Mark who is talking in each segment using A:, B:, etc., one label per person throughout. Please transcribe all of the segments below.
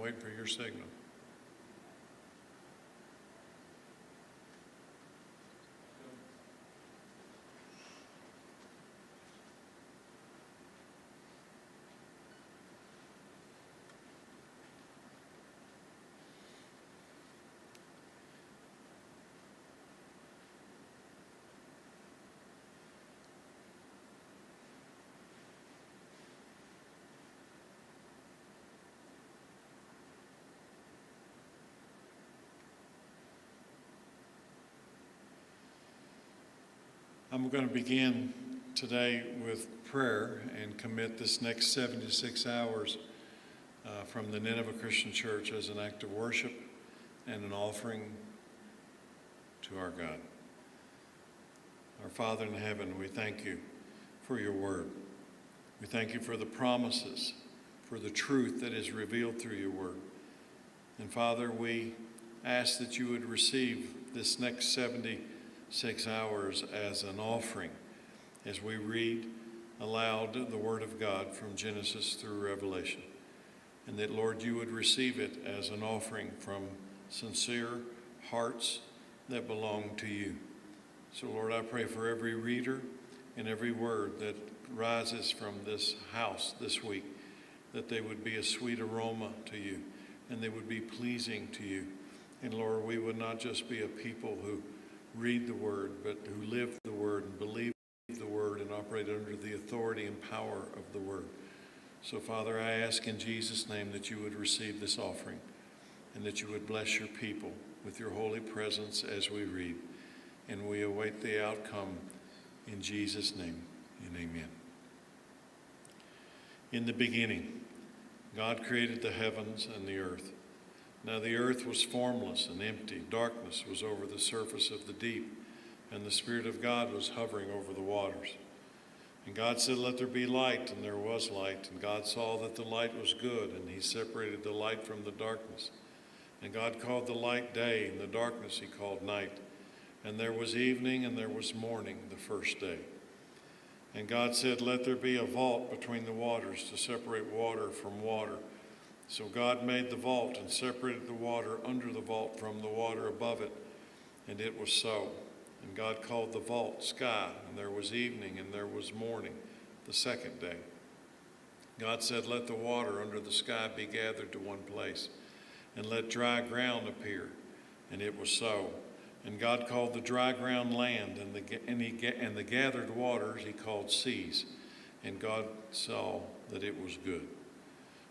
A: wait for your signal. I'm going to begin today with prayer and commit this next 76 hours from the Nineveh Christian Church as an act of worship and an offering to our God. Our Father in heaven, we thank you for your word. We thank you for the promises, for the truth that is revealed through your word. And Father, we ask that you would receive this next 76 hours as an offering as we read aloud the word of God from Genesis through Revelation. And that, Lord, you would receive it as an offering from sincere hearts that belong to you. So, Lord, I pray for every reader and every word that rises from this house this week, that they would be a sweet aroma to you and they would be pleasing to you. And, Lord, we would not just be a people who read the word, but who live the word and believe the word and operate under the authority and power of the word. So, Father, I ask in Jesus' name that you would receive this offering and that you would bless your people with your holy presence as we read. And we await the outcome in Jesus' name, and amen. In the beginning, God created the heavens and the earth. Now the earth was formless and empty. Darkness was over the surface of the deep, and the Spirit of God was hovering over the waters. And God said, "Let there be light," and there was light. And God saw that the light was good, and he separated the light from the darkness. And God called the light day, and the darkness he called night. And there was evening, and there was morning, the first day. And God said, "Let there be a vault between the waters to separate water from water." So God made the vault and separated the water under the vault from the water above it, and it was so. And God called the vault sky, and there was evening, and there was morning, the second day. God said, "Let the water under the sky be gathered to one place, and let dry ground appear," and it was so. And God called the dry ground land, and the gathered waters he called seas. And God saw that it was good.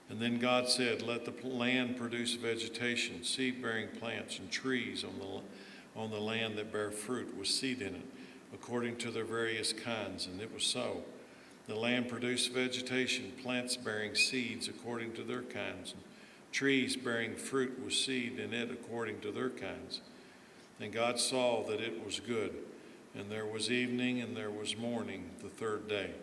A: And then God said, "Let the land produce vegetation, seed-bearing plants, and trees on the land that bear fruit with seed in it, according to their various kinds." And it was so. The land produced vegetation, plants bearing seeds according to their kinds, and trees bearing fruit with seed in it according to their kinds. And God saw that it was good. And there was evening, and there was morning, the third day.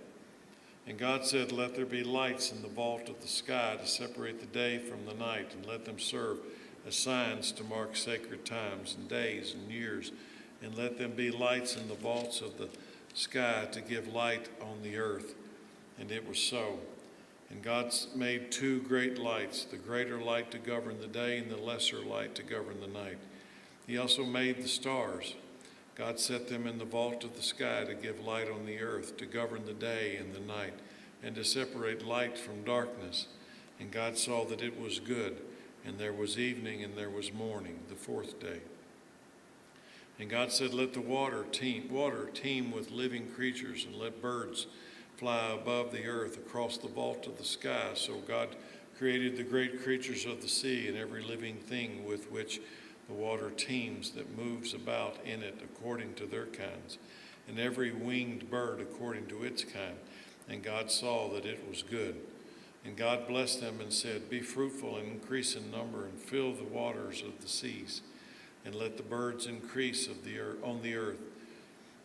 A: And God said, "Let there be lights in the vault of the sky to separate the day from the night, and let them serve as signs to mark sacred times and days and years. And let them be lights in the vaults of the sky to give light on the earth." And it was so. And God made two great lights, the greater light to govern the day and the lesser light to govern the night. He also made the stars. God set them in the vault of the sky to give light on the earth, to govern the day and the night, and to separate light from darkness. And God saw that it was good. And there was evening, and there was morning, the fourth day. And God said, "Let the water teem with living creatures, and let birds fly above the earth across the vault of the sky." So God created the great creatures of the sea and every living thing with which the water teems that moves about in it according to their kinds, and every winged bird according to its kind. And God saw that it was good. And God blessed them and said, "Be fruitful and increase in number, and fill the waters of the seas, and let the birds increase on the earth."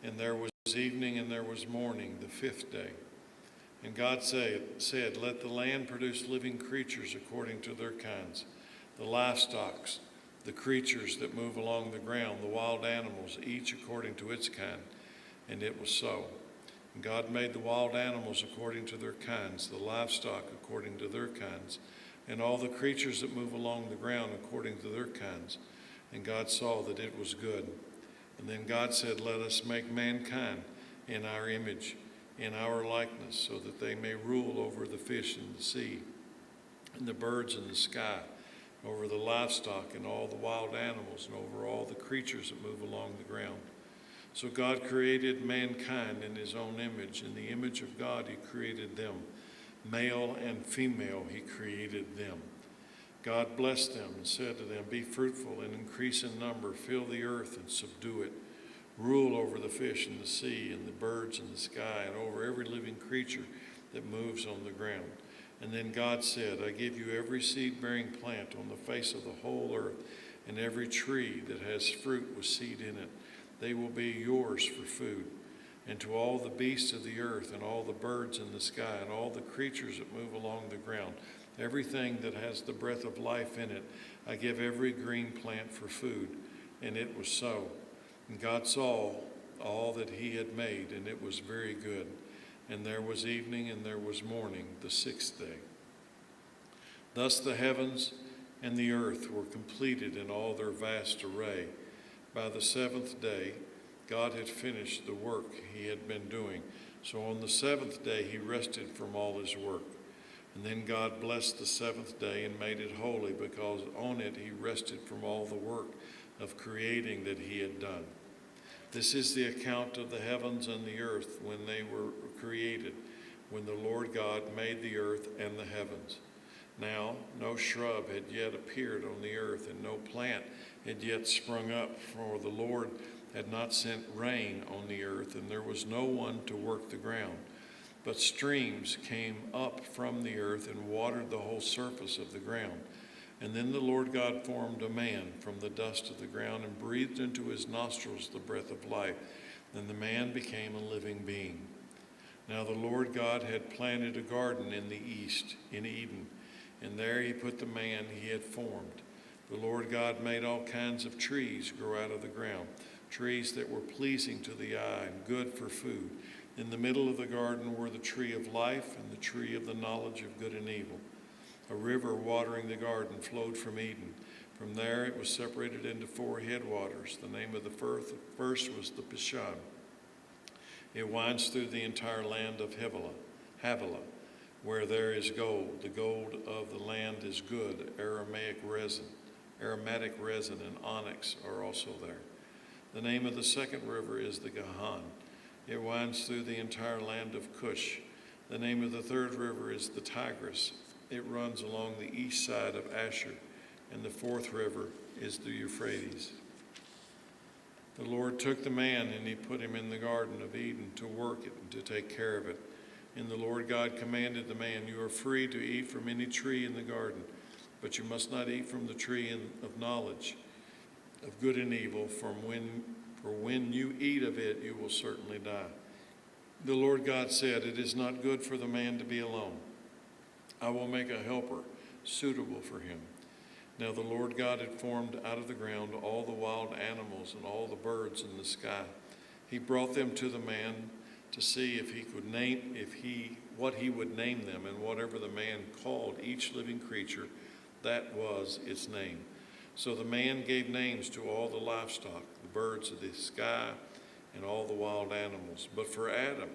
A: And there was evening, and there was morning, the fifth day. And God said, "Let the land produce living creatures according to their kinds, the livestock, the creatures that move along the ground, the wild animals, each according to its kind." And it was so. And God made the wild animals according to their kinds, the livestock according to their kinds, and all the creatures that move along the ground according to their kinds. And God saw that it was good. And then God said, let us make mankind in our image, in our likeness, so that they may rule over the fish in the sea, and the birds in the sky, over the livestock and all the wild animals, and over all the creatures that move along the ground. So God created mankind in his own image. In the image of God he created them. Male and female he created them. God blessed them and said to them, be fruitful and increase in number, fill the earth and subdue it. Rule over the fish in the sea and the birds in the sky and over every living creature that moves on the ground. And then God said, I give you every seed-bearing plant on the face of the whole earth and every tree that has fruit with seed in it. They will be yours for food. And to all the beasts of the earth and all the birds in the sky and all the creatures that move along the ground, everything that has the breath of life in it, I give every green plant for food. And it was so. And God saw all that he had made, and it was very good. And there was evening and there was morning, the sixth day. Thus the heavens and the earth were completed in all their vast array. By the seventh day, God had finished the work he had been doing. So on the seventh day, he rested from all his work. And then God blessed the seventh day and made it holy, because on it he rested from all the work of creating that he had done. This is the account of the heavens and the earth when they were created, when the Lord God made the earth and the heavens. Now no shrub had yet appeared on the earth, and no plant had yet sprung up, for the Lord had not sent rain on the earth, and there was no one to work the ground. But streams came up from the earth and watered the whole surface of the ground. And then the Lord God formed a man from the dust of the ground and breathed into his nostrils the breath of life. And the man became a living being. Now the Lord God had planted a garden in the east, in Eden, and there he put the man he had formed. The Lord God made all kinds of trees grow out of the ground, trees that were pleasing to the eye and good for food. In the middle of the garden were the tree of life and the tree of the knowledge of good and evil. A river watering the garden flowed from Eden. From there it was separated into 4 headwaters. The name of the first was the Pishon. It winds through the entire land of Havilah, where there is gold. The gold of the land is good. Aromatic resin and onyx are also there. The name of the second river is the Gihon. It winds through the entire land of Cush. The name of the third river is the Tigris. It runs along the east side of Asher. And the fourth river is the Euphrates. The Lord took the man and he put him in the Garden of Eden to work it and to take care of it. And the Lord God commanded the man, you are free to eat from any tree in the garden, but you must not eat from the tree of knowledge of good and evil, for when you eat of it, you will certainly die. The Lord God said, it is not good for the man to be alone. I will make a helper suitable for him. Now the Lord God had formed out of the ground all the wild animals and all the birds in the sky. He brought them to the man to see if he could what he would name them, and whatever the man called each living creature, that was its name. So the man gave names to all the livestock, the birds of the sky, and all the wild animals. But for Adam,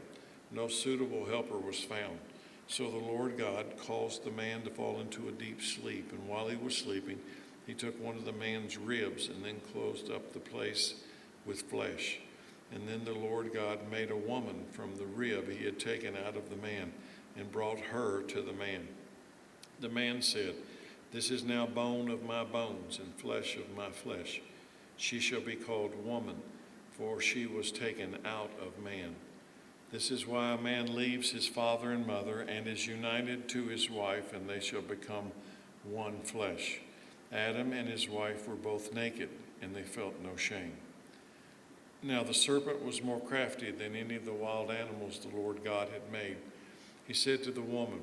A: no suitable helper was found. So the Lord God caused the man to fall into a deep sleep. And while he was sleeping, he took one of the man's ribs and then closed up the place with flesh. And then the Lord God made a woman from the rib he had taken out of the man and brought her to the man. The man said, this is now bone of my bones and flesh of my flesh. She shall be called woman, for she was taken out of man. This is why a man leaves his father and mother and is united to his wife, and they shall become one flesh. Adam and his wife were both naked, and they felt no shame. Now the serpent was more crafty than any of the wild animals the Lord God had made. He said to the woman,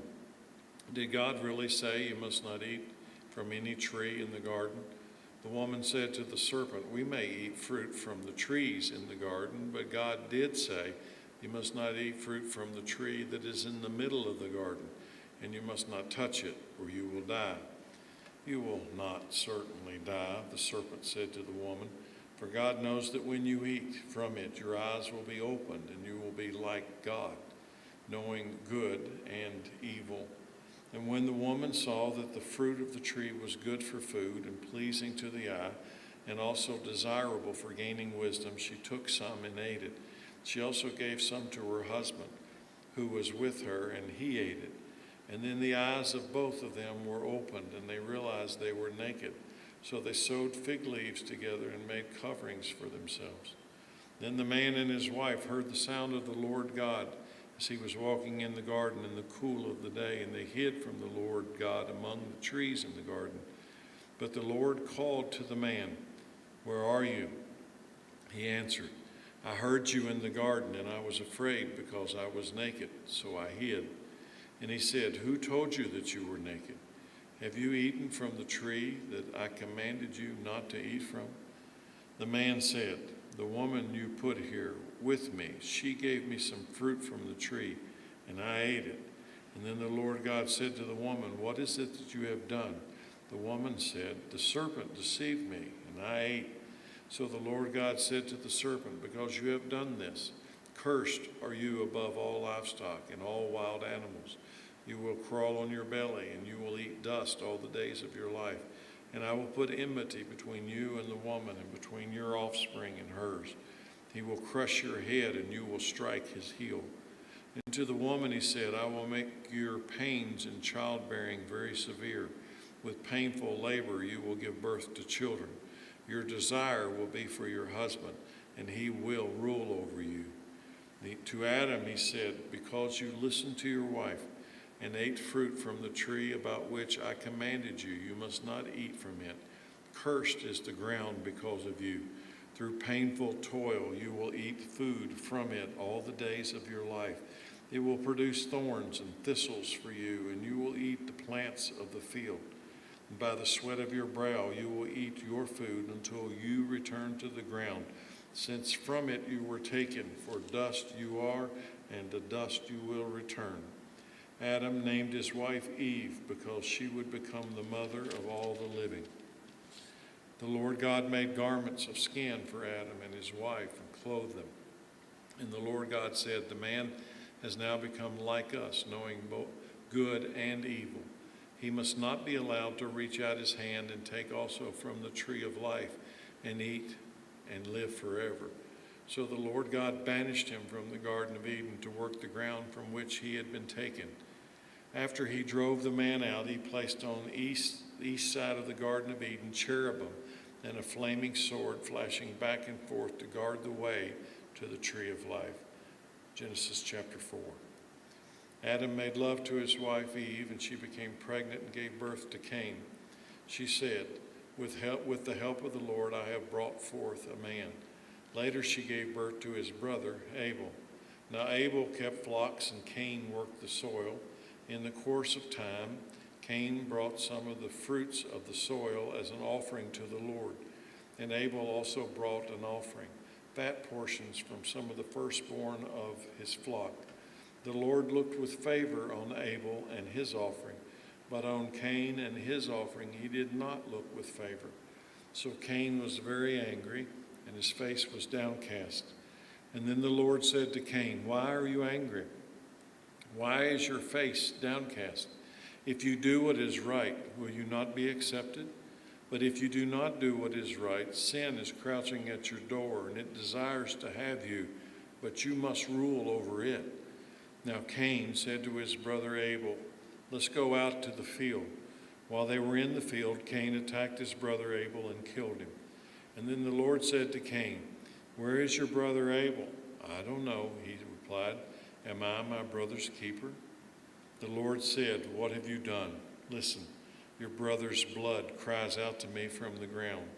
A: did God really say you must not eat from any tree in the garden? The woman said to the serpent, we may eat fruit from the trees in the garden, but God did say, you must not eat fruit from the tree that is in the middle of the garden. and you must not touch it, or you will die." "You will not certainly die," the serpent said to the woman, "for God knows that when you eat from it, your eyes will be opened, and you will be like God, knowing good and evil." And when the woman saw that the fruit of the tree was good for food and pleasing to the eye, and also desirable for gaining wisdom, she took some and ate it. She also gave some to her husband, who was with her, and he ate it. And then the eyes of both of them were opened, and they realized they were naked. So they sewed fig leaves together and made coverings for themselves. Then the man and his wife heard the sound of the Lord God as he was walking in the garden in the cool of the day, and they hid from the Lord God among the trees in the garden. But the Lord called to the man, "Where are you?" He answered, "I heard you in the garden, and I was afraid because I was naked, so I hid." And he said, "Who told you that you were naked? Have you eaten from the tree that I commanded you not to eat from?" The man said, "The woman you put here with me, she gave me some fruit from the tree, and I ate it." And then the Lord God said to the woman, "What is it that you have done?" The woman said, "The serpent deceived me, and I ate." So the Lord God said to the serpent, "Because you have done this, cursed are you above all livestock and all wild animals. You will crawl on your belly, and you will eat dust all the days of your life. And I will put enmity between you and the woman, and between your offspring and hers. He will crush your head, and you will strike his heel." And to the woman he said, "I will make your pains in childbearing very severe. With painful labor you will give birth to children. Your desire will be for your husband, and he will rule over you." To Adam he said, "Because you listened to your wife and ate fruit from the tree about which I commanded you, you must not eat from it. Cursed is the ground because of you. Through painful toil you will eat food from it all the days of your life. It will produce thorns and thistles for you, and you will eat the plants of the field. And by the sweat of your brow you will eat your food until you return to the ground, since from it you were taken, for dust you are, and to dust you will return." Adam named his wife Eve because she would become the mother of all the living. The Lord God made garments of skin for Adam and his wife and clothed them. And the Lord God said, "The man has now become like us, knowing both good and evil. He must not be allowed to reach out his hand and take also from the tree of life and eat and live forever." So the Lord God banished him from the Garden of Eden to work the ground from which he had been taken. After he drove the man out, he placed on the east side of the Garden of Eden cherubim and a flaming sword flashing back and forth to guard the way to the tree of life. Genesis chapter 4. Adam made love to his wife Eve, and she became pregnant and gave birth to Cain. She said, with the help of the Lord, I have brought forth a man." Later she gave birth to his brother Abel. Now Abel kept flocks, and Cain worked the soil. In the course of time, Cain brought some of the fruits of the soil as an offering to the Lord. And Abel also brought an offering, fat portions from some of the firstborn of his flock. The Lord looked with favor on Abel and his offering, but on Cain and his offering he did not look with favor. So Cain was very angry, and his face was downcast. And then the Lord said to Cain, "Why are you angry? Why is your face downcast? If you do what is right, will you not be accepted? But if you do not do what is right, sin is crouching at your door, and it desires to have you, but you must rule over it." Now Cain said to his brother Abel, "Let's go out to the field." While they were in the field, Cain attacked his brother Abel and killed him. And then the Lord said to Cain, "Where is your brother Abel?" "I don't know," he replied. "Am I my brother's keeper?" The Lord said, "What have you done? Listen, your brother's blood cries out to me from the ground.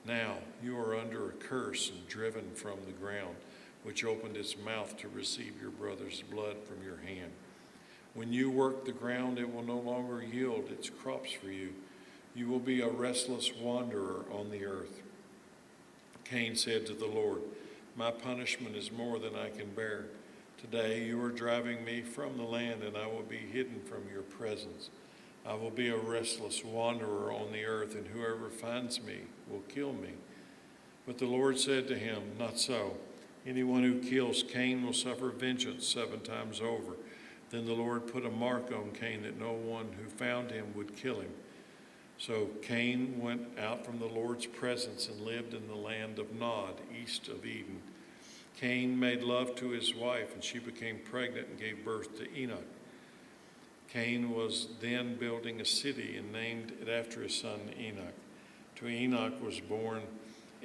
A: Now you are under a curse and driven from the ground, which opened its mouth to receive your brother's blood from your hand. When you work the ground, it will no longer yield its crops for you. You will be a restless wanderer on the earth." Cain said to the Lord, "My punishment is more than I can bear. Today you are driving me from the land, and I will be hidden from your presence. I will be a restless wanderer on the earth, and whoever finds me will kill me." But the Lord said to him, "Not so. Anyone who kills Cain will suffer vengeance 7 times over." Then the Lord put a mark on Cain that no one who found him would kill him. So Cain went out from the Lord's presence and lived in the land of Nod, east of Eden. Cain made love to his wife, and she became pregnant and gave birth to Enoch. Cain was then building a city and named it after his son Enoch. To Enoch was born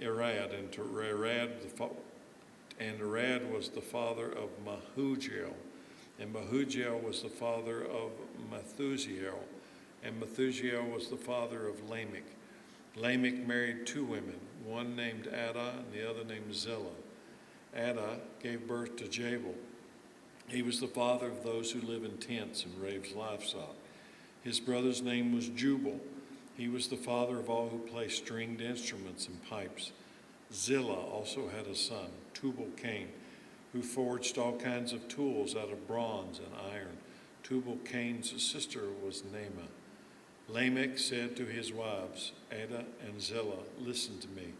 A: Arad, and Arad was the father of Mahujael, and Mahujael was the father of Methuselah, and Methuselah was the father of Lamech. Lamech married 2 women, one named Adah and the other named Zillah. Adah gave birth to Jabal. He was the father of those who live in tents and raise livestock. His brother's name was Jubal. He was the father of all who play stringed instruments and pipes. Zillah also had a son, Tubal-Cain, who forged all kinds of tools out of bronze and iron. Tubal-Cain's sister was Naamah. Lamech said to his wives, Adah and Zillah, "Listen to me.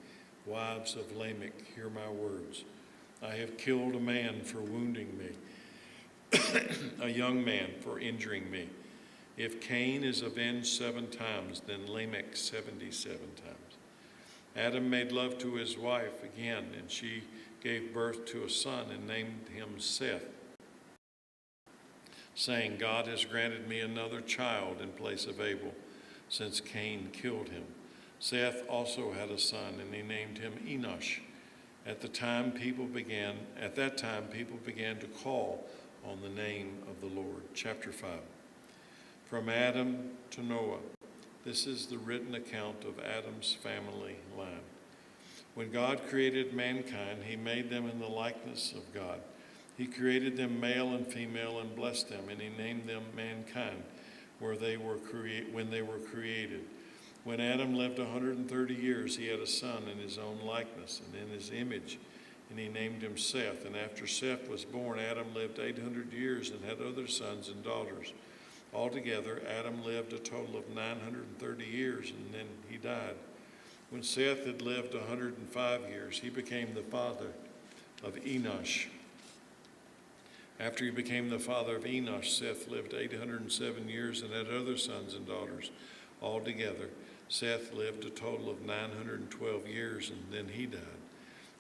A: Wives of Lamech, hear my words. I have killed a man for wounding me, a young man for injuring me. If Cain is avenged 7 times, then Lamech 77 times. Adam made love to his wife again, and she gave birth to a son and named him Seth, saying, God has granted me another child in place of Abel, since Cain killed him. Seth also had a son, and he named him Enosh. At that time, people began to call on the name of the Lord. Chapter 5. From Adam to Noah. This is the written account of Adam's family line. When God created mankind, he made them in the likeness of God. He created them male and female and blessed them, and he named them mankind when they were created. When Adam lived 130 years, he had a son in his own likeness and in his image, and he named him Seth. And after Seth was born, Adam lived 800 years and had other sons and daughters. Altogether, Adam lived a total of 930 years, and then he died. When Seth had lived 105 years, he became the father of Enosh. After he became the father of Enosh, Seth lived 807 years and had other sons and daughters. Altogether, Seth lived a total of 912 years, and then he died.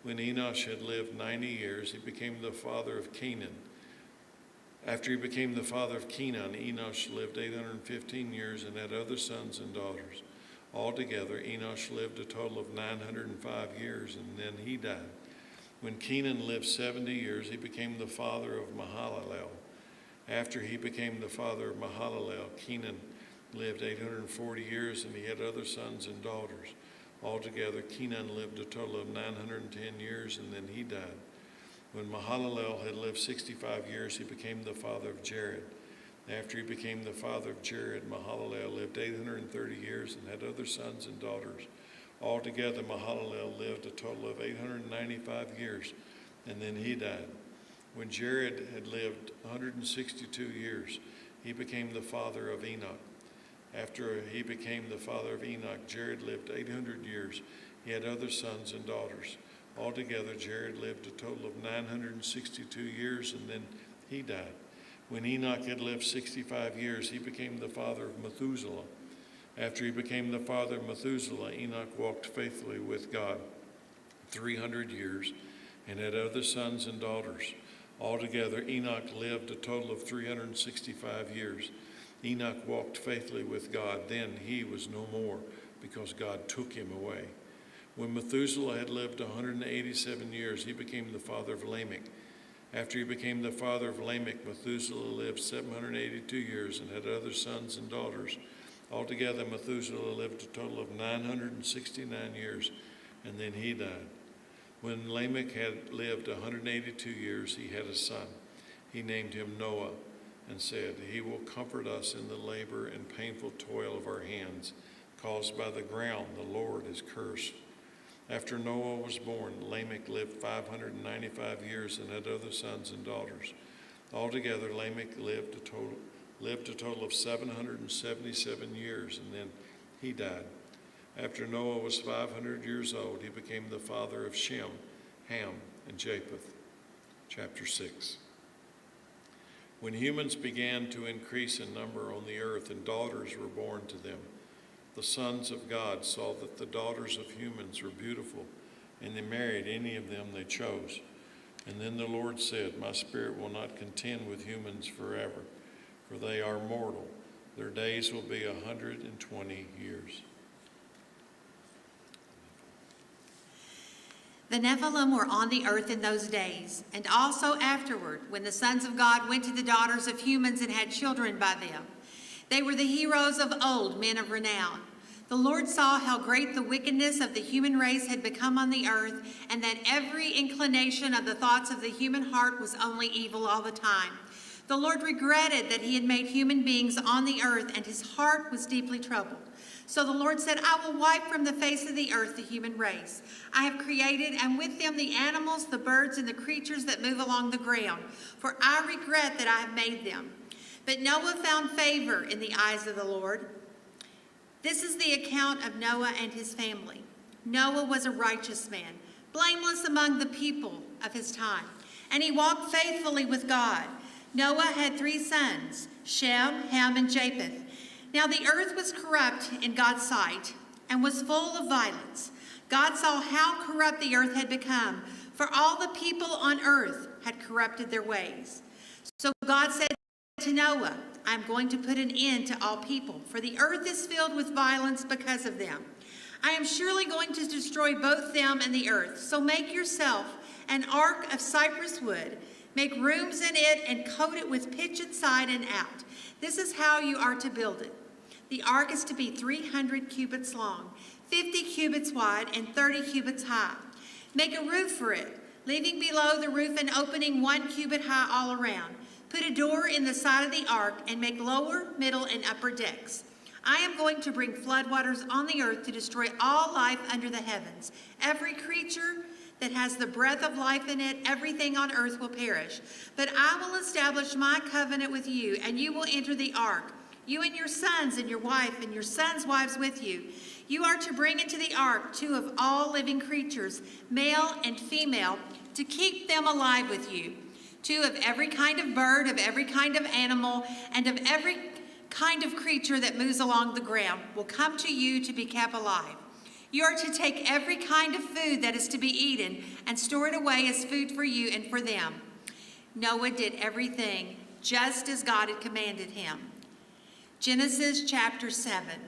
A: When Enosh had lived 90 years, he became the father of Canaan. After he became the father of Canaan, Enosh lived 815 years and had other sons and daughters. Altogether, Enosh lived a total of 905 years, and then he died. When Canaan lived 70 years, he became the father of Mahalalel. After he became the father of Mahalalel, Canaan lived 840 years, and he had other sons and daughters. Altogether, Canaan lived a total of 910 years, and then he died. When Mahalalel had lived 65 years, he became the father of Jared. After he became the father of Jared, Mahalalel lived 830 years and had other sons and daughters. Altogether, Mahalalel lived a total of 895 years, and then he died. When Jared had lived 162 years, he became the father of Enoch. After he became the father of Enoch, Jared lived 800 years. He had other sons and daughters. Altogether, Jared lived a total of 962 years, and then he died. When Enoch had lived 65 years, he became the father of Methuselah. After he became the father of Methuselah, Enoch walked faithfully with God 300 years and had other sons and daughters. Altogether, Enoch lived a total of 365 years. Enoch walked faithfully with God. Then he was no more, because God took him away. When Methuselah had lived 187 years, he became the father of Lamech. After he became the father of Lamech, Methuselah lived 782 years and had other sons and daughters. Altogether, Methuselah lived a total of 969 years, and then he died. When Lamech had lived 182 years, he had a son. He named him Noah, and said, He will comfort us in the labor and painful toil of our hands, caused by the ground the Lord has cursed. After Noah was born, Lamech lived 595 years and had other sons and daughters. Altogether, Lamech lived a total of 777 years, and then he died. After Noah was 500 years old, he became the father of Shem, Ham, and Japheth. Chapter 6. When humans began to increase in number on the earth and daughters were born to them, the sons of God saw that the daughters of humans were beautiful, and they married any of them they chose. And then the Lord said, "My spirit will not contend with humans forever, for they are mortal. Their days will be 120 years."
B: The Nephilim were on the earth in those days, and also afterward, when the sons of God went to the daughters of humans and had children by them. They were the heroes of old, men of renown. The Lord saw how great the wickedness of the human race had become on the earth, and that every inclination of the thoughts of the human heart was only evil all the time. The Lord regretted that he had made human beings on the earth, and his heart was deeply troubled. So the Lord said, "I will wipe from the face of the earth the human race. I have created, and with them the animals, the birds, and the creatures that move along the ground, for I regret that I have made them." But Noah found favor in the eyes of the Lord. This is the account of Noah and his family. Noah was a righteous man, blameless among the people of his time, and he walked faithfully with God. Noah had 3 sons, Shem, Ham, and Japheth. Now the earth was corrupt in God's sight and was full of violence. God saw how corrupt the earth had become, for all the people on earth had corrupted their ways. So God said to Noah, "I am going to put an end to all people, for the earth is filled with violence because of them. I am surely going to destroy both them and the earth. So make yourself an ark of cypress wood. Make rooms in it and coat it with pitch inside and out. This is how you are to build it. The ark is to be 300 cubits long, 50 cubits wide, and 30 cubits high. Make a roof for it, leaving below the roof an opening 1 cubit high all around. Put a door in the side of the ark and make lower, middle, and upper decks. I am going to bring floodwaters on the earth to destroy all life under the heavens. Every creature that has the breath of life in it, everything on earth will perish. But I will establish my covenant with you, and you will enter the ark, you and your sons and your wife and your sons' wives with you. You are to bring into the ark 2 of all living creatures, male and female, to keep them alive with you. 2 of every kind of bird, of every kind of animal, and of every kind of creature that moves along the ground will come to you to be kept alive. You are to take every kind of food that is to be eaten and store it away as food for you and for them." Noah did everything just as God had commanded him. Genesis chapter 7.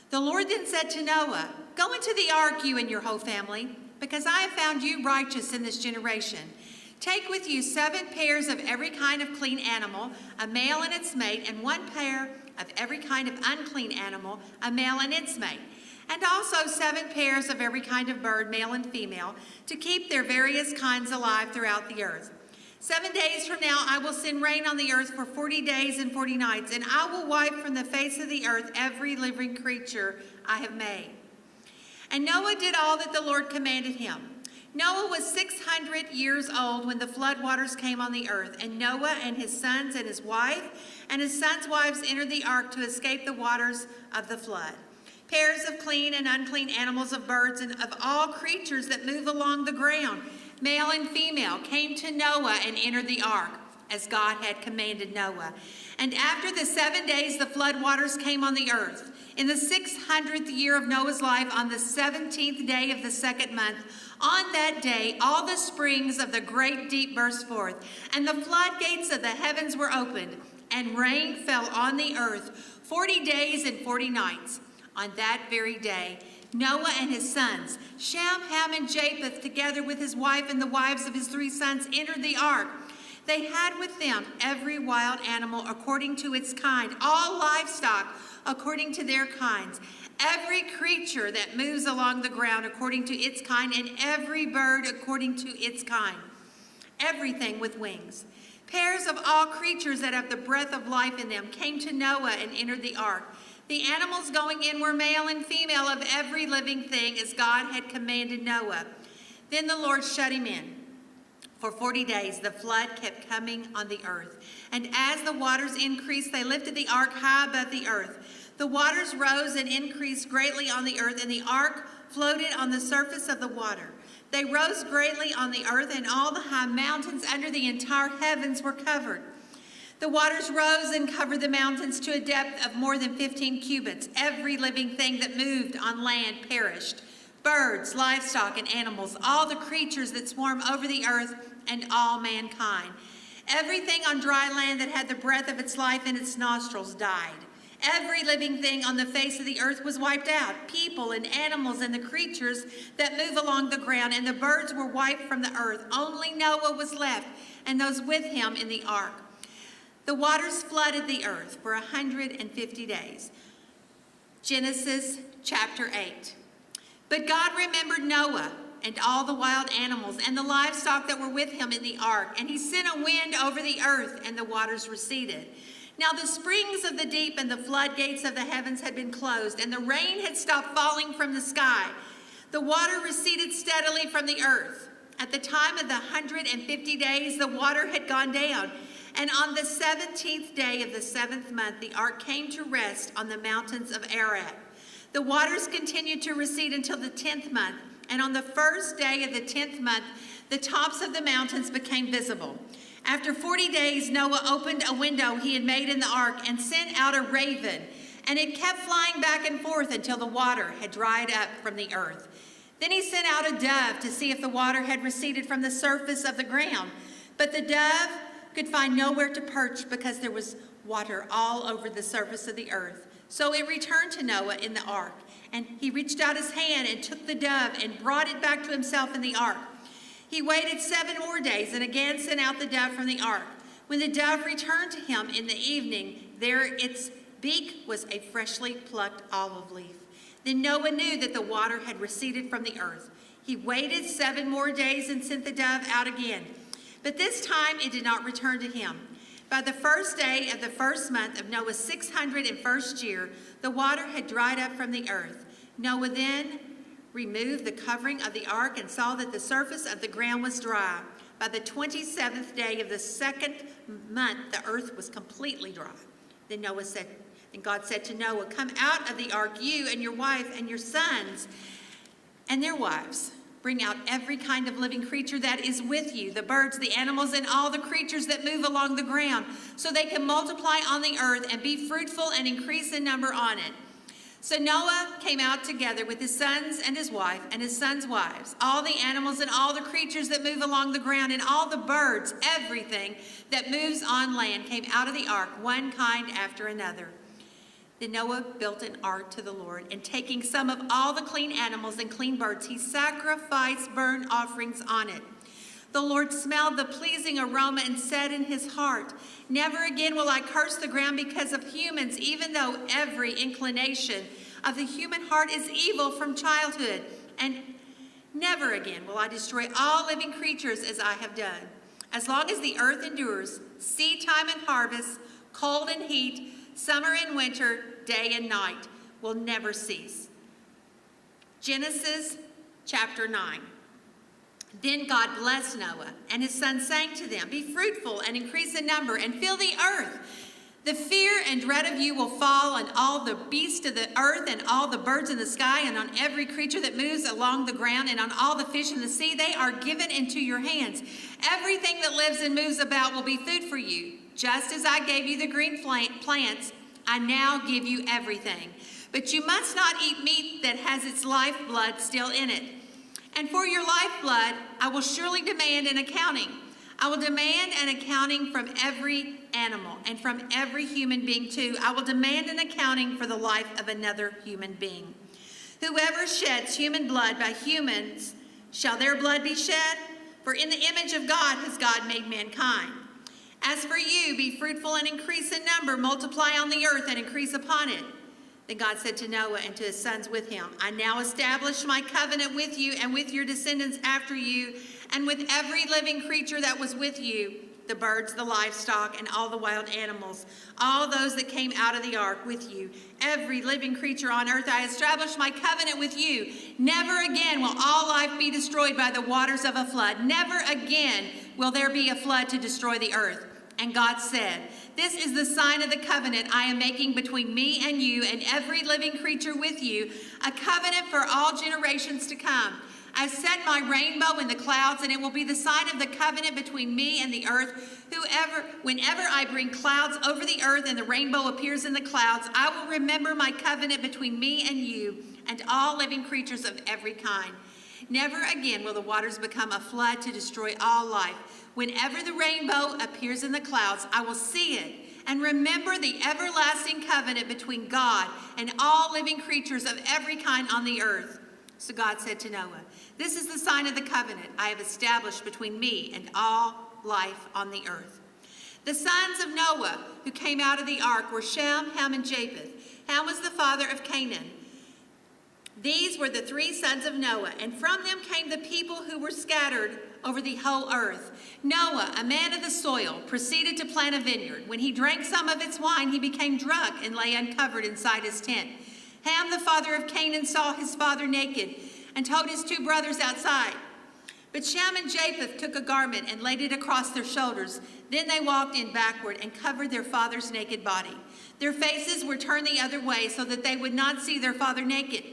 B: The Lord then said to Noah, "Go into the ark, you and your whole family, because I have found you righteous in this generation. Take with you 7 pairs of every kind of clean animal, a male and its mate, and 1 pair of every kind of unclean animal, a male and its mate. And also 7 pairs of every kind of bird, male and female, to keep their various kinds alive throughout the earth. 7 days from now I will send rain on the earth for 40 days and 40 nights, and I will wipe from the face of the earth every living creature I have made." And Noah did all that the Lord commanded him. Noah was 600 years old when the flood waters came on the earth, and Noah and his sons and his wife and his sons' wives entered the ark to escape the waters of the flood. Pairs of clean and unclean animals, of birds, and of all creatures that move along the ground, male and female, came to Noah and entered the ark, as God had commanded Noah. And after the 7 days, the flood waters came on the earth. In the 600th year of Noah's life, on the 17th day of the 2nd month, on that day, all the springs of the great deep burst forth, and the floodgates of the heavens were opened, and rain fell on the earth 40 days and 40 nights. On that very day, Noah and his sons, Shem, Ham, and Japheth, together with his wife and the wives of his 3 sons, entered the ark. They had with them every wild animal according to its kind, all livestock according to their kinds, every creature that moves along the ground according to its kind, and every bird according to its kind, everything with wings. Pairs of all creatures that have the breath of life in them came to Noah and entered the ark. The animals going in were male and female of every living thing, as God had commanded Noah. Then the Lord shut him in. For 40 days the flood kept coming on the earth. And as the waters increased, they lifted the ark high above the earth. The waters rose and increased greatly on the earth, and the ark floated on the surface of the water. They rose greatly on the earth, and all the high mountains under the entire heavens were covered. The waters rose and covered the mountains to a depth of more than 15 cubits. Every living thing that moved on land perished. Birds, livestock, and animals, all the creatures that swarm over the earth, and all mankind. Everything on dry land that had the breath of its life in its nostrils died. Every living thing on the face of the earth was wiped out. People and animals and the creatures that move along the ground, and the birds were wiped from the earth. Only Noah was left, and those with him in the ark. The waters flooded the earth for 150 days. Genesis chapter 8. But God remembered Noah and all the wild animals and the livestock that were with him in the ark, and he sent a wind over the earth, and the waters receded. Now the springs of the deep and the floodgates of the heavens had been closed, and the rain had stopped falling from the sky. The water receded steadily from the earth. At the time of the 150 days, the water had gone down. And on the 17th day of the 7th month, the ark came to rest on the mountains of Ararat. The waters continued to recede until the 10th month. And on the first day of the 10th month, the tops of the mountains became visible. After 40 days, Noah opened a window he had made in the ark and sent out a raven. And it kept flying back and forth until the water had dried up from the earth. Then he sent out a dove to see if the water had receded from the surface of the ground. But the dove could find nowhere to perch because there was water all over the surface of the earth. So it returned to Noah in the ark, and he reached out his hand and took the dove and brought it back to himself in the ark. He waited 7 more days and again sent out the dove from the ark. When the dove returned to him in the evening, there its beak was a freshly plucked olive leaf. Then Noah knew that the water had receded from the earth. He waited 7 more days and sent the dove out again. But this time it did not return to him. By the first day of the 1st month of Noah's 601st year, the water had dried up from the earth. Noah then removed the covering of the ark and saw that the surface of the ground was dry. By the 27th day of the 2nd month, the earth was completely dry. Then God said to Noah, "Come out of the ark, you and your wife and your sons and their wives. Bring out every kind of living creature that is with you, the birds, the animals, and all the creatures that move along the ground, so they can multiply on the earth and be fruitful and increase in number on it." So Noah came out together with his sons and his wife and his sons' wives, all the animals and all the creatures that move along the ground, and all the birds, everything that moves on land came out of the ark, one kind after another. Then Noah built an ark to the Lord, and taking some of all the clean animals and clean birds, he sacrificed burnt offerings on it. The Lord smelled the pleasing aroma and said in his heart, "Never again will I curse the ground because of humans, even though every inclination of the human heart is evil from childhood. And never again will I destroy all living creatures as I have done. As long as the earth endures, seed time and harvest, cold and heat, summer and winter, day and night will never cease." Genesis chapter 9. Then God blessed Noah, and his sons sang to them, "Be fruitful and increase in number, and fill the earth. The fear and dread of you will fall on all the beasts of the earth and all the birds in the sky and on every creature that moves along the ground and on all the fish in the sea. They are given into your hands. Everything that lives and moves about will be food for you. Just as I gave you the green plants, I now give you everything. But you must not eat meat that has its lifeblood still in it. And for your lifeblood, I will surely demand an accounting. I will demand an accounting from every animal and from every human being too. I will demand an accounting for the life of another human being. Whoever sheds human blood, by humans shall their blood be shed, for in the image of God has God made mankind. As for you, be fruitful and increase in number, multiply on the earth and increase upon it." Then God said to Noah and to his sons with him, "I now establish my covenant with you and with your descendants after you, and with every living creature that was with you the birds, the livestock, and all the wild animals, all those that came out of the ark with you, every living creature on earth. I establish my covenant with you. Never again will all life be destroyed by the waters of a flood. Never again will there be a flood to destroy the earth. And God said, this is the sign of the covenant I am making between me and you and every living creature with you, a covenant for all generations to come. I've set my rainbow in the clouds, and it will be the sign of the covenant between me and the earth. Whenever I bring clouds over the earth and the rainbow appears in the clouds, I will remember my covenant between me and you and all living creatures of every kind. Never again will the waters become a flood to destroy all life. Whenever the rainbow appears in the clouds, I will see it and remember the everlasting covenant between God and all living creatures of every kind on the earth. So God said to Noah, this is the sign of the covenant I have established between me and all life on the earth. The sons of Noah who came out of the ark were Shem, Ham, and Japheth. Ham was the father of Canaan. These were the three sons of Noah, and from them came the people who were scattered over the whole earth. Noah, a man of the soil, proceeded to plant a vineyard. When he drank some of its wine, he became drunk and lay uncovered inside his tent. Ham, the father of Canaan, saw his father naked and told his two brothers outside. But Shem and Japheth took a garment and laid it across their shoulders. Then they walked in backward and covered their father's naked body. Their faces were turned the other way so that they would not see their father naked.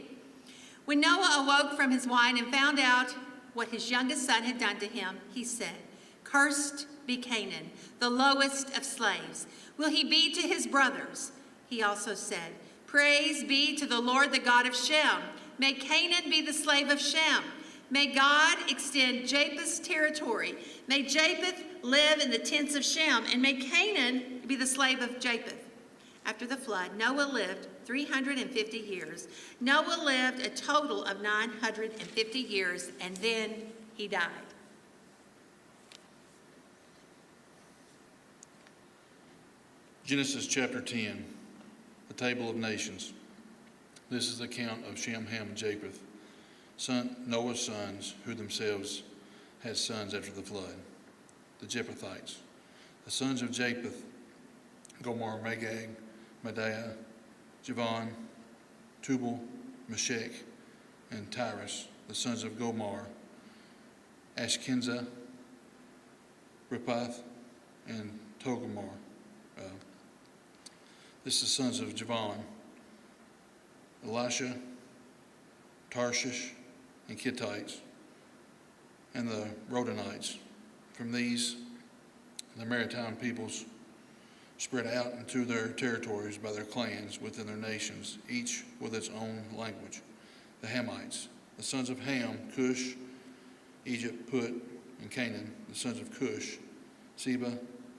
B: When Noah awoke from his wine and found out what his youngest son had done to him, he said, cursed be Canaan, the lowest of slaves. Will he be to his brothers? He also said, praise be to the Lord, the God of Shem. May Canaan be the slave of Shem. May God extend Japheth's territory. May Japheth live in the tents of Shem, and may Canaan be the slave of Japheth. After the flood, Noah lived 350 years. Noah lived a total of 950 years, and then he died.
C: Genesis chapter 10, the table of nations. This is the account of Shem, Ham, and Japheth, Noah's sons, who themselves had sons after the flood, the Japhethites. The sons of Japheth, Gomer, Magog, Madai, Javan, Tubal, Meshech, and Tyrus. The sons of Gomer, Ashkenaz, Rephath, and Togarmah. This is the sons of Javan, Elisha, Tarshish, and Kittites, and the Rodanites. From these, the maritime peoples spread out into their territories by their clans within their nations, each with its own language. The Hamites, the sons of Ham, Cush, Egypt, Put, and Canaan. The sons of Cush, Seba,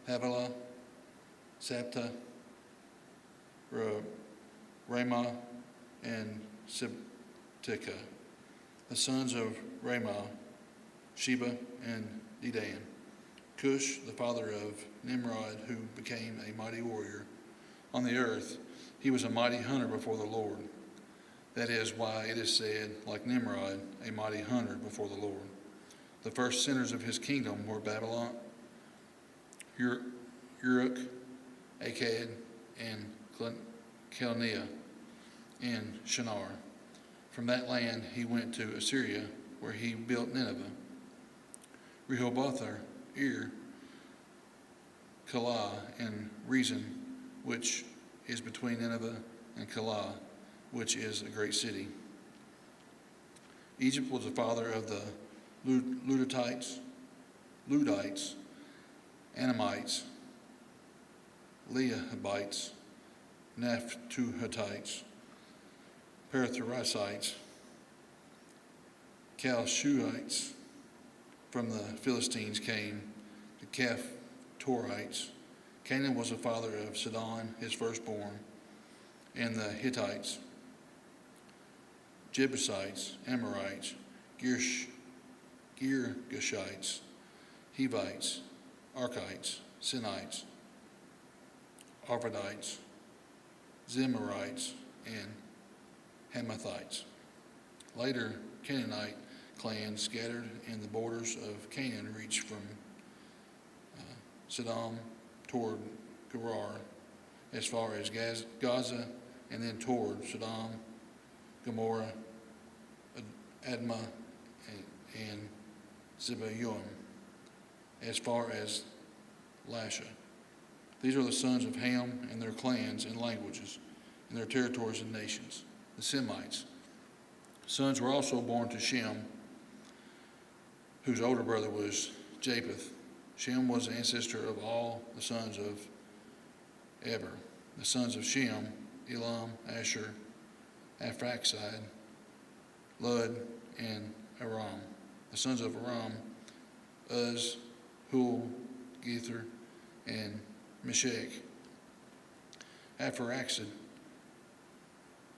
C: Havilah, Sabta, Ramah, and Sibtika. The sons of Ramah, Sheba, and Dedan. Cush, the father of Nimrod, who became a mighty warrior on the earth. He was a mighty hunter before the Lord. That is why it is said, like Nimrod, a mighty hunter before the Lord. The first centers of his kingdom were Babylon, Uruk, Akkad, and Chaldea, and Shinar. From that land he went to Assyria, where he built Nineveh, Rehoboth, Calah, and Rezin, which is between Nineveh and Calah, which is a great city. Egypt was the father of the Ludites, Anamites, Lehabites, Naphtuhites, Paratherasites, Calshuites. From the Philistines came the Caphtorites. Canaan was the father of Sidon, his firstborn, and the Hittites, Jebusites, Amorites, Girgashites, Hivites, Archites, Sinites, Arvadites, Zemarites, and Hamathites. Later, Canaanite clans scattered in the borders of Canaan reached from Sodom toward Gerar, as far as Gaza, and then toward Sodom, Gomorrah, Admah, and Zeboiim, as far as Lasha. These are the sons of Ham and their clans and languages, and their territories and nations, the Semites. Sons were also born to Shem, whose older brother was Japheth. Shem was the ancestor of all the sons of Eber. The sons of Shem, Elam, Asher, Arphaxad, Lud, and Aram. The sons of Aram, Uz, Hul, Gether, and Meshach. Arphaxad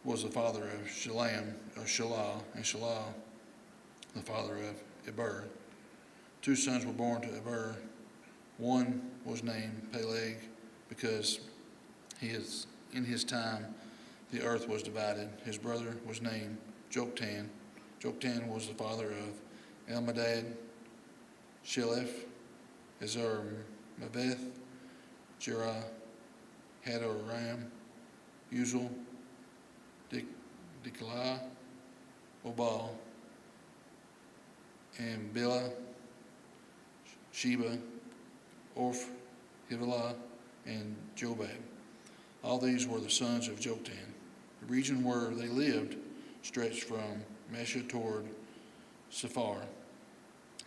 C: was the father of Shelah, and Shelah the father of Eber. 2 sons were born to Eber. One was named Peleg, because in his time the earth was divided. His brother was named Joktan. Joktan was the father of Elmadad, Sheleph, Ezar-Maveth, Jerah, Hadoram, Uzal, Diklah, Obal, and Bela, Sheba, Orph, Hivilah, and Jobab. All these were the sons of Joktan. The region where they lived stretched from Mesha toward Sephar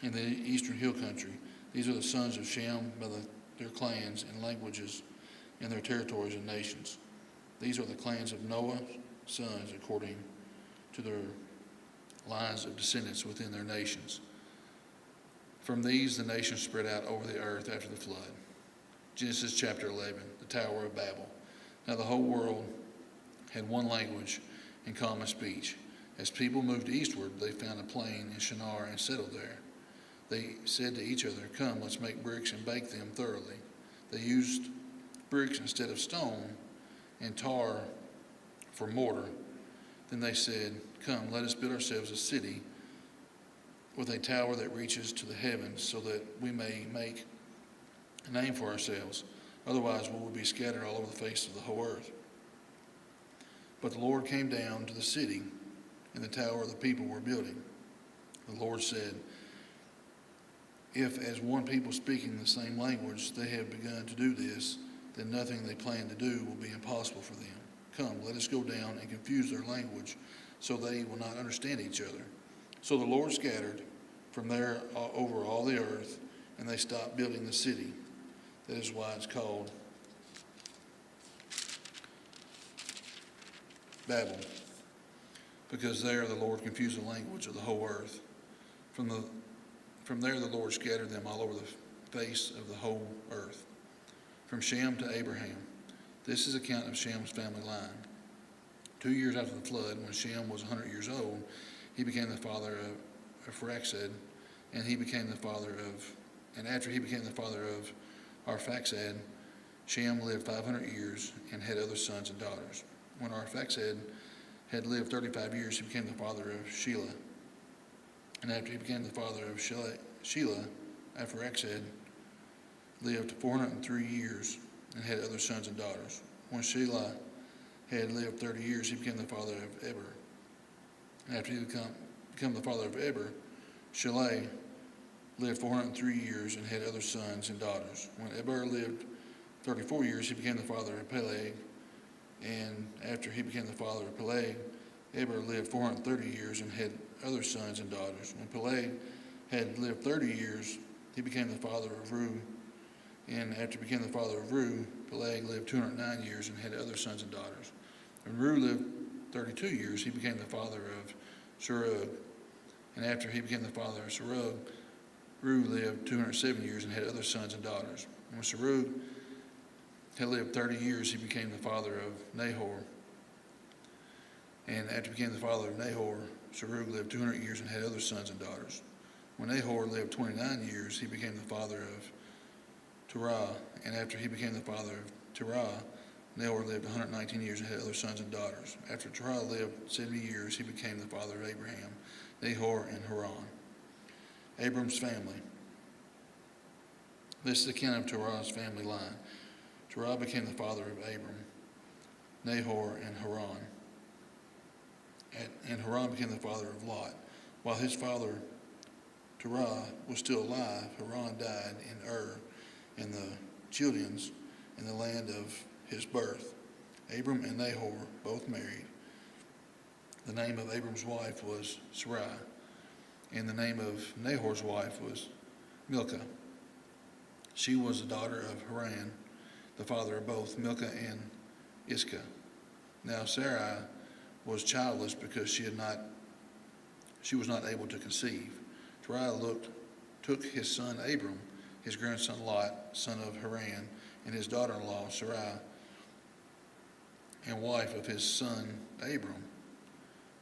C: in the eastern hill country. These are the sons of Shem by their clans and languages and their territories and nations. These are the clans of Noah's sons according to their lines of descendants within their nations. From these, the nations spread out over the earth after the flood. Genesis chapter 11, the Tower of Babel. Now the whole world had one language and common speech. As people moved eastward, they found a plain in Shinar and settled there. They said to each other, "Come, let's make bricks and bake them thoroughly." They used bricks instead of stone and tar for mortar. Then they said, "Come, let us build ourselves a city with a tower that reaches to the heavens, so that we may make a name for ourselves. Otherwise, we will be scattered all over the face of the whole earth." But the Lord came down to the city and the tower the people were building. The Lord said, "If as one people speaking the same language they have begun to do this, then nothing they plan to do will be impossible for them. Come, let us go down and confuse their language, so they will not understand each other." So the Lord scattered from there over all the earth, and they stopped building the city. That is why it's called Babel, because there the Lord confused the language of the whole earth. From there the Lord scattered them all over the face of the whole earth. From Shem to Abraham. This is account of Shem's family line. 2 years after the flood, when Shem was 100 years old, he became the father of Arphaxad, and after he became the father of Arphaxad, Shem lived 500 years and had other sons and daughters. When Arphaxad had lived 35 years, he became the father of Shelah. And after he became the father of Shelah, Arphaxad lived 403 years and had other sons and daughters. When Shelah had lived 30 years, he became the father of Eber. And after he became the father of Eber, Shelah lived 403 years and had other sons and daughters. When Eber lived 34 years, he became the father of Peleg. And after he became the father of Peleg, Eber lived 430 years and had other sons and daughters. When Peleg had lived 30 years, he became the father of Reu. And after he became the father of Reu, Peleg lived 209 years and had other sons and daughters. When Reu lived 32 years, he became the father of Serug. And after he became the father of Serug, Reu lived 207 years and had other sons and daughters. When Serug had lived 30 years, he became the father of Nahor. And after he became the father of Nahor, Serug lived 200 years and had other sons and daughters. When Nahor lived 29 years, he became the father of Terah. And after he became the father of Terah, Nahor lived 119 years and had other sons and daughters. After Terah lived 70 years, he became the father of Abraham, Nahor, and Haran. Abram's family. This is the account of Terah's family line. Terah became the father of Abram, Nahor, and Haran. And Haran became the father of Lot. While his father Terah was still alive, Haran died in Ur in the Chaldeans in the land of his birth. Abram and Nahor both married. The name of Abram's wife was Sarai, and the name of Nahor's wife was Milcah. She was the daughter of Haran, the father of both Milcah and Iscah. Now Sarai was childless because she was not able to conceive. Sarai took his son Abram, his grandson Lot, son of Haran, and his daughter-in-law Sarai, and wife of his son Abram.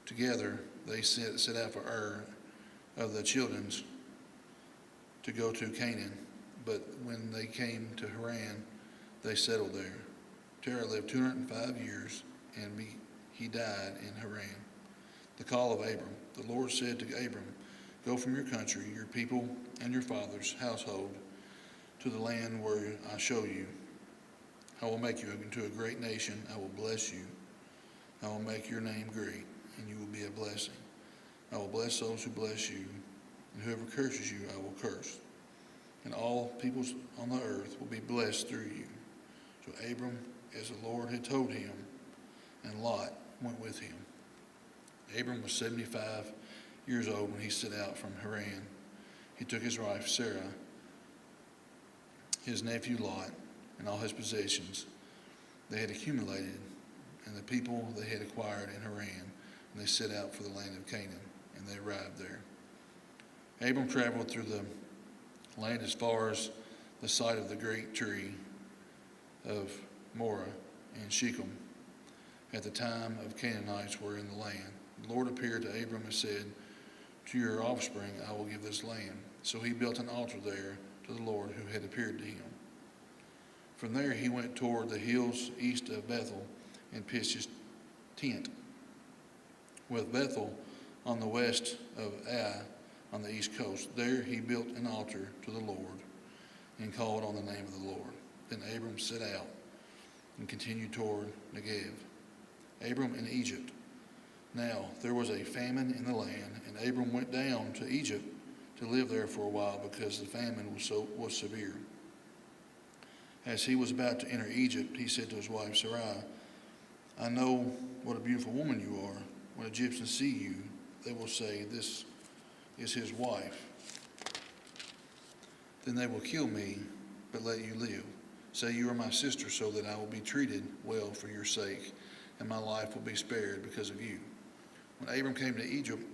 C: Together they set out for Ur of the Chaldeans to go to Canaan. But when they came to Haran, they settled there. Terah lived 205 years, and he died in Haran. The call of Abram. The Lord said to Abram, "Go from your country, your people, and your father's household to the land where I show you. I will make you into a great nation. I will bless you. I will make your name great, and you will be a blessing. I will bless those who bless you, and whoever curses you, I will curse. And all peoples on the earth will be blessed through you." So Abram, as the Lord had told him, and Lot went with him. Abram was 75 years old when he set out from Haran. He took his wife Sarah, his nephew Lot, and all his possessions they had accumulated, and the people they had acquired in Haran, and they set out for the land of Canaan, and they arrived there. Abram traveled through the land as far as the site of the great tree of Moreh and Shechem. At the time of Canaanites were in the land. The Lord appeared to Abram and said, "To your offspring I will give this land." So he built an altar there to the Lord who had appeared to him. From there he went toward the hills east of Bethel and pitched his tent, with Bethel on the west of Ai on the east coast. There he built an altar to the Lord and called on the name of the Lord. Then Abram set out and continued toward Negev. Abram in Egypt. Now there was a famine in the land, and Abram went down to Egypt to live there for a while because the famine was severe. As he was about to enter Egypt, he said to his wife Sarai, "I know what a beautiful woman you are. When Egyptians see you, they will say, 'This is his wife.' Then they will kill me, but let you live. Say you are my sister, so that I will be treated well for your sake, and my life will be spared because of you." When Abram came to Egypt,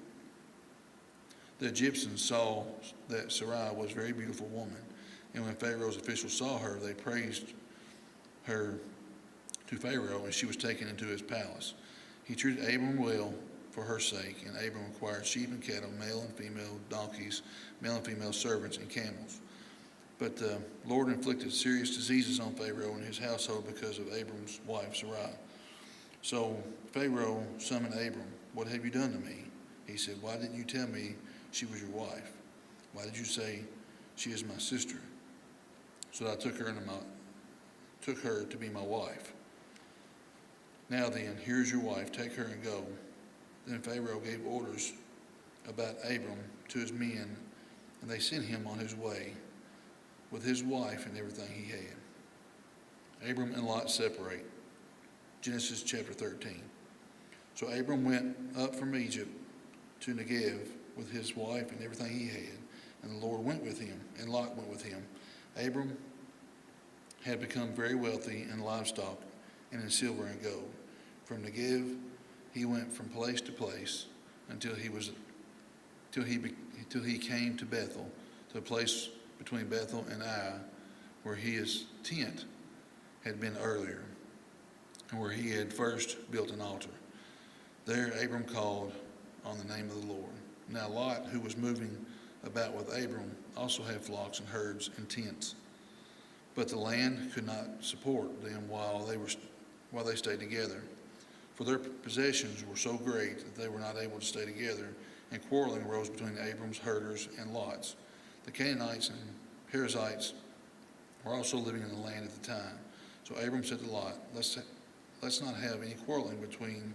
C: the Egyptians saw that Sarai was a very beautiful woman. And when Pharaoh's officials saw her, they praised her to Pharaoh, and she was taken into his palace. He treated Abram well for her sake, and Abram acquired sheep and cattle, male and female donkeys, male and female servants, and camels. But the Lord inflicted serious diseases on Pharaoh and his household because of Abram's wife Sarai. So Pharaoh summoned Abram. "What have you done to me?" He said, "Why didn't you tell me she was your wife? Why did you say she is my sister?" So I took her to be my wife. Now then, here's your wife. Take her and go. Then Pharaoh gave orders about Abram to his men, and they sent him on his way with his wife and everything he had. Abram and Lot separate. Genesis chapter 13. So Abram went up from Egypt to Negev with his wife and everything he had, and the Lord went with him, and Lot went with him. Abram had become very wealthy in livestock and in silver and gold. From Negev he went from place to place until he came to Bethel, to a place between Bethel and Ai, where his tent had been earlier, and where he had first built an altar. There Abram called on the name of the Lord. Now Lot, who was moving about with Abram, also had flocks and herds and tents. But the land could not support them while they stayed together. For their possessions were so great that they were not able to stay together, and quarreling arose between Abram's herders and Lot's. The Canaanites and Perizzites were also living in the land at the time. So Abram said to Lot, let's not have any quarreling between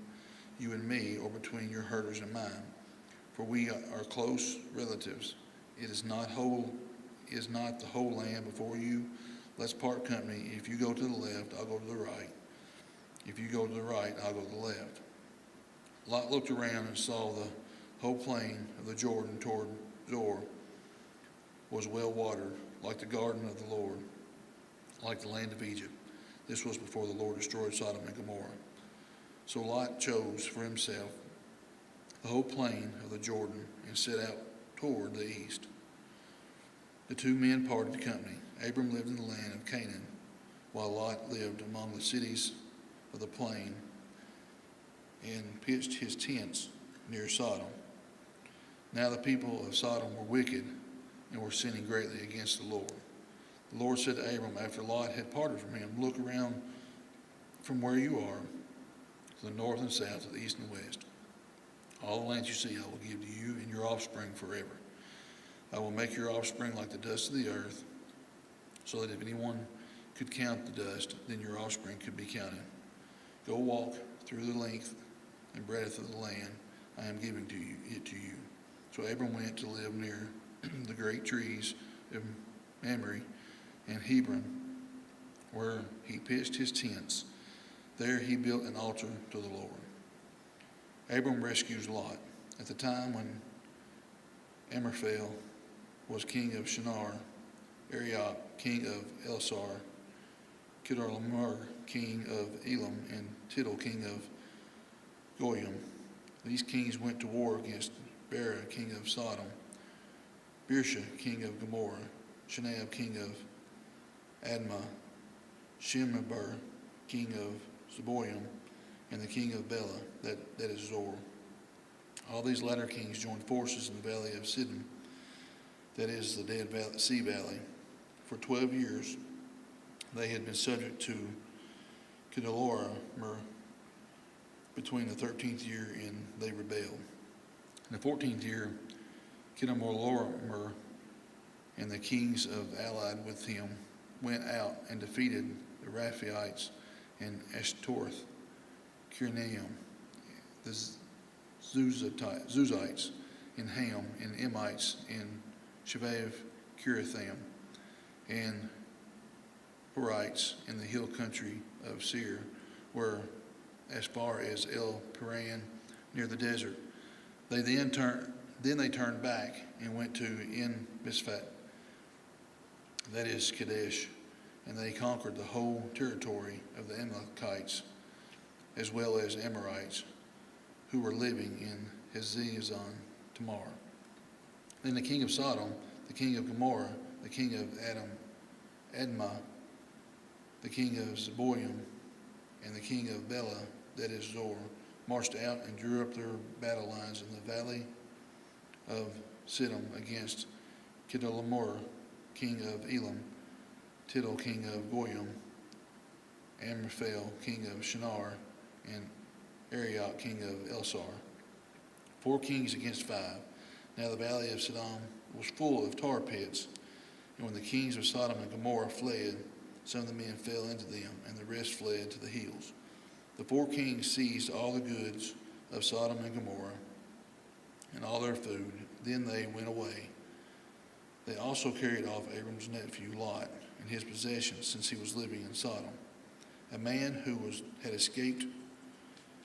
C: you and me, or between your herders and mine, for we are close relatives. Is not the whole land before you? Let's part company. If you go to the left, I'll go to the right. If you go to the right, I'll go to the left. Lot looked around and saw the whole plain of the Jordan toward Zoar was well watered, like the garden of the Lord, like the land of Egypt. This was before the Lord destroyed Sodom and Gomorrah. So Lot chose for himself the whole plain of the Jordan and set out toward the east. The two men parted company. Abram lived in the land of Canaan, while Lot lived among the cities of the plain and pitched his tents near Sodom. Now the people of Sodom were wicked and were sinning greatly against the Lord. The Lord said to Abram after Lot had parted from him, look around from where you are to the north and south, to the east and west. All the lands you see I will give to you and your offspring forever. I will make your offspring like the dust of the earth, so that if anyone could count the dust, then your offspring could be counted. Go walk through the length and breadth of the land I am giving it to you. So Abram went to live near the great trees of Mamre and Hebron, where he pitched his tents. There he built an altar to the Lord. Abram rescues Lot. At the time when Amraphel was king of Shinar, Arioch, king of Elasar, Kedorlaomer, king of Elam, and Tidal, king of Goyim. These kings went to war against Bera, king of Sodom, Birsha, king of Gomorrah, Shinab, king of Admah, Shemeber, king of Zeboim, and the king of Bela, that is Zor. All these latter kings joined forces in the valley of Siddim, that is the Dead Sea Valley. For 12 years they had been subject to Kedorlaomer. Between the 13th year and they rebelled. In the 14th year, Kedorlaomer and the kings of allied with him went out and defeated the Raphaites and Ashtoreth, Kirnaim, the Zuzites in Ham, and Emites in Shevav Kiriathaim, and Horites in the hill country of Seir, where as far as El Paran near the desert. They then turned back and went to En Mishpat, that is Kadesh, and they conquered the whole territory of the Amalekites, as well as Amorites, who were living in Hazezon Tamar. Then the king of Sodom, the king of Gomorrah, the king of Admah, the king of Zeboim, and the king of Bela, that is Zor, marched out and drew up their battle lines in the valley of Siddim against Kedorlaomer, king of Elam, Tidal, king of Goyim, Amraphel, king of Shinar, and Arioch, king of Elasar. 4 kings against 5. Now the valley of Siddim was full of tar pits, and when the kings of Sodom and Gomorrah fled, some of the men fell into them, and the rest fled to the hills. The 4 kings seized all the goods of Sodom and Gomorrah and all their food. Then they went away. They also carried off Abram's nephew Lot and his possessions, since he was living in Sodom. A man who had escaped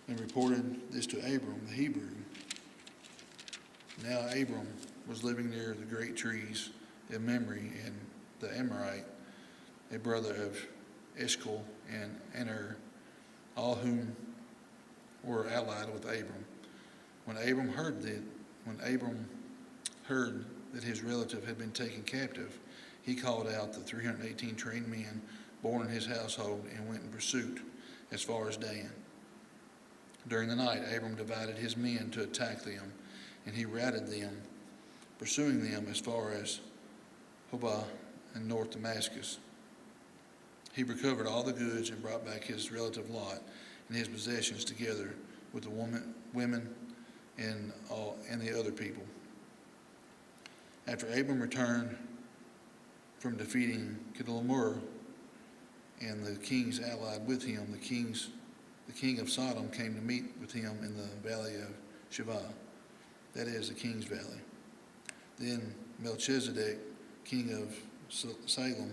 C: and reported this to Abram the Hebrew. Now Abram was living near the great trees of Mamre, and the Amorite, a brother of Eshcol and Aner, all whom were allied with Abram. When Abram heard that his relative had been taken captive, he called out the 318 trained men born in his household and went in pursuit as far as Dan. During the night, Abram divided his men to attack them, and he routed them, pursuing them as far as Hobah and North Damascus. He recovered all the goods and brought back his relative Lot and his possessions, together with the women and the other people. After Abram returned from defeating Kedorlaomer and the kings allied with him. The king of Sodom came to meet with him in the valley of Shavah, that is, the king's valley. Then Melchizedek, king of Salem,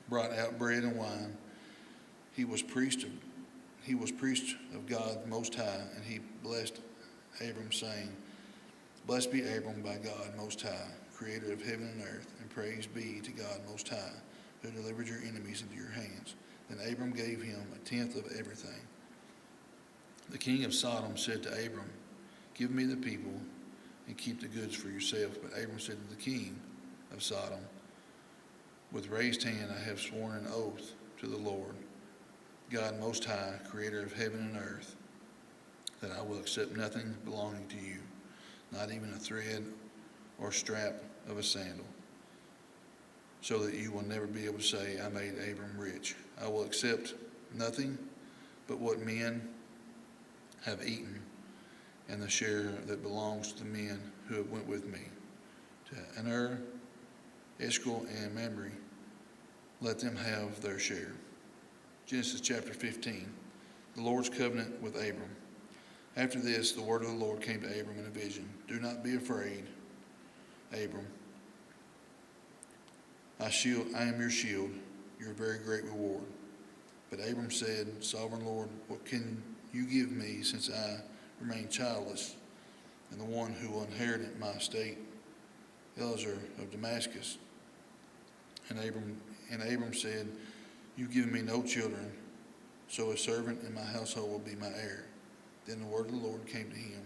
C: brought out bread and wine. He was priest of God Most High, and he blessed Abram, saying, Blessed be Abram by God Most High, creator of heaven and earth, and praise be to God Most High, who delivered your enemies into your hands. Then Abram gave him a tenth of everything. The king of Sodom said to Abram, Give me the people and keep the goods for yourself. But Abram said to the king of Sodom, With raised hand I have sworn an oath to the Lord, God Most High, creator of heaven and earth, that I will accept nothing belonging to you, not even a thread or strap of a sandal, so that you will never be able to say, I made Abram rich. I will accept nothing but what men have eaten, and the share that belongs to the men who have went with me. To Aner, Eshcol, and Mamre, let them have their share. Genesis chapter 15, the Lord's covenant with Abram. After this, the word of the Lord came to Abram in a vision. Do not be afraid, Abram. I am your shield, your very great reward. But Abram said, Sovereign Lord, what can you give me, since I remain childless, and the one who will inherit my estate, Eliezer of Damascus? And Abram said, You've given me no children, so a servant in my household will be my heir. Then the word of the Lord came to him,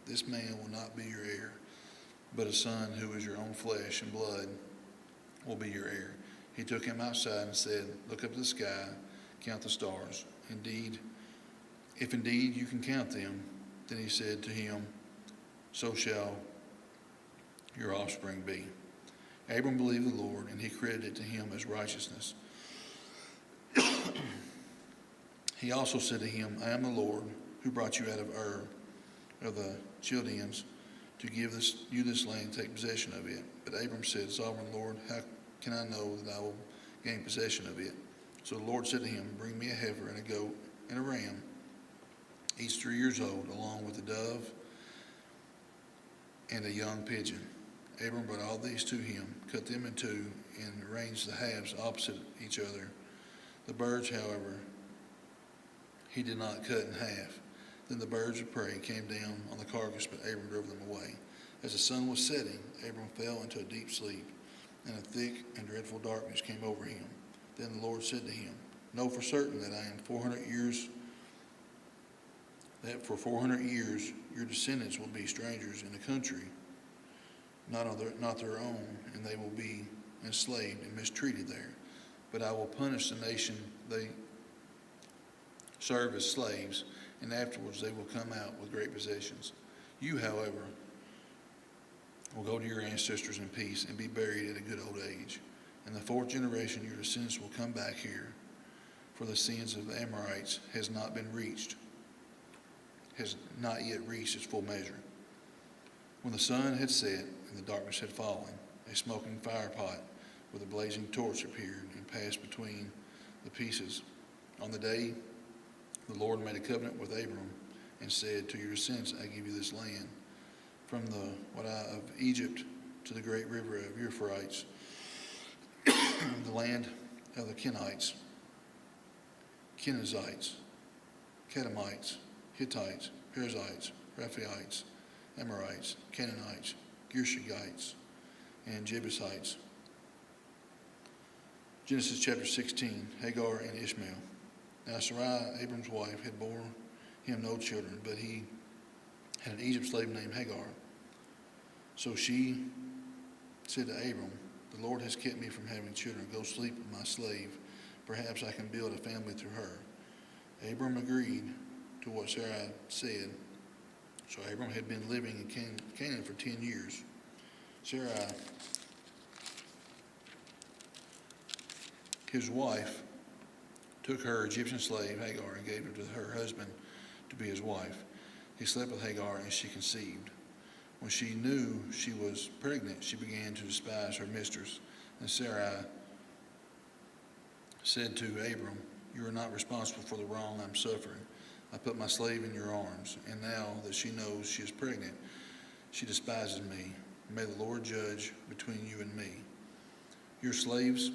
C: This man will not be your heir, but a son who is your own flesh and blood will be your heir. He took him outside and said, Look up to the sky, count the stars. If indeed you can count them. Then he said to him, So shall your offspring be. Abram believed the Lord, and he credited it to him as righteousness. He also said to him, I am the Lord who brought you out of Ur of the Chaldeans to give you this land and take possession of it. But Abram said, Sovereign Lord, how can I know that I will gain possession of it? So the Lord said to him, Bring me a heifer and a goat and a ram, each 3 years old, along with a dove and a young pigeon. Abram brought all these to him, cut them in two, and arranged the halves opposite each other. The birds, however, he did not cut in half. Then the birds of prey came down on the carcass, but Abram drove them away. As the sun was setting, Abram fell into a deep sleep, and a thick and dreadful darkness came over him. Then the Lord said to him, Know for certain that for 400 years your descendants will be strangers in a country not their own, and they will be enslaved and mistreated there. But I will punish the nation they serve as slaves, and afterwards they will come out with great possessions. You, however, will go to your ancestors in peace and be buried at a good old age. In the fourth generation your descendants will come back here, for the sins of the Amorites has not yet reached its full measure. When the sun had set and the darkness had fallen, a smoking firepot with a blazing torch appeared and passed between the pieces. On the day the Lord made a covenant with Abram and said, To your descendants I give you this land, from of Egypt to the great river of Euphrates, the land of the Kenites, Kenizzites, Kadamites, Hittites, Perizzites, Rephaites, Amorites, Canaanites, Girshites, and Jebusites. Genesis chapter 16, Hagar and Ishmael. Now Sarai, Abram's wife, had borne him no children, but he had an Egypt slave named Hagar. So she said to Abram, The Lord has kept me from having children. Go sleep with my slave. Perhaps I can build a family through her. Abram agreed to what Sarai said. So Abram had been living in Canaan for 10 years. Sarai, his wife, took her Egyptian slave Hagar and gave her to her husband to be his wife. He slept with Hagar and she conceived. When she knew she was pregnant, she began to despise her mistress. And Sarai said to Abram, "You are not responsible for the wrong I'm suffering. I put my slave in your arms, and now that she knows she is pregnant, she despises me. May the Lord judge between you and me. Your slave's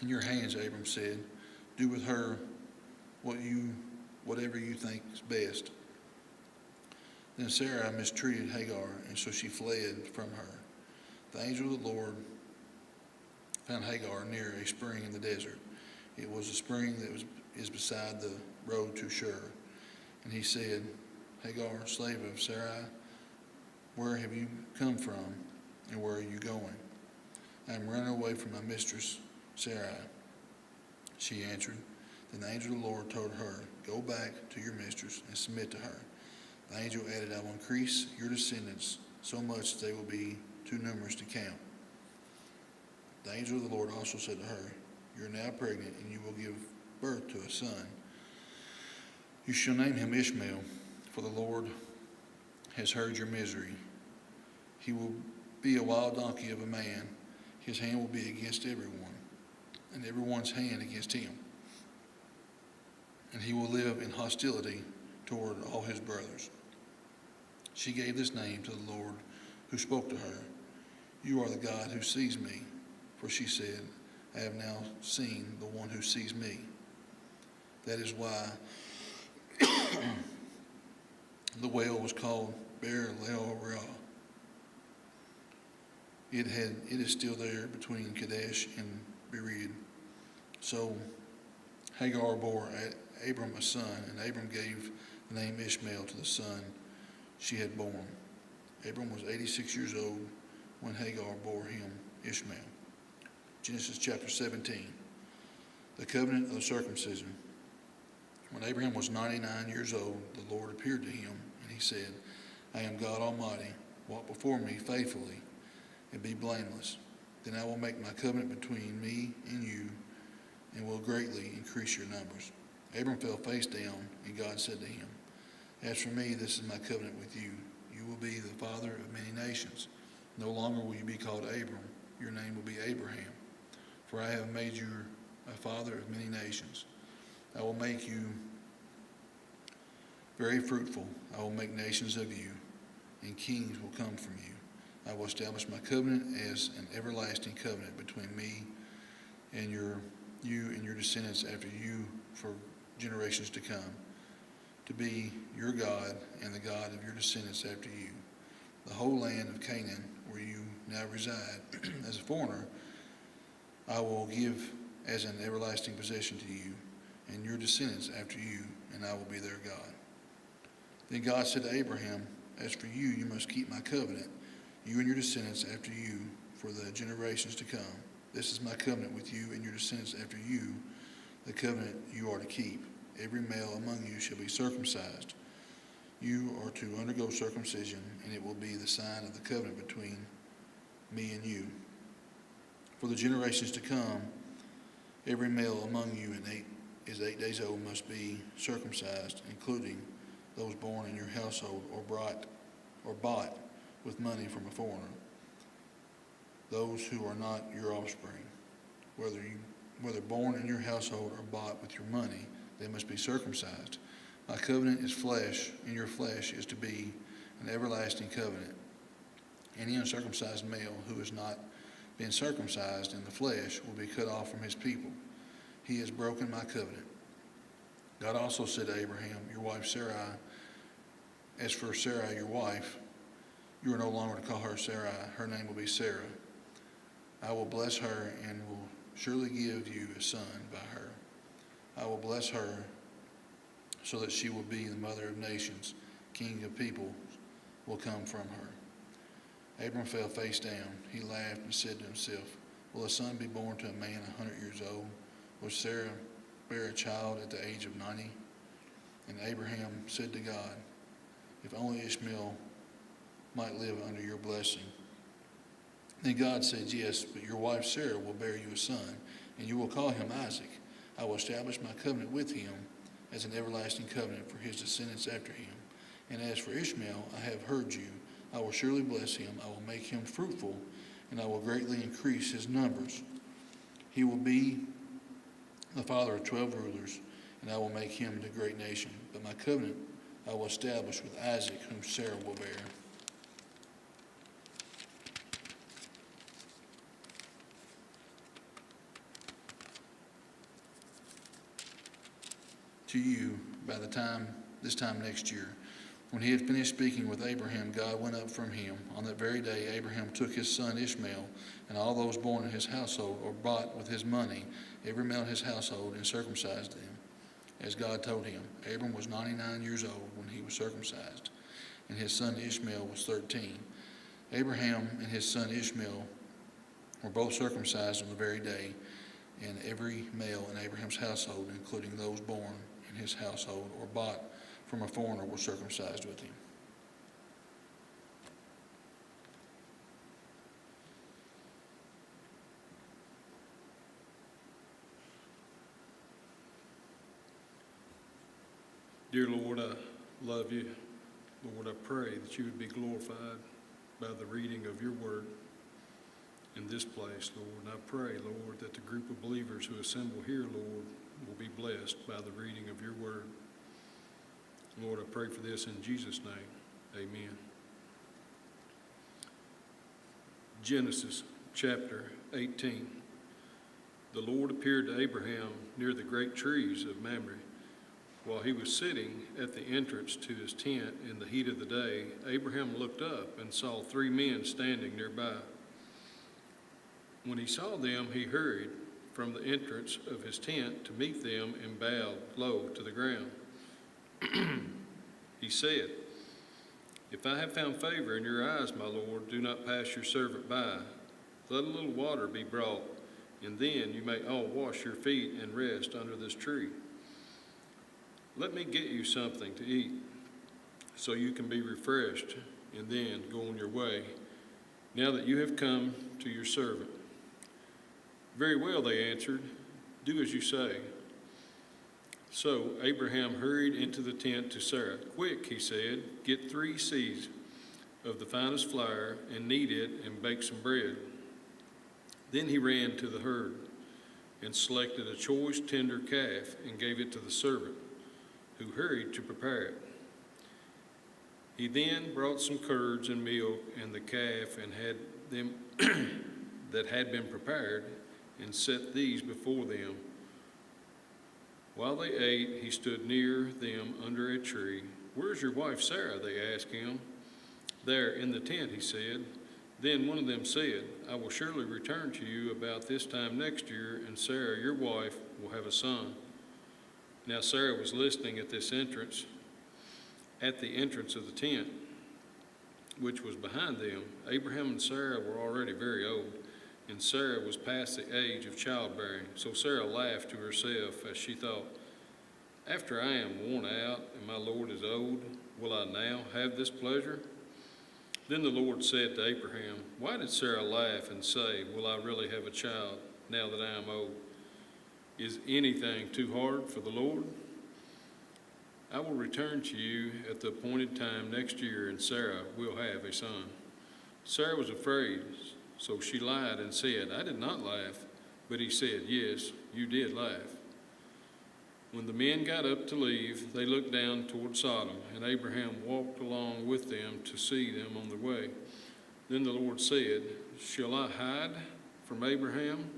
C: in your hands," Abram said. "Do with her whatever you think is best." Then Sarai mistreated Hagar, and so she fled from her. The angel of the Lord found Hagar near a spring in the desert. It was a spring that is beside the road to Shur. And he said, "Hagar, slave of Sarai, where have you come from, and where are you going?" "I am running away from my mistress Sarai," she answered. Then the angel of the Lord told her, "Go back to your mistress and submit to her." The angel added, "I will increase your descendants so much that they will be too numerous to count." The angel of the Lord also said to her, "You are now pregnant, and you will give birth to a son. You shall name him Ishmael, for the Lord has heard your misery. He will be a wild donkey of a man. His hand will be against everyone, and everyone's hand against him. And he will live in hostility toward all his brothers." She gave this name to the Lord who spoke to her, "You are the God who sees me." For she said, "I have now seen the one who sees me." That is why the well was called Beer-Lahai-roi. It is still there between Kadesh and Bered. So Hagar bore Abram a son, and Abram gave the name Ishmael to the son she had born. Abram was 86 years old when Hagar bore him Ishmael. Genesis chapter 17. The covenant of the circumcision. When Abraham was 99 years old, the Lord appeared to him, and he said, "I am God Almighty. Walk before me faithfully and be blameless. Then I will make my covenant between me and you, and will greatly increase your numbers." Abram fell face down, and God said to him, "As for me, this is my covenant with you. You will be the father of many nations. No longer will you be called Abram. Your name will be Abraham. For I have made you a father of many nations. I will make you very fruitful. I will make nations of you, and kings will come from you. I will establish my covenant as an everlasting covenant between me and you and your descendants after you for generations to come, to be your God and the God of your descendants after you. The whole land of Canaan, where you now reside as a foreigner, I will give as an everlasting possession to you and your descendants after you, and I will be their God." Then God said to Abraham, "As for you, you must keep my covenant, you and your descendants after you, for the generations to come. This is my covenant with you and your descendants after you, the covenant you are to keep. Every male among you shall be circumcised. You are to undergo circumcision, and it will be the sign of the covenant between me and you. For the generations to come, every male among you is 8 days old must be circumcised, including those born in your household or bought with money from a foreigner, those who are not your offspring. Whether born in your household or bought with your money, they must be circumcised. My covenant is flesh, and your flesh is to be an everlasting covenant. Any uncircumcised male who has not been circumcised in the flesh will be cut off from his people. He has broken my covenant." God also said to Abraham, "Your wife Sarai, as for Sarai your wife, you are no longer to call her Sarai. Her name will be Sarah. I will bless her and will surely give you a son by her. I will bless her so that she will be the mother of nations. King of people will come from her." Abram fell face down. He laughed and said to himself, "Will a son be born to a man 100 years old? Will Sarah bear a child at the age of 90? And Abraham said to God, "If only Ishmael might live under your blessing." Then God said, "Yes, but your wife Sarah will bear you a son, and you will call him Isaac. I will establish my covenant with him as an everlasting covenant for his descendants after him. And as for Ishmael, I have heard you. I will surely bless him. I will make him fruitful, and I will greatly increase his numbers. He will be the father of 12 rulers, and I will make him a great nation. But my covenant I will establish with Isaac, whom Sarah will bear. To you, by this time next year, when he had finished speaking with Abraham, God went up from him. On that very day, Abraham took his son Ishmael and all those born in his household or bought with his money, every male in his household, and circumcised them, as God told him. Abram was 99 years old when he was circumcised, and his son Ishmael was 13. Abraham and his son Ishmael were both circumcised on the very day, and every male in Abraham's household, including those born in his household or bought from a foreigner, were circumcised with him.
A: Dear Lord, I love you. Lord, I pray that you would be glorified by the reading of your word in this place, Lord. And I pray, Lord, that the group of believers who assemble here, Lord, will be blessed by the reading of your word. Lord, I pray for this in Jesus' name. Amen. Genesis chapter 18. The Lord appeared to Abraham near the great trees of Mamre. While he was sitting at the entrance to his tent in the heat of the day, Abraham looked up and saw 3 men standing nearby. When he saw them, he hurried from the entrance of his tent to meet them and bowed low to the ground. He said, "If I have found favor in your eyes, my Lord, do not pass your servant by. Let a little water be brought, and then you may all wash your feet and rest under this tree. Let me get you something to eat, so you can be refreshed, and then go on your way, now that you have come to your servant." "Very well," they answered. "Do as you say." So Abraham hurried into the tent to Sarah. "Quick," he said, "get 3 seahs of the finest flour and knead it and bake some bread." Then he ran to the herd and selected a choice tender calf and gave it to the servant, who hurried to prepare it. He then brought some curds and milk and the calf and had them that had been prepared, and set these before them. While they ate, he stood near them under a tree. "Where's your wife Sarah?" they asked him. "There in the tent," he said. Then one of them said, "I will surely return to you about this time next year, and Sarah, your wife, will have a son." Now Sarah was listening at the entrance of the tent, which was behind them. Abraham and Sarah were already very old, and Sarah was past the age of childbearing. So Sarah laughed to herself as she thought, "After I am worn out and my Lord is old, will I now have this pleasure?" Then the Lord said to Abraham, "Why did Sarah laugh and say, 'Will I really have a child now that I am old?' Is anything too hard for the Lord? I will return to you at the appointed time next year, and Sarah will have a son." Sarah was afraid, so she lied and said, "I did not laugh." But he said, "Yes, you did laugh." When the men got up to leave, they looked down toward Sodom, and Abraham walked along with them to see them on their way. Then the Lord said, "Shall I hide from Abraham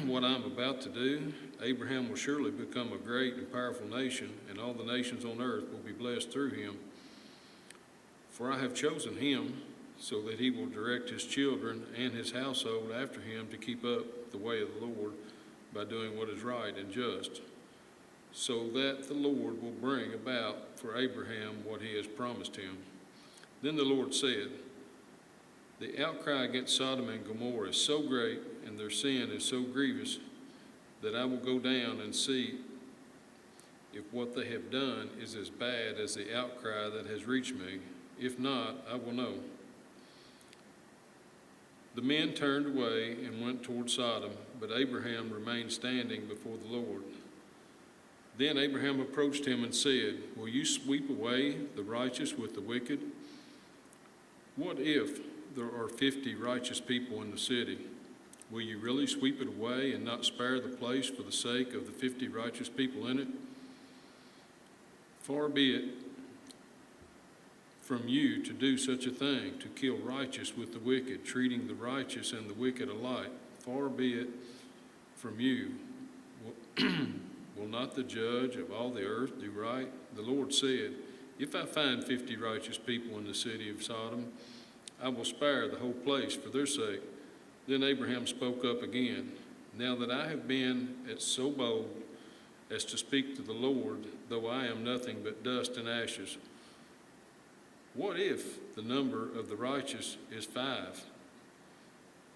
A: what I am about to do? Abraham will surely become a great and powerful nation, and all the nations on earth will be blessed through him. For I have chosen him so that he will direct his children and his household after him to keep up the way of the Lord by doing what is right and just, so that the Lord will bring about for Abraham what he has promised him." Then the Lord said, "The outcry against Sodom and Gomorrah is so great, and their sin is so grievous, that I will go down and see if what they have done is as bad as the outcry that has reached me. If not, I will know." The men turned away and went toward Sodom, but Abraham remained standing before the Lord. Then Abraham approached him and said, "Will you sweep away the righteous with the wicked? What if
D: there are 50 righteous people in the city, will you really sweep it away and not spare the place for the sake of the 50 righteous people in it? Far be it from you to do such a thing, to kill righteous with the wicked, treating the righteous and the wicked alike. Far be it from you. Will not the judge of all the earth do right? The Lord said, if I find 50 righteous people in the city of Sodom, I will spare the whole place for their sake. Then Abraham spoke up again. Now that I have been so bold as to speak to the Lord, though I am nothing but dust and ashes, what if the number of the righteous is 5,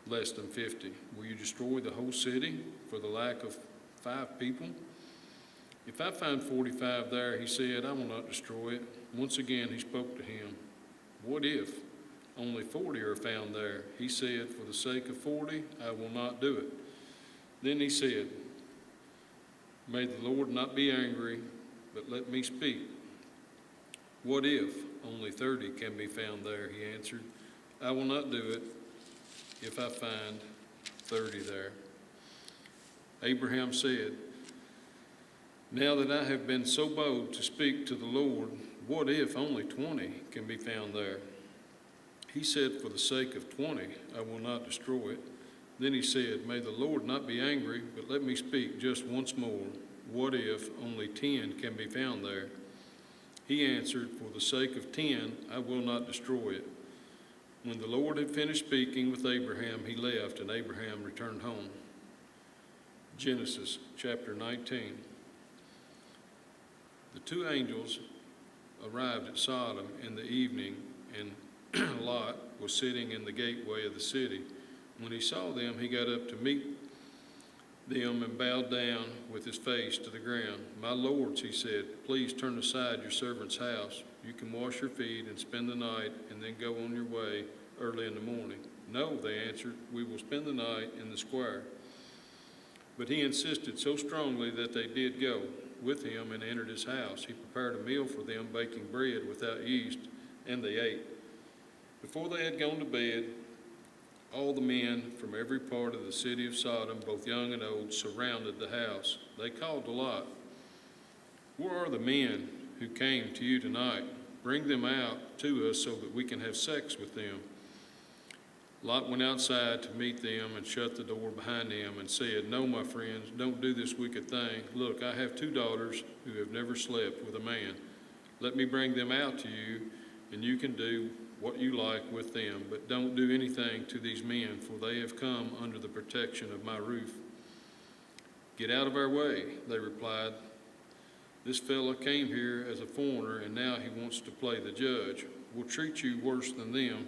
D: less than 50? Will you destroy the whole city for the lack of 5 people? If I find 45 there, he said, I will not destroy it. Once again he spoke to him. What if only 40 are found there? He said, for the sake of 40, I will not do it. Then he said, may the Lord not be angry, but let me speak. What if only 30 can be found there? He answered, I will not do it if I find 30 there. Abraham said, now that I have been so bold to speak to the Lord, what if only 20 can be found there? He said, for the sake of 20, I will not destroy it. Then he said, may the Lord not be angry, but let me speak just once more. What if only 10 can be found there? He answered, for the sake of 10, I will not destroy it. When the Lord had finished speaking with Abraham, he left, and Abraham returned home. Genesis chapter 19. The 2 angels arrived at Sodom in the evening, and Lot was sitting in the gateway of the city. When he saw them, he got up to meet them and bowed down with his face to the ground. My lords, he said, please turn aside your servant's house. You can wash your feet and spend the night and then go on your way early in the morning. No, they answered, we will spend the night in the square. But he insisted so strongly that they did go with him and entered his house. He prepared a meal for them, baking bread without yeast, and they ate. Before they had gone to bed, all the men from every part of the city of Sodom, both young and old, surrounded the house. They called to Lot, where are the men who came to you tonight? Bring them out to us so that we can have sex with them. Lot went outside to meet them and shut the door behind them and said, no, my friends, don't do this wicked thing. Look, I have 2 daughters who have never slept with a man. Let me bring them out to you, and you can do what you like with them, but don't do anything to these men, for they have come under the protection of my roof. Get out of our way, they replied. This fellow came here as a foreigner, and now he wants to play the judge. We'll treat you worse than them.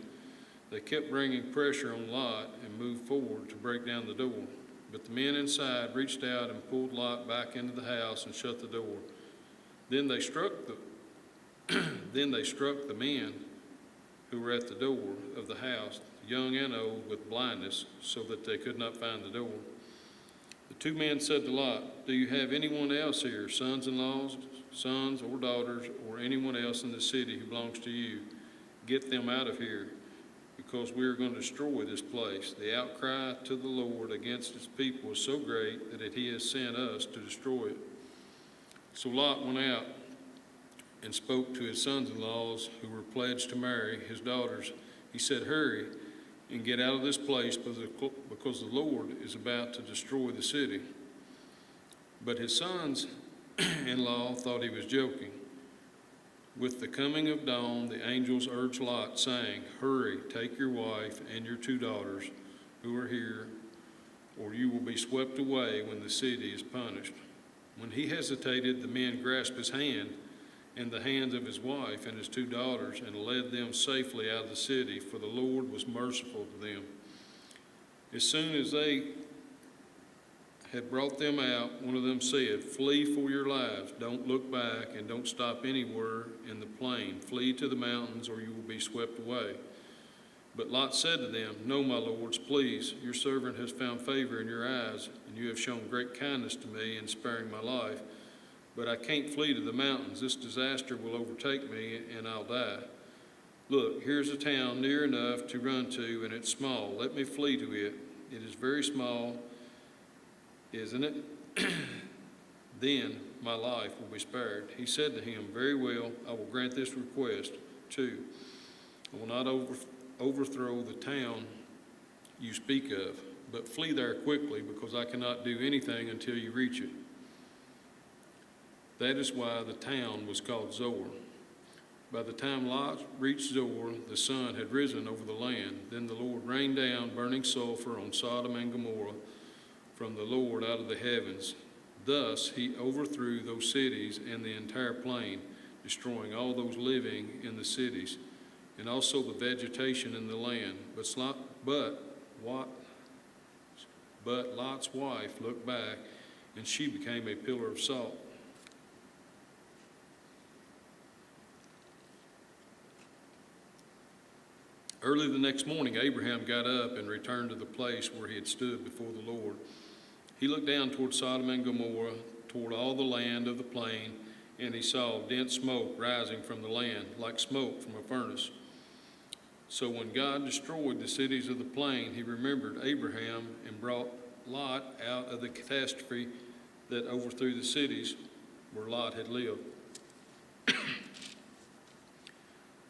D: They kept bringing pressure on Lot and moved forward to break down the door. But the men inside reached out and pulled Lot back into the house and shut the door. Then they struck the men who were at the door of the house, young and old, with blindness, so that they could not find the door. The 2 men said to Lot, do you have anyone else here, sons-in-laws, sons or daughters, or anyone else in the city who belongs to you? Get them out of here, because we are going to destroy this place. The outcry to the Lord against his people is so great that he has sent us to destroy it. So Lot went out and spoke to his sons-in-laws who were pledged to marry his daughters. He said, hurry and get out of this place, because the Lord is about to destroy the city. But his sons-in-law thought he was joking. With the coming of dawn, the angels urged Lot, saying, hurry, take your wife and your 2 daughters who are here, or you will be swept away when the city is punished. When he hesitated, the men grasped his hand and the hands of his wife and his 2 daughters and led them safely out of the city, for the Lord was merciful to them. As soon as they had brought them out, one of them said, flee for your lives. Don't look back and don't stop anywhere in the plain. Flee to the mountains or you will be swept away. But Lot said to them, no, my lords, please, your servant has found favor in your eyes, and you have shown great kindness to me in sparing my life. But I can't flee to the mountains. This disaster will overtake me, and I'll die. Look, here's a town near enough to run to, and it's small. Let me flee to it. It is very small, isn't it? Then my life will be spared. He said to him, Very well, I will grant this request, too. I will not overthrow the town you speak of, but flee there quickly, because I cannot do anything until you reach it. That is why the town was called Zoar. By the time Lot reached Zoar, the sun had risen over the land. Then the Lord rained down burning sulfur on Sodom and Gomorrah from the Lord out of the heavens. Thus he overthrew those cities and the entire plain, destroying all those living in the cities, and also the vegetation in the land. But Lot's wife looked back, and she became a pillar of salt. Early the next morning, Abraham got up and returned to the place where he had stood before the Lord. He looked down toward Sodom and Gomorrah, toward all the land of the plain, and he saw dense smoke rising from the land, like smoke from a furnace. So when God destroyed the cities of the plain, he remembered Abraham and brought Lot out of the catastrophe that overthrew the cities where Lot had lived.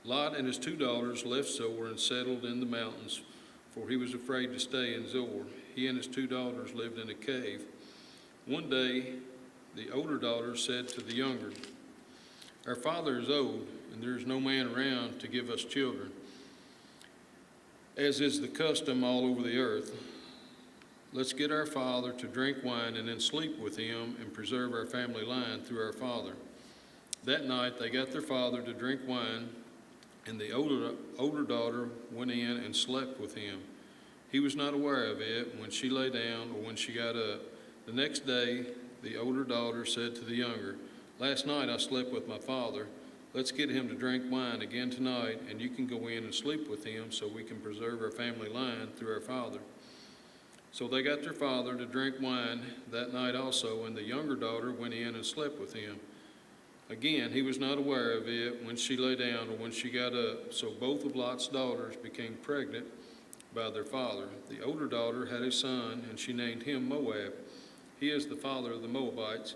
D: Lot and his 2 daughters left Zoar and settled in the mountains, for he was afraid to stay in Zoar. He and his 2 daughters lived in a cave. One day, the older daughter said to the younger, Our father is old, and there is no man around to give us children, as is the custom all over the earth. Let's get our father to drink wine and then sleep with him and preserve our family line through our father. That night, they got their father to drink wine, and the older daughter went in and slept with him. He was not aware of it when she lay down or when she got up. The next day, the older daughter said to the younger, Last night I slept with my father. Let's get him to drink wine again tonight, and you can go in and sleep with him so we can preserve our family line through our father. So they got their father to drink wine that night also, and the younger daughter went in and slept with him. Again, he was not aware of it when she lay down or when she got up. So both of Lot's daughters became pregnant by their father. The older daughter had a son, and she named him Moab. He is the father of the Moabites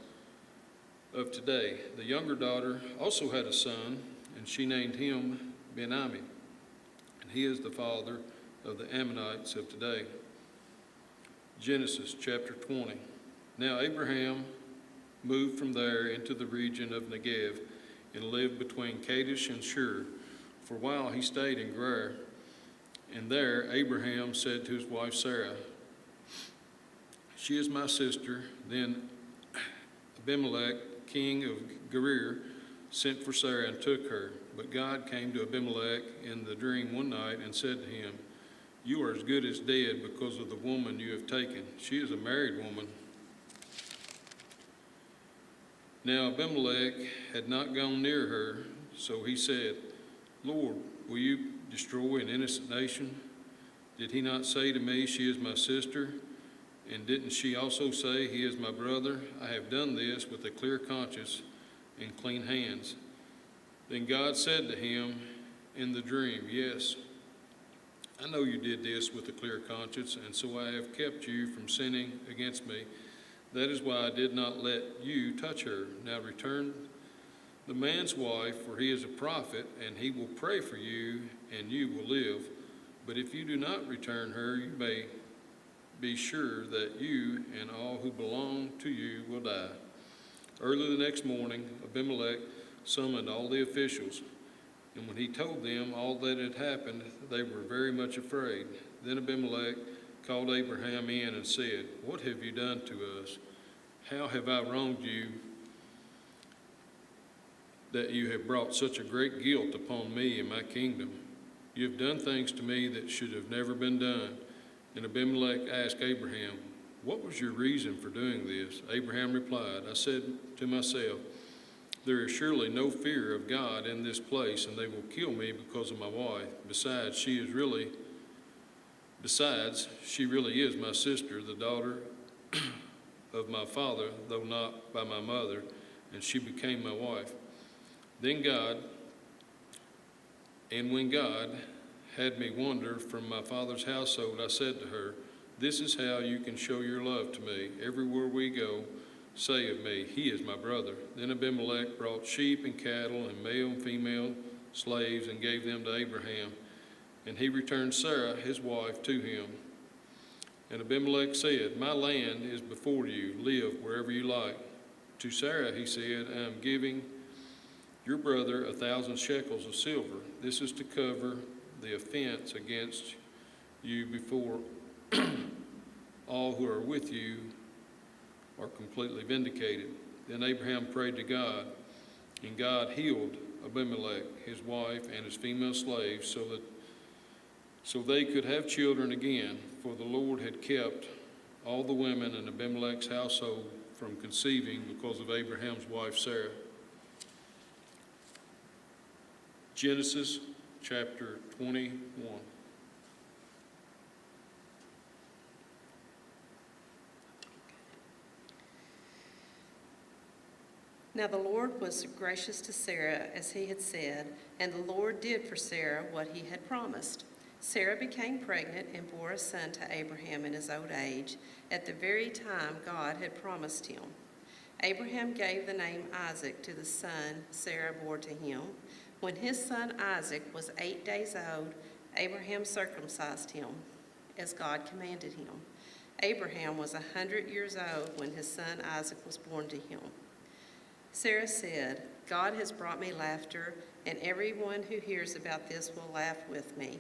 D: of today. The younger daughter also had a son, and she named him Ben-Ami. And he is the father of the Ammonites of today. Genesis chapter 20. Now Abraham moved from there into the region of Negev and lived between Kadesh and Shur. For a while he stayed in Gerar. And there Abraham said to his wife Sarah, She is my sister. Then Abimelech, king of Gerar, sent for Sarah and took her. But God came to Abimelech in the dream one night and said to him, You are as good as dead because of the woman you have taken. She is a married woman. Now Abimelech had not gone near her, so he said, Lord, will you destroy an innocent nation? Did he not say to me, She is my sister? And didn't she also say, He is my brother? I have done this with a clear conscience and clean hands. Then God said to him in the dream, Yes, I know you did this with a clear conscience, and so I have kept you from sinning against me. That is why I did not let you touch her. Now return the man's wife, for he is a prophet, and he will pray for you, and you will live. But if you do not return her, you may be sure that you and all who belong to you will die. Early the next morning, Abimelech summoned all the officials, and when he told them all that had happened, they were very much afraid. Then Abimelech called Abraham in and said, What have you done to us? How have I wronged you that you have brought such a great guilt upon me and my kingdom? You have done things to me that should have never been done. And Abimelech asked Abraham, What was your reason for doing this? Abraham replied, I said to myself, There is surely no fear of God in this place, and they will kill me because of my wife. Besides, she really is my sister, the daughter of my father, though not by my mother, and she became my wife. Then God And when God had me wander from my father's household, I said to her, this is how you can show your love to me. Everywhere we go, say of me, he is my brother. Then Abimelech brought sheep and cattle and male and female slaves and gave them to Abraham. And he returned Sarah, his wife, to him. And Abimelech said, my land is before you. Live wherever you like. To Sarah he said, I am giving your brother 1,000 shekels of silver. This is to cover the offense against you before all who are with you are completely vindicated. Then Abraham prayed to God, and God healed Abimelech, his wife, and his female slaves, so they could have children again, for the Lord had kept all the women in Abimelech's household from conceiving because of Abraham's wife Sarah. Genesis chapter 21.
E: Now the Lord was gracious to Sarah as he had said, and the Lord did for Sarah what he had promised. Sarah became pregnant and bore a son to Abraham in his old age, at the very time God had promised him. Abraham gave the name Isaac to the son Sarah bore to him. When his son Isaac was 8 days old, Abraham circumcised him, as God commanded him. Abraham was 100 years old when his son Isaac was born to him. Sarah said, God has brought me laughter, and everyone who hears about this will laugh with me.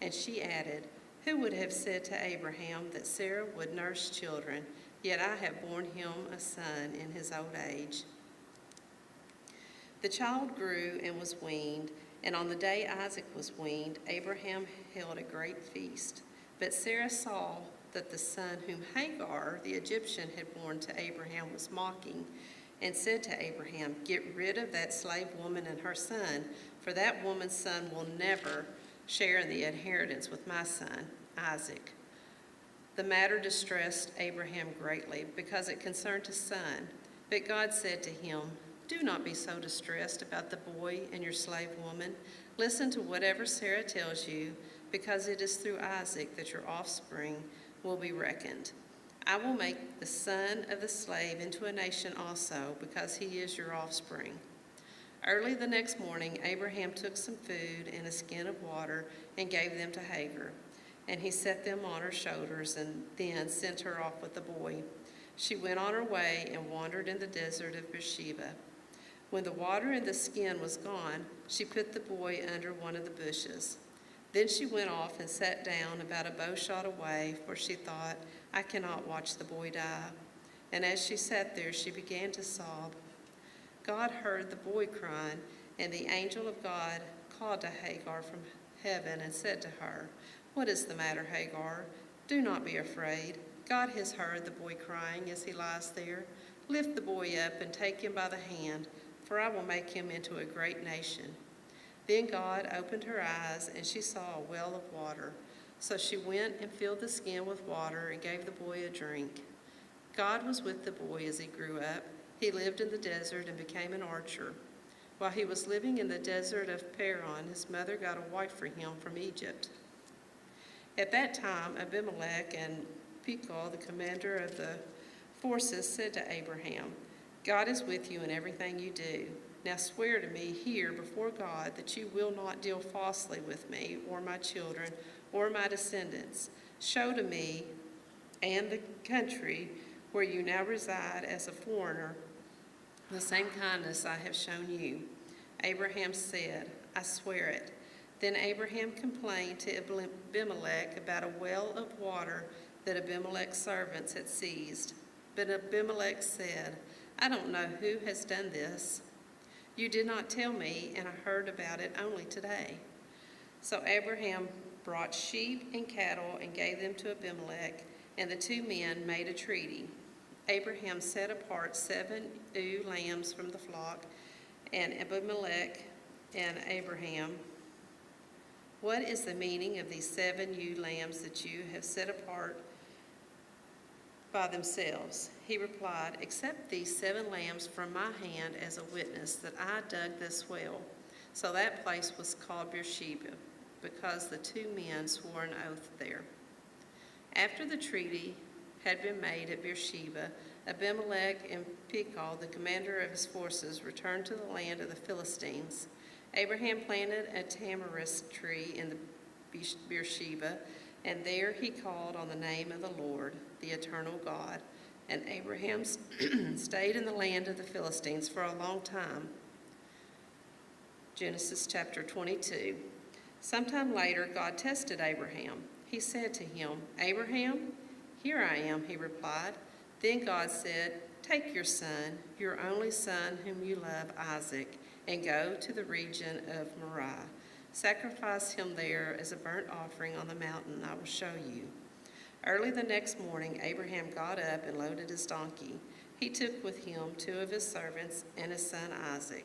E: And she added, who would have said to Abraham that Sarah would nurse children, yet I have borne him a son in his old age. The child grew and was weaned, and on the day Isaac was weaned, Abraham held a great feast. But Sarah saw that the son whom Hagar, the Egyptian, had borne to Abraham was mocking, and said to Abraham, get rid of that slave woman and her son, for that woman's son will never share in the inheritance with my son, Isaac. The matter distressed Abraham greatly, because it concerned his son. But God said to him, do not be so distressed about the boy and your slave woman. Listen to whatever Sarah tells you, because it is through Isaac that your offspring will be reckoned. I will make the son of the slave into a nation also, because he is your offspring. Early the next morning, Abraham took some food and a skin of water and gave them to Hagar. And he set them on her shoulders and then sent her off with the boy. She went on her way and wandered in the desert of Beersheba. When the water in the skin was gone, she put the boy under one of the bushes. Then she went off and sat down about a bowshot away, for she thought, I cannot watch the boy die. And as she sat there, she began to sob. God heard the boy crying, and the angel of God called to Hagar from heaven and said to her, what is the matter, Hagar? Do not be afraid. God has heard the boy crying as he lies there. Lift the boy up and take him by the hand, for I will make him into a great nation. Then God opened her eyes, and she saw a well of water. So she went and filled the skin with water and gave the boy a drink. God was with the boy as he grew up. He lived in the desert and became an archer. While he was living in the desert of Paran, his mother got a wife for him from Egypt. At that time, Abimelech and Phicol, the commander of the forces, said to Abraham, God is with you in everything you do. Now swear to me here before God that you will not deal falsely with me or my children or my descendants. Show to me and the country where you now reside as a foreigner the same kindness I have shown you. Abraham said, I swear it. Then Abraham complained to Abimelech about a well of water that Abimelech's servants had seized. But Abimelech said, I don't know who has done this. You did not tell me, and I heard about it only today. So Abraham brought sheep and cattle and gave them to Abimelech, and the two men made a treaty. Abraham set apart 7 ewe lambs from the flock, and Abimelech and Abraham, what is the meaning of these 7 ewe lambs that you have set apart by themselves? He replied, accept these 7 lambs from my hand as a witness that I dug this well. So that place was called Beersheba, because the two men swore an oath there. After the treaty had been made at Beersheba, Abimelech and Phicol, the commander of his forces, returned to the land of the Philistines. Abraham planted a tamarisk tree in the Beersheba, and there he called on the name of the Lord, the eternal God. And Abraham stayed in the land of the Philistines for a long time. Genesis chapter 22. Sometime later, God tested Abraham. He said to him, "Abraham?" "Here I am," he replied. Then God said, "Take your son, your only son whom you love, Isaac, and go to the region of Moriah. Sacrifice him there as a burnt offering on the mountain I will show you." Early the next morning, Abraham got up and loaded his donkey. He took with him 2 of his servants and his son Isaac.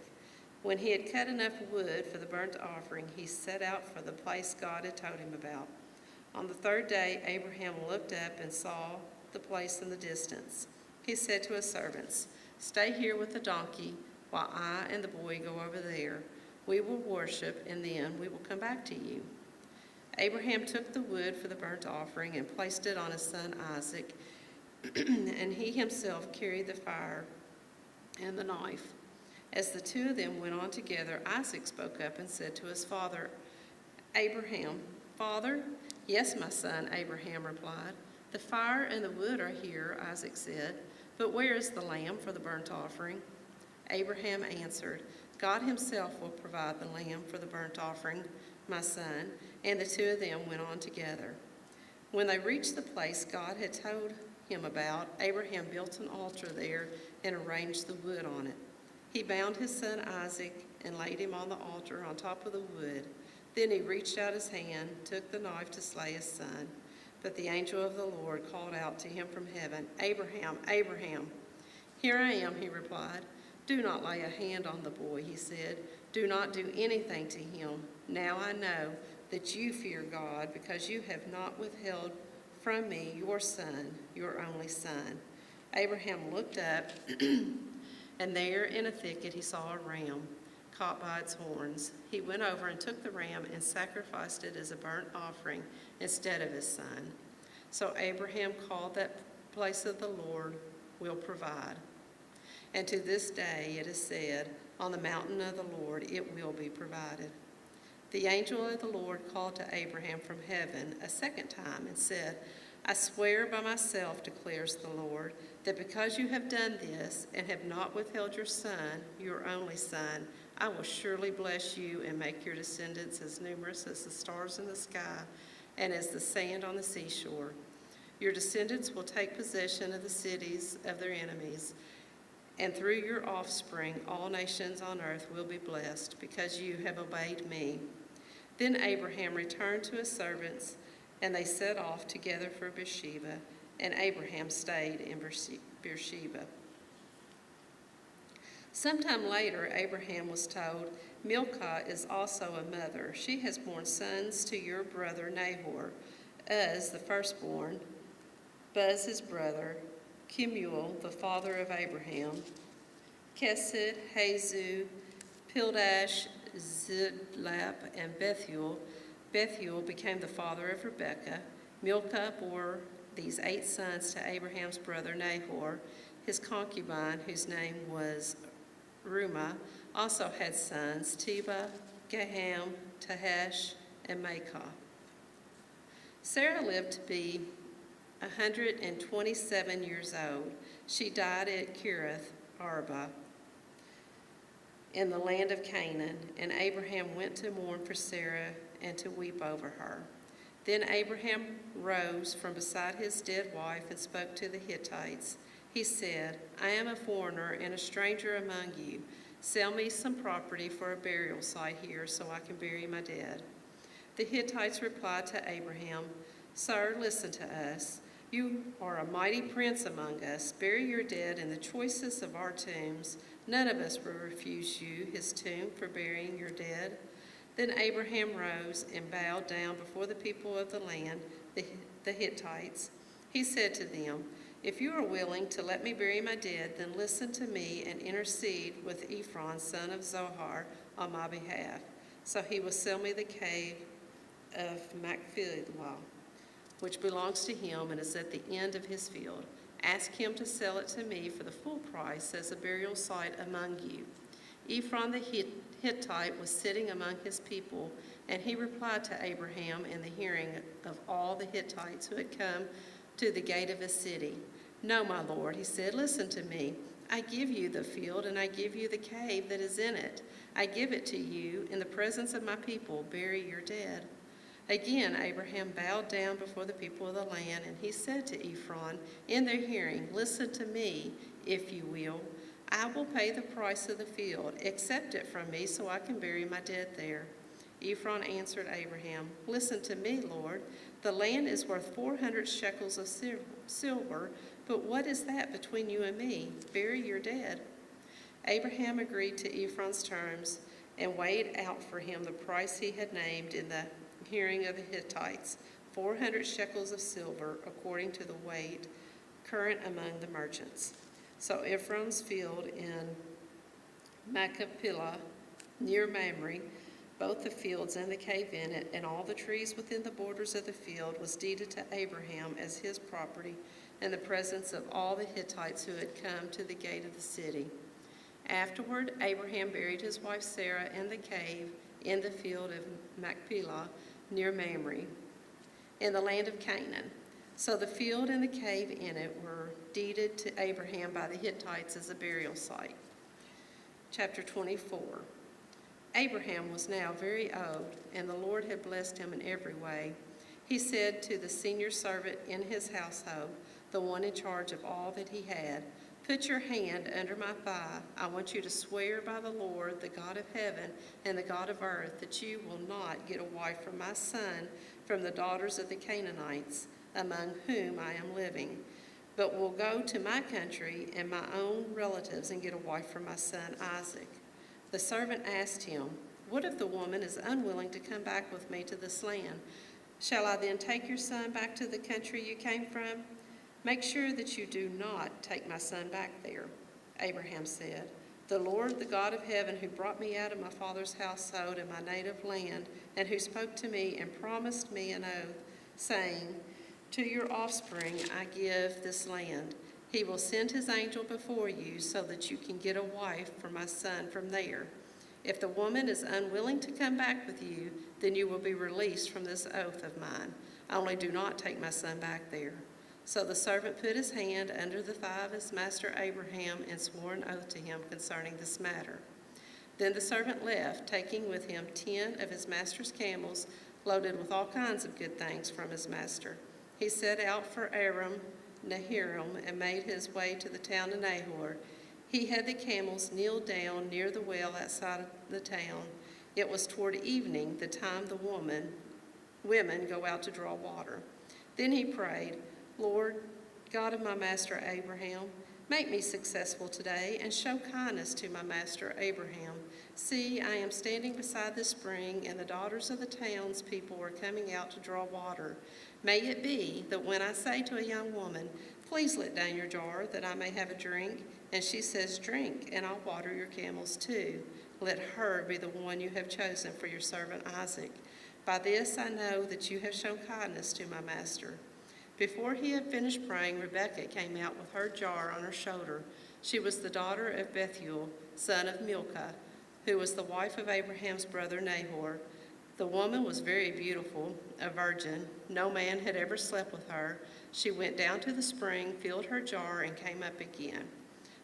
E: When he had cut enough wood for the burnt offering, he set out for the place God had told him about. On the 3rd day, Abraham looked up and saw the place in the distance. He said to his servants, "Stay here with the donkey while I and the boy go over there. We will worship, and then we will come back to you." Abraham took the wood for the burnt offering and placed it on his son Isaac, and he himself carried the fire and the knife. As the 2 of them went on together, Isaac spoke up and said to his father, Abraham, "Father?" "Yes, my son," Abraham replied. "The fire and the wood are here," Isaac said, "but where is the lamb for the burnt offering?" Abraham answered, "God himself will provide the lamb for the burnt offering, my son," and the 2 of them went on together. When they reached the place God had told him about, Abraham built an altar there and arranged the wood on it. He bound his son Isaac and laid him on the altar on top of the wood. Then he reached out his hand, took the knife to slay his son. But the angel of the Lord called out to him from heaven, "Abraham, Abraham." "Here I am," he replied. "Do not lay a hand on the boy," he said. "Do not do anything to him. Now I know that you fear God, because you have not withheld from me your son, your only son." Abraham looked up, and there in a thicket he saw a ram caught by its horns. He went over and took the ram and sacrificed it as a burnt offering instead of his son. So Abraham called that place of the Lord will provide. And to this day it is said, "On the mountain of the Lord it will be provided." The angel of the Lord called to Abraham from heaven a second time and said, "I swear by myself, declares the Lord, that because you have done this and have not withheld your son, your only son, I will surely bless you and make your descendants as numerous as the stars in the sky and as the sand on the seashore. Your descendants will take possession of the cities of their enemies, and through your offspring all nations on earth will be blessed, because you have obeyed me." Then Abraham returned to his servants, and they set off together for Beersheba, and Abraham stayed in Beersheba. Sometime later, Abraham was told, "Milcah is also a mother. She has borne sons to your brother Nahor, Uz the firstborn, Buz his brother, Kemuel the father of Abraham, Kesed, Hazu, Pildash, Zidlap, and Bethuel. Bethuel became the father of Rebekah. Milcah bore these 8 sons to Abraham's brother Nahor. His concubine, whose name was Reumah, also had sons, Tebah, Gaham, Tahash, and Maacah. Sarah lived to be 127 years old. She died at Kiriath Arba in the land of Canaan, and Abraham went to mourn for Sarah and to weep over her. Then Abraham rose from beside his dead wife and spoke to the Hittites. He said, "I am a foreigner and a stranger among you. Sell me some property for a burial site here so I can bury my dead." The Hittites replied to Abraham, "Sir, listen to us. You are a mighty prince among us. Bury your dead in the choicest of our tombs. None of us will refuse you his tomb for burying your dead." Then Abraham rose and bowed down before the people of the land, the Hittites. He said to them, If you are willing to let me bury my dead, then listen to me and intercede with Ephron, son of Zohar, on my behalf. So he will sell me the cave of Machpelah, which belongs to him and is at the end of his field. Ask him to sell it to me for the full price as a burial site among you. Ephron the Hittite was sitting among his people, and he replied to Abraham in the hearing of all the Hittites who had come to the gate of his city. No, my lord, he said, listen to me. I give you the field, and I give you the cave that is in it. I give it to you in the presence of my people. Bury your dead. Again, Abraham bowed down before the people of the land, and he said to Ephron in their hearing, listen to me, if you will. I will pay the price of the field. Accept it from me so I can bury my dead there. Ephron answered Abraham, listen to me, Lord. The land is worth 400 shekels of silver, but what is that between you and me? Bury your dead. Abraham agreed to Ephron's terms and weighed out for him the price he had named in the hearing of the Hittites, 400 shekels of silver, according to the weight current among the merchants. So Ephron's field in Machpelah, near Mamre, both the fields and the cave in it, and all the trees within the borders of the field, was deeded to Abraham as his property in the presence of all the Hittites who had come to the gate of the city. Afterward, Abraham buried his wife Sarah in the cave in the field of Machpelah, near Mamre, in the land of Canaan. So the field and the cave in it were deeded to Abraham by the Hittites as a burial site. Chapter 24. Abraham was now very old, and the Lord had blessed him in every way. He said to the senior servant in his household, the one in charge of all that he had, put your hand under my thigh. I want you to swear by the Lord, the God of heaven and the God of earth, that you will not get a wife for my son from the daughters of the Canaanites, among whom I am living, but will go to my country and my own relatives and get a wife for my son Isaac. The servant asked him, what if the woman is unwilling to come back with me to this land? Shall I then take your son back to the country you came from? Make sure that you do not take my son back there. Abraham said, the Lord, the God of heaven, who brought me out of my father's household and my native land, and who spoke to me and promised me an oath, saying, to your offspring I give this land. He will send his angel before you so that you can get a wife for my son from there. If the woman is unwilling to come back with you, then you will be released from this oath of mine. Only do not take my son back there. So the servant put his hand under the thigh of his master Abraham and swore an oath to him concerning this matter. Then the servant left, taking with him 10 of his master's camels, loaded with all kinds of good things from his master. He set out for Aram Naharaim and made his way to the town of Nahor. He had the camels kneel down near the well outside of the town. It was toward evening, the time the women go out to draw water. Then he prayed, Lord, God of my master Abraham, make me successful today and show kindness to my master Abraham. See, I am standing beside the spring, and the daughters of the townspeople are coming out to draw water. May it be that when I say to a young woman, please let down your jar that I may have a drink, and she says, drink, and I'll water your camels too. Let her be the one you have chosen for your servant Isaac. By this I know that you have shown kindness to my master. Before he had finished praying, Rebekah came out with her jar on her shoulder. She was the daughter of Bethuel, son of Milcah, who was the wife of Abraham's brother Nahor. The woman was very beautiful, a virgin. No man had ever slept with her. She went down to the spring, filled her jar, and came up again.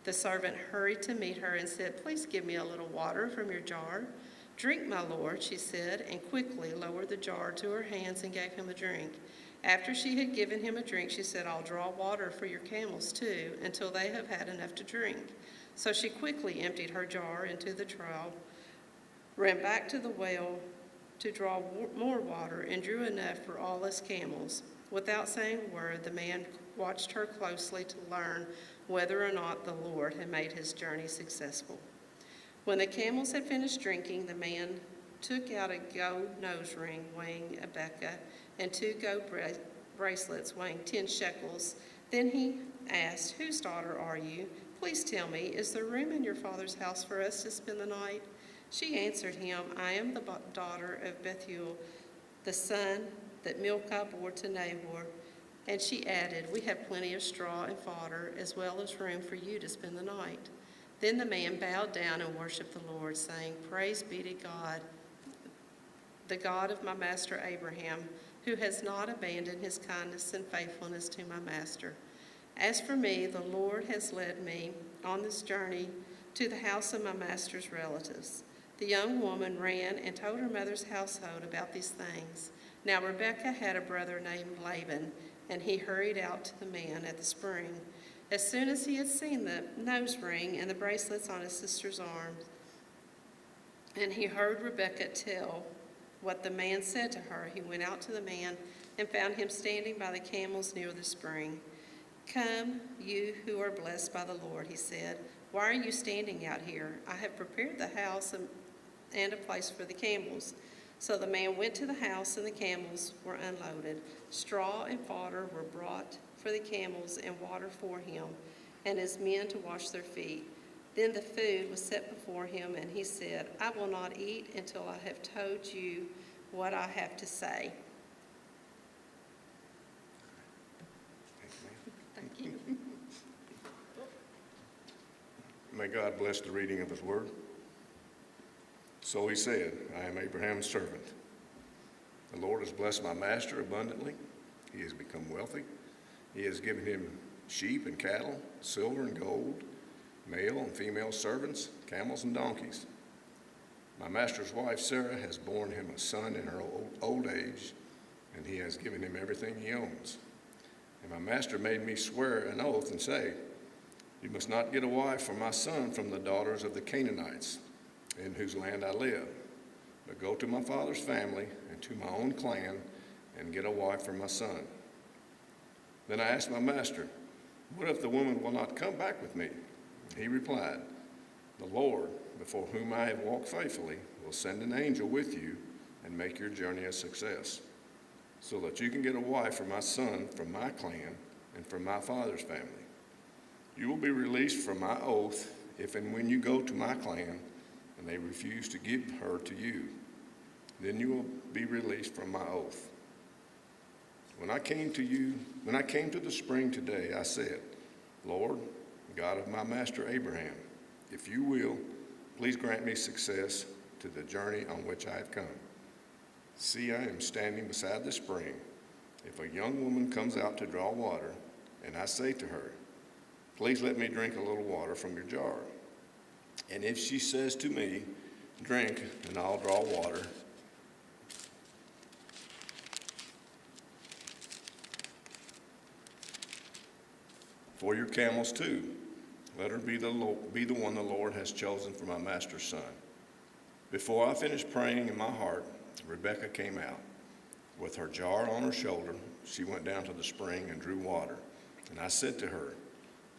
E: The servant hurried to meet her and said, please give me a little water from your jar. Drink, my lord, she said, and quickly lowered the jar to her hands and gave him a drink. After she had given him a drink, she said, I'll draw water for your camels too, until they have had enough to drink. So she quickly emptied her jar into the trough, ran back to the well to draw more water, and drew enough for all his camels. Without saying a word, the man watched her closely to learn whether or not the Lord had made his journey successful. When the camels had finished drinking, the man took out a gold nose ring weighing a beka and 2 gold bracelets weighing 10 shekels. Then he asked, "Whose daughter are you? Please tell me, is there room in your father's house for us to spend the night?" She answered him, "I am the daughter of Bethuel, the son that Milcah bore to Nahor." And she added, "We have plenty of straw and fodder, as well as room for you to spend the night." Then the man bowed down and worshiped the Lord, saying, "Praise be to God, the God of my master Abraham, who has not abandoned his kindness and faithfulness to my master. As for me, the Lord has led me on this journey to the house of my master's relatives." The young woman ran and told her mother's household about these things. Now Rebekah had a brother named Laban, and he hurried out to the man at the spring. As soon as he had seen the nose ring and the bracelets on his sister's arms, and he heard Rebekah tell what the man said to her, he went out to the man and found him standing by the camels near the spring. "Come, you who are blessed by the Lord," he said. "Why are you standing out here? I have prepared the house and a place for the camels." So the man went to the house, and the camels were unloaded. Straw and fodder were brought for the camels, and water for him and his men to wash their feet. Then the food was set before him, and he said, "I will not eat until I have told you what I have to say." Thank you.
F: May God bless the reading of his word. So he said, "I am Abraham's servant. The Lord has blessed my master abundantly. He has become wealthy. He has given him sheep and cattle, silver and gold, male and female servants, camels and donkeys. My master's wife Sarah has borne him a son in her old age, and he has given him everything he owns. And my master made me swear an oath and say, 'You must not get a wife for my son from the daughters of the Canaanites, in whose land I live, but go to my father's family and to my own clan and get a wife for my son.' Then I asked my master, 'What if the woman will not come back with me?' He replied, 'The Lord, before whom I have walked faithfully, will send an angel with you and make your journey a success, so that you can get a wife for my son from my clan and from my father's family. You will be released from my oath if and when you go to my clan and they refuse to give her to you. Then you will be released from my oath. When I came to the spring today, I said, Lord, God of my master Abraham, if you will, please grant me success to the journey on which I have come. See, I am standing beside the spring. If a young woman comes out to draw water, and I say to her, please let me drink a little water from your jar. And if she says to me, drink, and I'll draw water, for your camels too, let her be the one the Lord has chosen for my master's son. Before I finished praying in my heart, Rebekah came out. With her jar on her shoulder, she went down to the spring and drew water. And I said to her,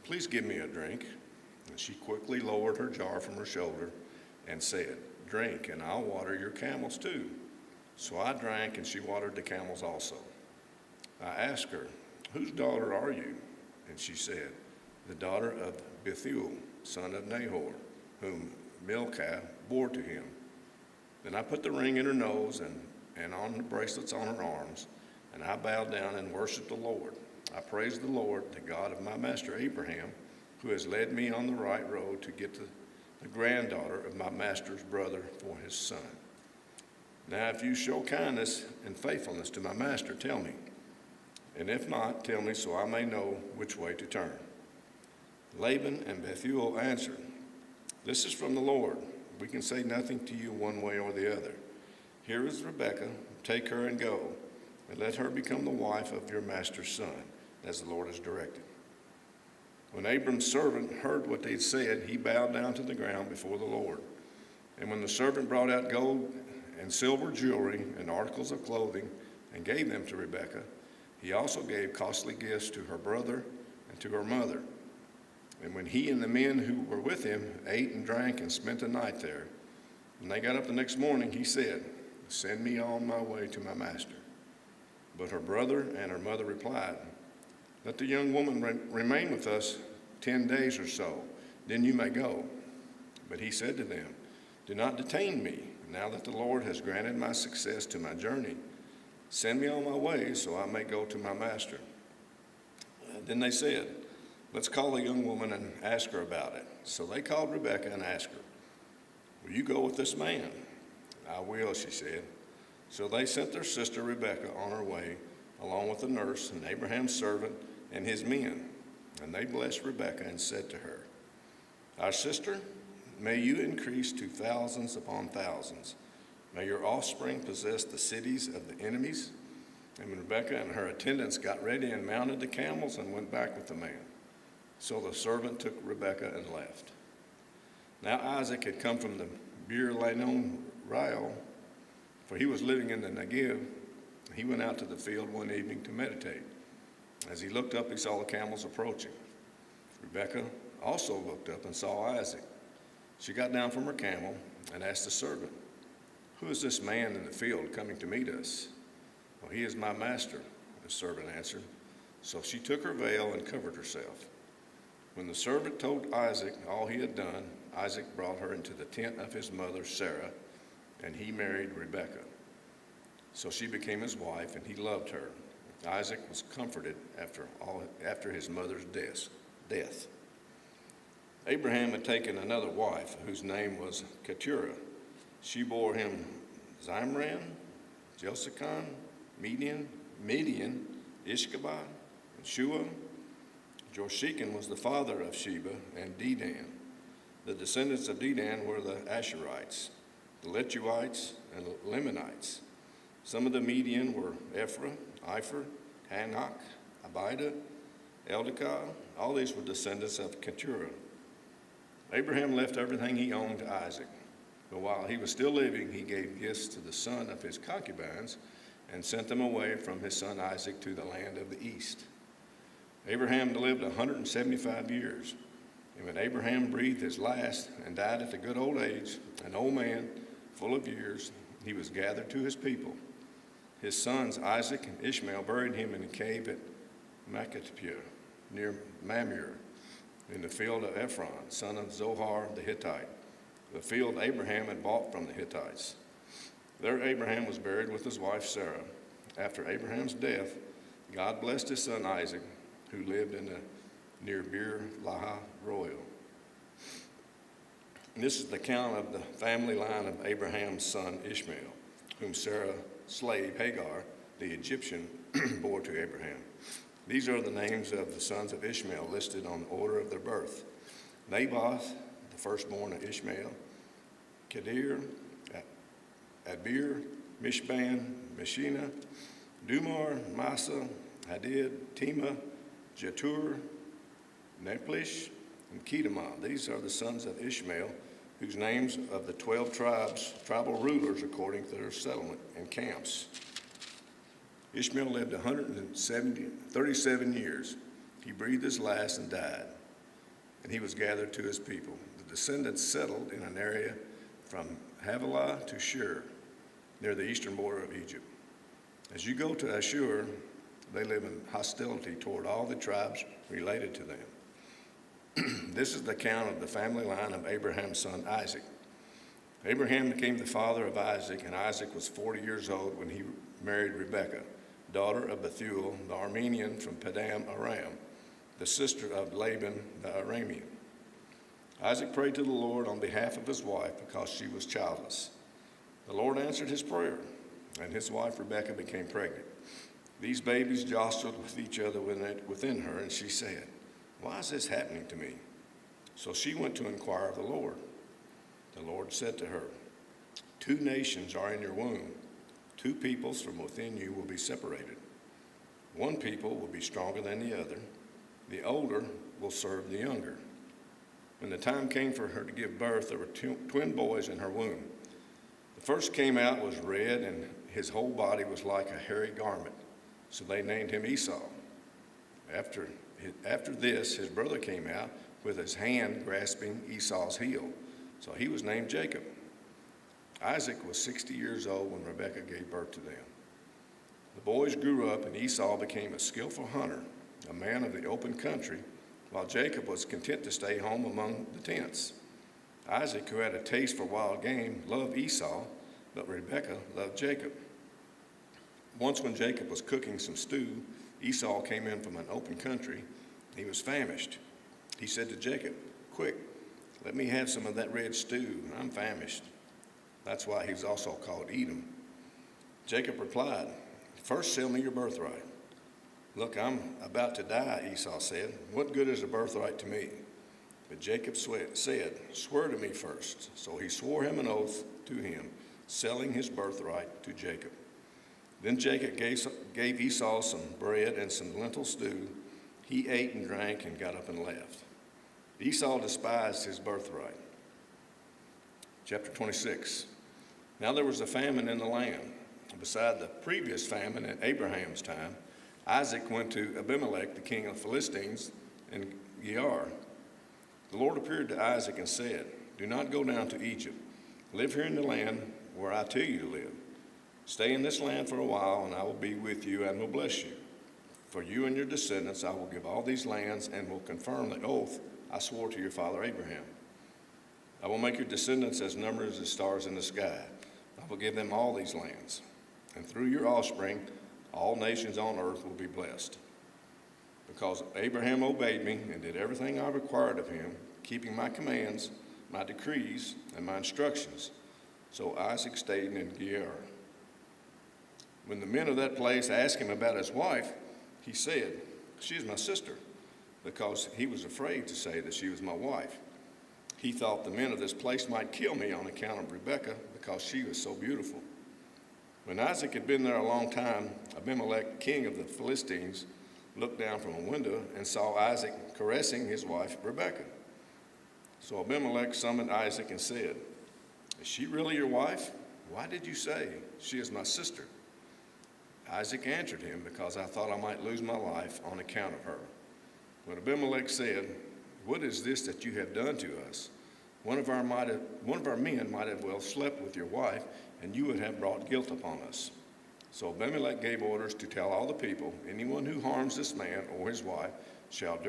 F: please give me a drink. And she quickly lowered her jar from her shoulder and said, drink, and I'll water your camels too. So I drank, and she watered the camels also. I asked her, whose daughter are you? And she said, the daughter of Bethuel, son of Nahor, whom Milcah bore to him. Then I put the ring in her nose and on the bracelets on her arms, and I bowed down and worshiped the Lord. I praised the Lord, the God of my master Abraham, who has led me on the right road to get to the granddaughter of my master's brother for his son. Now if you show kindness and faithfulness to my master, tell me. And if not, tell me so I may know which way to turn. Laban and Bethuel answered, this is from the Lord. We can say nothing to you one way or the other. Here is Rebekah. Take her and go, and let her become the wife of your master's son, as the Lord has directed. When Abram's servant heard what they had said, he bowed down to the ground before the Lord. And when the servant brought out gold and silver jewelry and articles of clothing and gave them to Rebekah, he also gave costly gifts to her brother and to her mother. And when he and the men who were with him ate and drank and spent the night there, when they got up the next morning, he said, send me on my way to my master. But her brother and her mother replied, Let the young woman remain with us 10 days or so, then you may go. But he said to them, do not detain me, now that the Lord has granted my success to my journey. Send me on my way so I may go to my master. Then they said, let's call the young woman and ask her about it. So they called Rebekah and asked her, will you go with this man? I will, she said. So they sent their sister Rebekah on her way, along with the nurse and Abraham's servant and his men. And they blessed Rebekah and said to her, our sister, may you increase to thousands upon thousands. May your offspring possess the cities of the enemies. And Rebekah and her attendants got ready and mounted the camels and went back with the man. So the servant took Rebekah and left. Now Isaac had come from the Beer Lanon Rael, for he was living in the Negev. He went out to the field one evening to meditate. As he looked up, he saw the camels approaching. Rebekah also looked up and saw Isaac. She got down from her camel and asked the servant, who is this man in the field coming to meet us? Well, he is my master, the servant answered. So she took her veil and covered herself. When the servant told Isaac all he had done, Isaac brought her into the tent of his mother Sarah, and he married Rebekah. So she became his wife, and he loved her. Isaac was comforted after his mother's death. Abraham had taken another wife, whose name was Keturah. She bore him Zimran, Josekon, Midian, Ishkabah, and Shua. Joshekon was the father of Sheba and Dedan. The descendants of Dedan were the Asherites, the Letuites, and Lemonites. Some of the Median were Ephraim, Iphar, Hanok, Abida, Eldekah. All these were descendants of Keturah. Abraham left everything he owned to Isaac. But while he was still living, he gave gifts to the son of his concubines and sent them away from his son Isaac to the land of the east. Abraham lived 175 years. And when Abraham breathed his last and died at a good old age, an old man full of years, he was gathered to his people. His sons Isaac and Ishmael buried him in a cave at Makatpur, near Mamre, in the field of Ephron, son of Zohar the Hittite, the field Abraham had bought from the Hittites. There Abraham was buried with his wife Sarah. After Abraham's death, God blessed his son Isaac, who lived near Beer Lahai Royal. And this is the account of the family line of Abraham's son Ishmael, whom Sarah's slave Hagar, the Egyptian, bore to Abraham. These are the names of the sons of Ishmael listed on the order of their birth. Naboth, the firstborn of Ishmael, Kedir, Abir, Mishban, Meshina, Dumar, Massa, Hadid, Tema, Jetur, Neplish, and Kedemah. These are the sons of Ishmael, whose names of the 12 tribal rulers according to their settlement and camps. Ishmael lived 137 years. He breathed his last and died, and he was gathered to his people. The descendants settled in an area from Havilah to Shur, near the eastern border of Egypt. As you go to Ashur, they live in hostility toward all the tribes related to them. This is the account of the family line of Abraham's son Isaac. Abraham became the father of Isaac, and Isaac was 40 years old when he married Rebekah, daughter of Bethuel, the Aramean from Padam Aram, the sister of Laban the Aramean. Isaac prayed to the Lord on behalf of his wife because she was childless. The Lord answered his prayer, and his wife Rebekah became pregnant. These babies jostled with each other within her, and she said, "Why is this happening to me?" So she went to inquire of the Lord. The Lord said to her, "Two nations are in your womb. Two peoples from within you will be separated. One people will be stronger than the other. The older will serve the younger." When the time came for her to give birth, there were twin boys in her womb. The first came out was red, and his whole body was like a hairy garment. So they named him Esau. After this, his brother came out with his hand grasping Esau's heel. So he was named Jacob. Isaac was 60 years old when Rebekah gave birth to them. The boys grew up, and Esau became a skillful hunter, a man of the open country, while Jacob was content to stay home among the tents. Isaac, who had a taste for wild game, loved Esau, but Rebekah loved Jacob. Once when Jacob was cooking some stew, Esau came in from an open country. He was famished. He said to Jacob, "Quick, let me have some of that red stew. I'm famished." That's why he was also called Edom. Jacob replied, "First sell me your birthright." "Look, I'm about to die," Esau said. "What good is a birthright to me?" But Jacob said, "Swear to me first." So he swore him an oath to him, selling his birthright to Jacob. Then Jacob gave Esau some bread and some lentil stew. He ate and drank and got up and left. Esau despised his birthright. Chapter 26. Now there was a famine in the land. Beside the previous famine in Abraham's time, Isaac went to Abimelech, the king of the Philistines, in Gerar. The Lord appeared to Isaac and said, "Do not go down to Egypt. Live here in the land where I tell you to live. Stay in this land for a while, and I will be with you and will bless you. For you and your descendants I will give all these lands and will confirm the oath I swore to your father Abraham. I will make your descendants as numerous as the stars in the sky. I will give them all these lands. And through your offspring, all nations on earth will be blessed. Because Abraham obeyed me and did everything I required of him, keeping my commands, my decrees, and my instructions. So Isaac stayed in Gerar. When the men of that place asked him about his wife, he said, "She is my sister," because he was afraid to say that she was my wife. He thought the men of this place might kill me on account of Rebekah, because she was so beautiful. When Isaac had been there a long time, Abimelech, king of the Philistines, looked down from a window and saw Isaac caressing his wife Rebekah. So Abimelech summoned Isaac and said, "Is she really your wife? Why did you say, 'She is my sister'?" Isaac answered him, "Because I thought I might lose my life on account of her." When Abimelech said, "What is this that you have done to us? One of our men might have well slept with your wife, and you would have brought guilt upon us." So Abimelech gave orders to tell all the people, "Anyone who harms this man or his wife shall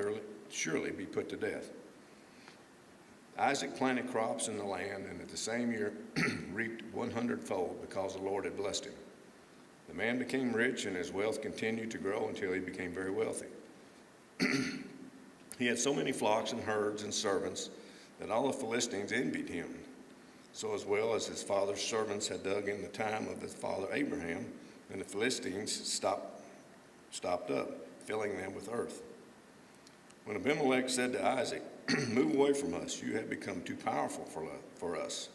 F: surely be put to death." Isaac planted crops in the land, and at the same year reaped 100-fold, because the Lord had blessed him. The man became rich, and his wealth continued to grow until he became very wealthy. He had so many flocks and herds and servants that all the Philistines envied him. So as well as his father's servants had dug in the time of his father Abraham, and the Philistines stopped up, filling them with earth. When Abimelech said to Isaac, "Move away from us, you have become too powerful for us."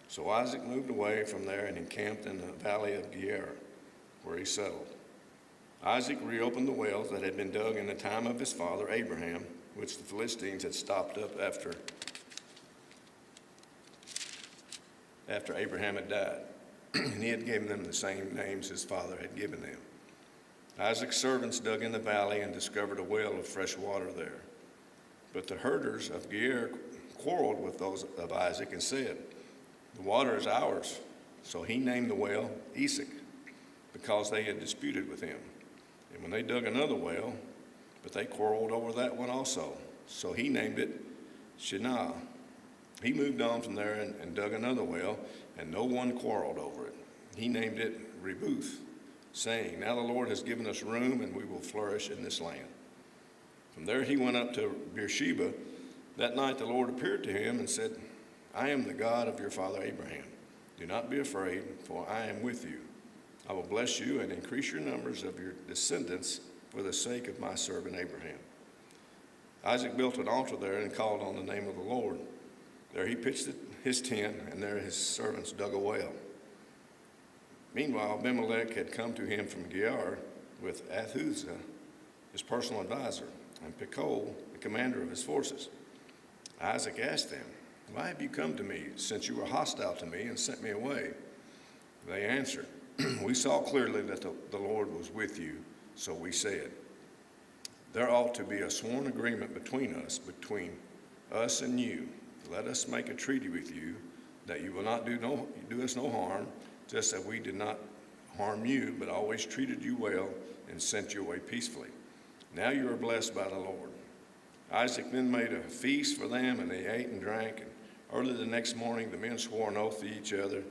F: So Isaac moved away from there and encamped in the valley of Gerar, where he settled. Isaac reopened the wells that had been dug in the time of his father Abraham, which the Philistines had stopped up after Abraham had died. And he had given them the same names his father had given them. Isaac's servants dug in the valley and discovered a well of fresh water there. But the herders of Gerar quarreled with those of Isaac and said, "The water is ours." So he named the well Esek, because they had disputed with him. And when they dug another well, but they quarreled over that one also. So he named it Shinnah. He moved on from there and dug another well, and no one quarreled over it. He named it Rebuth, saying, "Now the Lord has given us room, and we will flourish in this land." From there he went up to Beersheba. That night the Lord appeared to him and said, "I am the God of your father Abraham. Do not be afraid, for I am with you. I will bless you and increase your numbers of your descendants for the sake of my servant Abraham." Isaac built an altar there and called on the name of the Lord. There he pitched his tent, and there his servants dug a well. Meanwhile, Abimelech had come to him from Gerar with Ahuzah, his personal advisor, and Pekol, the commander of his forces. Isaac asked them, "Why have you come to me, since you were hostile to me and sent me away?" They answered, "We saw clearly that the Lord was with you, so we said, 'There ought to be a sworn agreement between us and you. Let us make a treaty with you that you will not do us no harm, just as we did not harm you, but always treated you well and sent you away peacefully.' Now you are blessed by the Lord." Isaac then made a feast for them, and they ate and drank. And early the next morning, the men swore an oath to each other,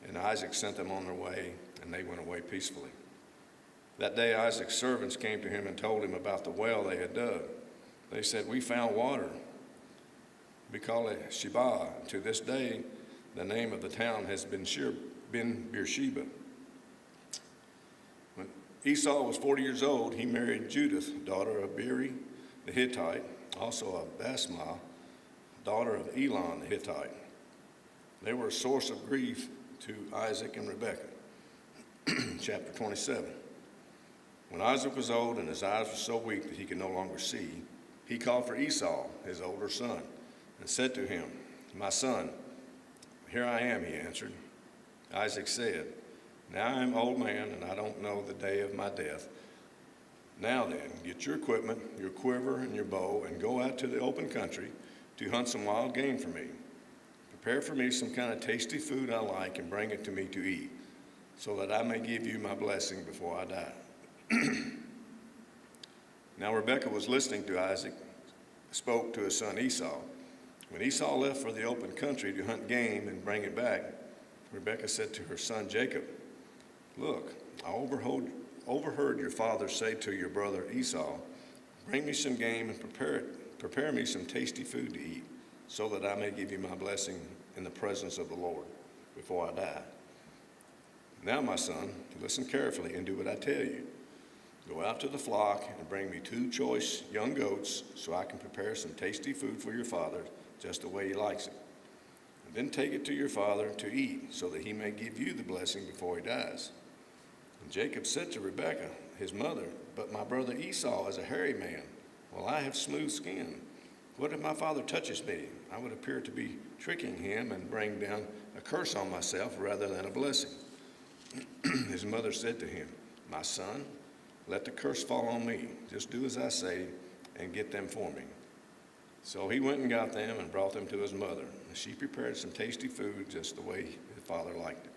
F: and Isaac sent them on their way, and they went away peacefully. That day Isaac's servants came to him and told him about the well they had dug. They said, "We found water. We call it Sheba. To this day, the name of the town has been Beersheba." When Esau was 40 years old, he married Judith, daughter of Beeri the Hittite, also of Basmah, daughter of Elon the Hittite. They were a source of grief to Isaac and Rebekah. Chapter 27. When Isaac was old and his eyes were so weak that he could no longer see, he called for Esau, his older son, and said to him, "My son." "Here I am," he answered. Isaac said, "Now I am an old man, and I don't know the day of my death. Now then, get your equipment, your quiver, and your bow, and go out to the open country to hunt some wild game for me. Prepare for me some kind of tasty food I like and bring it to me to eat, so that I may give you my blessing before I die." Now Rebekah was listening to Isaac, spoke to his son Esau. When Esau left for the open country to hunt game and bring it back, Rebekah said to her son Jacob, "Look, I overheard your father say to your brother Esau, 'Bring me some game and prepare me some tasty food to eat, so that I may give you my blessing in the presence of the Lord before I die. Now, my son, listen carefully and do what I tell you. Go out to the flock and bring me 2 choice young goats, so I can prepare some tasty food for your father, just the way he likes it. And then take it to your father to eat, so that he may give you the blessing before he dies.' And Jacob said to Rebekah, his mother, 'But my brother Esau is a hairy man, while I have smooth skin. What if my father touches me? I would appear to be tricking him and bring down a curse on myself rather than a blessing.' His mother said to him, 'My son, let the curse fall on me. Just do as I say and get them for me.' So he went and got them and brought them to his mother. And she prepared some tasty food just the way his father liked it.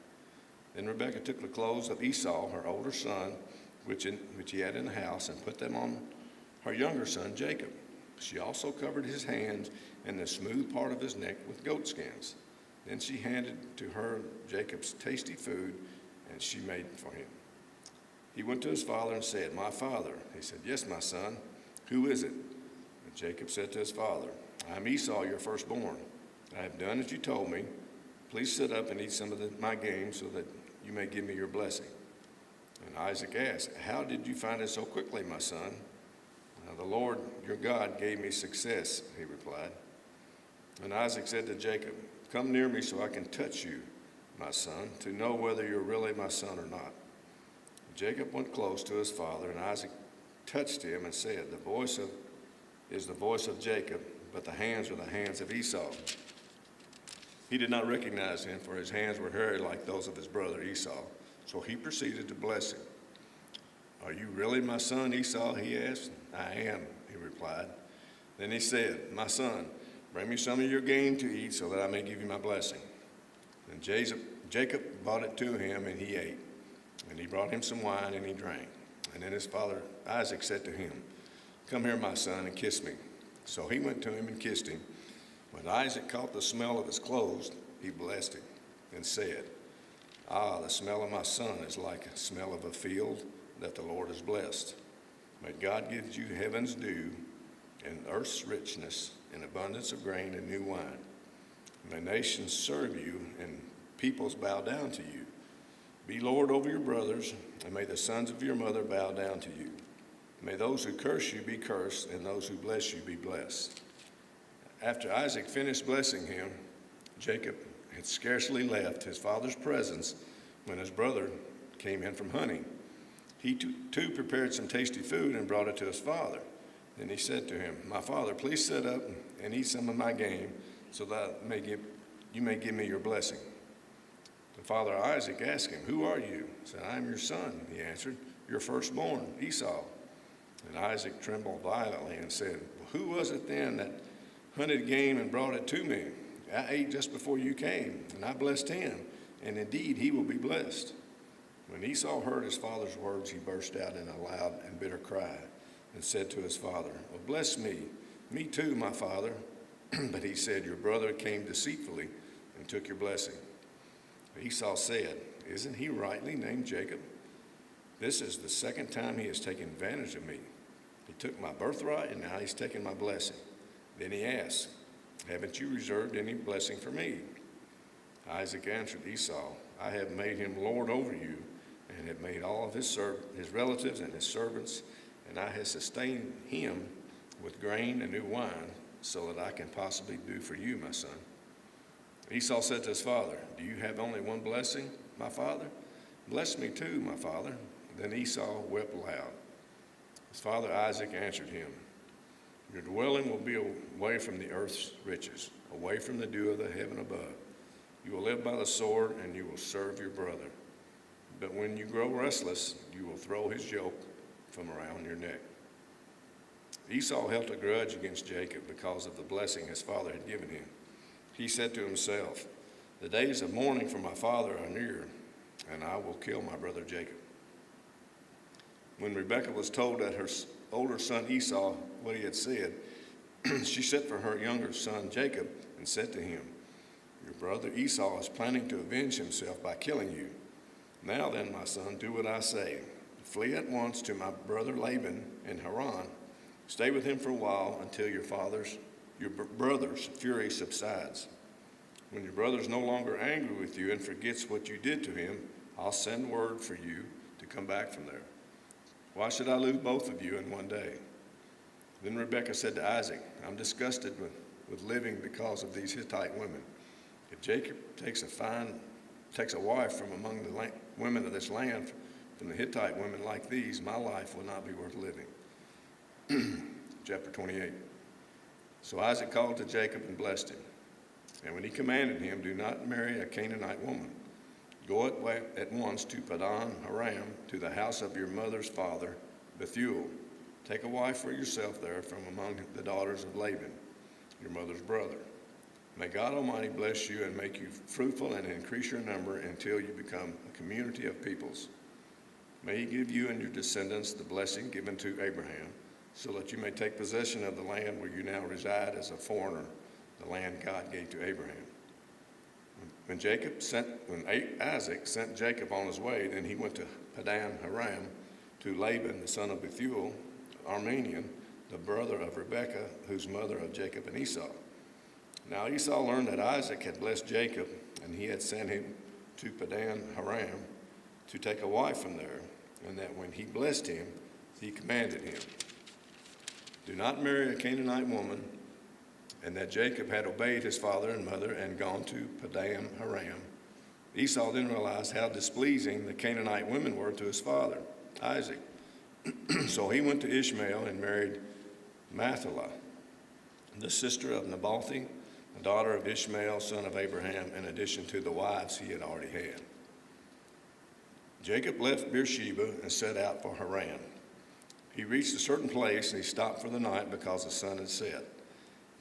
F: Then Rebekah took the clothes of Esau, her older son, which he had in the house, and put them on her younger son Jacob. She also covered his hands and the smooth part of his neck with goat skins. Then she handed to her Jacob's tasty food, and she made for him. He went to his father and said, 'My father.' He said, 'Yes, my son. Who is it?' And Jacob said to his father, 'I am Esau, your firstborn. I have done as you told me. Please sit up and eat some of my game so that you may give me your blessing.' And Isaac asked, 'How did you find it so quickly, my son?' 'The Lord your God gave me success,' he replied. And Isaac said to Jacob, 'Come near me so I can touch you, my son, to know whether you're really my son or not.' Jacob went close to his father, and Isaac touched him and said, 'The voice is the voice of Jacob, but the hands are the hands of Esau.' He did not recognize him, for his hands were hairy like those of his brother Esau. So he proceeded to bless him. 'Are you really my son, Esau?' he asked. 'I am,' he replied. Then he said, 'My son, bring me some of your game to eat so that I may give you my blessing.' And Jacob brought it to him, and he ate. And he brought him some wine, and he drank. And then his father Isaac said to him, 'Come here, my son, and kiss me.' So he went to him and kissed him. When Isaac caught the smell of his clothes, he blessed him and said, 'Ah, the smell of my son is like the smell of a field that the Lord has blessed. May God give you heaven's dew and earth's richness and abundance of grain and new wine. May nations serve you and peoples bow down to you. Be Lord over your brothers, and may the sons of your mother bow down to you. May those who curse you be cursed, and those who bless you be blessed.' After Isaac finished blessing him, Jacob had scarcely left his father's presence when his brother came in from hunting. He too prepared some tasty food and brought it to his father. Then he said to him, 'My father, please sit up and eat some of my game, so that you may give me your blessing.' The father Isaac asked him, 'Who are you?' He said, 'I am your son,' he answered, 'your firstborn, Esau.' And Isaac trembled violently and said, 'Who was it then that hunted game and brought it to me? I ate just before you came, and I blessed him, and indeed he will be blessed.' When Esau heard his father's words, he burst out in a loud and bitter cry, and said to his father, "Oh, bless me, me too, my father." But he said, "Your brother came deceitfully and took your blessing." Esau said, "Isn't he rightly named Jacob? This is the second time he has taken advantage of me. He took my birthright, and now he's taken my blessing." Then he asked, "Haven't you reserved any blessing for me?" Isaac answered Esau, "I have made him lord over you, and have made all of his relatives and his servants, and I have sustained him with grain and new wine, so that I can possibly do for you, my son." Esau said to his father, "Do you have only one blessing, my father? Bless me too, my father." Then Esau wept loud. His father Isaac answered him, "Your dwelling will be away from the earth's riches, away from the dew of the heaven above. You will live by the sword, and you will serve your brother. But when you grow restless, you will throw his yoke from around your neck." Esau held a grudge against Jacob because of the blessing his father had given him. He said to himself, "The days of mourning for my father are near, and I will kill my brother Jacob." When Rebekah was told that her older son Esau what he had said, she sent for her younger son Jacob and said to him, "Your brother Esau is planning to avenge himself by killing you. Now then, my son, do what I say. Flee at once to my brother Laban in Haran. Stay with him for a while until your brother's fury subsides. When your brother is no longer angry with you and forgets what you did to him, I'll send word for you to come back from there. Why should I lose both of you in one day?" Then Rebekah said to Isaac, "I'm disgusted with living because of these Hittite women. If Jacob takes a wife from among the women of this land, from the Hittite women like these, my life will not be worth living." Chapter 28. So Isaac called to Jacob and blessed him. And when he commanded him, "Do not marry a Canaanite woman. Go at once to Padan Aram, to the house of your mother's father, Bethuel. Take a wife for yourself there from among the daughters of Laban, your mother's brother. May God Almighty bless you and make you fruitful and increase your number until you become a community of peoples. May he give you and your descendants the blessing given to Abraham, so that you may take possession of the land where you now reside as a foreigner, the land God gave to Abraham." When Isaac sent Jacob on his way, then he went to Padan Aram to Laban, the son of Bethuel, Aramean, the brother of Rebekah, whose mother of Jacob and Esau. Now Esau learned that Isaac had blessed Jacob, and he had sent him to Padan Aram to take a wife from there, and that when he blessed him, he commanded him, "Do not marry a Canaanite woman," and that Jacob had obeyed his father and mother and gone to Padan Aram. Esau then realized how displeasing the Canaanite women were to his father, Isaac. So he went to Ishmael and married Mathalah, the sister of Nabalthi, the daughter of Ishmael, son of Abraham, in addition to the wives he had already had. Jacob left Beersheba and set out for Haran. He reached a certain place, and he stopped for the night because the sun had set.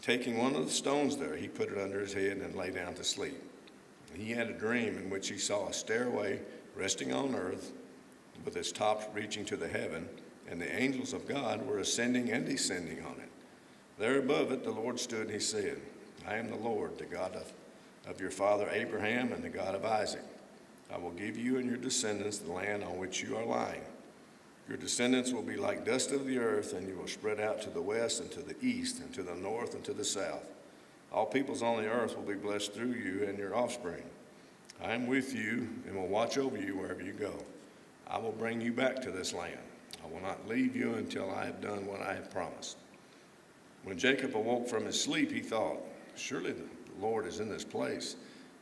F: Taking one of the stones there, he put it under his head and lay down to sleep. He had a dream in which he saw a stairway resting on earth with its top reaching to the heaven, and the angels of God were ascending and descending on it. There above it the Lord stood, and he said, "I am the Lord, the God of your father Abraham and the God of Isaac. I will give you and your descendants the land on which you are lying. Your descendants will be like dust of the earth, and you will spread out to the west and to the east and to the north and to the south. All peoples on the earth will be blessed through you and your offspring. I am with you and will watch over you wherever you go. I will bring you back to this land. I will not leave you until I have done what I have promised." When Jacob awoke from his sleep, he thought, "Surely the Lord is in this place,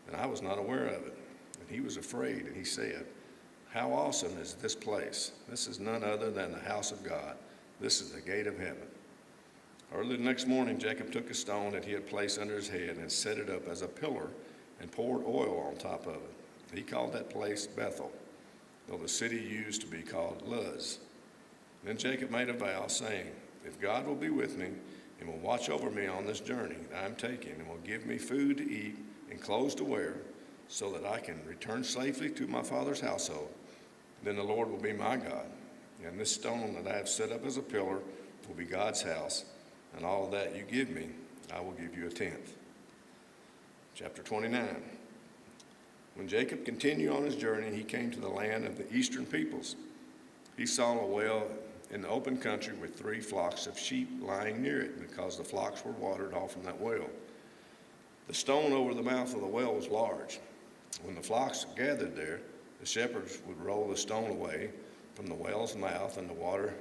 F: and I was not aware of it." And he was afraid, and he said, "How awesome is this place! This is none other than the house of God. This is the gate of heaven." Early the next morning, Jacob took a stone that he had placed under his head and set it up as a pillar and poured oil on top of it. He called that place Bethel, though the city used to be called Luz. Then Jacob made a vow, saying, "If God will be with me and will watch over me on this journey I am taking, and will give me food to eat and clothes to wear, so that I can return safely to my father's household, then the Lord will be my God, and this stone that I have set up as a pillar will be God's house, and all that you give me, I will give you a tenth. Chapter 29. When Jacob continued on his journey, he came to the land of the eastern peoples. He saw a well in the open country with 3 flocks of sheep lying near it, because the flocks were watered off from that well. The stone over the mouth of the well was large. When the flocks gathered there, the shepherds would roll the stone away from the well's mouth and water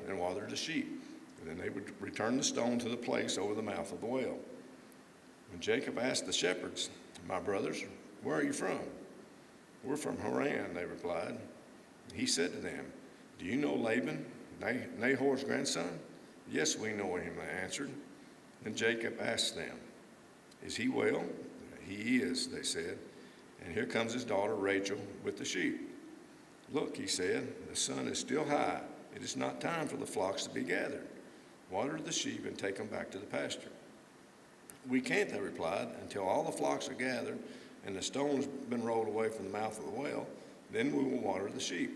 F: the sheep, and then they would return the stone to the place over the mouth of the well. When Jacob asked the shepherds, "My brothers, where are you from?" "We're from Haran," they replied. He said to them, "Do you know Laban, Nahor's grandson?" "Yes, we know him," they answered. Then Jacob asked them, "Is he well?" "He is," they said. "And here comes his daughter Rachel with the sheep." "Look," he said, "the sun is still high. It is not time for the flocks to be gathered. Water the sheep and take them back to the pasture." "We can't," they replied, "until all the flocks are gathered and the stone has been rolled away from the mouth of the well. Then we will water the sheep."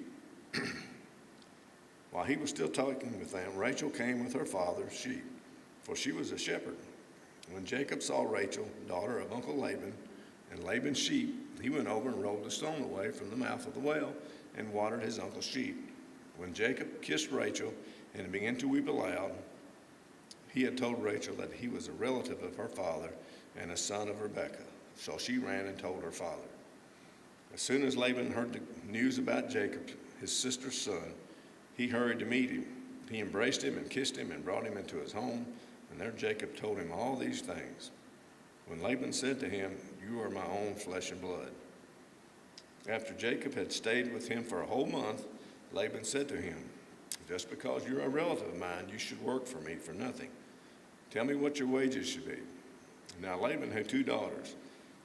F: While he was still talking with them, Rachel came with her father's sheep, for she was a shepherd. When Jacob saw Rachel, daughter of Uncle Laban, and Laban's sheep, he went over and rolled the stone away from the mouth of the well and watered his uncle's sheep. When Jacob kissed Rachel and began to weep aloud, he had told Rachel that he was a relative of her father and a son of Rebekah. So she ran and told her father. As soon as Laban heard the news about Jacob, his sister's son, he hurried to meet him. He embraced him and kissed him and brought him into his home, and there Jacob told him all these things. When Laban said to him, "You are my own flesh and blood." After Jacob had stayed with him for a whole month, Laban said to him, "Just because you're a relative of mine, you should work for me for nothing. Tell me what your wages should be." Now Laban had 2 daughters.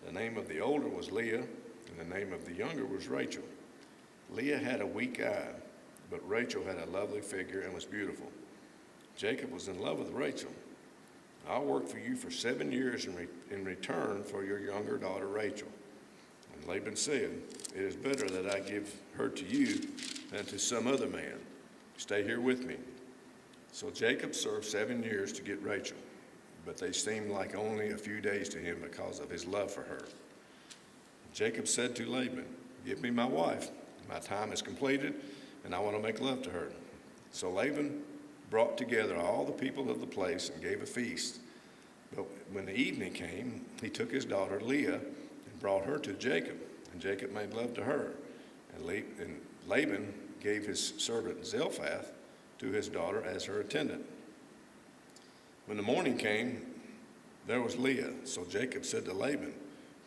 F: The name of the older was Leah, and the name of the younger was Rachel. Leah had a weak eye, but Rachel had a lovely figure and was beautiful. Jacob was in love with Rachel. "I'll work for you for 7 years in return for your younger daughter Rachel." And Laban said, "It is better that I give her to you than to some other man. Stay here with me." So Jacob served 7 years to get Rachel, but they seemed like only a few days to him because of his love for her. Jacob said to Laban, "Give me my wife. My time is completed, and I want to make love to her." So Laban brought together all the people of the place and gave a feast. But when the evening came, he took his daughter Leah and brought her to Jacob, and Jacob made love to her. And Laban gave his servant Zelphath to his daughter as her attendant. When the morning came, there was Leah. So Jacob said to Laban,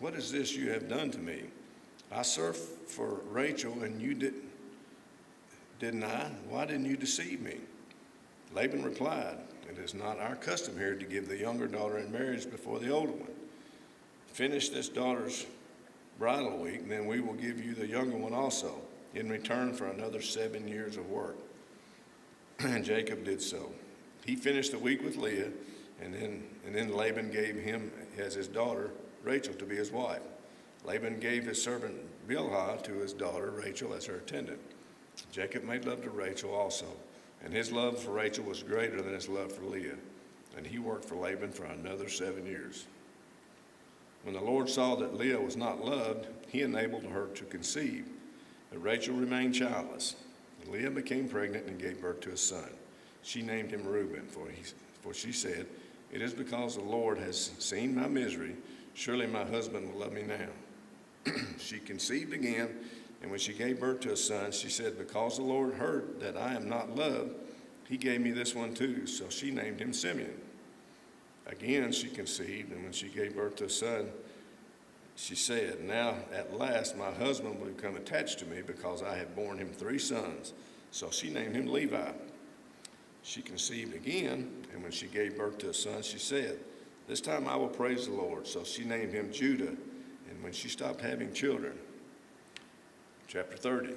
F: "What is this you have done to me? I served for Rachel, and you didn't I? Why didn't you deceive me?" Laban replied, "It is not our custom here to give the younger daughter in marriage before the older one. Finish this daughter's bridal week, and then we will give you the younger one also, in return for another 7 years of work." And Jacob did so. He finished the week with Leah, and then Laban gave him as his daughter Rachel to be his wife. Laban gave his servant Bilhah to his daughter Rachel as her attendant. Jacob made love to Rachel also, and his love for Rachel was greater than his love for Leah, and he worked for Laban for another 7 years. When the Lord saw that Leah was not loved, he enabled her to conceive, but Rachel remained childless. Leah became pregnant and gave birth to a son. She named him Reuben, for she said, "It is because the Lord has seen my misery. Surely my husband will love me now." She conceived again, and when she gave birth to a son, she said, "Because the Lord heard that I am not loved, he gave me this one too." So she named him Simeon. Again she conceived, and when she gave birth to a son, she said, "Now at last my husband will become attached to me, because I have borne him 3 sons." So she named him Levi. She conceived again, and when she gave birth to a son, she said, "This time I will praise the Lord." So she named him Judah, and when she stopped having children. Chapter 30.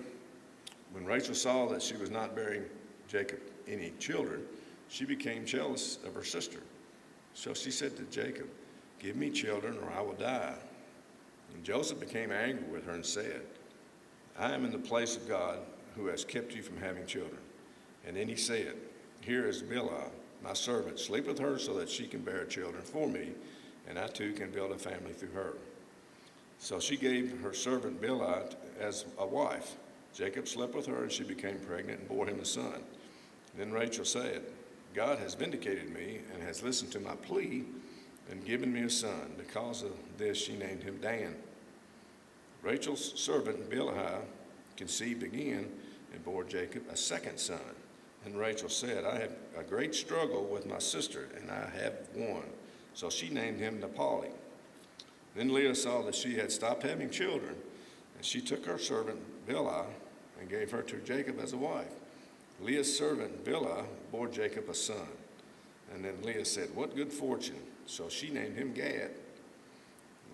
F: When Rachel saw that she was not bearing Jacob any children, she became jealous of her sister. So she said to Jacob, "Give me children, or I will die." And Joseph became angry with her and said, "I am in the place of God, who has kept you from having children." And then he said, "Here is Bilhah, my servant, sleep with her so that she can bear children for me, and I too can build a family through her. So she gave her servant Bilhah as a wife. Jacob slept with her, and she became pregnant and bore him a son. Then Rachel said, God has vindicated me and has listened to my plea and given me a son. Because of this, she named him Dan. Rachel's servant Bilhah conceived again and bore Jacob a second son. And Rachel said, I have a great struggle with my sister, and I have won. So she named him Naphtali. Then Leah saw that she had stopped having children, and she took her servant Bilhah and gave her to Jacob as a wife. Leah's servant Bilhah bore Jacob a son. And then Leah said, what good fortune. So she named him Gad.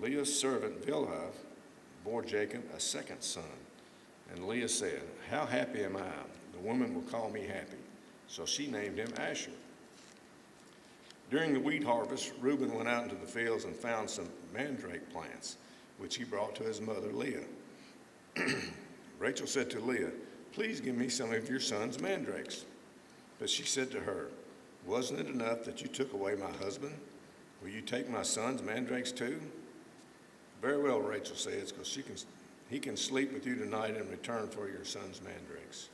F: Leah's servant Bilhah bore Jacob a second son. And Leah said, how happy am I? The woman will call me happy. So she named him Asher. During the wheat harvest, Reuben went out into the fields and found some mandrake plants, which he brought to his mother Leah. Rachel said to Leah, please give me some of your son's mandrakes. But she said to her, wasn't it enough that you took away my husband? Will you take my son's mandrakes too? Very well, Rachel says, because he can sleep with you tonight in return for your son's mandrakes.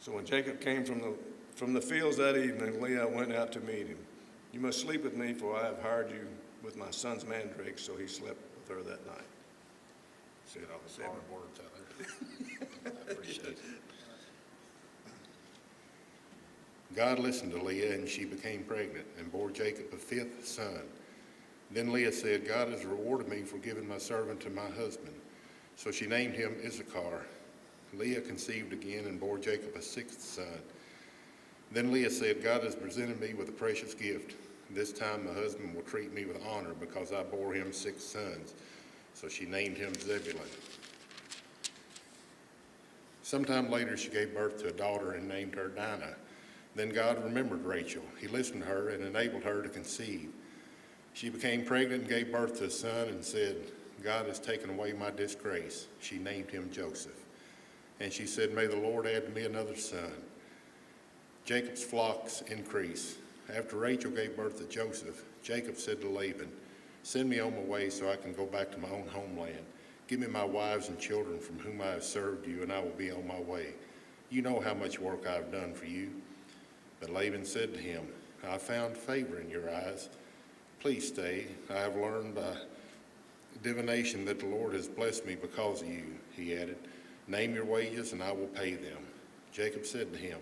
F: So when Jacob came from the fields that evening, Leah went out to meet him. You must sleep with me, for I have hired you with my son's mandrakes. So he slept with her that night. Said all the seven words out there.
G: I appreciate it. God listened to Leah, and she became pregnant and bore Jacob a fifth son. Then Leah said, God has rewarded me for giving my servant to my husband. So she named him Issachar. Leah conceived again and bore Jacob a sixth son. Then Leah said, God has presented me with a precious gift. This time my husband will treat me with honor because I bore him 6 sons. So she named him Zebulun. Sometime later she gave birth to a daughter and named her Dinah. Then God remembered Rachel. He listened to her and enabled her to conceive. She became pregnant and gave birth to a son and said, God has taken away my disgrace. She named him Joseph. And she said, may the Lord add to me another son. Jacob's flocks increased. After Rachel gave birth to Joseph, Jacob said to Laban, send me on my way so I can go back to my own homeland. Give me my wives and children from whom I have served you, and I will be on my way. You know how much work I have done for you. But Laban said to him, I found favor in your eyes. Please stay. I have learned by divination that the Lord has blessed me because of you. He added, name your wages and I will pay them. Jacob said to him,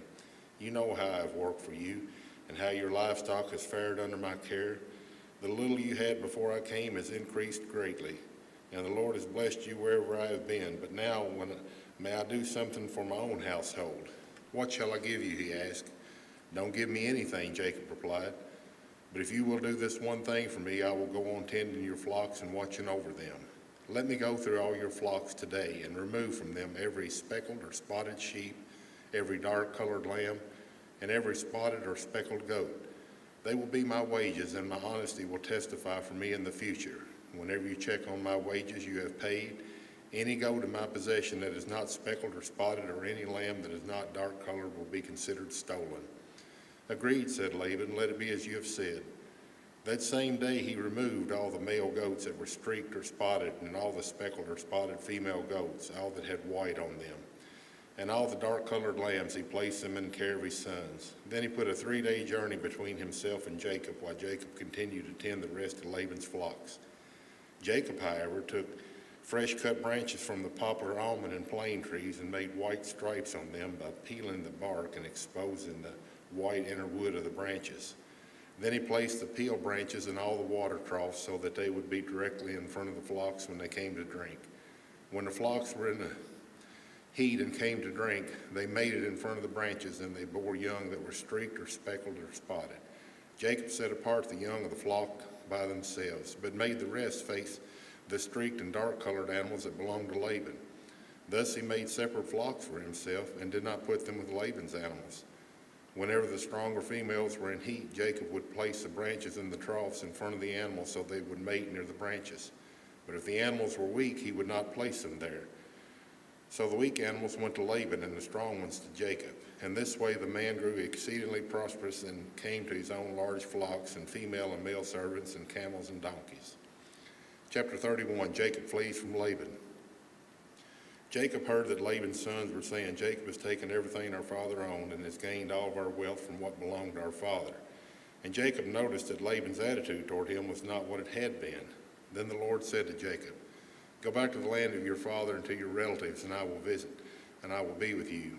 G: you know how I have worked for you and how your livestock has fared under my care. The little you had before I came has increased greatly, and the Lord has blessed you wherever I have been. But now may I do something for my own household? What shall I give you? He asked. Don't give me anything, Jacob replied. But if you will do this one thing for me, I will go on tending your flocks and watching over them. Let me go through all your flocks today and remove from them every speckled or spotted sheep, every dark-colored lamb, and every spotted or speckled goat. They will be my wages, and my honesty will testify for me in the future. Whenever you check on my wages you have paid, any goat in my possession that is not speckled or spotted, or any lamb that is not dark-colored, will be considered stolen. Agreed, said Laban, let it be as you have said. That same day he removed all the male goats that were streaked or spotted, and all the speckled or spotted female goats, all that had white on them. And all the dark-colored lambs he placed them in care of his sons. Then he put a 3-day journey between himself and Jacob, while Jacob continued to tend the rest of Laban's flocks. Jacob, however, took fresh-cut branches from the poplar, almond, and plane trees and made white stripes on them by peeling the bark and exposing the white inner wood of the branches. Then he placed the peeled branches in all the water troughs so that they would be directly in front of the flocks when they came to drink. When the flocks were in the heat and came to drink, they mated in front of the branches, and they bore young that were streaked or speckled or spotted. Jacob set apart the young of the flock by themselves, but made the rest face the streaked and dark-colored animals that belonged to Laban. Thus he made separate flocks for himself and did not put them with Laban's animals. Whenever the stronger females were in heat, Jacob would place the branches in the troughs in front of the animals so they would mate near the branches. But if the animals were weak, he would not place them there. So the weak animals went to Laban and the strong ones to Jacob. And this way the man grew exceedingly prosperous and came to his own large flocks and female and male servants and camels and donkeys. Chapter 31, Jacob flees from Laban. Jacob heard that Laban's sons were saying, Jacob has taken everything our father owned and has gained all of our wealth from what belonged to our father. And Jacob noticed that Laban's attitude toward him was not what it had been. Then the Lord said to Jacob, go back to the land of your father and to your relatives, and I will visit, and I will be with you.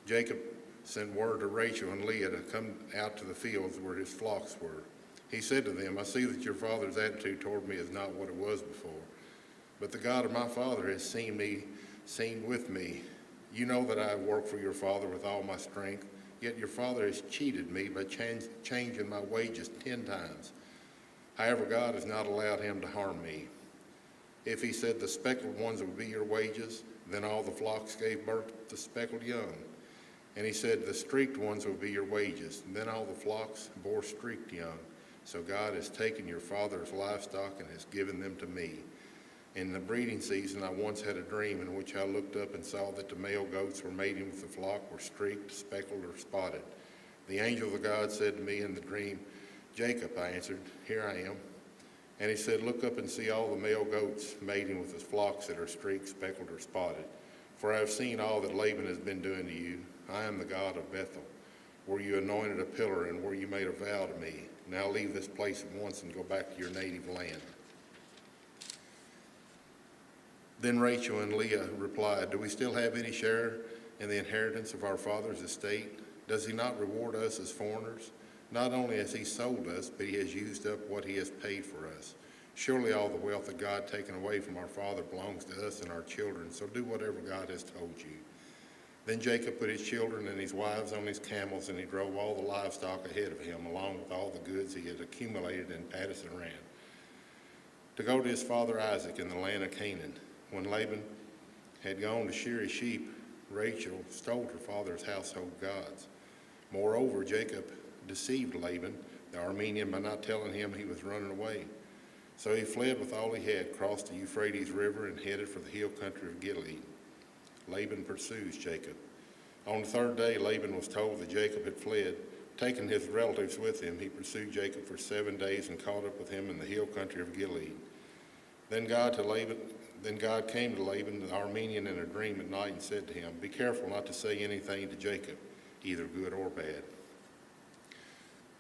G: Jacob sent word to Rachel and Leah to come out to the fields where his flocks were. He said to them, I see that your father's attitude toward me is not what it was before. But the God of my father has seen with me. You know that I have worked for your father with all my strength, yet your father has cheated me by changing my wages 10 times. However, God has not allowed him to harm me. If he said the speckled ones would be your wages, then all the flocks gave birth to speckled young. And he said the streaked ones would be your wages, and then all the flocks bore streaked young. So God has taken your father's livestock and has given them to me. In the breeding season, I once had a dream in which I looked up and saw that the male goats were mating with the flock were streaked, speckled, or spotted. The angel of God said to me in the dream, Jacob, I answered, here I am. And he said, look up and see all the male goats mating with the flocks that are streaked, speckled, or spotted. For I have seen all that Laban has been doing to you. I am the God of Bethel, where you anointed a pillar and where you made a vow to me. Now leave this place at once and go back to your native land. Then Rachel and Leah replied, do we still have any share in the inheritance of our father's estate? Does he not reward us as foreigners? Not only has he sold us, but he has used up what he has paid for us. Surely all the wealth that God taken away from our father belongs to us and our children, so do whatever God has told you. Then Jacob put his children and his wives on his camels, and he drove all the livestock ahead of him, along with all the goods he had accumulated in Padan Aram, to go to his father Isaac in the land of Canaan. When Laban had gone to shear his sheep, Rachel stole her father's household gods. Moreover, Jacob deceived Laban, the Aramean, by not telling him he was running away. So he fled with all he had, crossed the Euphrates River, and headed for the hill country of Gilead. Laban pursues Jacob. On the third day, Laban was told that Jacob had fled. Taking his relatives with him, he pursued Jacob for 7 days and caught up with him in the hill country of Gilead. Then God came to Laban, the Aramean, in a dream at night and said to him, be careful not to say anything to Jacob, either good or bad.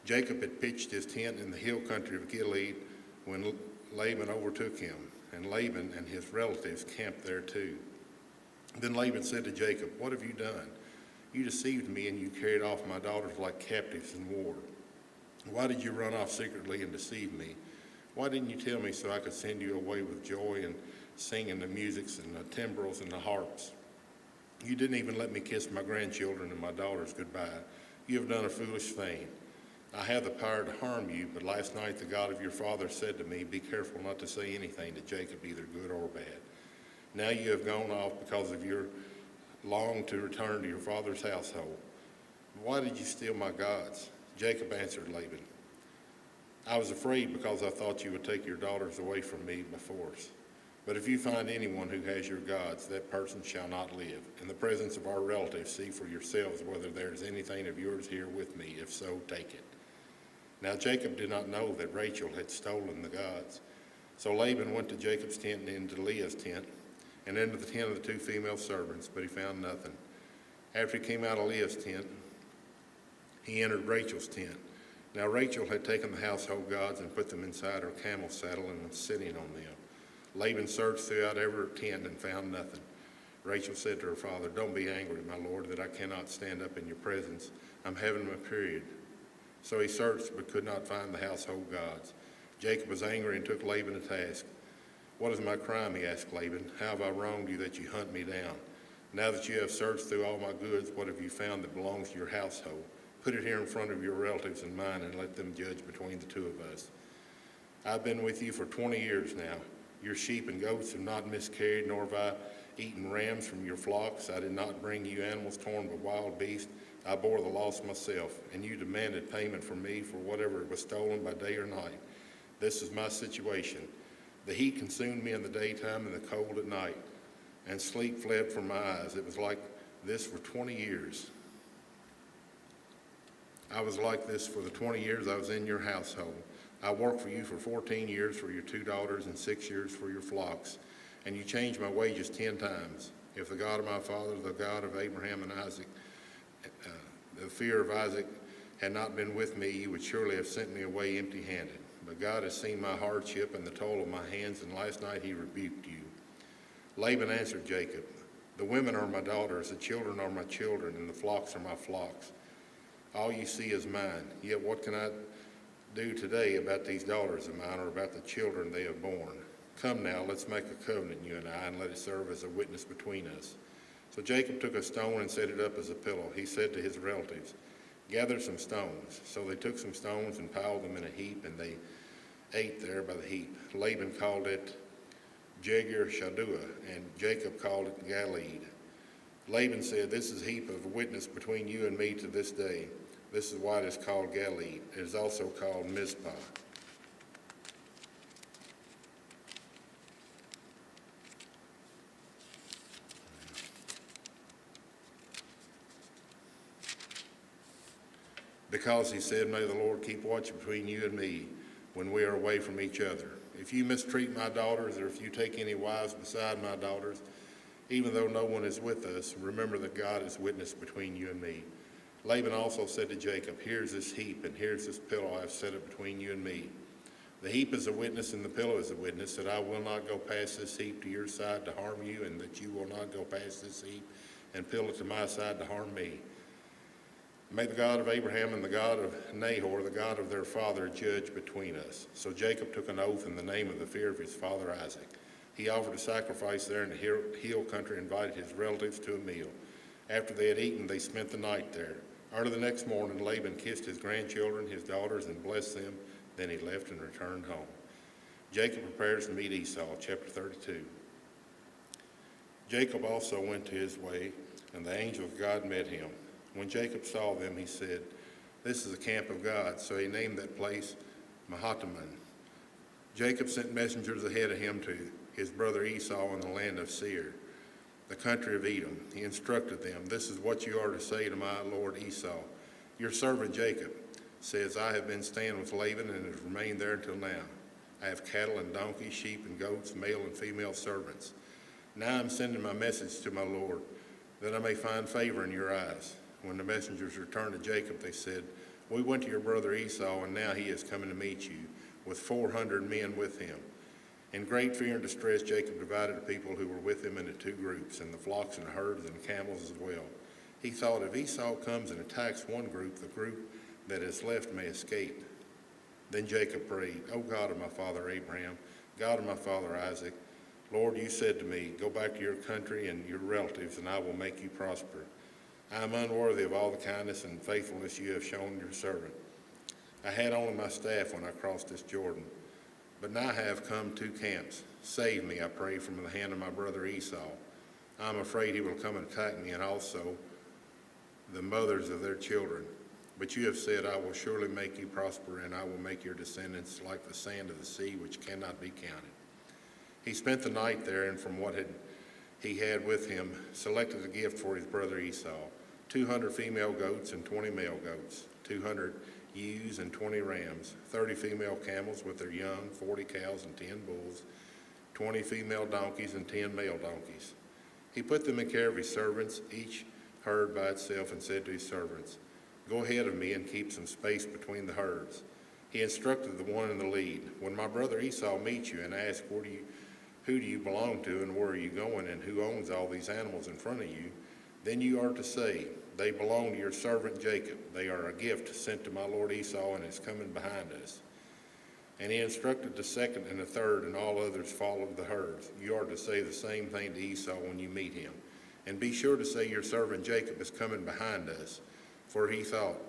G: Jacob had pitched his tent in the hill country of Gilead when Laban overtook him, and Laban and his relatives camped there too. Then Laban said to Jacob, what have you done? You deceived me, and you carried off my daughters like captives in war. Why did you run off secretly and deceive me? Why didn't you tell me so I could send you away with joy and singing the musics and the timbrels and the harps? You didn't even let me kiss my grandchildren and my daughters goodbye. You have done a foolish thing. I have the power to harm you, but last night the God of your father said to me, be careful not to say anything to Jacob, either good or bad. Now you have gone off because of your long to return to your father's household. Why did you steal my gods? Jacob answered Laban, I was afraid because I thought you would take your daughters away from me by force. But if you find anyone who has your gods, that person shall not live. In the presence of our relatives, see for yourselves whether there is anything of yours here with me. If so, take it. Now Jacob did not know that Rachel had stolen the gods. So Laban went to Jacob's tent and into Leah's tent, and into the tent of the 2 female servants, but he found nothing. After he came out of Leah's tent, he entered Rachel's tent. Now Rachel had taken the household gods and put them inside her camel saddle and was sitting on them. Laban searched throughout every tent and found nothing. Rachel said to her father, don't be angry, my lord, that I cannot stand up in your presence. I'm having my period. So he searched but could not find the household gods. Jacob was angry and took Laban to task. What is my crime, he asked Laban. How have I wronged you that you hunt me down? Now that you have searched through all my goods, what have you found that belongs to your household? Put it here in front of your relatives and mine, and let them judge between the 2 of us. I've been with you for 20 years now. Your sheep and goats have not miscarried, nor have I eaten rams from your flocks. I did not bring you animals torn by wild beasts. I bore the loss myself, and you demanded payment from me for whatever was stolen by day or night. This is my situation. The heat consumed me in the daytime and the cold at night, and sleep fled from my eyes. It was like this for 20 years. I was like this for the 20 years I was in your household. I worked for you for 14 years for your 2 daughters and 6 years for your flocks, and you changed my wages 10 times. If the God of my father, the God of Abraham and Isaac, the fear of Isaac had not been with me, you would surely have sent me away empty-handed. But God has seen my hardship and the toil of my hands, and last night he rebuked you. Laban answered Jacob, the women are my daughters, the children are my children, and the flocks are my flocks. All you see is mine. Yet what can I do today about these daughters of mine, or about the children they have borne? Come now, let's make a covenant, you and I, and let it serve as a witness between us. So Jacob took a stone and set it up as a pillow. He said to his relatives, gather some stones. So they took some stones and piled them in a heap, and they ate there by the heap. Laban called it Jegar-Shadua, and Jacob called it Galeed. Laban said, this is a heap of witness between you and me to this day. This is why it is called Galeed. It is also called Mizpah. Because he said, may the Lord keep watch between you and me when we are away from each other. If you mistreat my daughters, or if you take any wives beside my daughters, even though no one is with us, remember that God is witness between you and me. Laban also said to Jacob, here's this heap, and here's this pillow I have set up between you and me. The heap is a witness, and the pillow is a witness, that I will not go past this heap to your side to harm you, and that you will not go past this heap and pillow to my side to harm me. May the God of Abraham and the God of Nahor, the God of their father, judge between us. So Jacob took an oath in the name of the fear of his father Isaac. He offered a sacrifice there in the hill country and invited his relatives to a meal. After they had eaten, they spent the night there. Early the next morning, Laban kissed his grandchildren, his daughters, and blessed them. Then he left and returned home. Jacob prepares to meet Esau, chapter 32. Jacob also went to his way, and the angel of God met him. When Jacob saw them, he said, this is the camp of God. So he named that place Mahataman. Jacob sent messengers ahead of him to his brother Esau in the land of Seir, the country of Edom. He instructed them, this is what you are to say to my lord Esau. Your servant Jacob says, I have been staying with Laban and have remained there until now. I have cattle and donkeys, sheep and goats, male and female servants. Now I'm sending my message to my lord, that I may find favor in your eyes. When the messengers returned to Jacob, they said, we went to your brother Esau, and now he is coming to meet you, with 400 men with him. In great fear and distress, Jacob divided the people who were with him into 2 groups, and the flocks and herds and camels as well. He thought, if Esau comes and attacks one group, the group that is left may escape. Then Jacob prayed, O God of my father Abraham, God of my father Isaac, Lord, you said to me, go back to your country and your relatives, and I will make you prosper. I am unworthy of all the kindness and faithfulness you have shown your servant. I had only my staff when I crossed this Jordan, but now I have come 2 camps. Save me, I pray, from the hand of my brother Esau. I am afraid he will come and attack me, and also the mothers of their children. But you have said, I will surely make you prosper, and I will make your descendants like the sand of the sea, which cannot be counted. He spent the night there, and from what he had with him, selected a gift for his brother Esau, 200 female goats and 20 male goats, 200 ewes and 20 rams, 30 female camels with their young, 40 cows and 10 bulls, 20 female donkeys and 10 male donkeys. He put them in care of his servants, each herd by itself, and said to his servants, go ahead of me and keep some space between the herds. He instructed the one in the lead, when my brother Esau meets you and asks, who do you belong to, and where are you going, and who owns all these animals in front of you? Then you are to say, they belong to your servant Jacob. They are a gift sent to my lord Esau, and is coming behind us. And he instructed the second and the third, and all others followed the herds. You are to say the same thing to Esau when you meet him. And be sure to say your servant Jacob is coming behind us. For he thought,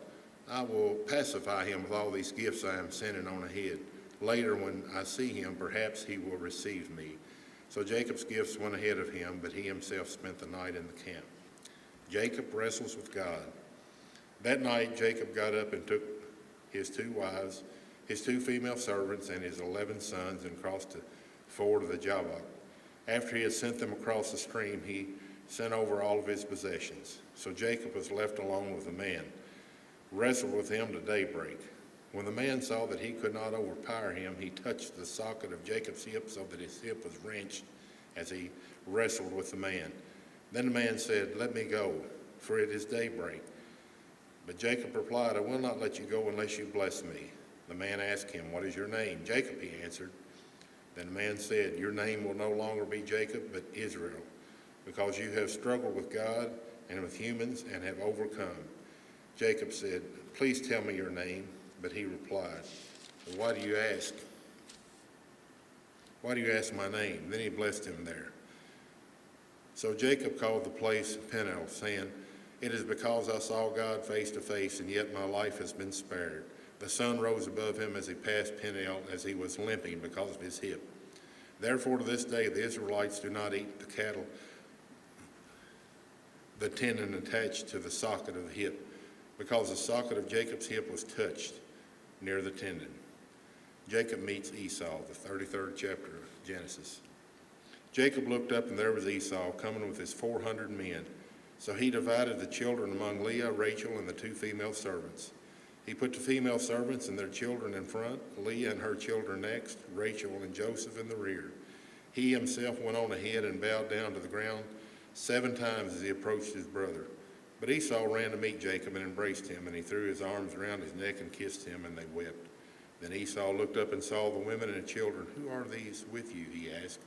G: I will pacify him with all these gifts I am sending on ahead. Later, when I see him, perhaps he will receive me. So Jacob's gifts went ahead of him, but he himself spent the night in the camp. Jacob wrestles with God. That night, Jacob got up and took his 2 wives, his 2 female servants, and his 11 sons, and crossed the ford of the Jabbok. After he had sent them across the stream, he sent over all of his possessions. So Jacob was left alone with the man. wrestled with him to daybreak. When the man saw that he could not overpower him, he touched the socket of Jacob's hip so that his hip was wrenched as he wrestled with the man. Then the man said, "Let me go, for it is daybreak." But Jacob replied, "I will not let you go unless you bless me." The man asked him, "What is your name?" "Jacob," he answered. Then the man said, "Your name will no longer be Jacob, but Israel, because you have struggled with God and with humans and have overcome." Jacob said, "Please tell me your name." But he replied, "Why do you ask? Why do you ask my name?" Then he blessed him there. So Jacob called the place Peniel, saying, "It is because I saw God face to face, and yet my life has been spared." The sun rose above him as he passed Peniel, as he was limping because of his hip. Therefore to this day the Israelites do not eat the cattle, the tendon attached to the socket of the hip, because the socket of Jacob's hip was touched near the tendon. Jacob meets Esau, the 33rd chapter of Genesis. Jacob looked up, and there was Esau coming with his 400 men. So he divided the children among Leah, Rachel, and the 2 female servants. He put the female servants and their children in front, Leah and her children next, Rachel and Joseph in the rear. He himself went on ahead and bowed down to the ground 7 times as he approached his brother. But Esau ran to meet Jacob and embraced him, and he threw his arms around his neck and kissed him, and they wept. Then Esau looked up and saw the women and the children. "Who are these with you?" he asked.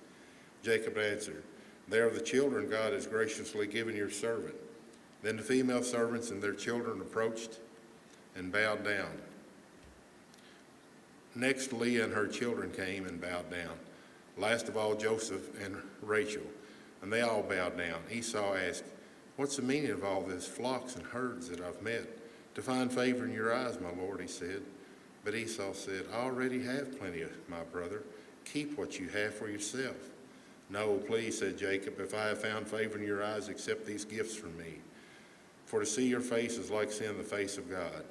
G: Jacob answered, "They are the children God has graciously given your servant." Then the female servants and their children approached and bowed down. Next, Leah and her children came and bowed down. Last of all, Joseph and Rachel, and they all bowed down. Esau asked, "What's the meaning of all this flocks and herds that I've met? To find favor in your eyes, my lord," he said. But Esau said, "I already have plenty, my brother. Keep what you have for yourself." "No, please," said Jacob, "if I have found favor in your eyes, accept these gifts from me. For to see your face is like seeing the face of God.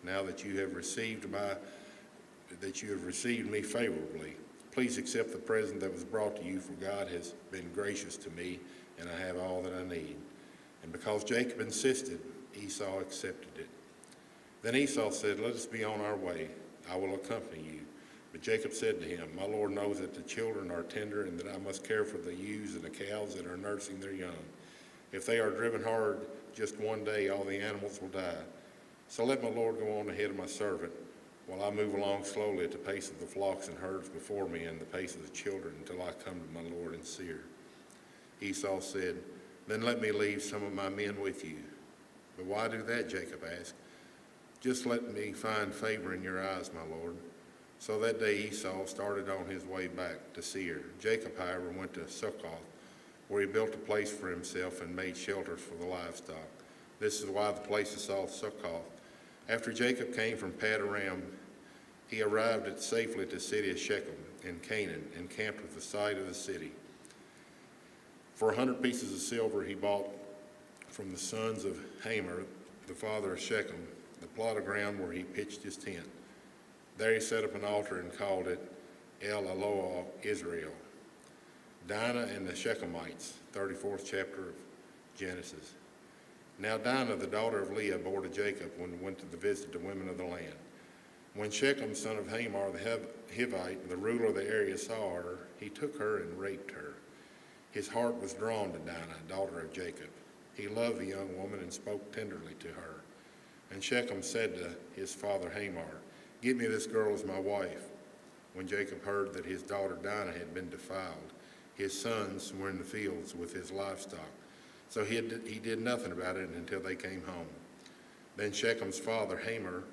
G: Now that you have received me favorably, please accept the present that was brought to you, for God has been gracious to me, and I have all that I need." And because Jacob insisted, Esau accepted it. Then Esau said, "Let us be on our way. I will accompany you." But Jacob said to him, "My Lord knows that the children are tender, and that I must care for the ewes and the cows that are nursing their young. If they are driven hard just one day, all the animals will die. So let my Lord go on ahead of my servant, while I move along slowly at the pace of the flocks and herds before me, and the pace of the children, until I come to my Lord in Seir." Esau said, "Then let me leave some of my men with you." "But why do that?" Jacob asked. "Just let me find favor in your eyes, my Lord." So that day Esau started on his way back to Seir. Jacob, however, went to Succoth, where he built a place for himself and made shelters for the livestock. This is why the place is called Succoth. After Jacob came from Padan-aram, he arrived safely at the city of Shechem in Canaan and camped at the side of the city. For 100 pieces of silver he bought from the sons of Hamor, the father of Shechem, the plot of ground where he pitched his tent. There he set up an altar and called it El Eloah Israel. Dinah and the Shechemites, 34th chapter of Genesis. Now Dinah, the daughter of Leah, bore to Jacob when he went to visit the women of the land. When Shechem, son of Hamor the Hivite, the ruler of the area, saw her, he took her and raped her. His heart was drawn to Dinah, daughter of Jacob. He loved the young woman and spoke tenderly to her. And Shechem said to his father Hamor, "Give me this girl as my wife." When Jacob heard that his daughter Dinah had been defiled, his sons were in the fields with his livestock. So he did nothing about it until they came home. Then Shechem's father Hamor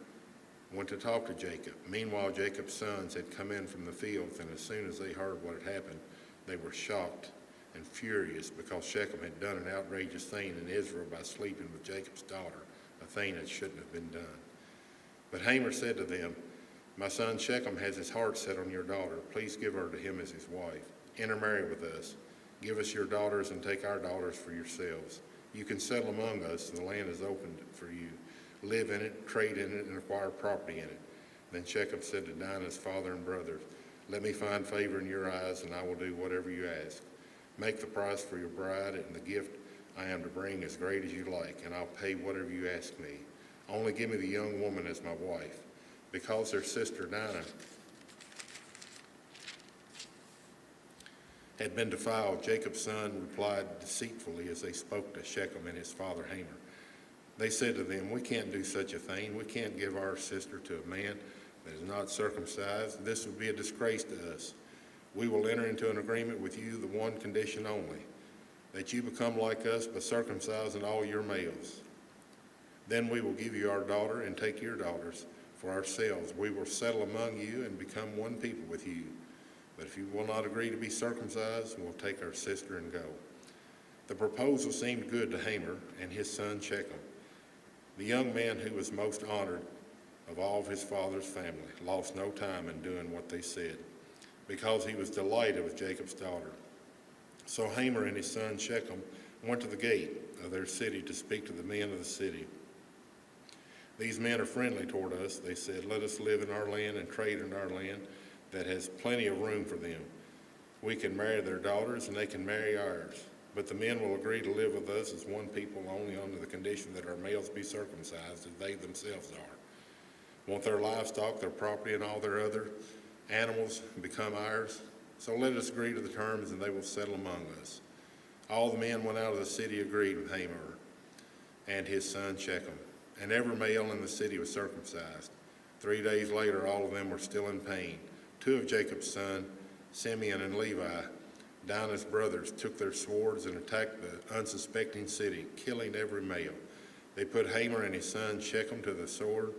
G: went to talk to Jacob. Meanwhile, Jacob's sons had come in from the fields, and as soon as they heard what had happened, they were shocked and furious because Shechem had done an outrageous thing in Israel by sleeping with Jacob's daughter, a thing that shouldn't have been done. But Hamor said to them, "My son Shechem has his heart set on your daughter. Please give her to him as his wife. Intermarry with us. Give us your daughters and take our daughters for yourselves. You can settle among us. The land is opened for you. Live in it, trade in it, and acquire property in it." Then Shechem said to Dinah's father and brothers, "Let me find favor in your eyes, and I will do whatever you ask. Make the price for your bride and the gift I am to bring as great as you like, and I'll pay whatever you ask me. Only give me the young woman as my wife. Because their sister Dinah had been defiled, Jacob's son replied deceitfully as they spoke to Shechem and his father Hamor. They said to them, "We can't do such a thing. We can't give our sister to a man that is not circumcised. This would be a disgrace to us. We will enter into an agreement with you, the one condition only, that you become like us by circumcising all your males. Then we will give you our daughter and take your daughters for ourselves. We will settle among you and become one people with you. But if you will not agree to be circumcised, we'll take our sister and go." The proposal seemed good to Hamor and his son Shechem. The young man who was most honored of all of his father's family lost no time in doing what they said, because he was delighted with Jacob's daughter. So Hamor and his son Shechem went to the gate of their city to speak to the men of the city. "These men are friendly toward us," they said. "Let us live in our land and trade in our land that has plenty of room for them. We can marry their daughters and they can marry ours. But the men will agree to live with us as one people only under the condition that our males be circumcised as they themselves are. Want their livestock, their property, and all their other animals become ours? So let us agree to the terms and they will settle among us." All the men went out of the city, agreed with Hamor and his son Shechem, and every male in the city was circumcised. 3 days later, all of them were still in pain. 2 of Jacob's sons, Simeon and Levi, Dinah's brothers, took their swords and attacked the unsuspecting city, killing every male. They put Hamor and his son Shechem to the sword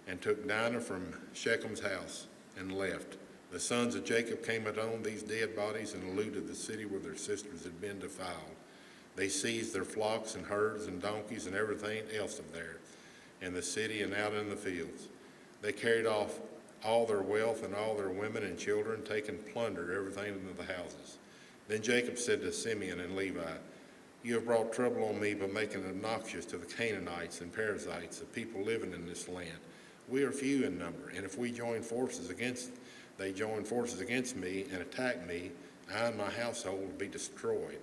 G: and took Dinah from Shechem's house and left. The sons of Jacob came upon these dead bodies and looted the city where their sisters had been defiled. They seized their flocks and herds and donkeys and everything else of theirs in the city and out in the fields. They carried off all their wealth and all their women and children, taking plunder, everything into the houses. Then Jacob said to Simeon and Levi, "You have brought trouble on me by making it obnoxious to the Canaanites and Perizzites, the people living in this land. We are few in number, and if they join forces against me and attack me, I and my household will be destroyed."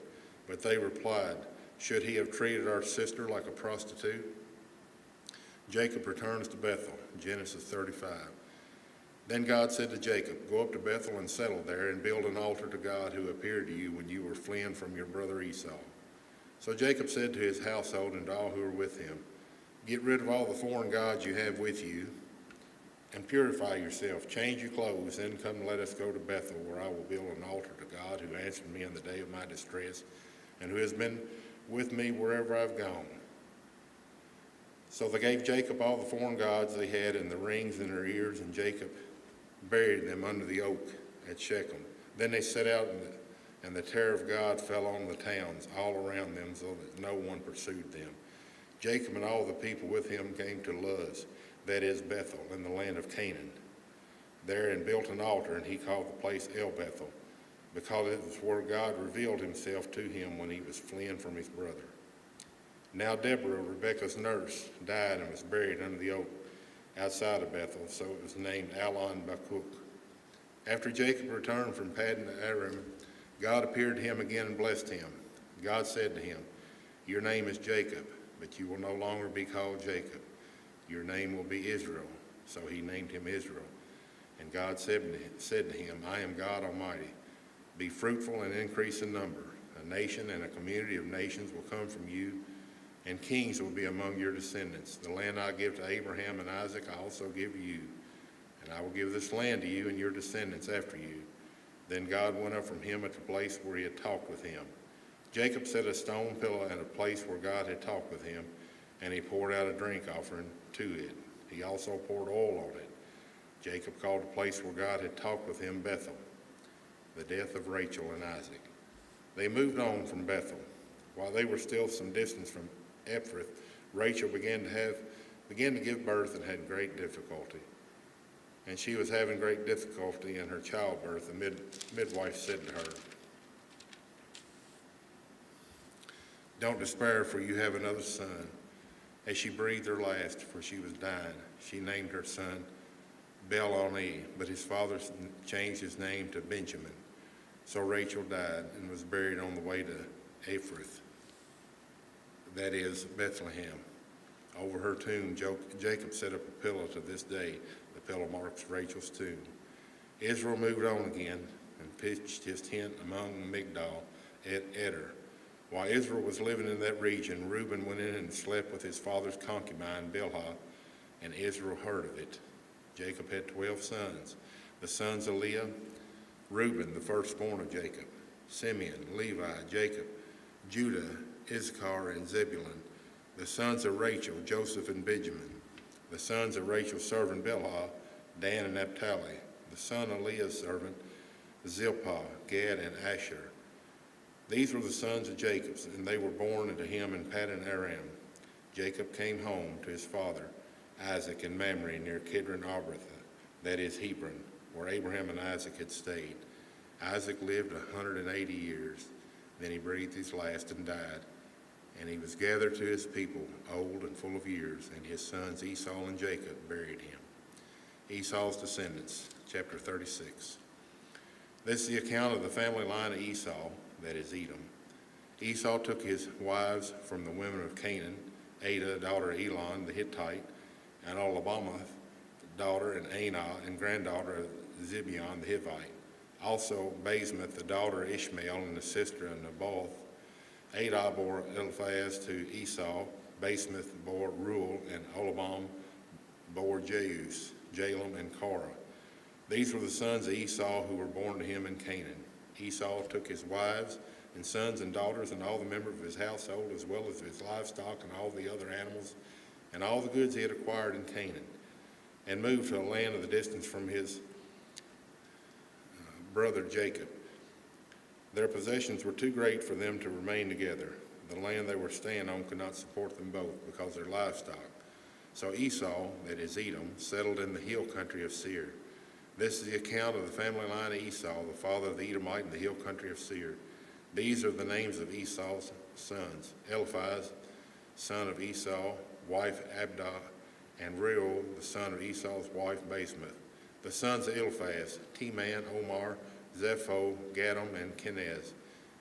G: But they replied, "Should he have treated our sister like a prostitute?" Jacob returns to Bethel, Genesis 35. Then God said to Jacob, "Go up to Bethel and settle there and build an altar to God who appeared to you when you were fleeing from your brother Esau." So Jacob said to his household and to all who were with him, "Get rid of all the foreign gods you have with you and purify yourself. Change your clothes, then come and let us go to Bethel, where I will build an altar to God who answered me in the day of my distress and who has been with me wherever I've gone." So they gave Jacob all the foreign gods they had and the rings in their ears, and Jacob buried them under the oak at Shechem. Then they set out, and the terror of God fell on the towns all around them, so that no one pursued them. Jacob and all the people with him came to Luz, that is Bethel, in the land of Canaan, there and built an altar, and he called the place El Bethel, because it was where God revealed himself to him when he was fleeing from his brother. Now Deborah, Rebekah's nurse, died and was buried under the oak outside of Bethel, so it was named Allon Bakuk. After Jacob returned from Paddan Aram, God appeared to him again and blessed him. God said to him, "Your name is Jacob, but you will no longer be called Jacob. Your name will be Israel." So he named him Israel. And God said to him, "I am God Almighty. Be fruitful and increase in number. A nation and a community of nations will come from you, and kings will be among your descendants. The land I give to Abraham and Isaac I also give you, and I will give this land to you and your descendants after you." Then God went up from him at the place where he had talked with him. Jacob set a stone pillow at a place where God had talked with him, and he poured out a drink offering to it. He also poured oil on it. Jacob called the place where God had talked with him Bethel, the death of Rachel and Isaac. They moved on from Bethel. While they were still some distance from Ephrath, Rachel began to give birth and had great difficulty. And she was having great difficulty in her childbirth. The midwife said to her, "Don't despair, for you have another son." As she breathed her last, for she was dying, she named her son Bel-Oni, but his father changed his name to Benjamin. So Rachel died and was buried on the way to Ephrath, that is Bethlehem. Over her tomb, Jacob set up a pillow to this day. The pillow marks Rachel's tomb. Israel moved on again and pitched his tent among Migdal at Eder. While Israel was living in that region, Reuben went in and slept with his father's concubine, Bilhah, and Israel heard of it. Jacob had 12 sons. The sons of Leah, Reuben, the firstborn of Jacob, Simeon, Levi, Jacob, Judah, Issachar, and Zebulun. The sons of Rachel, Joseph and Benjamin. The sons of Rachel's servant Bilhah, Dan and Naphtali. The son of Leah's servant, Zilpah, Gad, and Asher. These were the sons of Jacob, and they were born unto him in Paddan Aram. Jacob came home to his father, Isaac, in Mamre near Kidron Arbutha, that is Hebron, where Abraham and Isaac had stayed. Isaac lived 180 years. Then he breathed his last and died. And he was gathered to his people, old and full of years, and his sons Esau and Jacob buried him. Esau's descendants, chapter 36. This is the account of the family line of Esau, that is Edom. Esau took his wives from the women of Canaan, Adah, daughter of Elon the Hittite, and Oholibamah, daughter, and Anah, and granddaughter of Zibeon the Hivite. Also Basemath, the daughter of Ishmael, and the sister of Naboth. Adah bore Eliphaz to Esau, Basemath bore Reuel, and Oholibam bore Jeus, Jalem, and Korah. These were the sons of Esau who were born to him in Canaan. Esau took his wives and sons and daughters and all the members of his household, as well as his livestock and all the other animals, and all the goods he had acquired in Canaan, and moved to a land of the distance from his brother Jacob. Their possessions were too great for them to remain together. The land they were staying on could not support them both because of their livestock. So Esau, that is Edom, settled in the hill country of Seir. This is the account of the family line of Esau, the father of the Edomite in the hill country of Seir. These are the names of Esau's sons: Eliphaz, son of Esau, wife Abdah, and Reuel, the son of Esau's wife Basemath. The sons of Eliphaz: Teman, Omar, Zepho, Gadam, and Kenaz.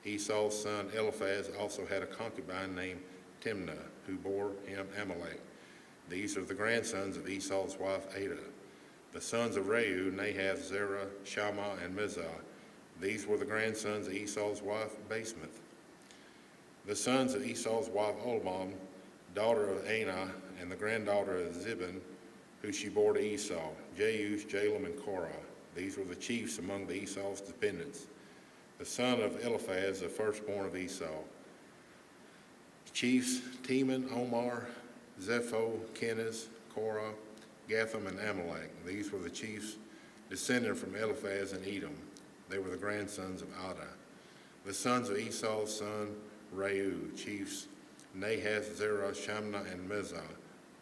G: Esau's son Eliphaz also had a concubine named Timnah, who bore him Amalek. These are the grandsons of Esau's wife Adah. The sons of Reu, Nahath, Zerah, Shammah, and Mizah. These were the grandsons of Esau's wife Basemath. The sons of Esau's wife Oholibam, daughter of Anah, and the granddaughter of Zibin, who she bore to Esau, Jeus, Jalem, and Korah. These were the chiefs among the Esau's dependents. The son of Eliphaz, the firstborn of Esau. Chiefs Teman, Omar, Zepho, Kenaz, Korah, Gatham, and Amalek. These were the chiefs descended from Eliphaz and Edom. They were the grandsons of Adah. The sons of Esau's son Reu, chiefs Nahath, Zerah, Shamnah, and Mizah.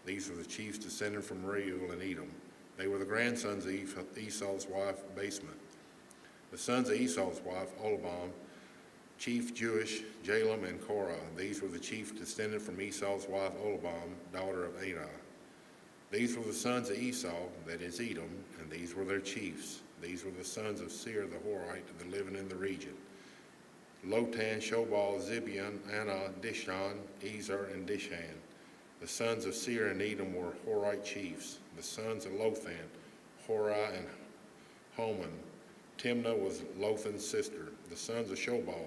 G: These were the chiefs descended from Reuel and Edom. They were the grandsons of Esau's wife Basemath. The sons of Esau's wife Oholibam, chief Jewish, Jalem, and Korah. These were the chiefs descended from Esau's wife Oholibam, daughter of Anah. These were the sons of Esau, that is Edom, and these were their chiefs. These were the sons of Seir the Horite, the living in the region: Lotan, Shobal, Zibeon, Anah, Dishon, Ezer, and Dishan. The sons of Seir and Edom were Horite chiefs. The sons of Lothan, Horah, and Homan. Timnah was Lothan's sister. The sons of Shobal,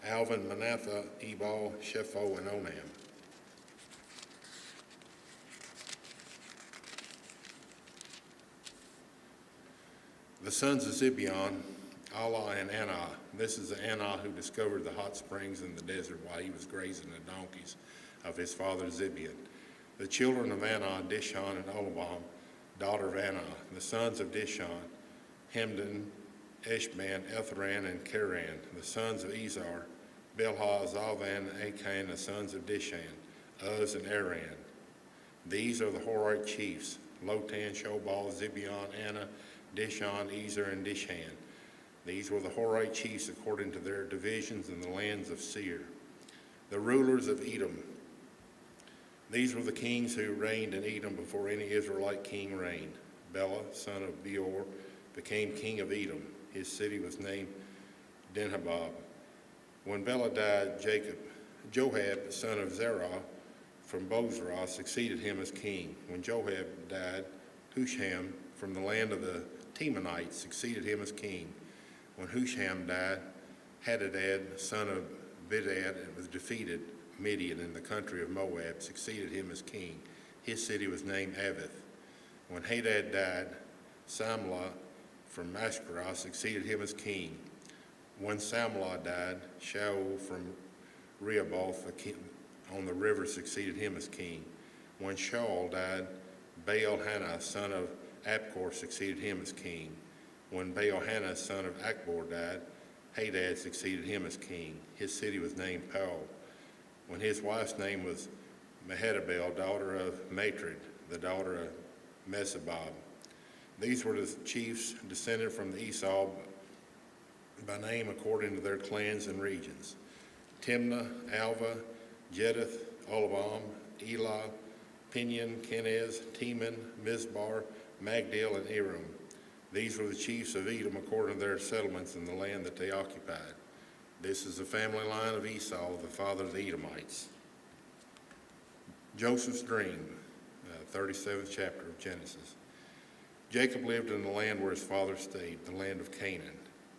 G: Alvan, Manasseh, Ebal, Shepho, and Onam. The sons of Zibeon, Allah, and Anah. This is the Anah who discovered the hot springs in the desert while he was grazing the donkeys of his father Zibeon. The children of Anah, Dishon, and Oholibam, daughter of Anah. The sons of Dishon, Hemdan, Eshban, Ethran, and Keran. The sons of Ezer, Bilhah, Zalvan, and Achan. The sons of Dishan, Uz, and Aran. These are the Horite chiefs: Lotan, Shobal, Zibeon, Anah, Dishon, Ezer, and Dishan. These were the Horite chiefs according to their divisions in the lands of Seir. The rulers of Edom. These were the kings who reigned in Edom before any Israelite king reigned. Bela, son of Beor, became king of Edom. His city was named Dinhabab. When Bela died, Joab, son of Zerah, from Bozrah succeeded him as king. When Joab died, Husham from the land of the Temanites succeeded him as king. When Husham died, Hadadad, son of Bedad, was defeated Midian in the country of Moab, succeeded him as king. His city was named Avith. When Hadad died, Samlah from Mashkarah succeeded him as king. When Samlah died, Shaul from Rehoboth on the river succeeded him as king. When Shaul died, Baal-Hanah, son of Abkor, succeeded him as king. When Baal-Hanah, son of Akbor, died, Hadad succeeded him as king. His city was named Pau. When his wife's name was Mehetabel, daughter of Matred, the daughter of Mesabab. These were the chiefs descended from the Esau by name according to their clans and regions: Timnah, Alva, Jeduth, Olabam, Elah, Pinion, Kenez, Teman, Mizbar, Magdiel, and Aram. These were the chiefs of Edom according to their settlements in the land that they occupied. This is the family line of Esau, the father of the Edomites. Joseph's dream, 37th chapter of Genesis. Jacob lived in the land where his father stayed, the land of Canaan.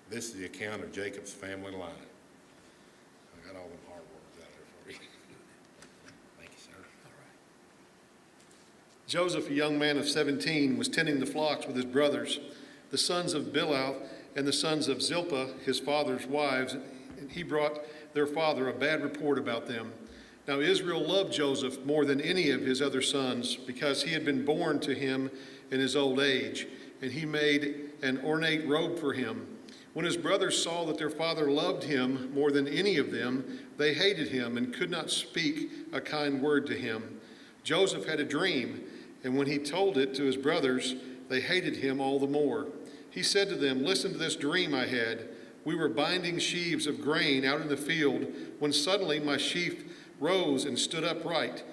G: This is the account of Jacob's family line. I got all them hard words out there for you. Thank you, sir.
H: Joseph, a young man of 17, was tending the flocks with his brothers, the sons of Bilhah and the sons of Zilpah, his father's wives, and he brought their father a bad report about them. Now Israel loved Joseph more than any of his other sons, because he had been born to him in his old age, and he made an ornate robe for him. When his brothers saw that their father loved him more than any of them, they hated him and could not speak a kind word to him. Joseph had a dream, and when he told it to his brothers, they hated him all the more. He said to them, "Listen to this dream I had. We were binding sheaves of grain out in the field, when suddenly my sheaf rose and stood upright.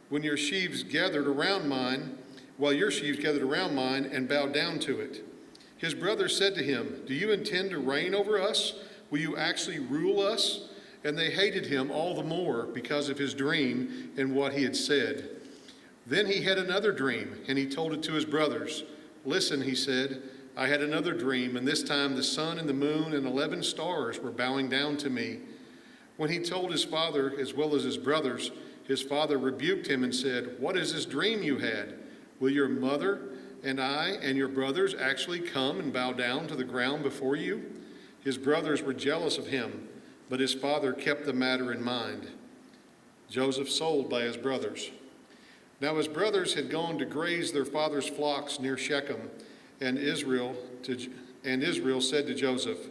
H: While your sheaves gathered around mine, and bowed down to it." His brothers said to him, "Do you intend to reign over us? Will you actually rule us?" And they hated him all the more because of his dream and what he had said. Then he had another dream, and he told it to his brothers. "Listen," he said, "I had another dream, and this time the sun and the moon and 11 stars were bowing down to me." When he told his father as well as his brothers, his father rebuked him and said, "What is this dream you had? Will your mother and I and your brothers actually come and bow down to the ground before you?" His brothers were jealous of him, but his father kept the matter in mind. Joseph sold by his brothers. Now his brothers had gone to graze their father's flocks near Shechem, and Israel said to Joseph,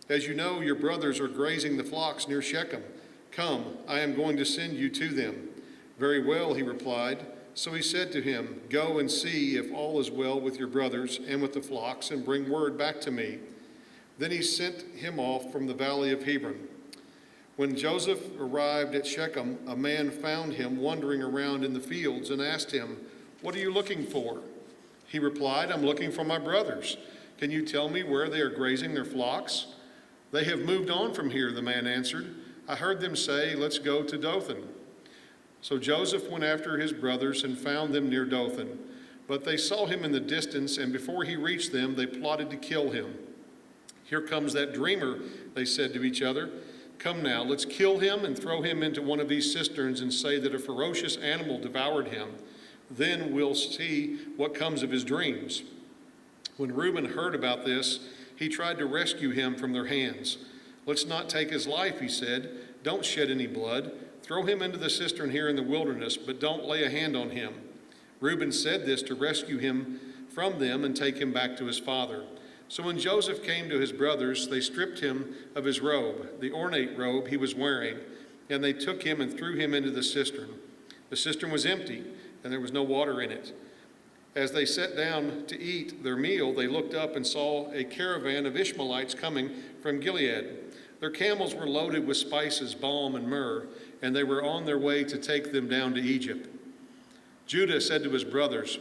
H: "As you know, your brothers are grazing the flocks near Shechem. Come, I am going to send you to them." "Very well," he replied. So he said to him, "Go and see if all is well with your brothers and with the flocks, and bring word back to me." Then he sent him off from the valley of Hebron. When Joseph arrived at Shechem, a man found him wandering around in the fields and asked him, "What are you looking for?" He replied, "I'm looking for my brothers. Can you tell me where they are grazing their flocks?" "They have moved on from here," the man answered. "I heard them say, 'Let's go to Dothan.'" So Joseph went after his brothers and found them near Dothan. But they saw him in the distance, and before he reached them, they plotted to kill him. "Here comes that dreamer," they said to each other. "Come now, let's kill him and throw him into one of these cisterns and say that a ferocious animal devoured him. Then we'll see what comes of his dreams." When Reuben heard about this, he tried to rescue him from their hands. "Let's not take his life," he said. "Don't shed any blood. Throw him into the cistern here in the wilderness, but don't lay a hand on him." Reuben said this to rescue him from them and take him back to his father. So when Joseph came to his brothers, they stripped him of his robe, the ornate robe he was wearing, and they took him and threw him into the cistern. The cistern was empty, and there was no water in it. As they sat down to eat their meal, they looked up and saw a caravan of Ishmaelites coming from Gilead. Their camels were loaded with spices, balm, and myrrh, and they were on their way to take them down to Egypt. Judah said to his brothers,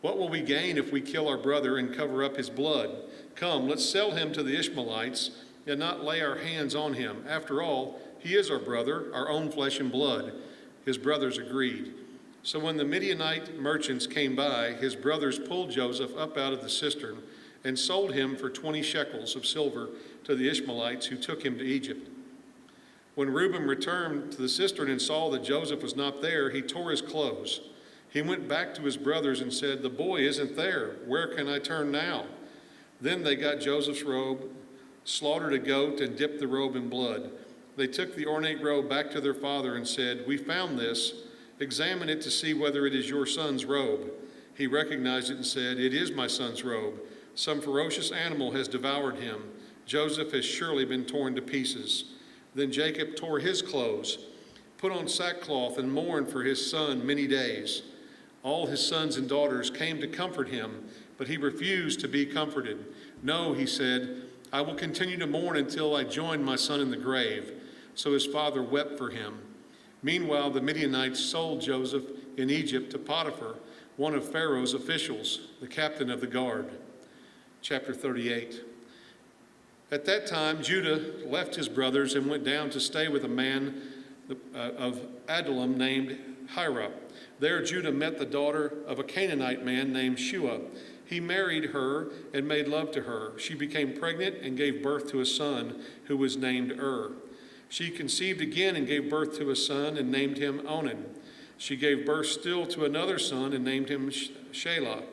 H: "What will we gain if we kill our brother and cover up his blood? Come, let's sell him to the Ishmaelites and not lay our hands on him. After all, he is our brother, our own flesh and blood. his brothers agreed. So when the Midianite merchants came by, his brothers pulled Joseph up out of the cistern and sold him for 20 shekels of silver to the Ishmaelites who took him to Egypt. When Reuben returned to the cistern and saw that Joseph was not there, he tore his clothes. He went back to his brothers and said, "The boy isn't there. Where can I turn now?" Then they got Joseph's robe, slaughtered a goat, and dipped the robe in blood. They took the ornate robe back to their father and said, "We found this. Examine it to see whether it is your son's robe." He recognized it and said, "It is my son's robe. Some ferocious animal has devoured him. Joseph has surely been torn to pieces." Then Jacob tore his clothes, put on sackcloth, and mourned for his son many days. All his sons and daughters came to comfort him, but he refused to be comforted. "No," he said, "I will continue to mourn until I join my son in the grave." So his father wept for him. Meanwhile, the Midianites sold Joseph in Egypt to Potiphar, one of Pharaoh's officials, the captain of the guard. Chapter 38. At that time, Judah left his brothers and went down to stay with a man of Adullam named Hira. There Judah met the daughter of a Canaanite man named Shua. He married her and made love to her. She became pregnant and gave birth to a son who was named She conceived again and gave birth to a son and named him Onan. She gave birth still to another son and named him Shelah.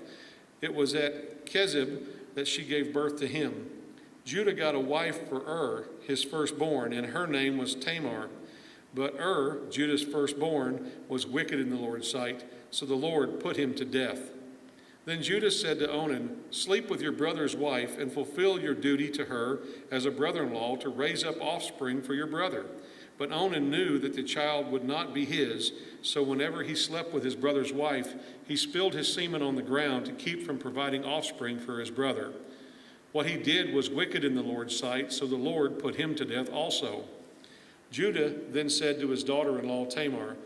H: It was at Kezib that she gave birth to him. Judah got a wife for his firstborn, and her name was Tamar. But Judah's firstborn, was wicked in the Lord's sight, so the Lord put him to death. Then Judah said to Onan, "Sleep with your brother's wife and fulfill your duty to her as a brother-in-law to raise up offspring for your brother." But Onan knew that the child would not be his, so whenever he slept with his brother's wife, he spilled his semen on the ground to keep from providing offspring for his brother. What he did was wicked in the Lord's sight, so the Lord put him to death also. Judah then said to his daughter-in-law Tamar,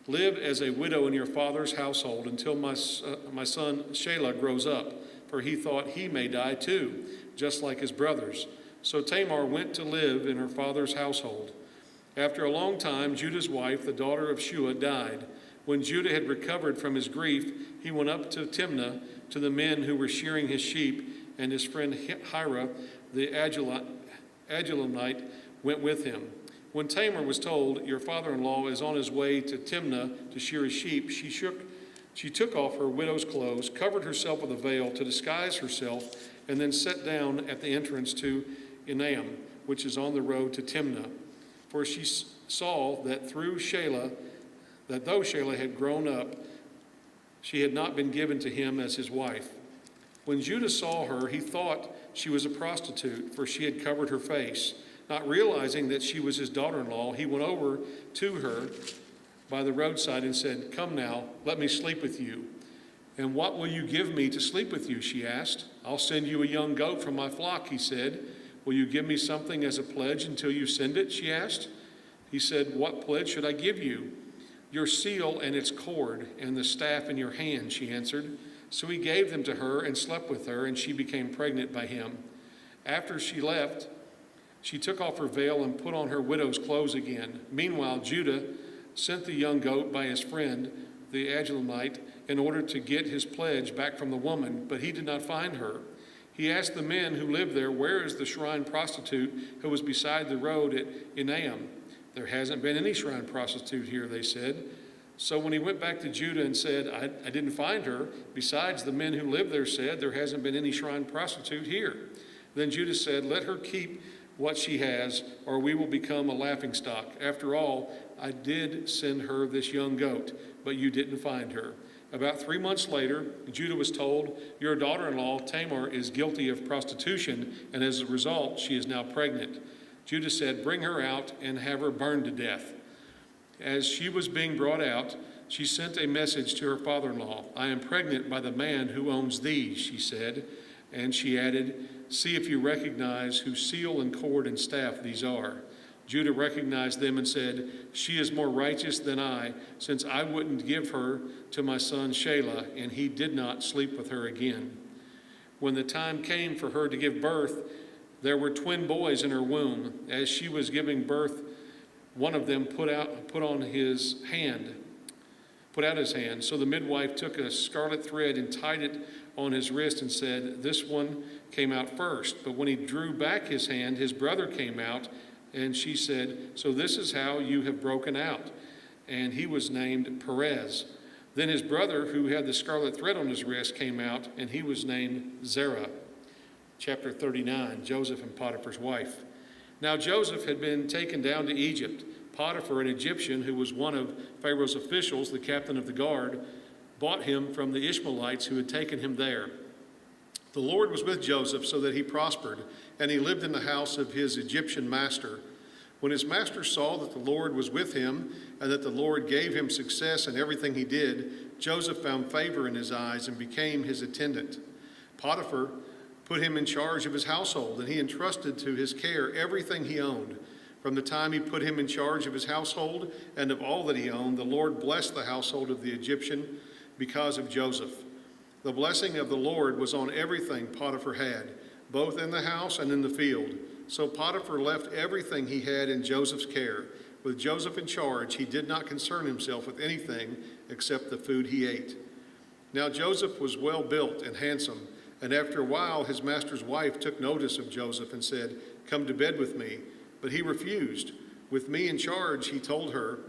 H: "Live as a widow in your father's household until my son Shelah grows up," for he thought he may die too, just like his brothers. So Tamar went to live in her father's household. After a long time, Judah's wife, the daughter of Shua, died. When Judah had recovered from his grief, he went up to Timnah to the men who were shearing his sheep, and his friend Hira, the Adulamite, went with him. When Tamar was told, "Your father-in-law is on his way to Timnah to shear his sheep," she took off her widow's clothes, covered herself with a veil to disguise herself, and then sat down at the entrance to Enaim, which is on the road to Timnah. For she saw that though Shelah had grown up, she had not been given to him as his wife. When Judah saw her, he thought she was a prostitute, for she had covered her face. Not realizing that she was his daughter-in-law, he went over to her by the roadside and said, "Come now, let me sleep with you." "And what will you give me to sleep with you?" she asked. "I'll send you a young goat from my flock," he said. "Will you give me something as a pledge until you send it?" she asked. He said, "What pledge should I give you?" "Your seal and its cord and the staff in your hand," she answered. So he gave them to her and slept with her, and she became pregnant by him. After she left, she took off her veil and put on her widow's clothes again. Meanwhile, Judah sent the young goat by his friend, the Adulamite, in order to get his pledge back from the woman, but he did not find her. He asked the men who lived there, "Where is the shrine prostitute who was beside the road at Enaim?" "There hasn't been any shrine prostitute here," they said. So when he went back to Judah and said, I didn't find her. Besides, the men who live there said, "There hasn't been any shrine prostitute here." Then Judah said, "Let her keep what she has, or we will become a laughingstock. After all, I did send her this young goat, but you didn't find her." About 3 months later, Judah was told, "Your daughter-in-law, Tamar, is guilty of prostitution, and as a result, she is now pregnant." Judah said, "Bring her out and have her burned to death." As she was being brought out, she sent a message to her father-in-law. "I am pregnant by the man who owns these," she said. And she added, "See if you recognize whose seal and cord and staff these are." Judah recognized them and said, "She is more righteous than I, since I wouldn't give her to my son Shelah, and he did not sleep with her again." When the time came for her to give birth, there were twin boys in her womb. As she was giving birth,
D: one of them put out his hand. So the midwife took a scarlet thread and tied it on his wrist and said, "This one came out first." But when he drew back his hand, his brother came out, and she said, "So this is how you have broken out." And he was named Perez. Then his brother, who had the scarlet thread on his wrist, came out, and he was named Zerah. Chapter 39, Joseph and Potiphar's wife. Now Joseph had been taken down to Egypt. Potiphar, an Egyptian who was one of Pharaoh's officials, the captain of the guard, bought him from the Ishmaelites who had taken him there. The Lord was with Joseph so that he prospered, and he lived in the house of his Egyptian master. When his master saw that the Lord was with him and that the Lord gave him success in everything he did, Joseph found favor in his eyes and became his attendant. Potiphar put him in charge of his household, and he entrusted to his care everything he owned. From the time he put him in charge of his household and of all that he owned, the Lord blessed the household of the Egyptian because of Joseph. The blessing of the Lord was on everything Potiphar had, both in the house and in the field. So Potiphar left everything he had in Joseph's care. With Joseph in charge, he did not concern himself with anything except the food he ate. Now Joseph was well built and handsome, and after a while his master's wife took notice of Joseph and said, "Come to bed with me." But he refused. With me in charge, he told her,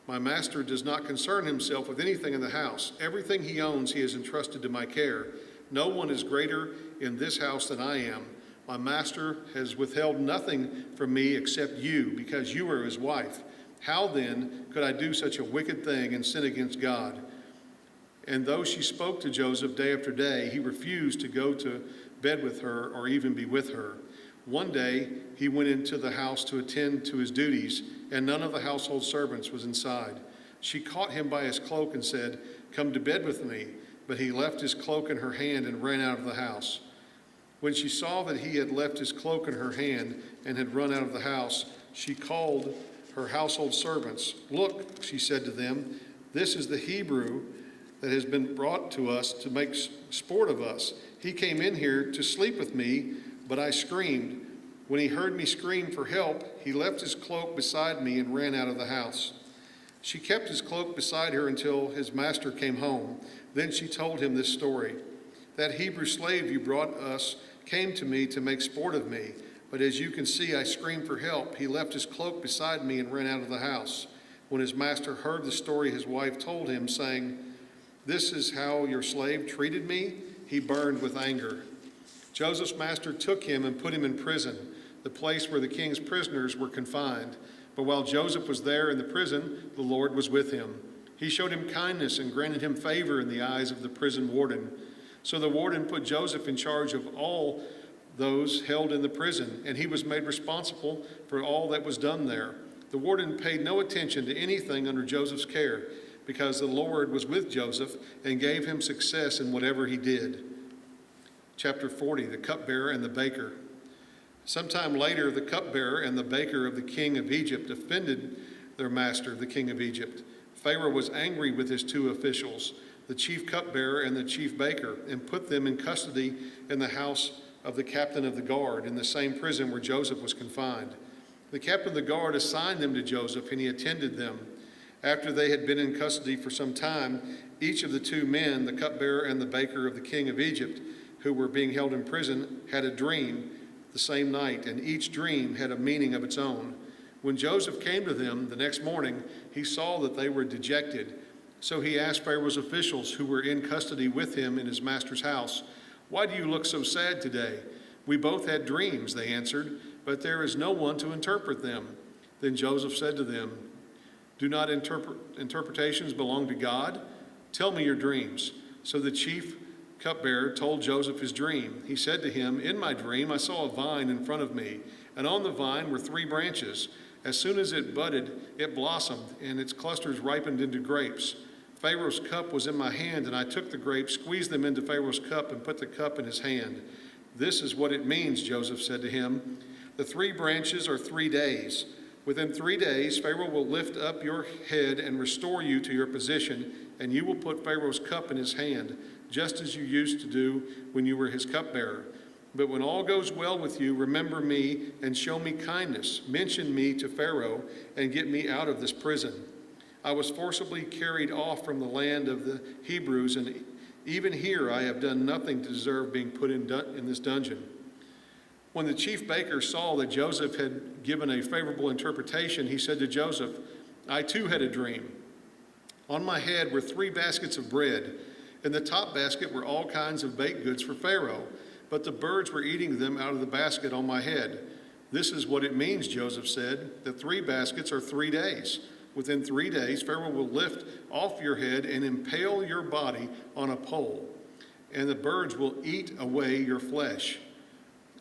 D: "My master does not concern himself with anything in the house. Everything he owns he has entrusted to my care. No one is greater in this house than I am. My master has withheld nothing from me except you, because you are his wife. How then could I do such a wicked thing and sin against God?" And though she spoke to Joseph day after day, he refused to go to bed with her or even be with her. One day he went into the house to attend to his duties, and none of the household servants was inside. She caught him by his cloak and said, "Come to bed with me." But he left his cloak in her hand and ran out of the house. When she saw that he had left his cloak in her hand and had run out of the house, she called her household servants. "Look," she said to them, "this is the Hebrew that has been brought to us to make sport of us. He came in here to sleep with me, but I screamed. When he heard me scream for help, he left his cloak beside me and ran out of the house." She kept his cloak beside her until his master came home. Then she told him this story. "That Hebrew slave you brought us came to me to make sport of me, but as you can see, I screamed for help. He left his cloak beside me and ran out of the house." When his master heard the story his wife told him, saying, "This is how your slave treated me," he burned with anger. Joseph's master took him and put him in prison, the place where the king's prisoners were confined. But while Joseph was there in the prison, the Lord was with him. He showed him kindness and granted him favor in the eyes of the prison warden. So the warden put Joseph in charge of all those held in the prison, and he was made responsible for all that was done there. The warden paid no attention to anything under Joseph's care, because the Lord was with Joseph and gave him success in whatever he did. Chapter 40, the cupbearer and the baker. Sometime later, the cupbearer and the baker of the king of Egypt offended their master, the king of Egypt. Pharaoh was angry with his two officials, the chief cupbearer and the chief baker, and put them in custody in the house of the captain of the guard, in the same prison where Joseph was confined. The captain of the guard assigned them to Joseph, and he attended them. After they had been in custody for some time, each of the two men, the cupbearer and the baker of the king of Egypt, who were being held in prison, had a dream the same night, and each dream had a meaning of its own. When Joseph came to them the next morning, he saw that they were dejected. So he asked Pharaoh's officials who were in custody with him in his master's house, "Why do you look so sad today?" "We both had dreams," they answered, "but there is no one to interpret them." Then Joseph said to them, "Do not interpretations belong to God? Tell me your dreams." So the chief cupbearer told Joseph his dream. He said to him, "In my dream I saw a vine in front of me, and on the vine were 3 branches. As soon as it budded, it blossomed, and its clusters ripened into grapes. Pharaoh's cup was in my hand, and I took the grapes, squeezed them into Pharaoh's cup, and put the cup in his hand." "This is what it means," Joseph said to him. "The 3 branches are 3 days. Within 3 days, Pharaoh will lift up your head and restore you to your position, and you will put Pharaoh's cup in his hand, just as you used to do when you were his cupbearer.
H: But when all goes well with you, remember me and show me kindness. Mention me to Pharaoh and get me out of this prison. I was forcibly carried off from the land of the Hebrews, and even here I have done nothing to deserve being put in this dungeon." When the chief baker saw that Joseph had given a favorable interpretation, he said to Joseph, "I too had a dream. On my head were 3 baskets of bread. In the top basket were all kinds of baked goods for Pharaoh, but the birds were eating them out of the basket on my head. This is what it means," Joseph said. "The 3 baskets are 3 days. Within 3 days, Pharaoh will lift off your head and impale your body on a pole, and the birds will eat away your flesh."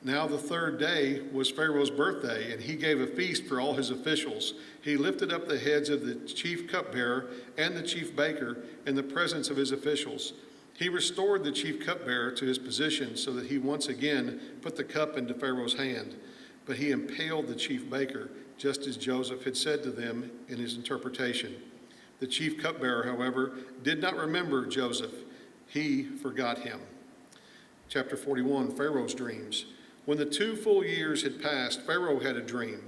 H: Now the 3rd day was Pharaoh's birthday, and he gave a feast for all his officials. He lifted up the heads of the chief cupbearer and the chief baker in the presence of his officials. He restored the chief cupbearer to his position so that he once again put the cup into Pharaoh's hand. But he impaled the chief baker, just as Joseph had said to them in his interpretation. The chief cupbearer, however, did not remember Joseph. He forgot him. Chapter 41, Pharaoh's dreams. When the 2 full years had passed, Pharaoh had a dream.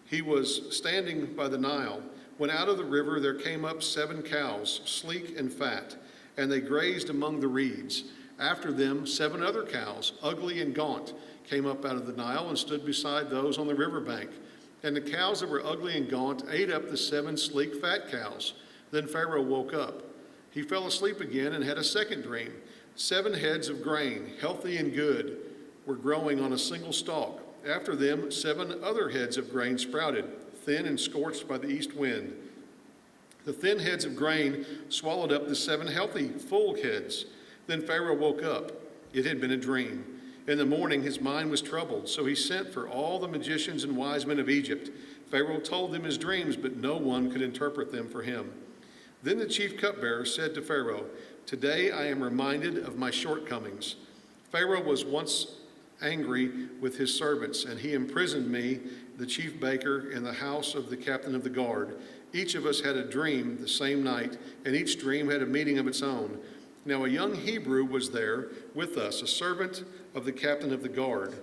H: He was standing by the Nile, when out of the river there came up 7 cows, sleek and fat, and they grazed among the reeds. After them, 7 other cows, ugly and gaunt, came up out of the Nile and stood beside those on the riverbank. And the cows that were ugly and gaunt ate up the 7 sleek, fat cows. Then Pharaoh woke up. He fell asleep again and had a second dream. 7 heads of grain, healthy and good, were growing on a single stalk. After them, 7 other heads of grain sprouted, thin and scorched by the east wind. The thin heads of grain swallowed up the 7 healthy, full heads. Then Pharaoh woke up. It had been a dream. In the morning, his mind was troubled, so he sent for all the magicians and wise men of Egypt. Pharaoh told them his dreams, but no one could interpret them for him. Then the chief cupbearer said to Pharaoh, "Today I am reminded of my shortcomings. Pharaoh was once angry with his servants, and he imprisoned me, the chief baker, in the house of the captain of the guard. Each of us had a dream the same night, and each dream had a meaning of its own. Now a young Hebrew was there with us, a servant of the captain of the guard.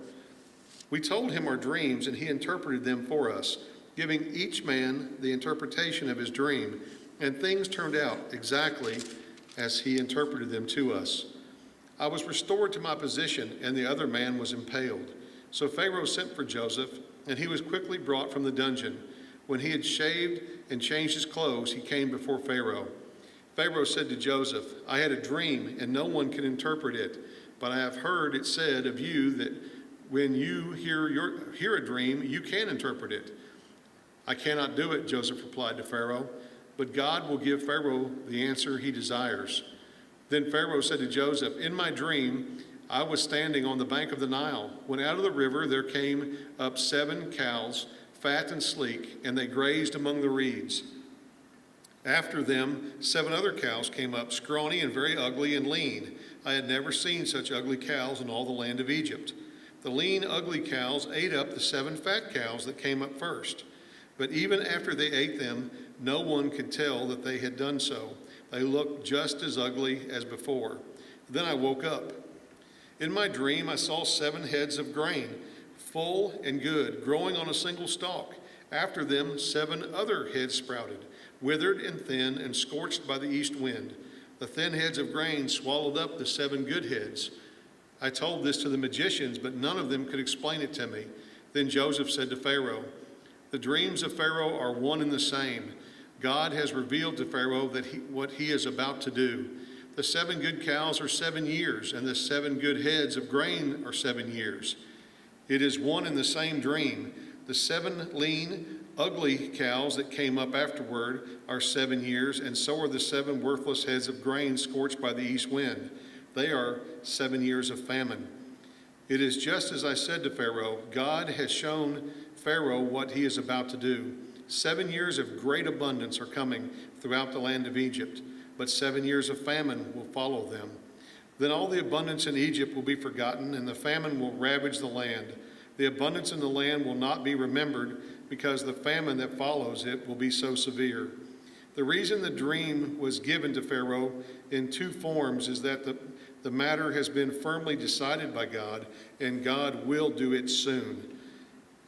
H: We told him our dreams, and he interpreted them for us, giving each man the interpretation of his dream, and things turned out exactly as he interpreted them to us. I was restored to my position, and the other man was impaled. So Pharaoh sent for Joseph, and he was quickly brought from the dungeon. When he had shaved and changed his clothes, he came before Pharaoh. Pharaoh said to Joseph, "I had a dream, and no one can interpret it, but I have heard it said of you that when you hear a dream, you can interpret it." "I cannot do it," Joseph replied to Pharaoh, "but God will give Pharaoh the answer he desires." Then Pharaoh said to Joseph, "In my dream, I was standing on the bank of the Nile, when out of the river there came up 7 cows, fat and sleek, and they grazed among the reeds. After them, 7 other cows came up, scrawny and very ugly and lean. I had never seen such ugly cows in all the land of Egypt. The lean, ugly cows ate up the 7 fat cows that came up first. But even after they ate them, no one could tell that they had done so. They looked just as ugly as before. Then I woke up. In my dream, I saw 7 heads of grain, full and good, growing on a single stalk. After them, 7 other heads sprouted, withered and thin and scorched by the east wind. The thin heads of grain swallowed up the 7 good heads. I told this to the magicians, but none of them could explain it to me. Then Joseph said to Pharaoh, "The dreams of Pharaoh are one and the same. God has revealed to Pharaoh what he is about to do. The 7 good cows are 7 years, and the 7 good heads of grain are 7 years. It is one and the same dream. The 7 lean, ugly cows that came up afterward are 7 years, and so are the 7 worthless heads of grain scorched by the east wind. They are 7 years of famine. It is just as I said to Pharaoh. God has shown Pharaoh what he is about to do. 7 years of great abundance are coming throughout the land of Egypt, but 7 years of famine will follow them. Then all the abundance in Egypt will be forgotten, and the famine will ravage the land. The abundance in the land will not be remembered, because the famine that follows it will be so severe. The reason the dream was given to Pharaoh in 2 forms is that The matter has been firmly decided by God, and God will do it soon.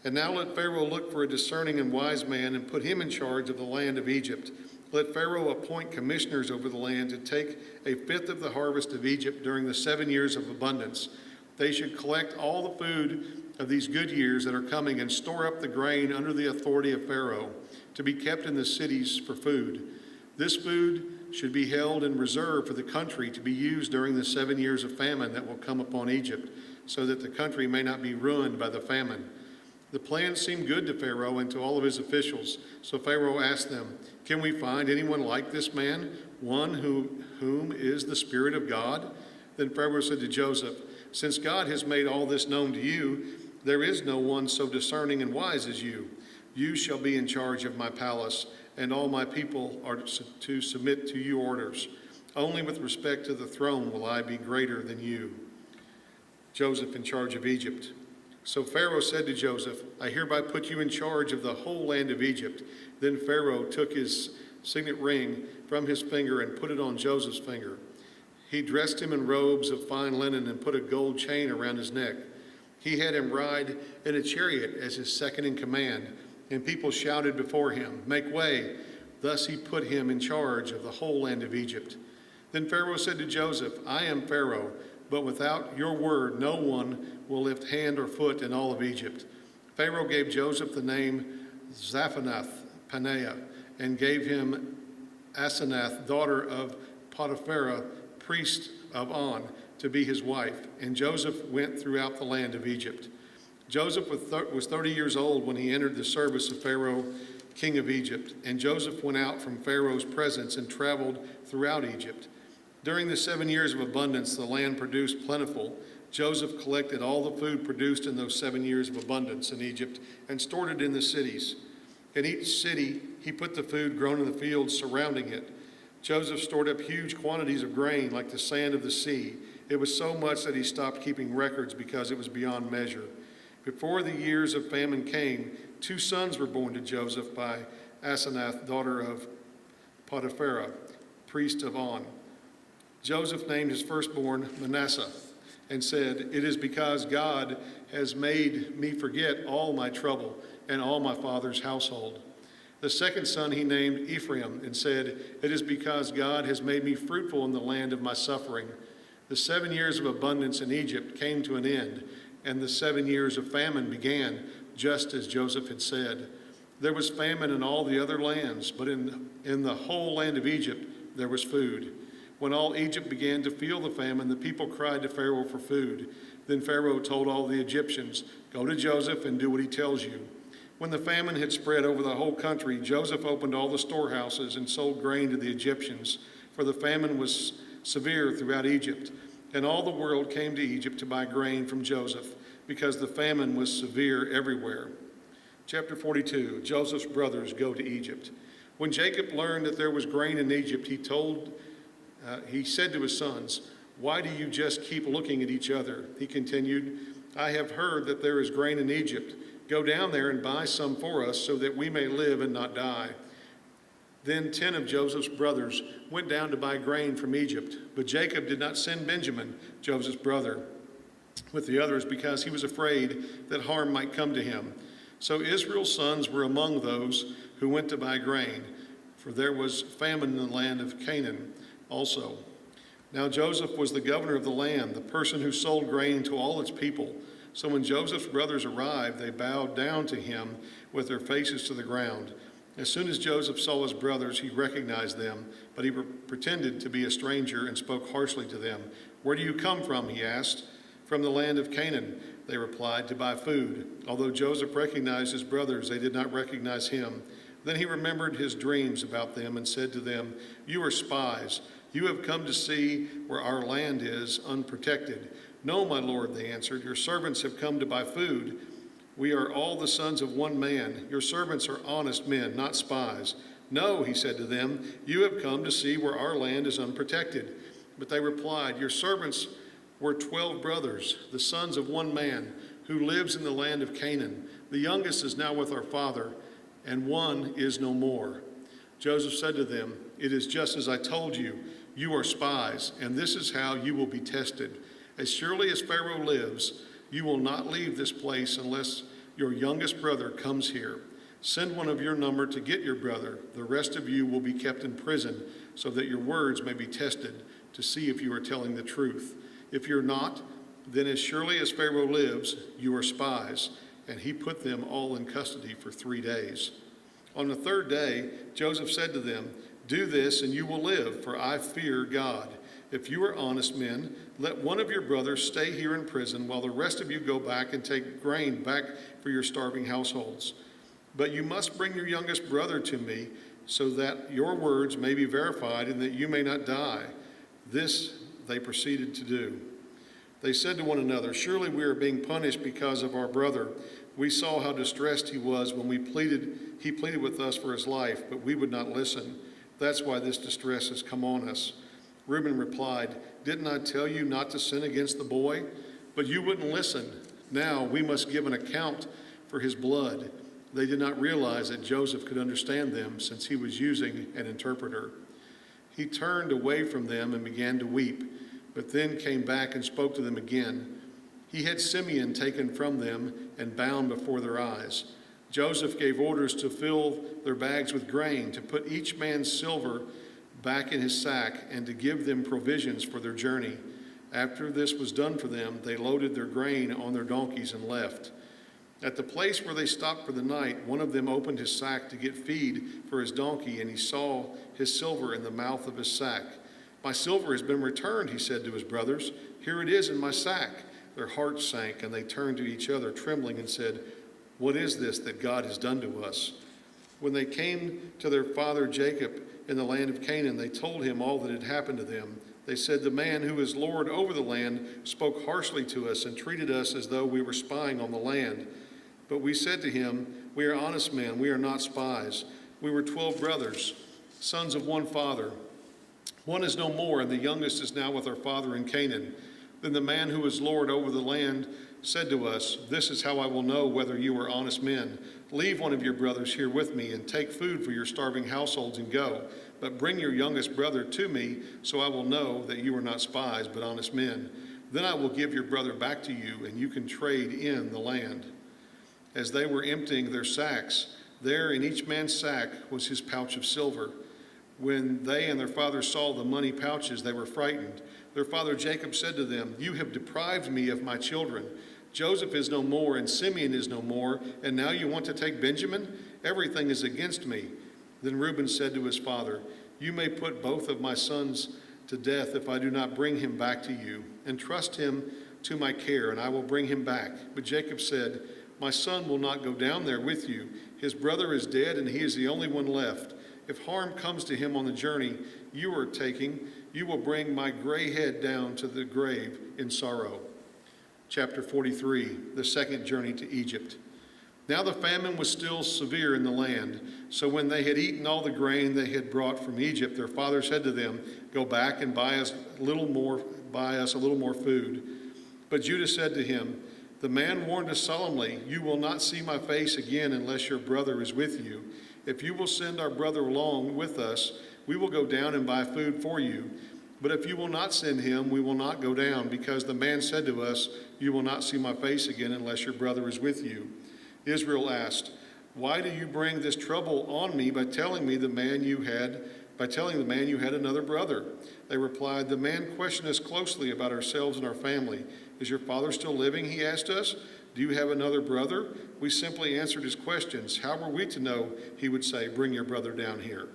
H: And now let Pharaoh look for a discerning and wise man and put him in charge of the land of Egypt. Let Pharaoh appoint commissioners over the land to take a fifth of the harvest of Egypt during the 7 years of abundance. They should collect all the food of these good years that are coming and store up the grain under the authority of Pharaoh to be kept in the cities for food. This food should be held in reserve for the country to be used during the 7 years of famine that will come upon Egypt, so that the country may not be ruined by the famine. The plan seemed good to Pharaoh and to all of his officials. So Pharaoh asked them, "Can we find anyone like this man, one whom is the Spirit of God?" Then Pharaoh said to Joseph, "Since God has made all this known to you, there is no one so discerning and wise as you. You shall be in charge of my palace, and all my people are to submit to your orders. Only with respect to the throne will I be greater than you." Joseph in charge of Egypt. So Pharaoh said to Joseph, "I hereby put you in charge of the whole land of Egypt." Then Pharaoh took his signet ring from his finger and put it on Joseph's finger. He dressed him in robes of fine linen and put a gold chain around his neck. He had him ride in a chariot as his second in command, and people shouted before him, "Make way!" Thus he put him in charge of the whole land of Egypt. Then Pharaoh said to Joseph, "I am Pharaoh, but without your word no one will lift hand or foot in all of Egypt." Pharaoh gave Joseph the name Zaphanath-Paneah and gave him Asenath, daughter of Potiphera, priest of On, to be his wife. And Joseph went throughout the land of Egypt. Joseph was 30 years old when he entered the service of Pharaoh, king of Egypt. And Joseph went out from Pharaoh's presence and traveled throughout Egypt. During the 7 years of abundance, the land produced plentiful. Joseph collected all the food produced in those 7 years of abundance in Egypt and stored it in the cities. In each city, he put the food grown in the fields surrounding it. Joseph stored up huge quantities of grain like the sand of the sea. It was so much that he stopped keeping records because it was beyond measure. Before the years of famine came, 2 sons were born to Joseph by Asenath, daughter of Potiphera, priest of On. Joseph named his firstborn Manasseh and said, "It is because God has made me forget all my trouble and all my father's household." The second son he named Ephraim and said, "It is because God has made me fruitful in the land of my suffering." The 7 years of abundance in Egypt came to an end, and the 7 years of famine began, just as Joseph had said. There was famine in all the other lands, but in the whole land of Egypt there was food. When all Egypt began to feel the famine, the people cried to Pharaoh for food. Then Pharaoh told all the Egyptians, "Go to Joseph and do what he tells you." When the famine had spread over the whole country, Joseph opened all the storehouses and sold grain to the Egyptians, for the famine was severe throughout Egypt. And all the world came to Egypt to buy grain from Joseph, because the famine was severe everywhere. Chapter 42, Joseph's brothers go to Egypt. When Jacob learned that there was grain in Egypt, he said to his sons, "Why do you just keep looking at each other?" He continued, "I have heard that there is grain in Egypt. Go down there and buy some for us so that we may live and not die." Then 10 of Joseph's brothers went down to buy grain from Egypt. But Jacob did not send Benjamin, Joseph's brother, with the others because he was afraid that harm might come to him. So Israel's sons were among those who went to buy grain, for there was famine in the land of Canaan also. Now Joseph was the governor of the land, the person who sold grain to all its people. So when Joseph's brothers arrived, they bowed down to him with their faces to the ground. As soon as Joseph saw his brothers, he recognized them, but he pretended to be a stranger and spoke harshly to them. "Where do you come from?" he asked. "From the land of Canaan," they replied, "to buy food." Although Joseph recognized his brothers, they did not recognize him. Then he remembered his dreams about them and said to them, "You are spies. You have come to see where our land is unprotected." "No, my lord," they answered. "Your servants have come to buy food. We are all the sons of one man. Your servants are honest men, not spies." "No," he said to them, "you have come to see where our land is unprotected." But they replied, "Your servants were 12 brothers, the sons of one man, who lives in the land of Canaan. The youngest is now with our father, and one is no more." Joseph said to them, "It is just as I told you. You are spies, and this is how you will be tested. As surely as Pharaoh lives, you will not leave this place unless your youngest brother comes here. Send one of your number to get your brother. The rest of you will be kept in prison, so that your words may be tested to see if you are telling the truth. If you're not, then as surely as Pharaoh lives, you are spies. And he put them all in custody for 3 days. On the third day, Joseph said to them, do this and you will live, for I fear God. If you are honest men, let one of your brothers stay here in prison while the rest of you go back and take grain back for your starving households. But you must bring your youngest brother to me so that your words may be verified and that you may not die. This they proceeded to do. They said to one another, surely we are being punished because of our brother. We saw how distressed he was when he pleaded with us for his life, but we would not listen. That's why this distress has come on us. Reuben replied, didn't I tell you not to sin against the boy? But you wouldn't listen. Now we must give an account for his blood. They did not realize that Joseph could understand them since he was using an interpreter. He turned away from them and began to weep, but then came back and spoke to them again. He had Simeon taken from them and bound before their eyes. Joseph gave orders to fill their bags with grain, to put each man's silver back in his sack, and to give them provisions for their journey. After this was done for them, they loaded their grain on their donkeys and left. At the place where they stopped for the night, one of them opened his sack to get feed for his donkey, and he saw his silver in the mouth of his sack. My silver has been returned, he said to his brothers. Here it is in my sack. Their hearts sank, and they turned to each other, trembling, and said, what is this that God has done to us? When they came to their father Jacob in the land of Canaan, they told him all that had happened to them. They said, the man who is Lord over the land spoke harshly to us and treated us as though we were spying on the land. But we said to him, we are honest men, we are not spies. We were 12 brothers, sons of one father. One is no more, and the youngest is now with our father in Canaan. Then the man who is Lord over the land said to us, this is how I will know whether you are honest men. Leave one of your brothers here with me and take food for your starving households and go. But bring your youngest brother to me, so I will know that you are not spies, but honest men. Then I will give your brother back to you, and you can trade in the land. As they were emptying their sacks, there in each man's sack was his pouch of silver. When they and their father saw the money pouches, they were frightened. Their father Jacob said to them, you have deprived me of my children. Joseph is no more, and Simeon is no more, and now you want to take Benjamin? Everything is against me. Then Reuben said to his father, you may put both of my sons to death if I do not bring him back to you. Entrust him to my care, and I will bring him back. But Jacob said, my son will not go down there with you. His brother is dead, and he is the only one left. If harm comes to him on the journey you are taking, you will bring my gray head down to the grave in sorrow. Chapter 43, the second journey to Egypt. Now the famine was still severe in the land. So when they had eaten all the grain they had brought from Egypt, their father said to them, go back and buy us a little more food. But Judah said to him, the man warned us solemnly, you will not see my face again unless your brother is with you. If you will send our brother along with us, we will go down and buy food for you. But if you will not send him, we will not go down, because the man said to us, you will not see my face again unless your brother is with you. Israel asked, why do you bring this trouble on me by telling the man you had another brother? They replied, the man questioned us closely about ourselves and our family. Is your father still living? He asked us. Do you have another brother? We simply answered his questions. How were we to know? He would say, bring your brother down here.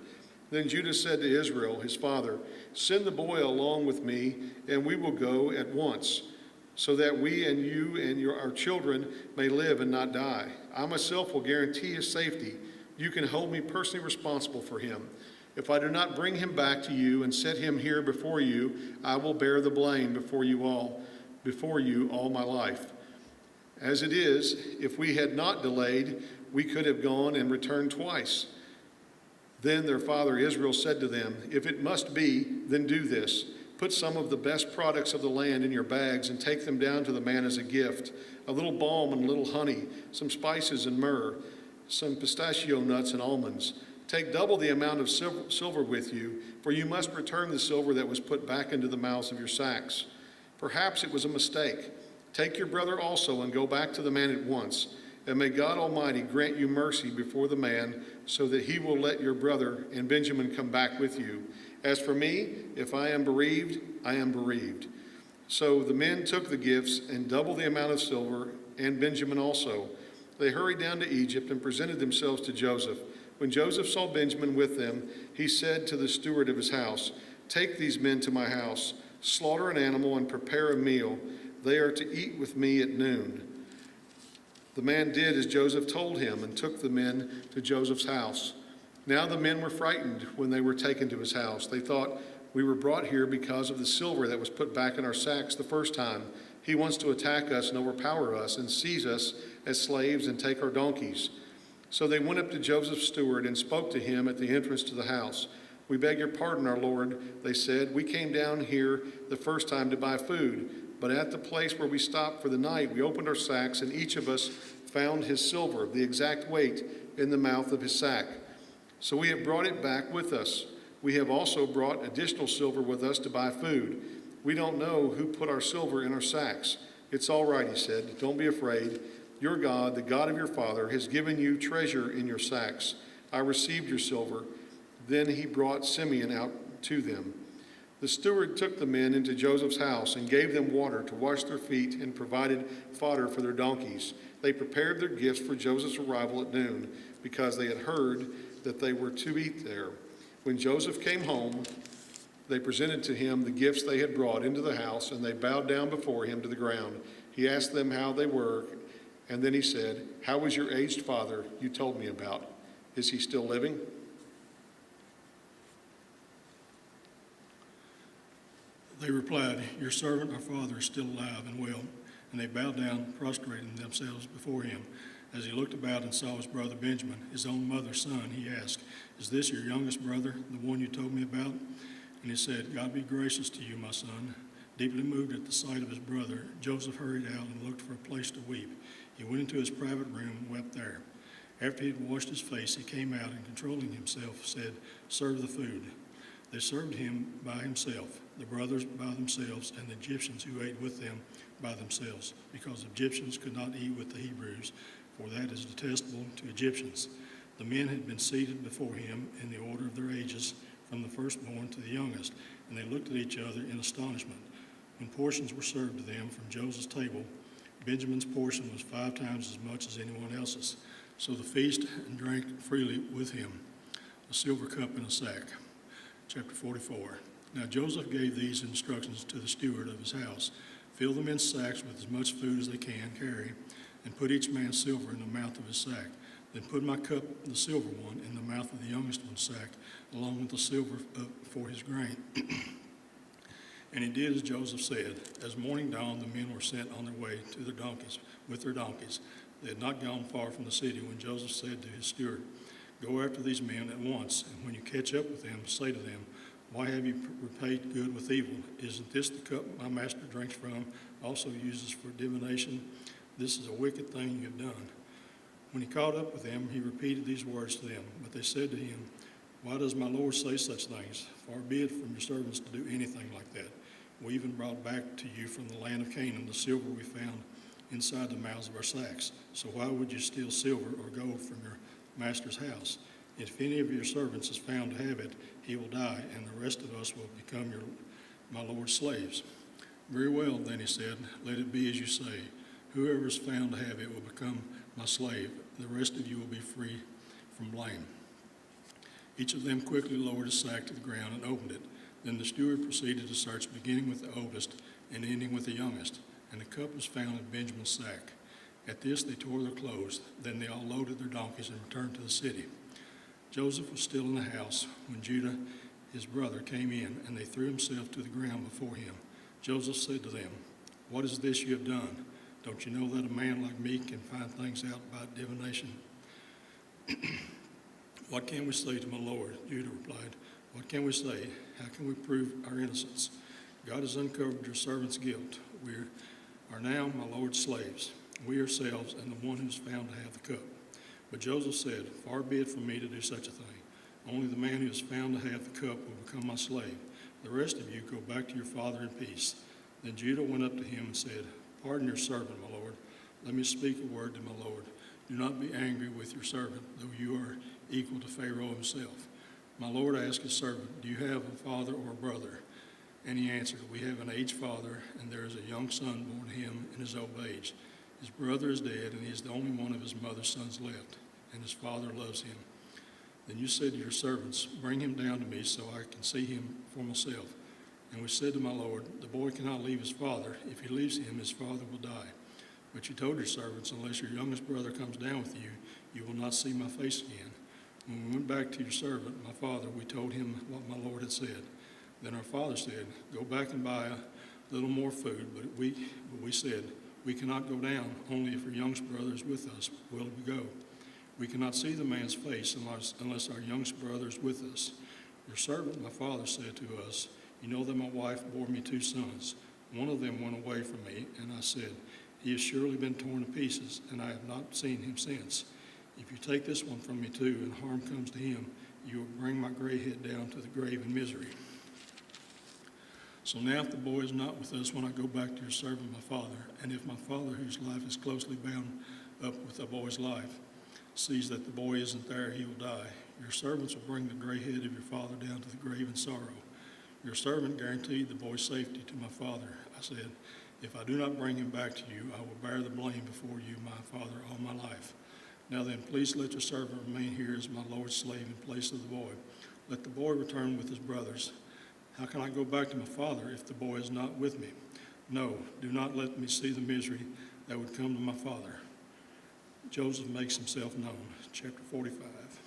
H: Then Judah said to Israel, his father, send the boy along with me, and we will go at once, so that we and you and our children may live and not die. I myself will guarantee his safety. You can hold me personally responsible for him. If I do not bring him back to you and set him here before you, I will bear the blame before you all my life. As it is, if we had not delayed, we could have gone and returned twice. Then their father Israel said to them, if it must be, then do this. Put some of the best products of the land in your bags and take them down to the man as a gift, a little balm and a little honey, some spices and myrrh, some pistachio nuts and almonds. Take double the amount of silver with you, for you must return the silver that was put back into the mouths of your sacks. Perhaps it was a mistake. Take your brother also and go back to the man at once, and may God Almighty grant you mercy before the man, so that he will let your brother and Benjamin come back with you. As for me, if I am bereaved, I am bereaved." So the men took the gifts and double the amount of silver, and Benjamin also. They hurried down to Egypt and presented themselves to Joseph. When Joseph saw Benjamin with them, he said to the steward of his house, "Take these men to my house, slaughter an animal, and prepare a meal. They are to eat with me at noon." The man did as Joseph told him and took the men to Joseph's house. Now the men were frightened when they were taken to his house. They thought, "We were brought here because of the silver that was put back in our sacks the first time. He wants to attack us and overpower us and seize us as slaves and take our donkeys." So they went up to Joseph's steward and spoke to him at the entrance to the house. "We beg your pardon, our lord," they said. "We came down here the first time to buy food, but at the place where we stopped for the night, we opened our sacks, and each of us found his silver, the exact weight, in the mouth of his sack. So we have brought it back with us. We have also brought additional silver with us to buy food. We don't know who put our silver in our sacks." "It's all right," he said. "Don't be afraid. Your God, the God of your father, has given you treasure in your sacks. I received your silver." Then he brought Simeon out to them. The steward took the men into Joseph's house and gave them water to wash their feet and provided fodder for their donkeys. They prepared their gifts for Joseph's arrival at noon, because they had heard that they were to eat there. When Joseph came home, they presented to him the gifts they had brought into the house, and they bowed down before him to the ground. He asked them how they were, and then he said, "How is your aged father you told me about? Is he still living?"
I: They replied, "Your servant, our father, is still alive and well." And they bowed down, prostrating themselves before him. As he looked about and saw his brother Benjamin, his own mother's son, he asked, "Is this your youngest brother, the one you told me about?" And he said, "God be gracious to you, my son." Deeply moved at the sight of his brother, Joseph hurried out and looked for a place to weep. He went into his private room and wept there. After he had washed his face, he came out and, controlling himself, said, "Serve the food." They served him by himself, the brothers by themselves, and the Egyptians who ate with them by themselves, because Egyptians could not eat with the Hebrews, for that is detestable to Egyptians. The men had been seated before him in the order of their ages, from the firstborn to the youngest, and they looked at each other in astonishment. When portions were served to them from Joseph's table, Benjamin's portion was 5 times as much as anyone else's. So the feast and drank freely with him, a silver cup and a sack. Chapter 44. Now Joseph gave these instructions to the steward of his house: "Fill the men's sacks with as much food as they can carry, and put each man's silver in the mouth of his sack. Then put my cup, the silver one, in the mouth of the youngest one's sack, along with the silver for his grain." And he did as Joseph said. As morning dawned, the men were sent on their way to their donkeys, with their donkeys. They had not gone far from the city when Joseph said to his steward, "Go after these men at once, and when you catch up with them, say to them, 'Why have you repaid good with evil? Isn't this the cup my master drinks from, also uses for divination? This is a wicked thing you have done.'" When he caught up with them, he repeated these words to them. But they said to him, "Why does my Lord say such things? Far be it from your servants to do anything like that. We even brought back to you from the land of Canaan the silver we found inside the mouths of our sacks. So why would you steal silver or gold from your master's house? If any of your servants is found to have it, he will die, and the rest of us will become my Lord's slaves." "Very well, then," he said, "let it be as you say. Whoever is found to have it will become my slave. The rest of you will be free from blame." Each of them quickly lowered his sack to the ground and opened it. Then the steward proceeded to search, beginning with the oldest and ending with the youngest, and the cup was found in Benjamin's sack. At this they tore their clothes. Then they all loaded their donkeys and returned to the city. Joseph was still in the house when Judah, his brother, came in, and they threw themselves to the ground before him. Joseph said to them, "What is this you have done? Don't you know that a man like me can find things out by divination?" "What can we say to my Lord?" Judah replied. "What can we say? How can we prove our innocence? God has uncovered your servant's guilt. We are now my Lord's slaves, we ourselves and the one who is found to have the cup." But Joseph said, "Far be it from me to do such a thing. Only the man who is found to have the cup will become my slave. The rest of you go back to your father in peace." Then Judah went up to him and said, "Pardon your servant, my lord. Let me speak a word to my lord. Do not be angry with your servant, though you are equal to Pharaoh himself." My lord asked his servant, "Do you have a father or a brother?" And he answered, "We have an aged father, and there is a young son born to him in his old age. His brother is dead, and he is the only one of his mother's sons left, and his father loves him." Then you said to your servants, "Bring him down to me so I can see him for myself." And we said to my lord, "The boy cannot leave his father. If he leaves him, his father will die." But you told your servants, "Unless your youngest brother comes down with you, you will not see my face again." When we went back to your servant, my father, we told him what my lord had said. Then our father said, "Go back and buy a little more food." But we said, "We cannot go down. Only if your youngest brother is with us will we go. We cannot see the man's face unless our youngest brother is with us." Your servant, my father, said to us, "You know that my wife bore me 2 sons. One of them went away from me, and I said, 'He has surely been torn to pieces, and I have not seen him since.' If you take this one from me too, and harm comes to him, you will bring my gray head down to the grave in misery. So now if the boy is not with us when I go back to your servant my father, and if my father, whose life is closely bound up with the boy's life, sees that the boy isn't there, he will die. Your servants will bring the gray head of your father down to the grave in sorrow." Your servant guaranteed the boy's safety to my father. I said, "If I do not bring him back to you, I will bear the blame before you, my father, all my life. Now then, please let your servant remain here as my lord's slave in place of the boy. Let the boy return with his brothers. How can I go back to my father if the boy is not with me? No, do not let me see the misery that would come to my father." Joseph makes himself known. Chapter 45.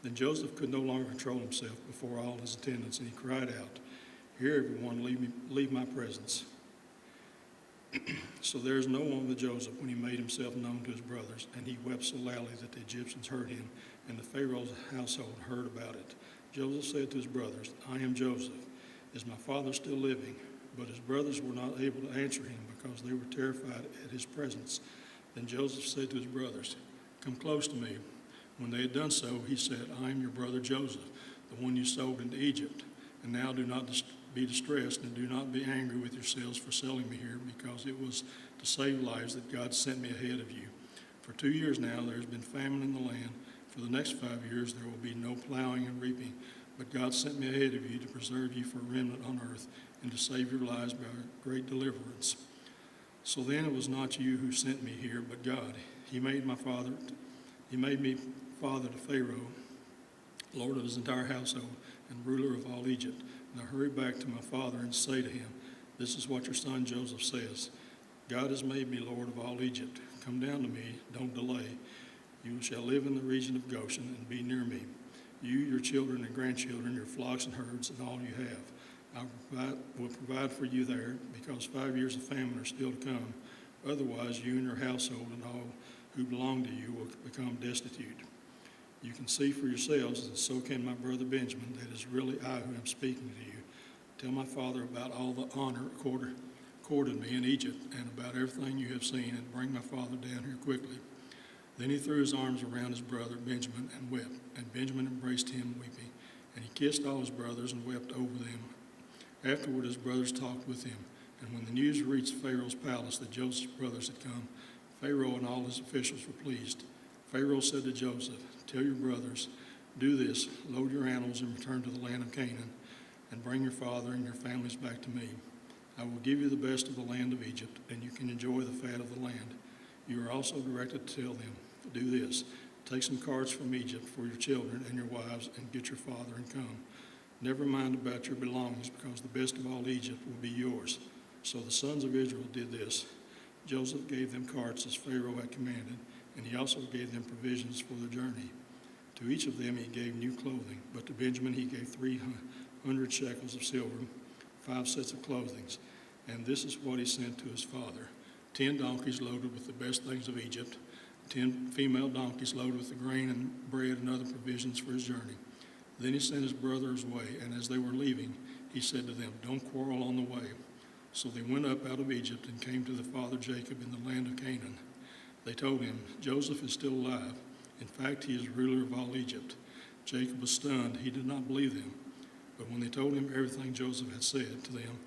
I: Then Joseph could no longer control himself before all his attendants, and he cried out, "Here, everyone, leave my presence." So there is no one with Joseph when he made himself known to his brothers, and he wept so loudly that the Egyptians heard him, and the Pharaoh's household heard about it. Joseph said to his brothers, "I am Joseph. Is my father still living?" But his brothers were not able to answer him because they were terrified at his presence. Then Joseph said to his brothers, "Come close to me." When they had done so, he said, "I am your brother Joseph, the one you sold into Egypt. And now do not be distressed, and do not be angry with yourselves for selling me here, because it was to save lives that God sent me ahead of you. For 2 years now there has been famine in the land. For the next 5 years there will be no plowing and reaping. But God sent me ahead of you to preserve you for a remnant on earth, and to save your lives by great deliverance. So then it was not you who sent me here, but God. He made me father to Pharaoh, lord of his entire household, and ruler of all Egypt. Now hurry back to my father and say to him, 'This is what your son Joseph says. God has made me lord of all Egypt. Come down to me, don't delay. You shall live in the region of Goshen and be near me. You, your children and grandchildren, your flocks and herds, and all you have. I will provide for you there, because 5 years of famine are still to come. Otherwise, you and your household and all who belong to you will become destitute. You can see for yourselves, and so can my brother Benjamin, that it is really I who am speaking to you. Tell my father about all the honor accorded me in Egypt, and about everything you have seen, and bring my father down here quickly.' Then he threw his arms around his brother Benjamin and wept, and Benjamin embraced him weeping, and he kissed all his brothers and wept over them. Afterward his brothers talked with him, and when the news reached Pharaoh's palace that Joseph's brothers had come, Pharaoh and all his officials were pleased. Pharaoh said to Joseph, 'Tell your brothers, do this, load your animals and return to the land of Canaan, and bring your father and your families back to me. I will give you the best of the land of Egypt, and you can enjoy the fat of the land. You are also directed to tell them, do this, take some carts from Egypt for your children and your wives, and get your father and come. Never mind about your belongings, because the best of all Egypt will be yours.' So the sons of Israel did this. Joseph gave them carts as Pharaoh had commanded, and he also gave them provisions for their journey. To each of them he gave new clothing, but to Benjamin he gave 300 shekels of silver, 5 sets of clothing. And this is what he sent to his father: 10 donkeys loaded with the best things of Egypt, 10 female donkeys loaded with the grain and bread and other provisions for his journey. Then he sent his brothers away, and as they were leaving, he said to them, 'Don't quarrel on the way.' So they went up out of Egypt and came to the father Jacob in the land of Canaan. They told him, 'Joseph is still alive. In fact, he is ruler of all Egypt.' Jacob was stunned. He did not believe them. But when they told him everything Joseph had said to them,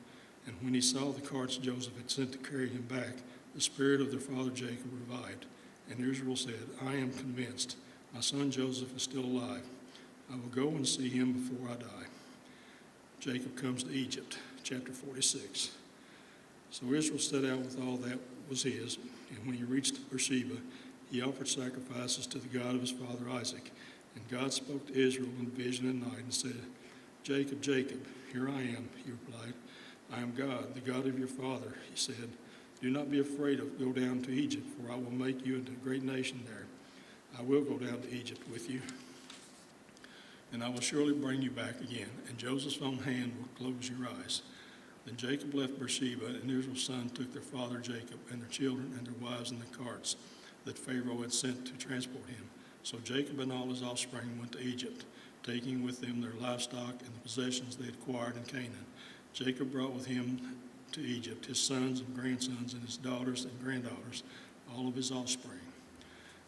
I: and when he saw the carts Joseph had sent to carry him back, the spirit of their father Jacob revived. And Israel said, I am convinced my son Joseph is still alive. I will go and see him before I die. Jacob comes to Egypt, chapter 46. So Israel set out with all that was his, and when he reached Beersheba, he offered sacrifices to the God of his father Isaac. And God spoke to Israel in vision at night and said, Jacob, Jacob, here I am, he replied. I am God, the God of your father, he said. Do not be afraid of go down to Egypt, for I will make you into a great nation there. I will go down to Egypt with you, and I will surely bring you back again, and Joseph's own hand will close your eyes. Then Jacob left Beersheba, and Israel's sons took their father Jacob and their children and their wives in the carts that Pharaoh had sent to transport him. So Jacob and all his offspring went to Egypt, taking with them their livestock and the possessions they had acquired in Canaan. Jacob brought with him to Egypt his sons and grandsons and his daughters and granddaughters, all of his offspring.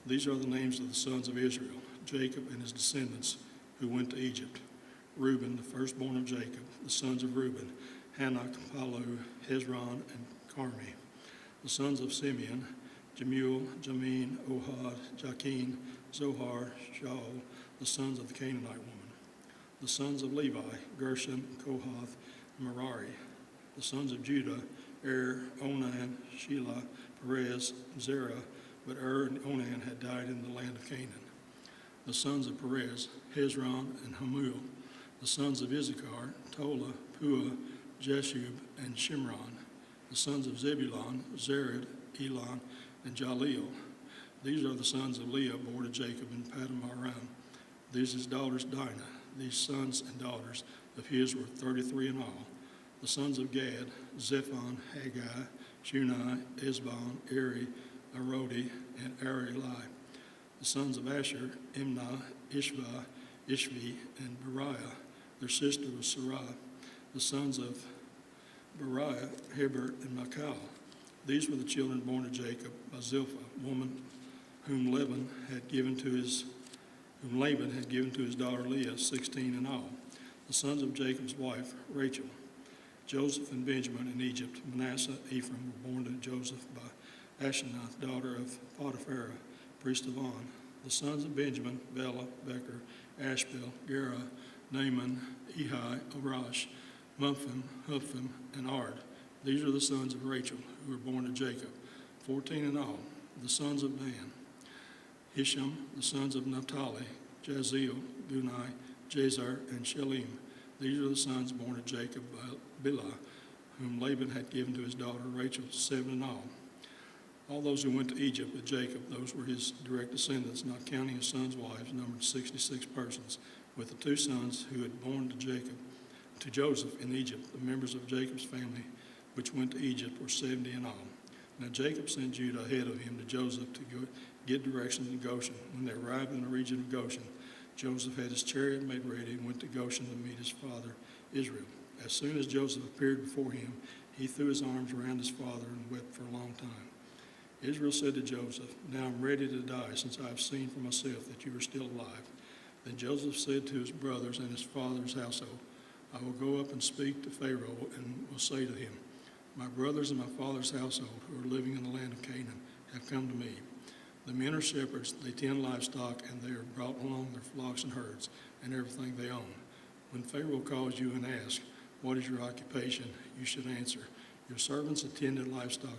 I: These are the names of the sons of Israel, Jacob and his descendants who went to Egypt. Reuben, the firstborn of Jacob, the sons of Reuben, Hanok, Palu, Hezron, and Carmi. The sons of Simeon, Jemuel, Jamin, Ohad, Jachin, Zohar, Shaul, the sons of the Canaanite woman. The sons of Levi, Gershon, Kohath, and Merari. The sons of Judah, Onan, Shelah, Perez, and Zerah, but and Onan had died in the land of Canaan. The sons of Perez, Hezron, and Hamuel. The sons of Issachar, Tola, Puah, Jeshub, and Shimron. The sons of Zebulun, Zered, Elon, and Jaleel. These are the sons of Leah, born to Jacob in Paddan-aram. These his daughters Dinah. These sons and daughters of his were 33 in all. The sons of Gad, Zephon, Haggai, Shunai, Esbon, Eri, Arodi, and Areli. The sons of Asher, Imnah, Ishva, Ishvi, and Beriah. Their sister was Sarah. The sons of Beriah, Hebert, and Michal. These were the children born to Jacob by Zilpah, woman whom Laban had given to his daughter Leah, 16 in all. The sons of Jacob's wife, Rachel. Joseph and Benjamin in Egypt, Manasseh, Ephraim were born to Joseph by Asenath, daughter of Potiphar, priest of On. The sons of Benjamin, Bela, Becher, Ashbel, Gera, Naaman, Ehi, Arash, Mumphim, Huphim, and Ard. These are the sons of Rachel, who were born to Jacob, 14 in all. The sons of Dan, Hisham, the sons of Naphtali, Jaziel, Gunai, Jezer, and Shelim. These are the sons born to Jacob by Bilhah, whom Laban had given to his daughter Rachel, 7 in all. All those who went to Egypt with Jacob, those were his direct descendants, not counting his sons' wives, numbered 66 persons, with the 2 sons who had born to Joseph in Egypt. The members of Jacob's family which went to Egypt were 70 in all. Now Jacob sent Judah ahead of him to Joseph to go get directions in Goshen. When they arrived in the region of Goshen, Joseph had his chariot made ready and went to Goshen to meet his father Israel. As soon as Joseph appeared before him, he threw his arms around his father and wept for a long time. Israel said to Joseph, Now I'm ready to die, since I have seen for myself that you are still alive. Then Joseph said to his brothers and his father's household, I will go up and speak to Pharaoh and will say to him, My brothers and my father's household who are living in the land of Canaan have come to me. The men are shepherds, they tend livestock, and they are brought along their flocks and herds and everything they own. When Pharaoh calls you and asks, What is your occupation? You should answer, Your servants attended livestock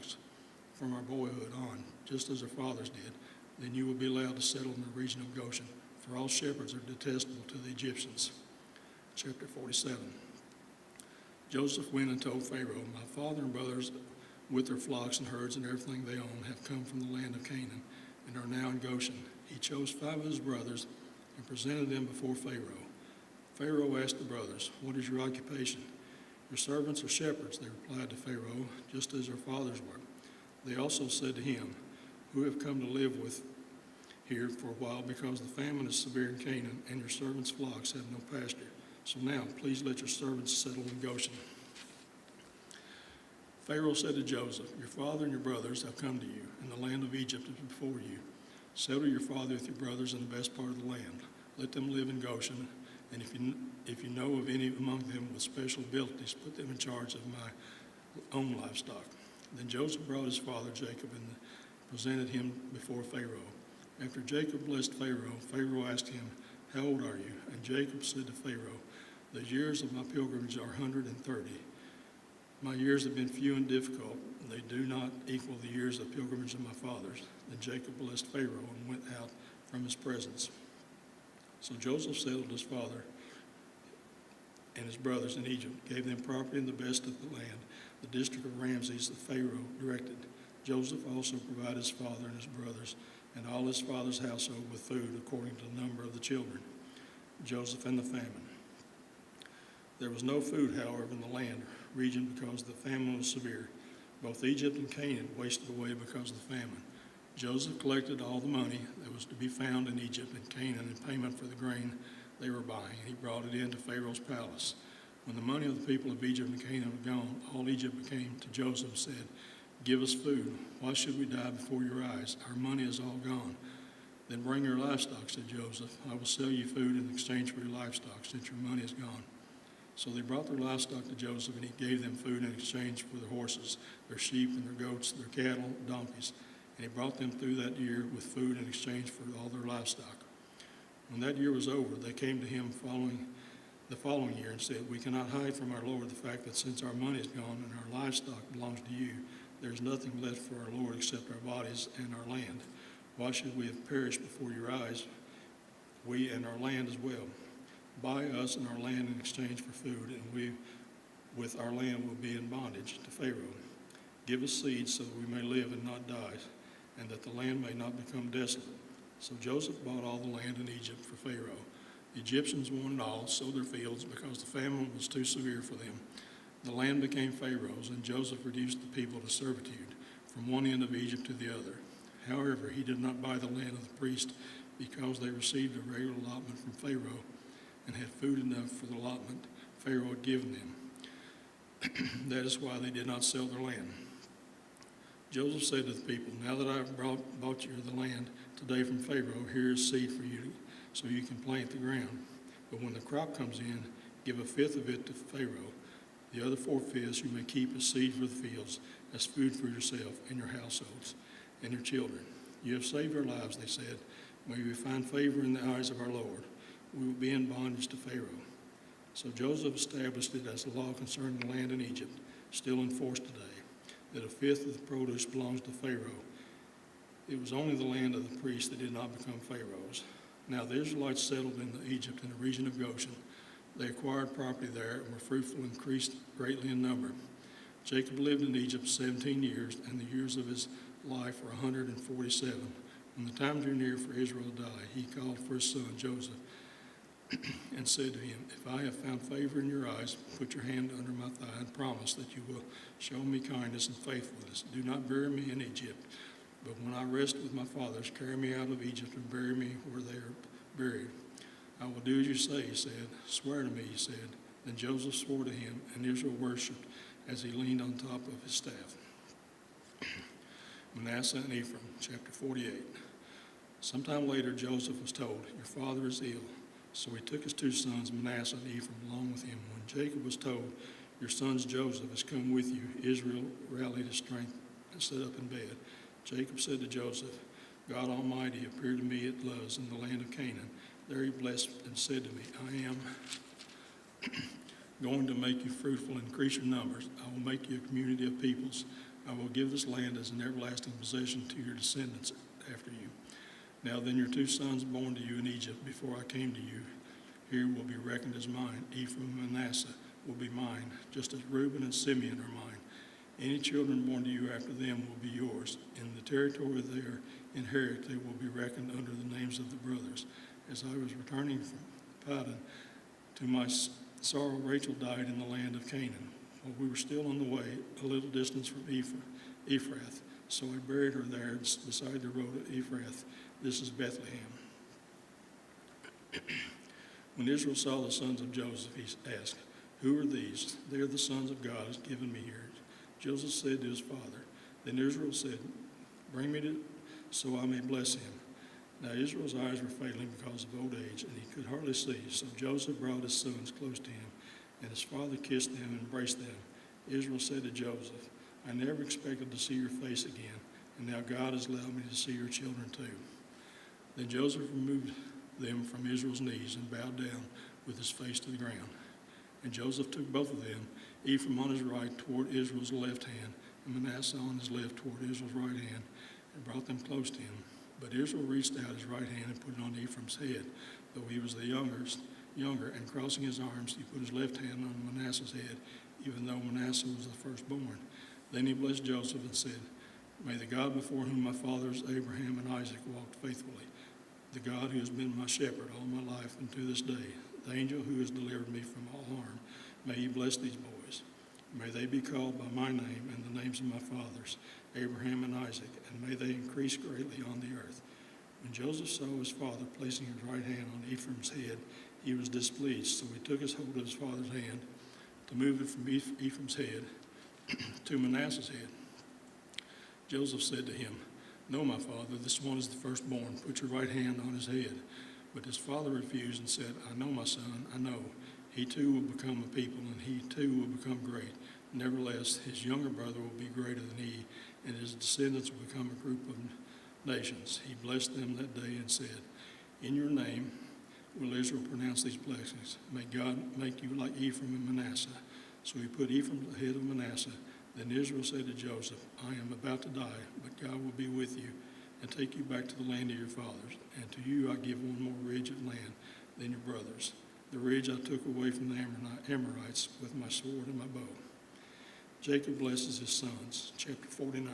I: from our boyhood on, just as our fathers did. Then you will be allowed to settle in the region of Goshen, for all shepherds are detestable to the Egyptians. Chapter 47. Joseph went and told Pharaoh, My father and brothers with their flocks and herds and everything they own have come from the land of Canaan and are now in Goshen. He chose 5 of his brothers and presented them before Pharaoh. Pharaoh asked the brothers, What is your occupation? Your servants are shepherds, they replied to Pharaoh, just as their fathers were. They also said to him, Who have come to live with here for a while, because the famine is severe in Canaan, and your servants' flocks have no pasture. So now, please let your servants settle in Goshen. Pharaoh said to Joseph, Your father and your brothers have come to you, and the land of Egypt is before you. Settle your father with your brothers in the best part of the land. Let them live in Goshen, and if you know of any among them with special abilities, put them in charge of my own livestock." Then Joseph brought his father Jacob and presented him before Pharaoh. After Jacob blessed Pharaoh, Pharaoh asked him, "How old are you?" And Jacob said to Pharaoh, "The years of my pilgrimage are 130. My years have been few and difficult. They do not equal the years of pilgrimage of my fathers." Then Jacob blessed Pharaoh and went out from his presence. So Joseph settled his father and his brothers in Egypt, gave them property in the best of the land, the district of Ramses, the Pharaoh directed. Joseph also provided his father and his brothers and all his father's household with food according to the number of the children. Joseph and the famine. There was no food, however, in the land region because the famine was severe. Both Egypt and Canaan wasted away because of the famine. Joseph collected all the money that was to be found in Egypt and Canaan in payment for the grain they were buying, and he brought it into Pharaoh's palace. When the money of the people of Egypt and Canaan was gone, all Egypt came to Joseph and said, "Give us food. Why should we die before your eyes? Our money is all gone." "Then bring your livestock," said Joseph. "I will sell you food in exchange for your livestock, since your money is gone." So they brought their livestock to Joseph, and he gave them food in exchange for their horses, their sheep, and their goats, their cattle, donkeys. And he brought them through that year with food in exchange for all their livestock. When that year was over, they came to him the following year and said, "We cannot hide from our Lord the fact that since our money is gone and our livestock belongs to you, there is nothing left for our Lord except our bodies and our land. Why should we have perished before your eyes, we and our land as well? Buy us and our land in exchange for food, and we with our land will be in bondage to Pharaoh. Give us seed so that we may live and not die, and that the land may not become desolate." So Joseph bought all the land in Egypt for Pharaoh. The Egyptians wanted all, sold their fields, because the famine was too severe for them. The land became Pharaoh's, and Joseph reduced the people to servitude from one end of Egypt to the other. However, he did not buy the land of the priest, because they received a regular allotment from Pharaoh and had food enough for the allotment Pharaoh had given them. That is why they did not sell their land. Joseph said to the people, "Now that I have bought you the land today from Pharaoh, here is seed for you so you can plant the ground. But when the crop comes in, give a fifth of it to Pharaoh. The other 4/5 you may keep as seed for the fields, as food for yourself and your households and your children. You have saved our lives," they said. "May we find favor in the eyes of our Lord. We will be in bondage to Pharaoh." So Joseph established it as a law concerning the land in Egypt, still in force today, that a fifth of the produce belongs to Pharaoh. It was only the land of the priests that did not become Pharaoh's. Now the Israelites settled in Egypt in the region of Goshen. They acquired property there and were fruitful and increased greatly in number. Jacob lived in Egypt 17 years, and the years of his life were 147. When the time drew near for Israel to die, he called for his son Joseph and said to him, "If I have found favor in your eyes, put your hand under my thigh and promise that you will show me kindness and faithfulness. Do not bury me in Egypt, but when I rest with my fathers, carry me out of Egypt and bury me where they are buried." "I will do as you say," he said. "Swear to me," he said. Then Joseph swore to him, and Israel worshipped as he leaned on top of his staff. Manasseh and Ephraim, chapter 48. Sometime later, Joseph was told, "Your father is ill." So he took his 2 sons, Manasseh and Ephraim, along with him. When Jacob was told, "Your son Joseph has come with you," Israel rallied his strength and sat up in bed. Jacob said to Joseph, "God Almighty appeared to me at Luz in the land of Canaan. There he blessed and said to me, 'I am going to make you fruitful and increase your numbers. I will make you a community of peoples. I will give this land as an everlasting possession to your descendants after you. Now then, your 2 sons born to you in Egypt before I came to you, here will be reckoned as mine. Ephraim and Manasseh will be mine, just as Reuben and Simeon are mine. Any children born to you after them will be yours. In the territory they are inherit, they will be reckoned under the names of the brothers. As I was returning from Padan, to my sorrow Rachel died in the land of Canaan, while we were still on the way, a little distance from Ephrath. So I buried her there beside the road of Ephrath. This is Bethlehem." When Israel saw the sons of Joseph, he asked, "Who are these?" "They are the sons of God has given me here." Joseph said to his father. Then Israel said, "Bring me to so I may bless him." Now Israel's eyes were failing because of old age, and he could hardly see. So Joseph brought his sons close to him, and his father kissed them and embraced them. Israel said to Joseph, I never expected to see your face again, and now God has allowed me to see your children too. Then Joseph removed them from Israel's knees and bowed down with his face to the ground. And Joseph took both of them, Ephraim on his right toward Israel's left hand, and Manasseh on his left toward Israel's right hand, and brought them close to him. But Israel reached out his right hand and put it on Ephraim's head, though he was the younger, and crossing his arms, he put his left hand on Manasseh's head, even though Manasseh was the firstborn. Then he blessed Joseph and said, May the God before whom my fathers Abraham and Isaac walked faithfully, the God who has been my shepherd all my life and to this day, the angel who has delivered me from all harm, may he bless these boys. May they be called by my name and the names of my fathers, Abraham and Isaac, and may they increase greatly on the earth. When Joseph saw his father placing his right hand on Ephraim's head, he was displeased, so he took his hold of his father's hand to move it from Ephraim's head to Manasseh's head. Joseph said to him, No, my father, this one is the firstborn. Put your right hand on his head. But his father refused and said, I know, my son, I know. He too will become a people, and he too will become great. Nevertheless, his younger brother will be greater than he, and his descendants will become a group of nations. He blessed them that day and said, In your name will Israel pronounce these blessings. May God make you like Ephraim and Manasseh. So he put Ephraim at the head of Manasseh. Then Israel said to Joseph, I am about to die, but God will be with you and take you back to the land of your fathers. And to you I give one more ridge of land than your brothers, the ridge I took away from the Amorites with my sword and my bow. Jacob blesses his sons. Chapter 49.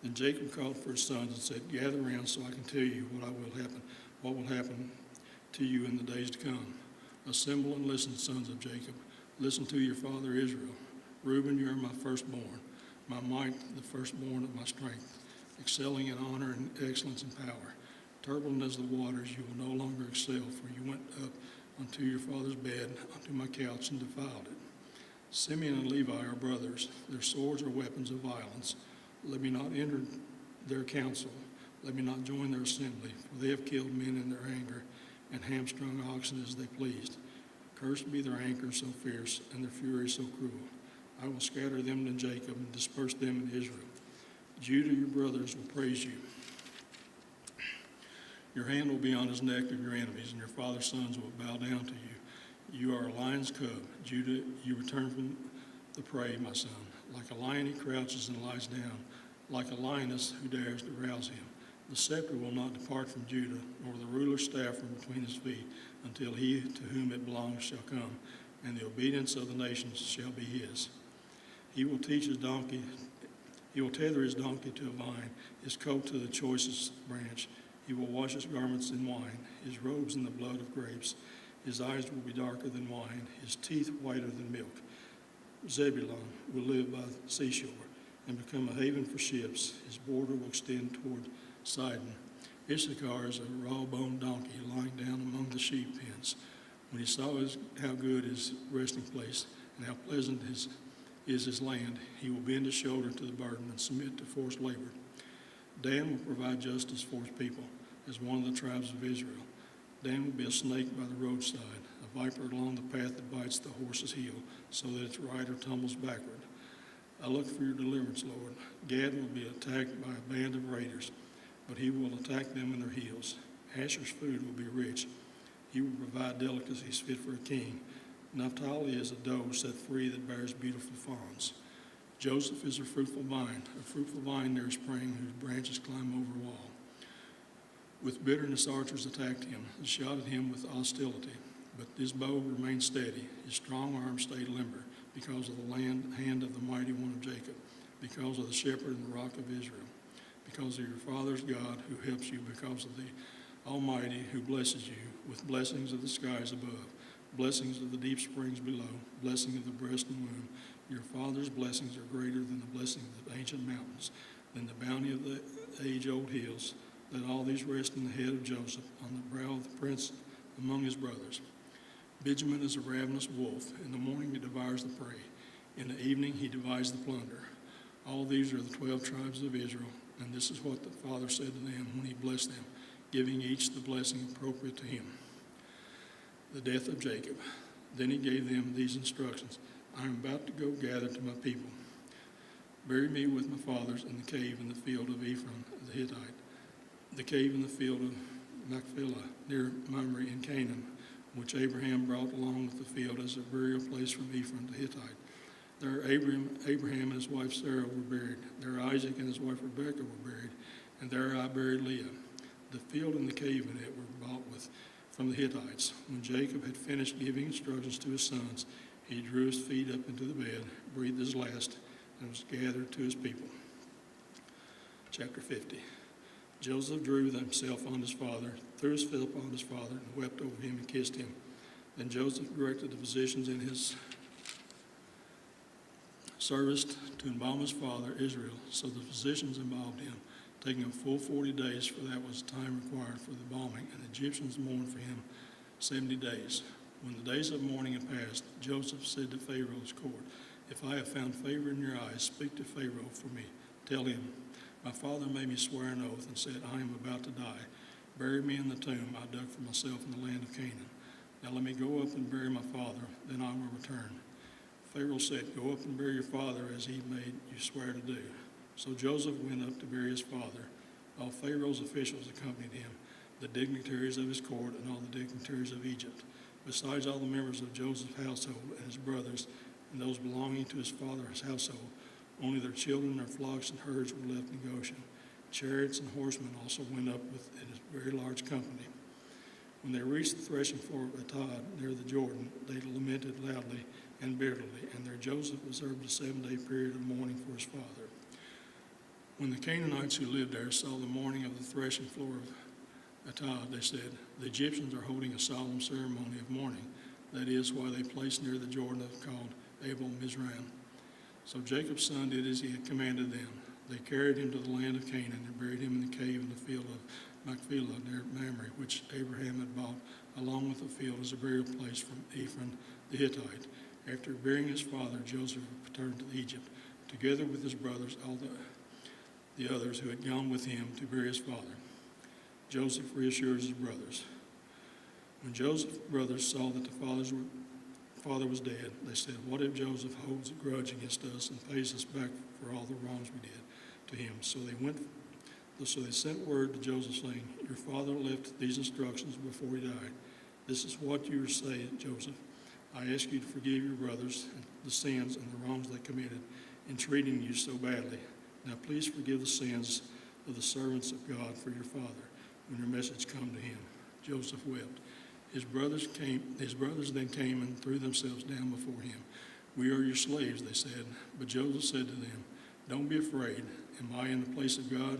I: Then Jacob called for his sons and said, Gather around so I can tell you what will happen to you in the days to come. Assemble and listen, sons of Jacob. Listen to your father Israel. Reuben, you are my firstborn, my might, the firstborn of my strength, excelling in honor and excellence and power. Turbulent as the waters, you will no longer excel, for you went up unto your father's bed, unto my couch, and defiled it. Simeon and Levi are brothers. Their swords are weapons of violence. Let me not enter their council. Let me not join their assembly, for they have killed men in their anger and hamstrung oxen as they pleased. Cursed be their anger so fierce and their fury so cruel. I will scatter them in Jacob and disperse them in Israel. Judah, your brothers, will praise you. Your hand will be on his neck of your enemies, and your father's sons will bow down to you. You are a lion's cub. Judah, you return from the prey, my son. Like a lion he crouches and lies down, like a lioness who dares to rouse him. The scepter will not depart from Judah, nor the ruler's staff from between his feet, until he to whom it belongs shall come, and the obedience of the nations shall be his. He will tether his donkey to a vine, his coat to the choicest branch. He will wash his garments in wine, his robes in the blood of grapes. His eyes will be darker than wine, his teeth whiter than milk. Zebulun will live by the seashore and become a haven for ships. His border will extend toward Sidon. Issachar is a raw-boned donkey lying down among the sheep pens. When he saw how good his resting place and how pleasant is his land, he will bend his shoulder to the burden and submit to forced labor. Dan will provide justice for his people as one of the tribes of Israel. Dan will be a snake by the roadside, a viper along the path that bites the horse's heel so that its rider tumbles backward. I look for your deliverance, Lord. Gad will be attacked by a band of raiders, but he will attack them in their heels. Asher's food will be rich. He will provide delicacies fit for a king. Naphtali is a doe set free that bears beautiful fawns. Joseph is a fruitful vine near a spring whose branches climb over a wall. With bitterness archers attacked him and shot at him with hostility, but his bow remained steady. His strong arm stayed limber because of the hand of the mighty one of Jacob, because of the shepherd and the rock of Israel, because of your father's God who helps you, because of the Almighty who blesses you with blessings of the skies above, blessings of the deep springs below, blessing of the breast and womb. Your father's blessings are greater than the blessing of the ancient mountains, than the bounty of the age-old hills. Let all these rest in the head of Joseph, on the brow of the prince among his brothers. Benjamin is a ravenous wolf. In the morning he devours the prey. In the evening he divides the plunder. All these are the 12 tribes of Israel. And this is what the Father said to them when he blessed them, giving each the blessing appropriate to him. The death of Jacob. Then he gave them these instructions. I am about to go gather to my people. Bury me with my fathers in the cave in the field of Ephron the Hittite, the cave in the field of Machpelah near Mamre in Canaan, which Abraham brought along with the field as a burial place from Ephron the Hittite. There Abraham and his wife Sarah were buried. There Isaac and his wife Rebekah were buried. And there I buried Leah. The field and the cave in it were bought with from the Hittites. When Jacob had finished giving instructions to his sons, he drew his feet up into the bed, breathed his last, and was gathered to his people. Chapter 50. Joseph drew himself on his father, threw his feet upon his father, and wept over him and kissed him. Then Joseph directed the physicians in his service to embalm his father Israel. So the physicians embalmed him, taking a full 40 days, for that was the time required for the embalming, and the Egyptians mourned for him 70 days. When the days of mourning had passed, Joseph said to Pharaoh's court, if I have found favor in your eyes, speak to Pharaoh for me. Tell him, my father made me swear an oath and said, I am about to die. Bury me in the tomb I dug for myself in the land of Canaan. Now let me go up and bury my father, then I will return. Pharaoh said, go up and bury your father as he made you swear to do. So Joseph went up to bury his father. All Pharaoh's officials accompanied him, the dignitaries of his court and all the dignitaries of Egypt, besides all the members of Joseph's household and his brothers and those belonging to his father's household. Only their children, their flocks, and herds were left in Goshen. Chariots and horsemen also went up with a very large company. When they reached the threshing floor of Atad near the Jordan, they lamented loudly and bitterly, and there Joseph observed a 7-day period of mourning for his father. When the Canaanites who lived there saw the mourning of the threshing floor of Atad, they said, the Egyptians are holding a solemn ceremony of mourning. That is why they placed near the Jordan called Abel Mizraim. So Jacob's son did as he had commanded them. They carried him to the land of Canaan and buried him in the cave in the field of Machpelah near Mamre, which Abraham had bought along with the field as a burial place from Ephron the Hittite. After burying his father, Joseph returned to Egypt, together with his brothers, all the others who had gone with him to bury his father. Joseph reassures his brothers. When Joseph's brothers saw that the father was dead, they said, what if Joseph holds a grudge against us and pays us back for all the wrongs we did to him? So they sent word to Joseph saying, your father left these instructions before he died. This is what you are saying, Joseph. I ask you to forgive your brothers the sins and the wrongs they committed in treating you so badly. Now please forgive the sins of the servants of God for your father when your message come to him. Joseph wept. His brothers then came and threw themselves down before him. We are your slaves, they said. But Joseph said to them, don't be afraid. Am I in the place of God?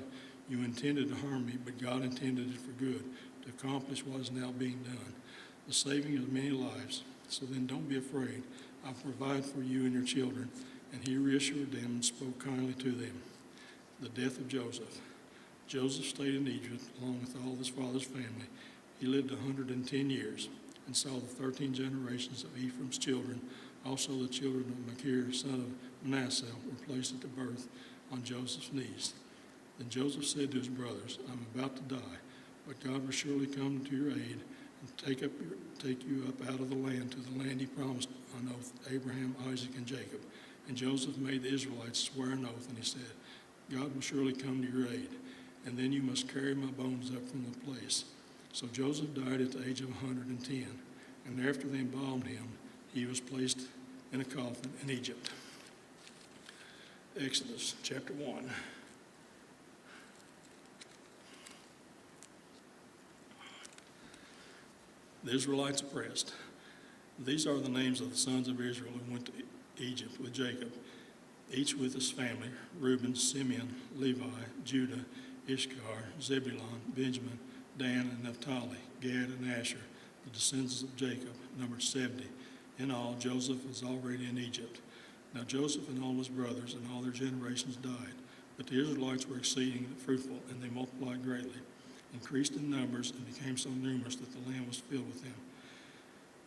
I: You intended to harm me, but God intended it for good, to accomplish what is now being done, the saving of many lives. So then don't be afraid. I'll provide for you and your children. And he reassured them and spoke kindly to them. The death of Joseph. Joseph stayed in Egypt along with all his father's family. He lived 110 years and saw the 13 generations of Ephraim's children. Also the children of Machir, son of Manasseh, were placed at the birth on Joseph's knees. Then Joseph said to his brothers, I'm about to die, but God will surely come to your aid and take you up out of the land to the land he promised on oath to Abraham, Isaac, and Jacob. And Joseph made the Israelites swear an oath, and he said, God will surely come to your aid, and then you must carry my bones up from the place. So Joseph died at the age of 110, and after they embalmed him, he was placed in a coffin in Egypt. Exodus chapter 1. The Israelites oppressed. These are the names of the sons of Israel who went to Egypt with Jacob, each with his family: Reuben, Simeon, Levi, Judah, Issachar, Zebulun, Benjamin, Dan, and Naphtali, Gad, and Asher, the descendants of Jacob, numbered 70. In all, Joseph was already in Egypt. Now Joseph and all his brothers and all their generations died, but the Israelites were exceeding fruitful, and they multiplied greatly, increased in numbers, and became so numerous that the land was filled with them.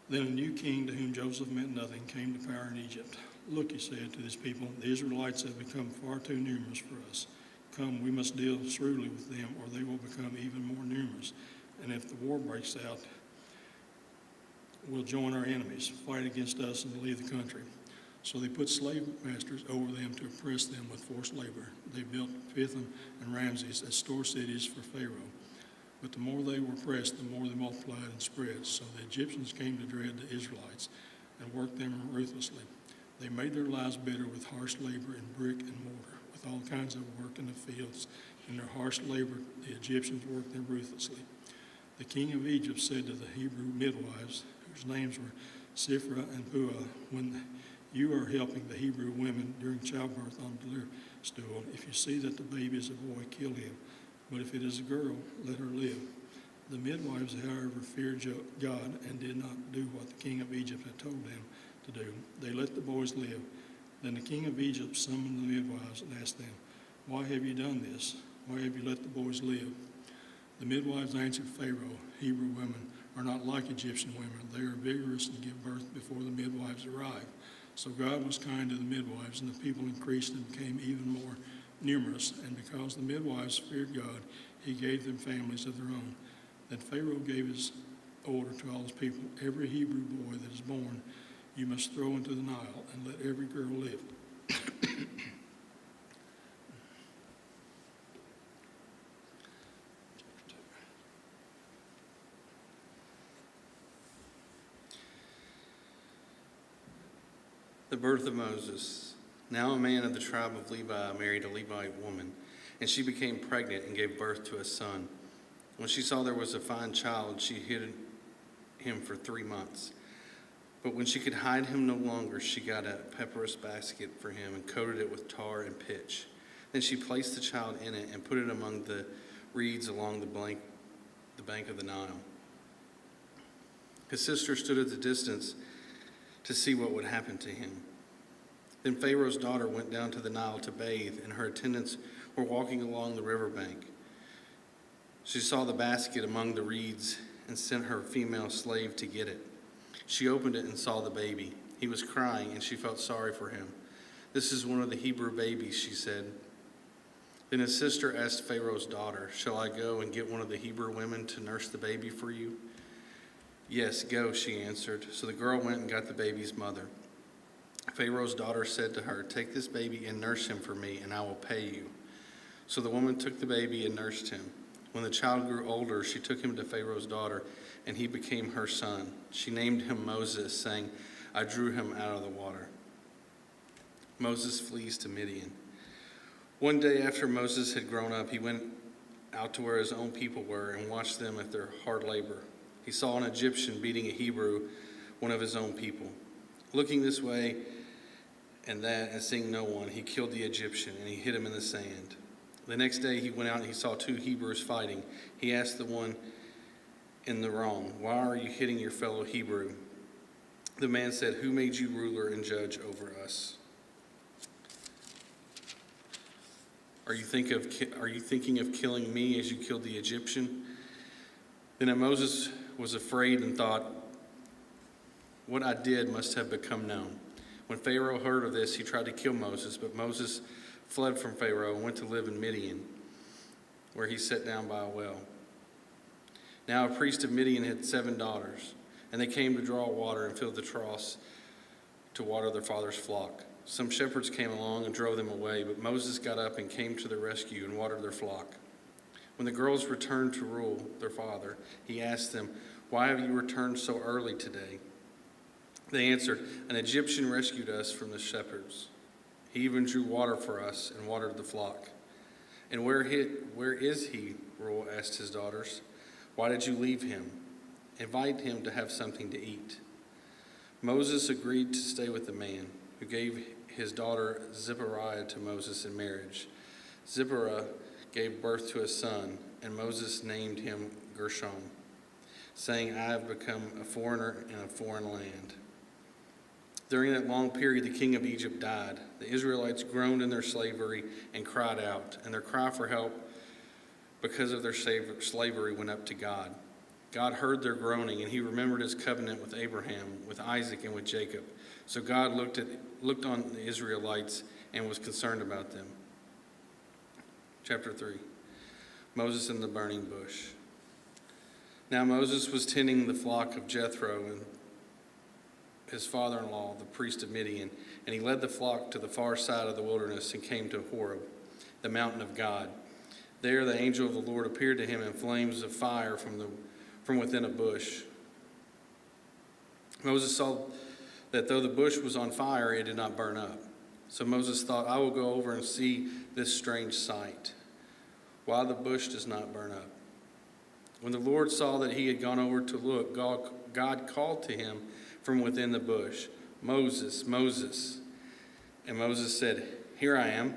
I: Then a new king, to whom Joseph meant nothing, came to power in Egypt. Look, he said to his people, the Israelites have become far too numerous for us. Come, we must deal shrewdly with them, or they will become even more numerous. And if the war breaks out, we'll join our enemies, fight against us, and leave the country. So they put slave masters over them to oppress them with forced labor. They built Pithom and Ramses as store cities for Pharaoh. But the more they were oppressed, the more they multiplied and spread. So the Egyptians came to dread the Israelites and worked them ruthlessly. They made their lives bitter with harsh labor in brick and mortar, with all kinds of work in the fields. In their harsh labor, the Egyptians worked them ruthlessly. The king of Egypt said to the Hebrew midwives, whose names were Shiphrah and Puah, when you are helping the Hebrew women during childbirth on the delivery stool, if you see that the baby is a boy, kill him. But if it is a girl, let her live. The midwives, however, feared God and did not do what the king of Egypt had told them to do. They let the boys live. Then the king of Egypt summoned the midwives and asked them, why have you done this? Why have you let the boys live? The midwives answered Pharaoh, Hebrew women are not like Egyptian women. They are vigorous and give birth before the midwives arrive. So God was kind to the midwives, and the people increased and became even more numerous. And because the midwives feared God, he gave them families of their own. Then Pharaoh gave his order to all his people, every Hebrew boy that is born you must throw into the Nile, and let every girl live.
J: The birth of Moses. Now a man of the tribe of Levi married a Levite woman, and she became pregnant and gave birth to a son. When she saw there was a fine child, she hid him for 3 months. But when she could hide him no longer, she got a papyrus basket for him and coated it with tar and pitch. Then she placed the child in it and put it among the reeds along the bank of the Nile. His sister stood at the distance to see what would happen to him. Then Pharaoh's daughter went down to the Nile to bathe, and her attendants were walking along the riverbank. She saw the basket among the reeds and sent her female slave to get it. She opened it and saw the baby. He was crying, and she felt sorry for him. This is one of the Hebrew babies, she said. Then his sister asked Pharaoh's daughter, shall I go and get one of the Hebrew women to nurse the baby for you? Yes, go, she answered. So the girl went and got the baby's mother. Pharaoh's daughter said to her, take this baby and nurse him for me, and I will pay you. So the woman took the baby and nursed him. When the child grew older, she took him to Pharaoh's daughter, and he became her son. She named him Moses, saying, I drew him out of the water. Moses flees to Midian. One day after Moses had grown up, he went out to where his own people were and watched them at their hard labor. He saw an Egyptian beating a Hebrew, one of his own people. Looking this way and that and seeing no one, he killed the Egyptian and he hid him in the sand. The next day he went out and he saw 2 Hebrews fighting. He asked the one in the wrong, why are you hitting your fellow Hebrew? The man said, who made you ruler and judge over us? Are you thinking of killing me as you killed the Egyptian? Then Moses was afraid and thought, what I did must have become known. When Pharaoh heard of this, he tried to kill Moses, but Moses fled from Pharaoh and went to live in Midian, where he sat down by a well. Now a priest of Midian had 7 daughters, and they came to draw water and filled the troughs to water their father's flock. Some shepherds came along and drove them away, but Moses got up and came to their rescue and watered their flock. When the girls returned to rule their father, he asked them, why have you returned so early today? They answered, an Egyptian rescued us from the shepherds. He even drew water for us and watered the flock. And where is he? Reuel asked his daughters. Why did you leave him? Invite him to have something to eat. Moses agreed to stay with the man, who gave his daughter Zipporah to Moses in marriage. Zipporah gave birth to a son, and Moses named him Gershom, saying, I have become a foreigner in a foreign land. During that long period, the king of Egypt died. The Israelites groaned in their slavery and cried out, and their cry for help because of their slavery went up to God. God heard their groaning, and he remembered his covenant with Abraham, with Isaac, and with Jacob. So God looked on the Israelites and was concerned about them. Chapter 3. Moses and the burning bush. Now Moses was tending the flock of Jethro and his father-in-law, the priest of Midian, and he led the flock to the far side of the wilderness and came to Horeb, the mountain of God. There the angel of the Lord appeared to him in flames of fire from within a bush. Moses saw that though the bush was on fire, it did not burn up. So Moses thought, I will go over and see this strange sight, why the bush does not burn up. When the Lord saw that he had gone over to look, God called to him from within the bush, Moses, Moses. And Moses said, Here I am.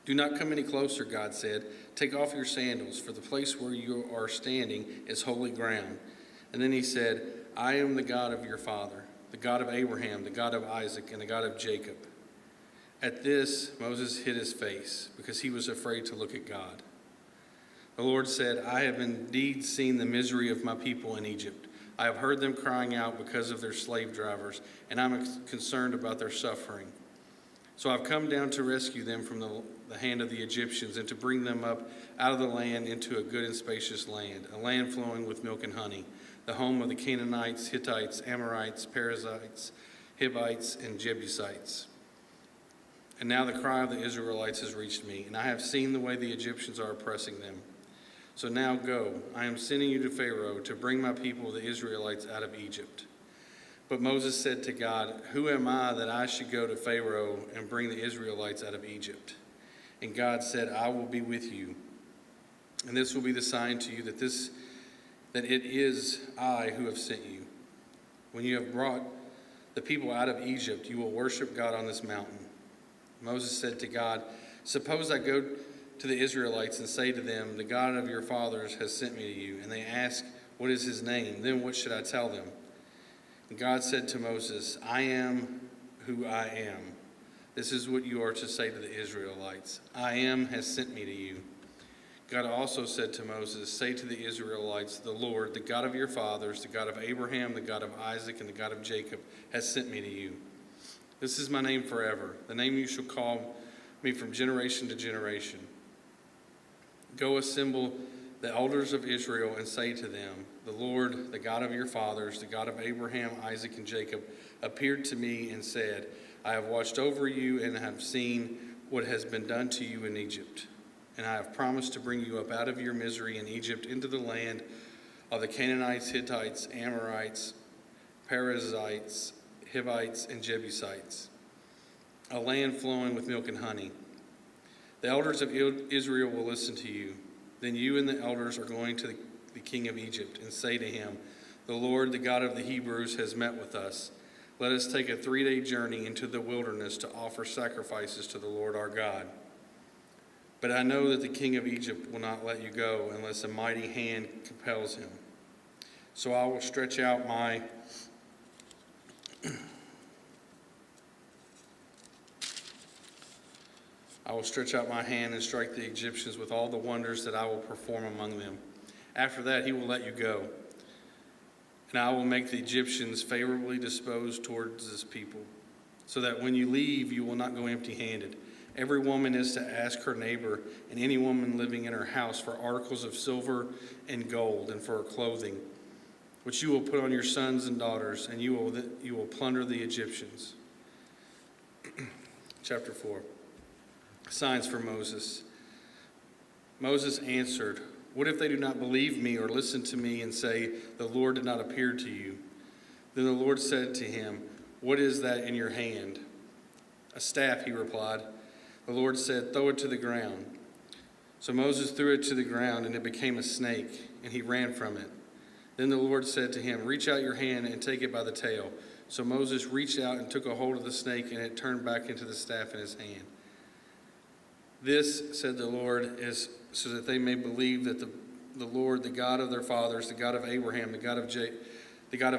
J: Do not come any closer, God said. Take off your sandals, for the place where you are standing is holy ground. And then he said, I am the God of your father, the God of Abraham, the God of Isaac, and the God of Jacob. At this, Moses hid his face, because he was afraid to look at God. The Lord said, I have indeed seen the misery of my people in Egypt. I have heard them crying out because of their slave drivers, and I'm concerned about their suffering. So I've come down to rescue them from the hand of the Egyptians and to bring them up out of the land into a good and spacious land, a land flowing with milk and honey, the home of the Canaanites, Hittites, Amorites, Perizzites, Hivites, and Jebusites. And now the cry of the Israelites has reached me, and I have seen the way the Egyptians are oppressing them. So now go, I am sending you to Pharaoh to bring my people, the Israelites, out of Egypt. But Moses said to God, Who am I that I should go to Pharaoh and bring the Israelites out of Egypt? And God said, I will be with you. And this will be the sign to you that it is I who have sent you. When you have brought the people out of Egypt, you will worship God on this mountain. Moses said to God, Suppose I go to the Israelites and say to them, The God of your fathers has sent me to you. And they ask, What is his name? Then what should I tell them? And God said to Moses, I am who I am. This is what you are to say to the Israelites. I am has sent me to you. God also said to Moses, Say to the Israelites, The Lord, the God of your fathers, the God of Abraham, the God of Isaac, and the God of Jacob, has sent me to you. This is my name forever, the name you shall call me from generation to generation. Go assemble the elders of Israel and say to them, The Lord, the God of your fathers, the God of Abraham, Isaac, and Jacob, appeared to me and said, I have watched over you and have seen what has been done to you in Egypt. And I have promised to bring you up out of your misery in Egypt into the land of the Canaanites, Hittites, Amorites, Perizzites, Hivites, and Jebusites, a land flowing with milk and honey. The elders of Israel will listen to you. Then you and the elders are going to the king of Egypt and say to him, The Lord, the God of the Hebrews, has met with us. Let us take a 3-day journey into the wilderness to offer sacrifices to the Lord our God. But I know that the king of Egypt will not let you go unless a mighty hand compels him. So I will stretch out my hand and strike the Egyptians with all the wonders that I will perform among them. After that, he will let you go. And I will make the Egyptians favorably disposed towards this people, so that when you leave, you will not go empty-handed. Every woman is to ask her neighbor and any woman living in her house for articles of silver and gold and for her clothing, which you will put on your sons and daughters, and you will plunder the Egyptians. Chapter 4. Signs for Moses. Moses answered, What if they do not believe me or listen to me and say, The Lord did not appear to you? Then the Lord said to him, What is that in your hand? A staff, he replied. The Lord said, Throw it to the ground. So Moses threw it to the ground, and it became a snake, and he ran from it. Then the Lord said to him, Reach out your hand and take it by the tail. So Moses reached out and took a hold of the snake, and it turned back into the staff in his hand. This, said the Lord, is so that they may believe that the Lord, the God of their fathers, the God of Abraham, the God of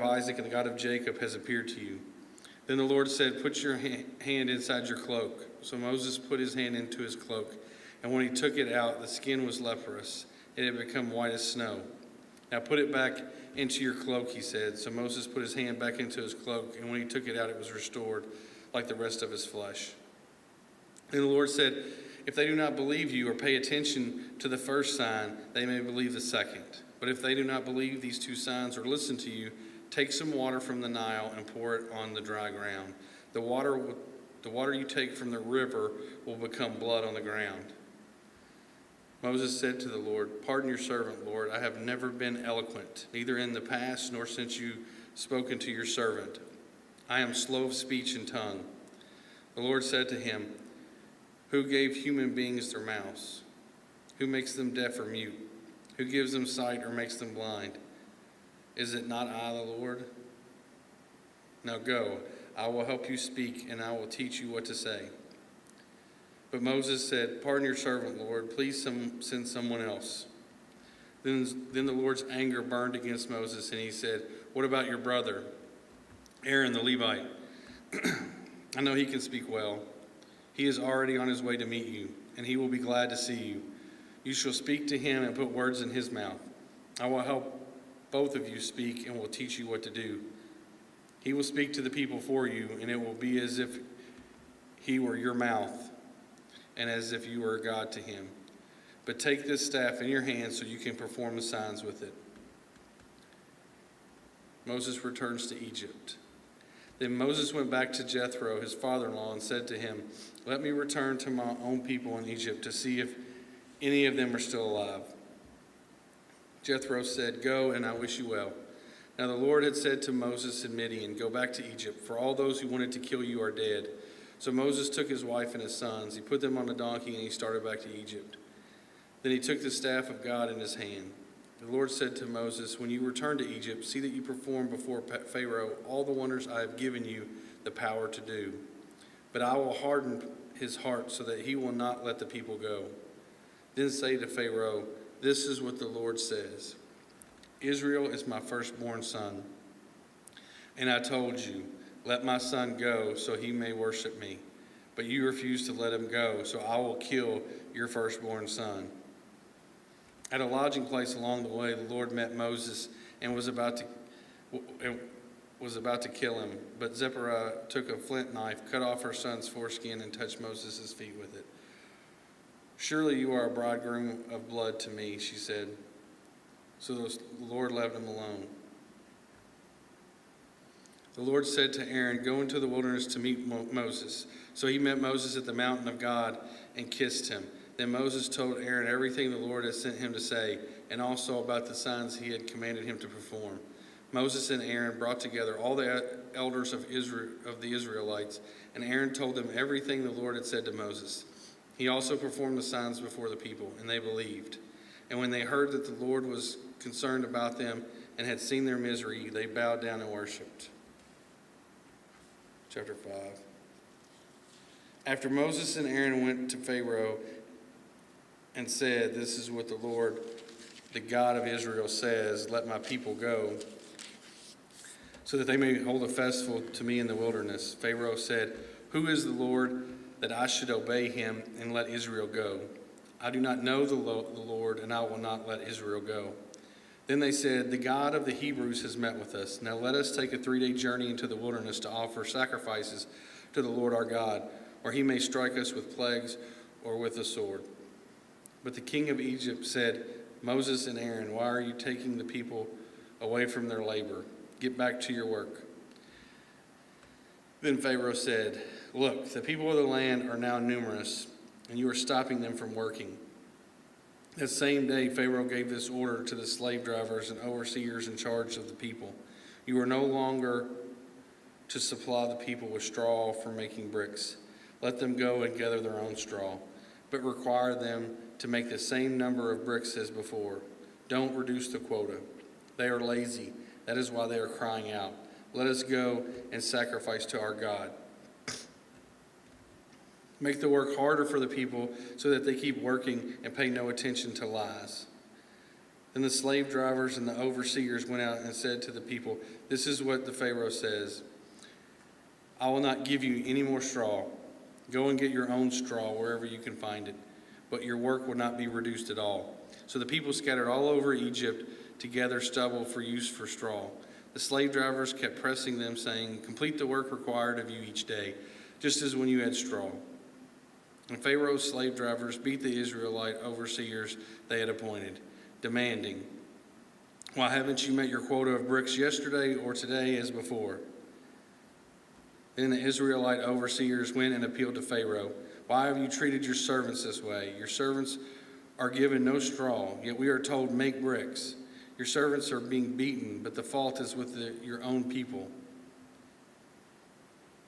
J: Isaac, and the God of Jacob has appeared to you. Then the Lord said, Put your hand inside your cloak. So Moses put his hand into his cloak, and when he took it out, the skin was leprous. It had become white as snow. Now put it back into your cloak, he said. So Moses put his hand back into his cloak, and when he took it out, it was restored like the rest of his flesh. Then the Lord said, if they do not believe you or pay attention to the first sign, they may believe the second. But if they do not believe these two signs or listen to you, take some water from the Nile and pour it on the dry ground. The water you take from the river will become blood on the ground." Moses said to the Lord, "Pardon your servant, Lord. I have never been eloquent, neither in the past nor since you spoken to your servant. I am slow of speech and tongue." The Lord said to him, "Who gave human beings their mouths? Who makes them deaf or mute? Who gives them sight or makes them blind? Is it not I, the Lord? Now go, I will help you speak, and I will teach you what to say." But Moses said, "Pardon your servant, Lord. Please send someone else." Then the Lord's anger burned against Moses, and he said, "What about your brother, Aaron the Levite? I know he can speak well. He is already on his way to meet you, and he will be glad to see you. You shall speak to him and put words in his mouth. I will help both of you speak and will teach you what to do. He will speak to the people for you, and it will be as if he were your mouth and as if you were God to him. But take this staff in your hand so you can perform the signs with it." Moses returns to Egypt. Then Moses went back to Jethro, his father-in-law, and said to him, "Let me return to my own people in Egypt to see if any of them are still alive." Jethro said, "Go, and I wish you well." Now the Lord had said to Moses in Midian, "Go back to Egypt, for all those who wanted to kill you are dead." So Moses took his wife and his sons. He put them on a donkey, and he started back to Egypt. Then he took the staff of God in his hand. The Lord said to Moses, "When you return to Egypt, see that you perform before Pharaoh all the wonders I have given you the power to do. But I will harden his heart so that he will not let the people go. Then say to Pharaoh, 'This is what the Lord says. Israel is my firstborn son. And I told you, let my son go so he may worship me. But you refused to let him go, so I will kill your firstborn son.' At a lodging place along the way, the Lord met Moses and was about to kill him. But Zipporah took a flint knife, cut off her son's foreskin, and touched Moses' feet with it. 'Surely you are a bridegroom of blood to me,' she said. So the Lord left him alone. The Lord said to Aaron, 'Go into the wilderness to meet Moses.' So he met Moses at the mountain of God and kissed him. Then Moses told Aaron everything the Lord had sent him to say, and also about the signs he had commanded him to perform. Moses and Aaron brought together all the elders of the Israelites, and Aaron told them everything the Lord had said to Moses. He also performed the signs before the people, and they believed. And when they heard that the Lord was concerned about them and had seen their misery, they bowed down and worshipped." Chapter 5. After Moses and Aaron went to Pharaoh and said, "This is what the Lord, the God of Israel, says, let my people go, so that they may hold a festival to me in the wilderness." Pharaoh said, "Who is the Lord that I should obey him and let Israel go? I do not know the Lord, and I will not let Israel go." Then they said, "The God of the Hebrews has met with us. Now let us take a 3-day journey into the wilderness to offer sacrifices to the Lord our God, or he may strike us with plagues or with a sword." But the king of Egypt said, "Moses and Aaron, why are you taking the people away from their labor? Get back to your work." Then Pharaoh said, "Look, the people of the land are now numerous, and you are stopping them from working." That same day, Pharaoh gave this order to the slave drivers and overseers in charge of the people: "You are no longer to supply the people with straw for making bricks. Let them go and gather their own straw, but require them to make the same number of bricks as before. Don't reduce the quota. They are lazy. That is why they are crying out, 'Let us go and sacrifice to our God.' Make the work harder for the people so that they keep working and pay no attention to lies." Then the slave drivers and the overseers went out and said to the people, "This is what the Pharaoh says: I will not give you any more straw. Go and get your own straw wherever you can find it, but your work will not be reduced at all." So the people scattered all over Egypt to gather stubble for use for straw. The slave drivers kept pressing them, saying, "Complete the work required of you each day, just as when you had straw." And Pharaoh's slave drivers beat the Israelite overseers they had appointed, demanding, "Why haven't you met your quota of bricks yesterday or today as before?" Then the Israelite overseers went and appealed to Pharaoh. "Why have you treated your servants this way? Your servants are given no straw, yet we are told, 'Make bricks.' Your servants are being beaten, but the fault is with your own people."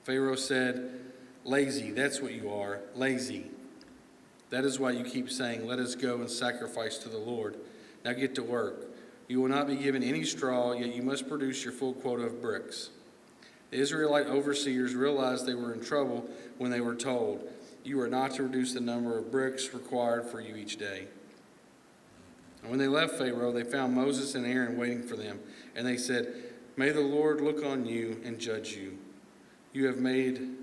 J: Pharaoh said, "Lazy, that's what you are, lazy. That is why you keep saying, 'Let us go and sacrifice to the Lord.' Now get to work. You will not be given any straw, yet you must produce your full quota of bricks." The Israelite overseers realized they were in trouble when they were told, "You are not to reduce the number of bricks required for you each day." And when they left Pharaoh, they found Moses and Aaron waiting for them, and they said, "May the Lord look on you and judge you. You have made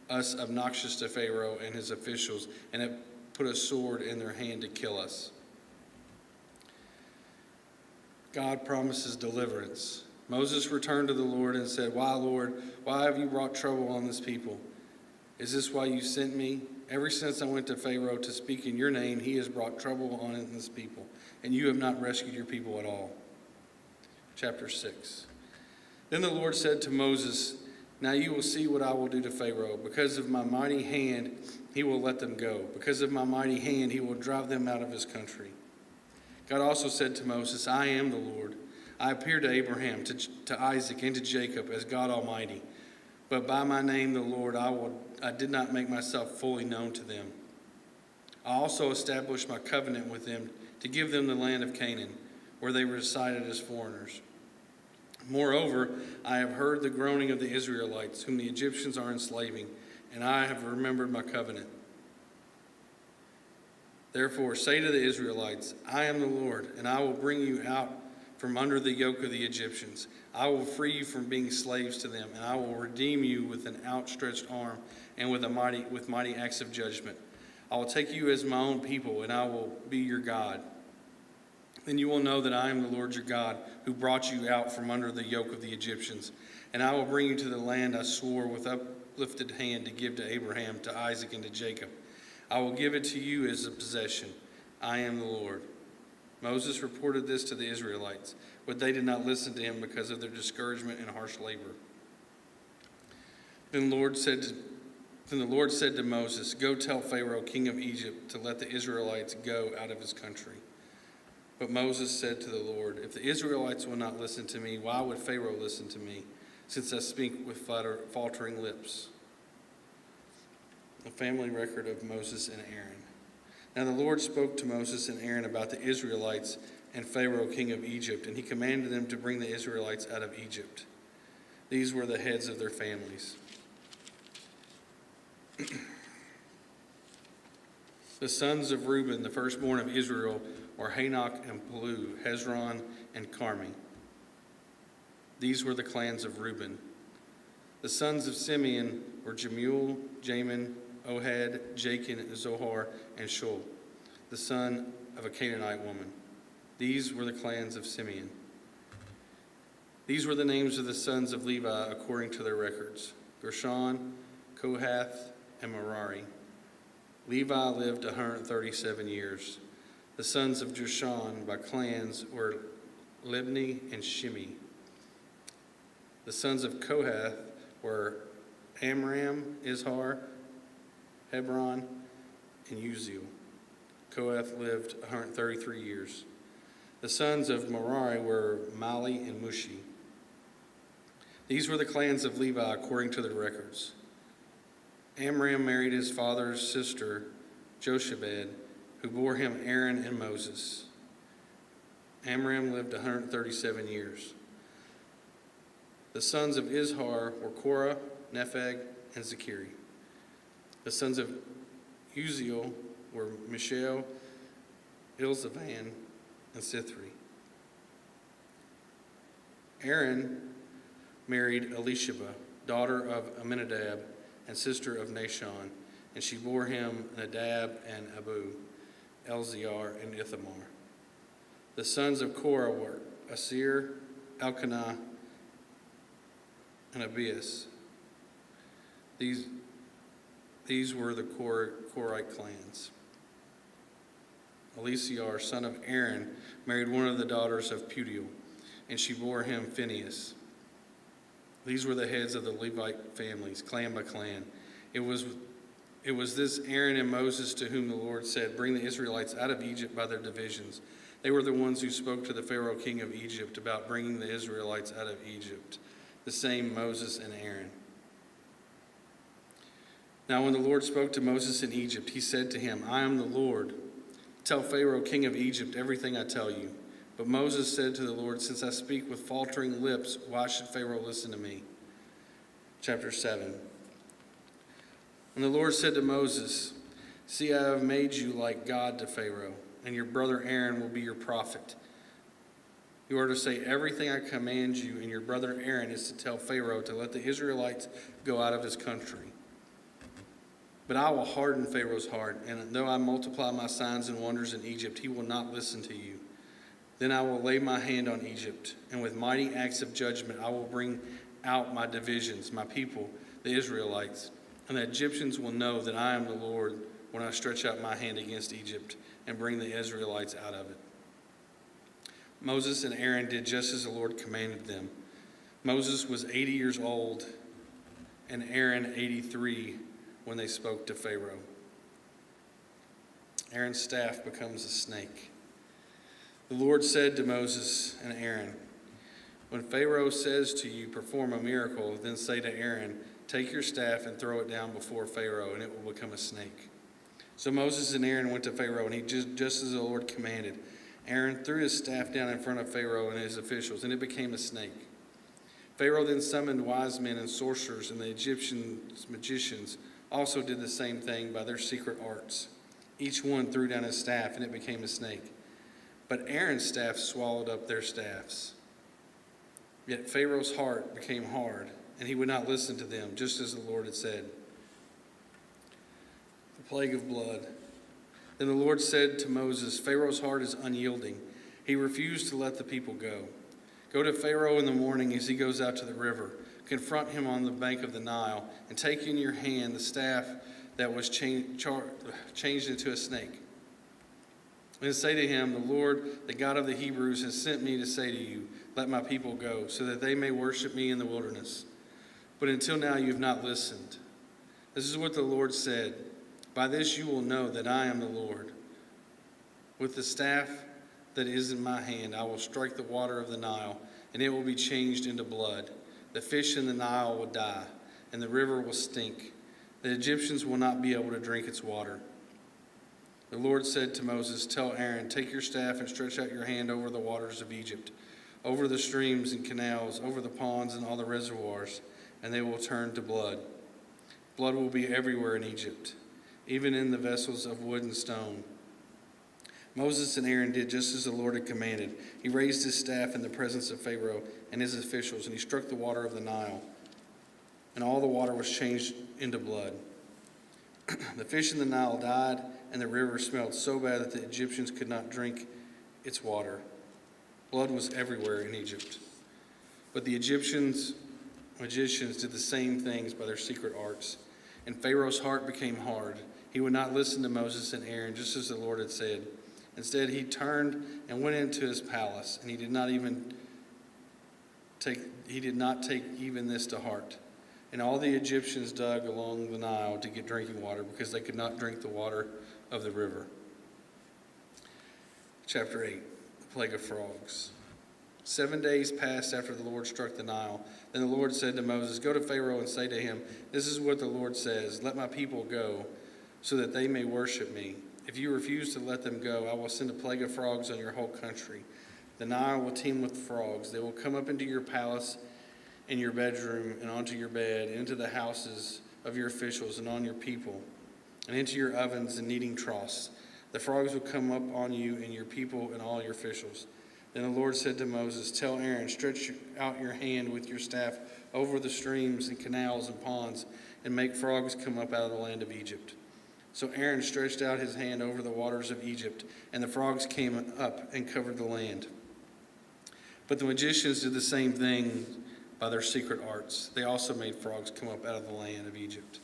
J: us obnoxious to Pharaoh and his officials, and have put a sword in their hand to kill us." God promises deliverance. Moses returned to the Lord and said, "Why, Lord, why have you brought trouble on this people? Is this why you sent me? Ever since I went to Pharaoh to speak in your name, he has brought trouble on this people, and you have not rescued your people at all." Chapter 6. Then the Lord said to Moses, "Now you will see what I will do to Pharaoh. Because of my mighty hand, he will let them go. Because of my mighty hand, he will drive them out of his country." God also said to Moses, "I am the Lord. I appeared to Abraham, to Isaac, and to Jacob as God Almighty. But by my name, the Lord, I did not make myself fully known to them. I also established my covenant with them to give them the land of Canaan, where they resided as foreigners. Moreover, I have heard the groaning of the Israelites, whom the Egyptians are enslaving, and I have remembered my covenant. Therefore, say to the Israelites, 'I am the Lord, and I will bring you out from under the yoke of the Egyptians. I will free you from being slaves to them, and I will redeem you with an outstretched arm and with mighty acts of judgment. I will take you as my own people, and I will be your God. Then you will know that I am the Lord your God, who brought you out from under the yoke of the Egyptians. And I will bring you to the land I swore with uplifted hand to give to Abraham, to Isaac, and to Jacob. I will give it to you as a possession. I am the Lord." Moses reported this to the Israelites, but they did not listen to him because of their discouragement and harsh labor. Then the Lord said to Moses, "Go tell Pharaoh, king of Egypt, to let the Israelites go out of his country." But Moses said to the Lord, "If the Israelites will not listen to me, why would Pharaoh listen to me, since I speak with faltering lips?" The family record of Moses and Aaron. Now the Lord spoke to Moses and Aaron about the Israelites and Pharaoh, king of Egypt, and he commanded them to bring the Israelites out of Egypt. These were the heads of their families. The sons of Reuben, the firstborn of Israel, were Hanok and Palu, Hezron and Carmi. These were the clans of Reuben. The sons of Simeon were Jemuel, Jamin, Ohad, Jachin, Zohar, and Shul, the son of a Canaanite woman. These were the clans of Simeon. These were the names of the sons of Levi according to their records: Gershon, Kohath, and Merari. Levi lived 137 years. The sons of Gershon by clans were Libni and Shimi. The sons of Kohath were Amram, Izhar, Hebron, and Uziel. Kohath lived 133 years. The sons of Merari were Mali and Mushi. These were the clans of Levi according to their records. Amram married his father's sister, Jochebed, who bore him Aaron and Moses. Amram lived 137 years. The sons of Izhar were Korah, Nepheg, and Zechari. The sons of Uziel were Mishael, Elzavan, and Sithri. Aaron married Elisheba, daughter of Amminadab and sister of Nashon, and she bore him Nadab and Abu, Elzar, and Ithamar. The sons of Korah were Asir, Elkanah, and Abias. These were the Korite clans. Eleazar, son of Aaron, married one of the daughters of Putiel, and she bore him Phinehas. These were the heads of the Levite families, clan by clan. It was this Aaron and Moses to whom the Lord said, "Bring the Israelites out of Egypt by their divisions." They were the ones who spoke to the Pharaoh king of Egypt about bringing the Israelites out of Egypt, the same Moses and Aaron. Now when the Lord spoke to Moses in Egypt, he said to him, "I am the Lord. Tell Pharaoh king of Egypt everything I tell you." But Moses said to the Lord, "Since I speak with faltering lips, why should Pharaoh listen to me?" Chapter 7. And the Lord said to Moses, "See, I have made you like God to Pharaoh, and your brother Aaron will be your prophet. You are to say everything I command you, and your brother Aaron is to tell Pharaoh to let the Israelites go out of his country. But I will harden Pharaoh's heart, and though I multiply my signs and wonders in Egypt, he will not listen to you. Then I will lay my hand on Egypt, and with mighty acts of judgment I will bring out my divisions, my people, the Israelites. And the Egyptians will know that I am the Lord when I stretch out my hand against Egypt and bring the Israelites out of it." Moses and Aaron did just as the Lord commanded them. Moses was 80 years old, and Aaron 83 when they spoke to Pharaoh. Aaron's staff becomes a snake. The Lord said to Moses and Aaron, "When Pharaoh says to you, 'Perform a miracle,' then say to Aaron, 'Take your staff and throw it down before Pharaoh, and it will become a snake.'" So Moses and Aaron went to Pharaoh, and he just as the Lord commanded. Aaron threw his staff down in front of Pharaoh and his officials, and it became a snake. Pharaoh then summoned wise men and sorcerers, and the Egyptian magicians also did the same thing by their secret arts. Each one threw down his staff, and it became a snake. But Aaron's staff swallowed up their staffs. Yet Pharaoh's heart became hard, and he would not listen to them, just as the Lord had said. The plague of blood. Then the Lord said to Moses, "Pharaoh's heart is unyielding. He refused to let the people go. Go to Pharaoh in the morning as he goes out to the river. Confront him on the bank of the Nile, and take in your hand the staff that was changed into a snake. And say to him, 'The Lord, the God of the Hebrews, has sent me to say to you, let my people go, so that they may worship me in the wilderness. But until now you have not listened. This is what the Lord said. By this you will know that I am the Lord. With the staff that is in my hand, I will strike the water of the Nile, and it will be changed into blood. The fish in the Nile will die, and the river will stink. The Egyptians will not be able to drink its water.' The Lord said to Moses, 'Tell Aaron, take your staff and stretch out your hand over the waters of Egypt, over the streams and canals, over the ponds and all the reservoirs, and they will turn to blood. Blood will be everywhere in Egypt, even in the vessels of wood and stone.' Moses and Aaron did just as the Lord had commanded. He raised his staff in the presence of Pharaoh and his officials, and he struck the water of the Nile, and all the water was changed into blood. The fish in the Nile died, and the river smelled so bad that the Egyptians could not drink its water. Blood was everywhere in Egypt. But the Egyptians' magicians did the same things by their secret arts, and Pharaoh's heart became hard. He would not listen to Moses and Aaron, just as the Lord had said. Instead, he turned and went into his palace, and he did not take even this to heart. And all the Egyptians dug along the Nile to get drinking water, because they could not drink the water of the river. Chapter 8, the plague of frogs. 7 days passed after the Lord struck the Nile. Then the Lord said to Moses, "Go to Pharaoh and say to him, 'This is what the Lord says, let my people go, so that they may worship me. If you refuse to let them go, I will send a plague of frogs on your whole country. The Nile will teem with frogs. They will come up into your palace, in your bedroom, and onto your bed, into the houses of your officials and on your people, and into your ovens and kneading troughs. The frogs will come up on you and your people and all your officials.' Then the Lord said to Moses, 'Tell Aaron, stretch out your hand with your staff over the streams and canals and ponds, and make frogs come up out of the land of Egypt.' So Aaron stretched out his hand over the waters of Egypt, and the frogs came up and covered the land. But the magicians did the same thing by their secret arts. They also made frogs come up out of the land of Egypt.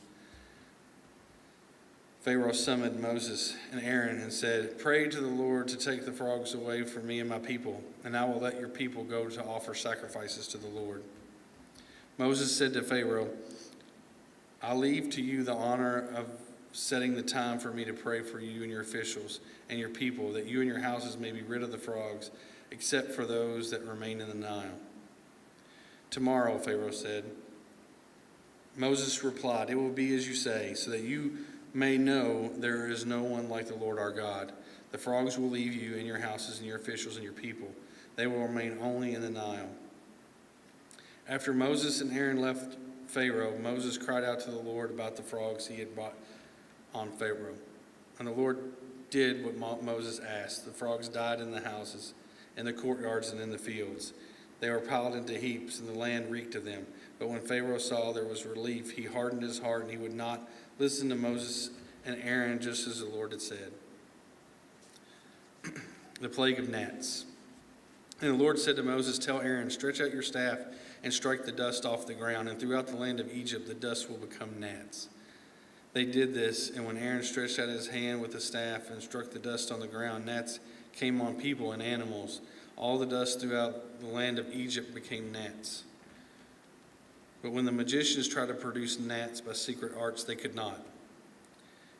J: Pharaoh summoned Moses and Aaron and said, "Pray to the Lord to take the frogs away from me and my people, and I will let your people go to offer sacrifices to the Lord." Moses said to Pharaoh, "I leave to you the honor of setting the time for me to pray for you and your officials and your people, that you and your houses may be rid of the frogs, except for those that remain in the Nile." "Tomorrow," Pharaoh said. Moses replied, "It will be as you say, so that you may know there is no one like the Lord our God. The frogs will leave you and your houses and your officials and your people. They will remain only in the Nile." After Moses and Aaron left Pharaoh, Moses cried out to the Lord about the frogs he had brought on Pharaoh. And the Lord did what Moses asked. The frogs died in the houses, in the courtyards, and in the fields. They were piled into heaps, and the land reeked of them. But when Pharaoh saw there was relief, he hardened his heart, and he would not listen to Moses and Aaron, just as the Lord had said. The plague of gnats. And the Lord said to Moses, "Tell Aaron, stretch out your staff and strike the dust off the ground, and throughout the land of Egypt the dust will become gnats." They did this, and when Aaron stretched out his hand with the staff and struck the dust on the ground, gnats came on people and animals. All the dust throughout the land of Egypt became gnats. But when the magicians tried to produce gnats by secret arts, they could not.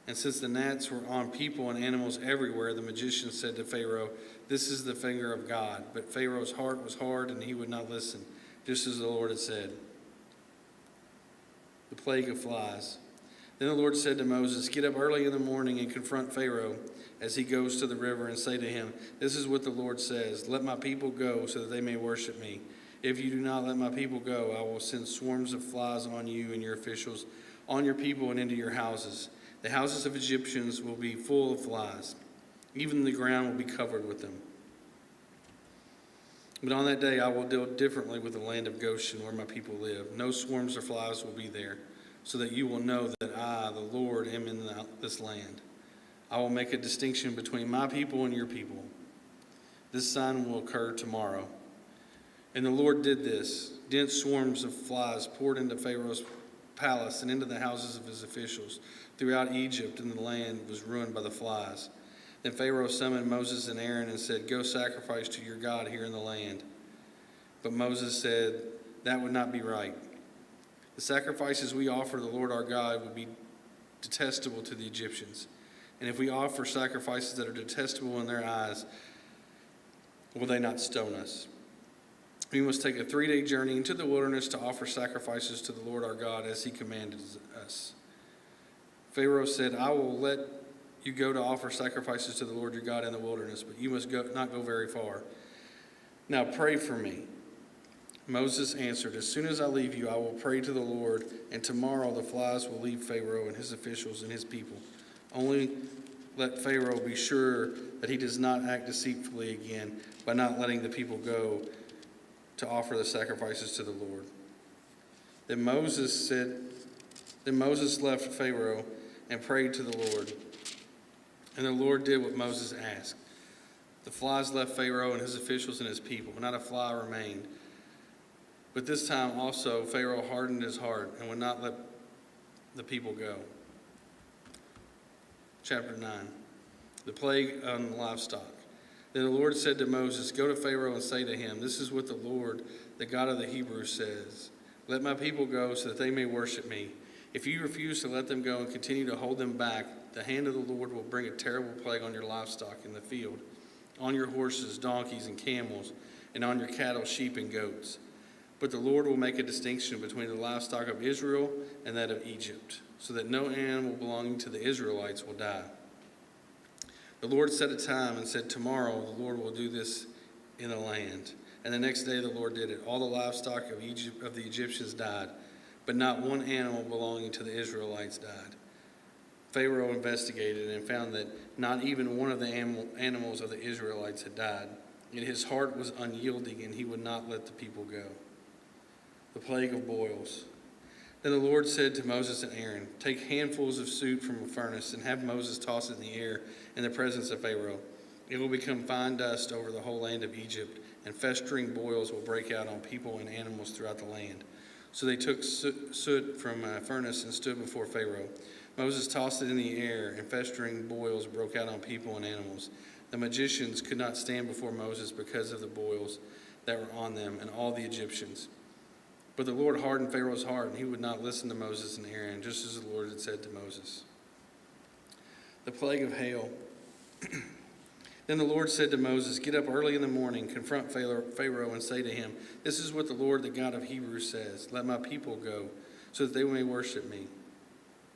J: And since the gnats were on people and animals everywhere, the magicians said to Pharaoh, "This is the finger of God." But Pharaoh's heart was hard, and he would not listen, just as the Lord had said. The plague of flies. Then the Lord said to Moses, "Get up early in the morning and confront Pharaoh as he goes to the river, and say to him, 'This is what the Lord says, let my people go so that they may worship me. If you do not let my people go, I will send swarms of flies on you and your officials, on your people and into your houses. The houses of Egyptians will be full of flies. Even the ground will be covered with them. But on that day I will deal differently with the land of Goshen, where my people live. No swarms of flies will be there, so that you will know that I, the Lord, am in this land. I will make a distinction between my people and your people. This sign will occur tomorrow." And the Lord did this. Dense swarms of flies poured into Pharaoh's palace and into the houses of his officials. Throughout Egypt, and the land was ruined by the flies. Then Pharaoh summoned Moses and Aaron and said, "Go sacrifice to your God here in the land." But Moses said, "That would not be right. The sacrifices we offer the Lord our God would be detestable to the Egyptians. And if we offer sacrifices that are detestable in their eyes, will they not stone us? We must take a 3-day journey into the wilderness to offer sacrifices to the Lord our God as he commanded us." Pharaoh said, "I will let you go to offer sacrifices to the Lord your God in the wilderness, but you must not go very far. Now pray for me." Moses answered, "As soon as I leave you, I will pray to the Lord, and tomorrow the flies will leave Pharaoh and his officials and his people. Only let Pharaoh be sure that he does not act deceitfully again by not letting the people go to offer the sacrifices to the Lord." Then Moses left Pharaoh and prayed to the Lord. And the Lord did what Moses asked. The flies left Pharaoh and his officials and his people, but not a fly remained. But this time also Pharaoh hardened his heart and would not let the people go. Chapter 9. The plague on livestock. Then the Lord said to Moses, "Go to Pharaoh and say to him, 'This is what the Lord, the God of the Hebrews, says. Let my people go so that they may worship me. If you refuse to let them go and continue to hold them back, the hand of the Lord will bring a terrible plague on your livestock in the field, on your horses, donkeys, and camels, and on your cattle, sheep, and goats. But the Lord will make a distinction between the livestock of Israel and that of Egypt, so that no animal belonging to the Israelites will die.' The Lord set a time and said, 'Tomorrow the Lord will do this in the land.' And the next day the Lord did it. All the livestock of the Egyptians died, but not one animal belonging to the Israelites died. Pharaoh investigated and found that not even one of the animals of the Israelites had died. Yet his heart was unyielding, and he would not let the people go. The plague of boils. Then the Lord said to Moses and Aaron, 'Take handfuls of soot from a furnace and have Moses toss it in the air in the presence of Pharaoh. It will become fine dust over the whole land of Egypt, and festering boils will break out on people and animals throughout the land. So they took soot from a furnace and stood before Pharaoh. Moses tossed it in the air, and festering boils broke out on people and animals. The magicians could not stand before Moses because of the boils that were on them and all the Egyptians. But the Lord hardened Pharaoh's heart, and he would not listen to Moses and Aaron, just as the Lord had said to Moses. The plague of hail. Then the Lord said to Moses, "Get up early in the morning, confront Pharaoh, and say to him, 'This is what the Lord, the God of Hebrews, says. Let my people go, so that they may worship me.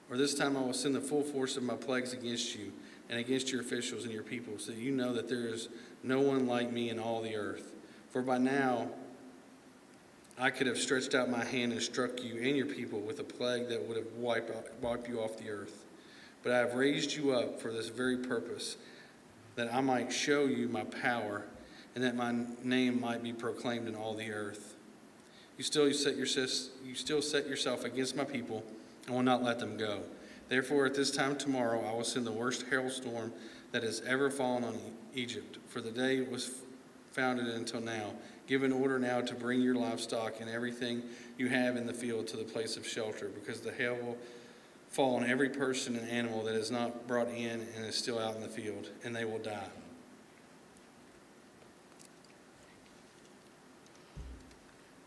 J: Or this time I will send the full force of my plagues against you and against your officials and your people, so that you know that there is no one like me in all the earth. For by now I could have stretched out my hand and struck you and your people with a plague that would have wiped you off the earth. But I have raised you up for this very purpose, that I might show you my power, and that my name might be proclaimed in all the earth. You still set yourself against my people, and will not let them go. Therefore, at this time tomorrow, I will send the worst hailstorm that has ever fallen on Egypt. For the day it was founded until now. Give an order now to bring your livestock and everything you have in the field to the place of shelter, because the hail will fall on every person and animal that is not brought in and is still out in the field, and they will die.'"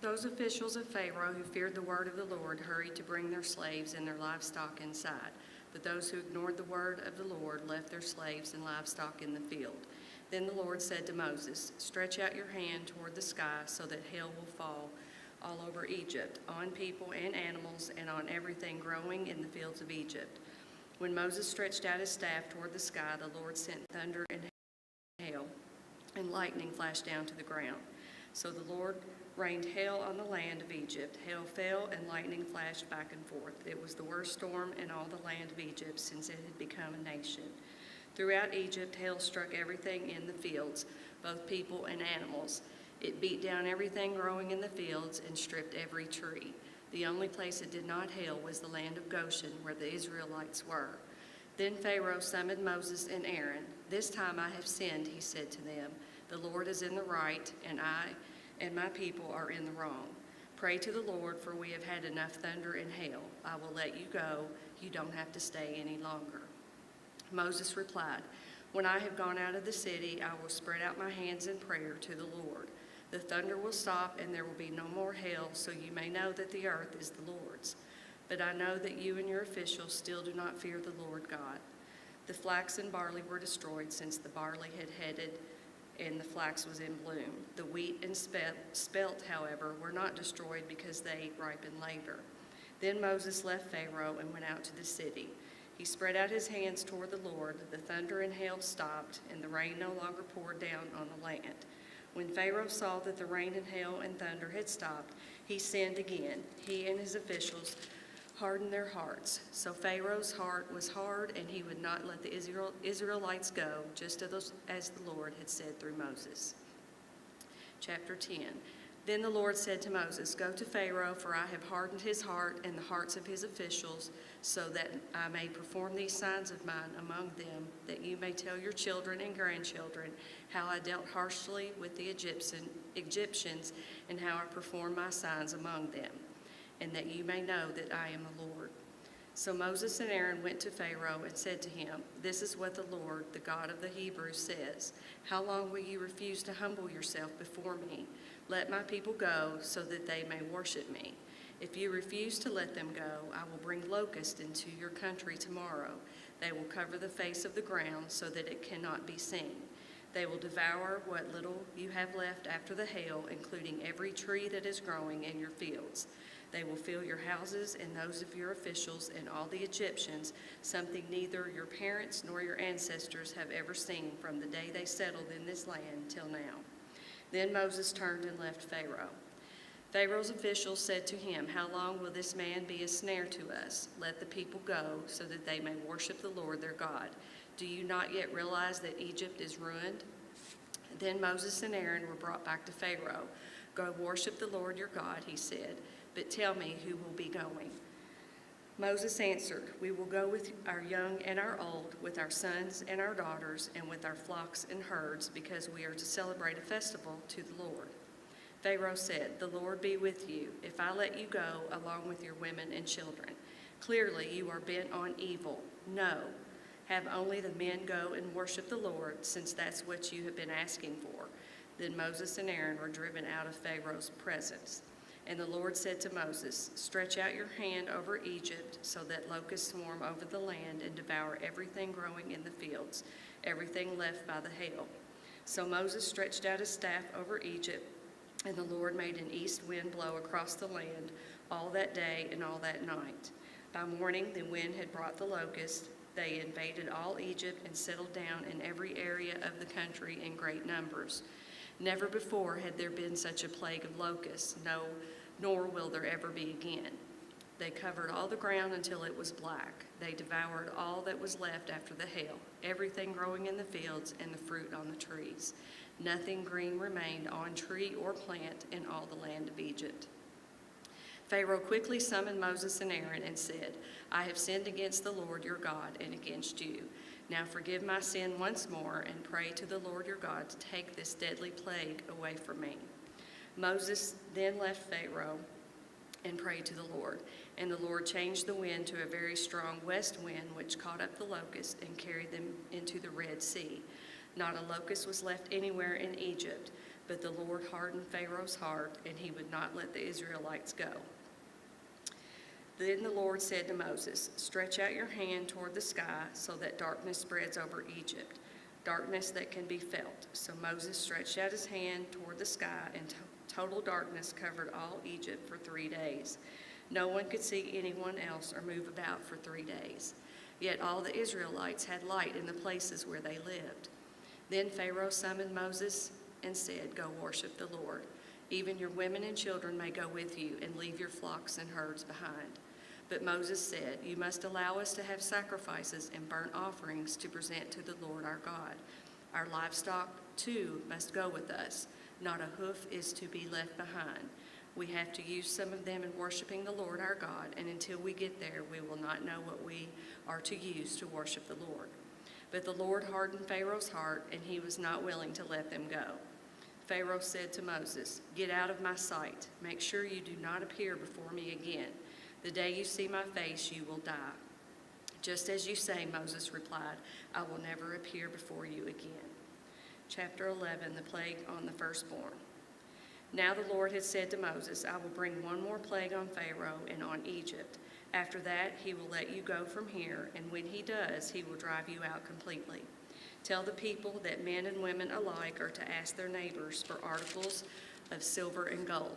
K: Those officials of Pharaoh who feared the word of the Lord hurried to bring their slaves and their livestock inside. But those who ignored the word of the Lord left their slaves and livestock in the field. Then the Lord said to Moses, "Stretch out your hand toward the sky so that hail will fall all over Egypt, on people and animals, and on everything growing in the fields of Egypt." When Moses stretched out his staff toward the sky, the Lord sent thunder and hail, and lightning flashed down to the ground. So the Lord rained hail on the land of Egypt. Hail fell and lightning flashed back and forth. It was the worst storm in all the land of Egypt since it had become a nation. Throughout Egypt, hail struck everything in the fields, both people and animals. It beat down everything growing in the fields and stripped every tree. The only place it did not hail was the land of Goshen, where the Israelites were. Then Pharaoh summoned Moses and Aaron. "This time I have sinned," he said to them. "The Lord is in the right, and I and my people are in the wrong. Pray to the Lord, for we have had enough thunder and hail. I will let you go. You don't have to stay any longer." Moses replied, "When I have gone out of the city, I will spread out my hands in prayer to the Lord. The thunder will stop, and there will be no more hail, so you may know that the earth is the Lord's. But I know that you and your officials still do not fear the Lord God." The flax and barley were destroyed, since the barley had headed and the flax was in bloom. The wheat and spelt, however, were not destroyed because they ripened later. Then Moses left Pharaoh and went out to the city. He spread out his hands toward the Lord. The thunder and hail stopped, and the rain no longer poured down on the land. When Pharaoh saw that the rain and hail and thunder had stopped, he sinned again. He and his officials hardened their hearts. So Pharaoh's heart was hard, and he would not let the Israelites go, just as the Lord had said through Moses. Chapter 10. Then the Lord said to Moses, "Go to Pharaoh, for I have hardened his heart and the hearts of his officials, so that I may perform these signs of mine among them, that you may tell your children and grandchildren how I dealt harshly with the Egyptians and how I performed my signs among them, and that you may know that I am the Lord." So Moses and Aaron went to Pharaoh and said to him, "This is what the Lord, the God of the Hebrews, says. How long will you refuse to humble yourself before me? Let my people go, so that they may worship me. If you refuse to let them go, I will bring locusts into your country tomorrow. They will cover the face of the ground so that it cannot be seen. They will devour what little you have left after the hail, including every tree that is growing in your fields. They will fill your houses and those of your officials and all the Egyptians, something neither your parents nor your ancestors have ever seen from the day they settled in this land till now." Then Moses turned and left Pharaoh. Pharaoh's officials said to him, "How long will this man be a snare to us? Let the people go, so that they may worship the Lord their God. Do you not yet realize that Egypt is ruined?" Then Moses and Aaron were brought back to Pharaoh. "Go worship the Lord your God," he said, "but tell me who will be going." Moses answered, "We will go with our young and our old, with our sons and our daughters, and with our flocks and herds, because we are to celebrate a festival to the Lord." Pharaoh said, "The Lord be with you, if I let you go along with your women and children. Clearly you are bent on evil. No, have only the men go and worship the Lord, since that's what you have been asking for." Then Moses and Aaron were driven out of Pharaoh's presence. And the Lord said to Moses, "Stretch out your hand over Egypt, so that locusts swarm over the land and devour everything growing in the fields, everything left by the hail." So Moses stretched out his staff over Egypt, and the Lord made an east wind blow across the land all that day and all that night. By morning the wind had brought the locusts. They invaded all Egypt and settled down in every area of the country in great numbers. Never before had there been such a plague of locusts, nor will there ever be again. They covered all the ground until it was black. They devoured all that was left after the hail, everything growing in the fields and the fruit on the trees. Nothing green remained on tree or plant in all the land of Egypt. Pharaoh quickly summoned Moses and Aaron and said, "I have sinned against the Lord your God and against you. Now forgive my sin once more and pray to the Lord your God to take this deadly plague away from me." Moses then left Pharaoh and prayed to the Lord. And the Lord changed the wind to a very strong west wind, which caught up the locusts and carried them into the Red Sea. Not a locust was left anywhere in Egypt, but the Lord hardened Pharaoh's heart, and he would not let the Israelites go. Then the Lord said to Moses, "Stretch out your hand toward the sky so that darkness spreads over Egypt, darkness that can be felt." So Moses stretched out his hand toward the sky, and total darkness covered all Egypt for 3 days. No one could see anyone else or move about for 3 days. Yet all the Israelites had light in the places where they lived. Then Pharaoh summoned Moses and said, "Go worship the Lord. Even your women and children may go with you, and leave your flocks and herds behind." But Moses said, "You must allow us to have sacrifices and burnt offerings to present to the Lord our God. Our livestock, too, must go with us. Not a hoof is to be left behind. We have to use some of them in worshiping the Lord our God, and until we get there, we will not know what we are to use to worship the Lord." But the Lord hardened Pharaoh's heart, and he was not willing to let them go. Pharaoh said to Moses, "Get out of my sight. Make sure you do not appear before me again. The day you see my face, you will die." "Just as you say," Moses replied, "I will never appear before you again." Chapter 11, the plague on the firstborn. Now the Lord had said to Moses, "I will bring one more plague on Pharaoh and on Egypt. After that, he will let you go from here, and when he does, he will drive you out completely. Tell the people that men and women alike are to ask their neighbors for articles of silver and gold."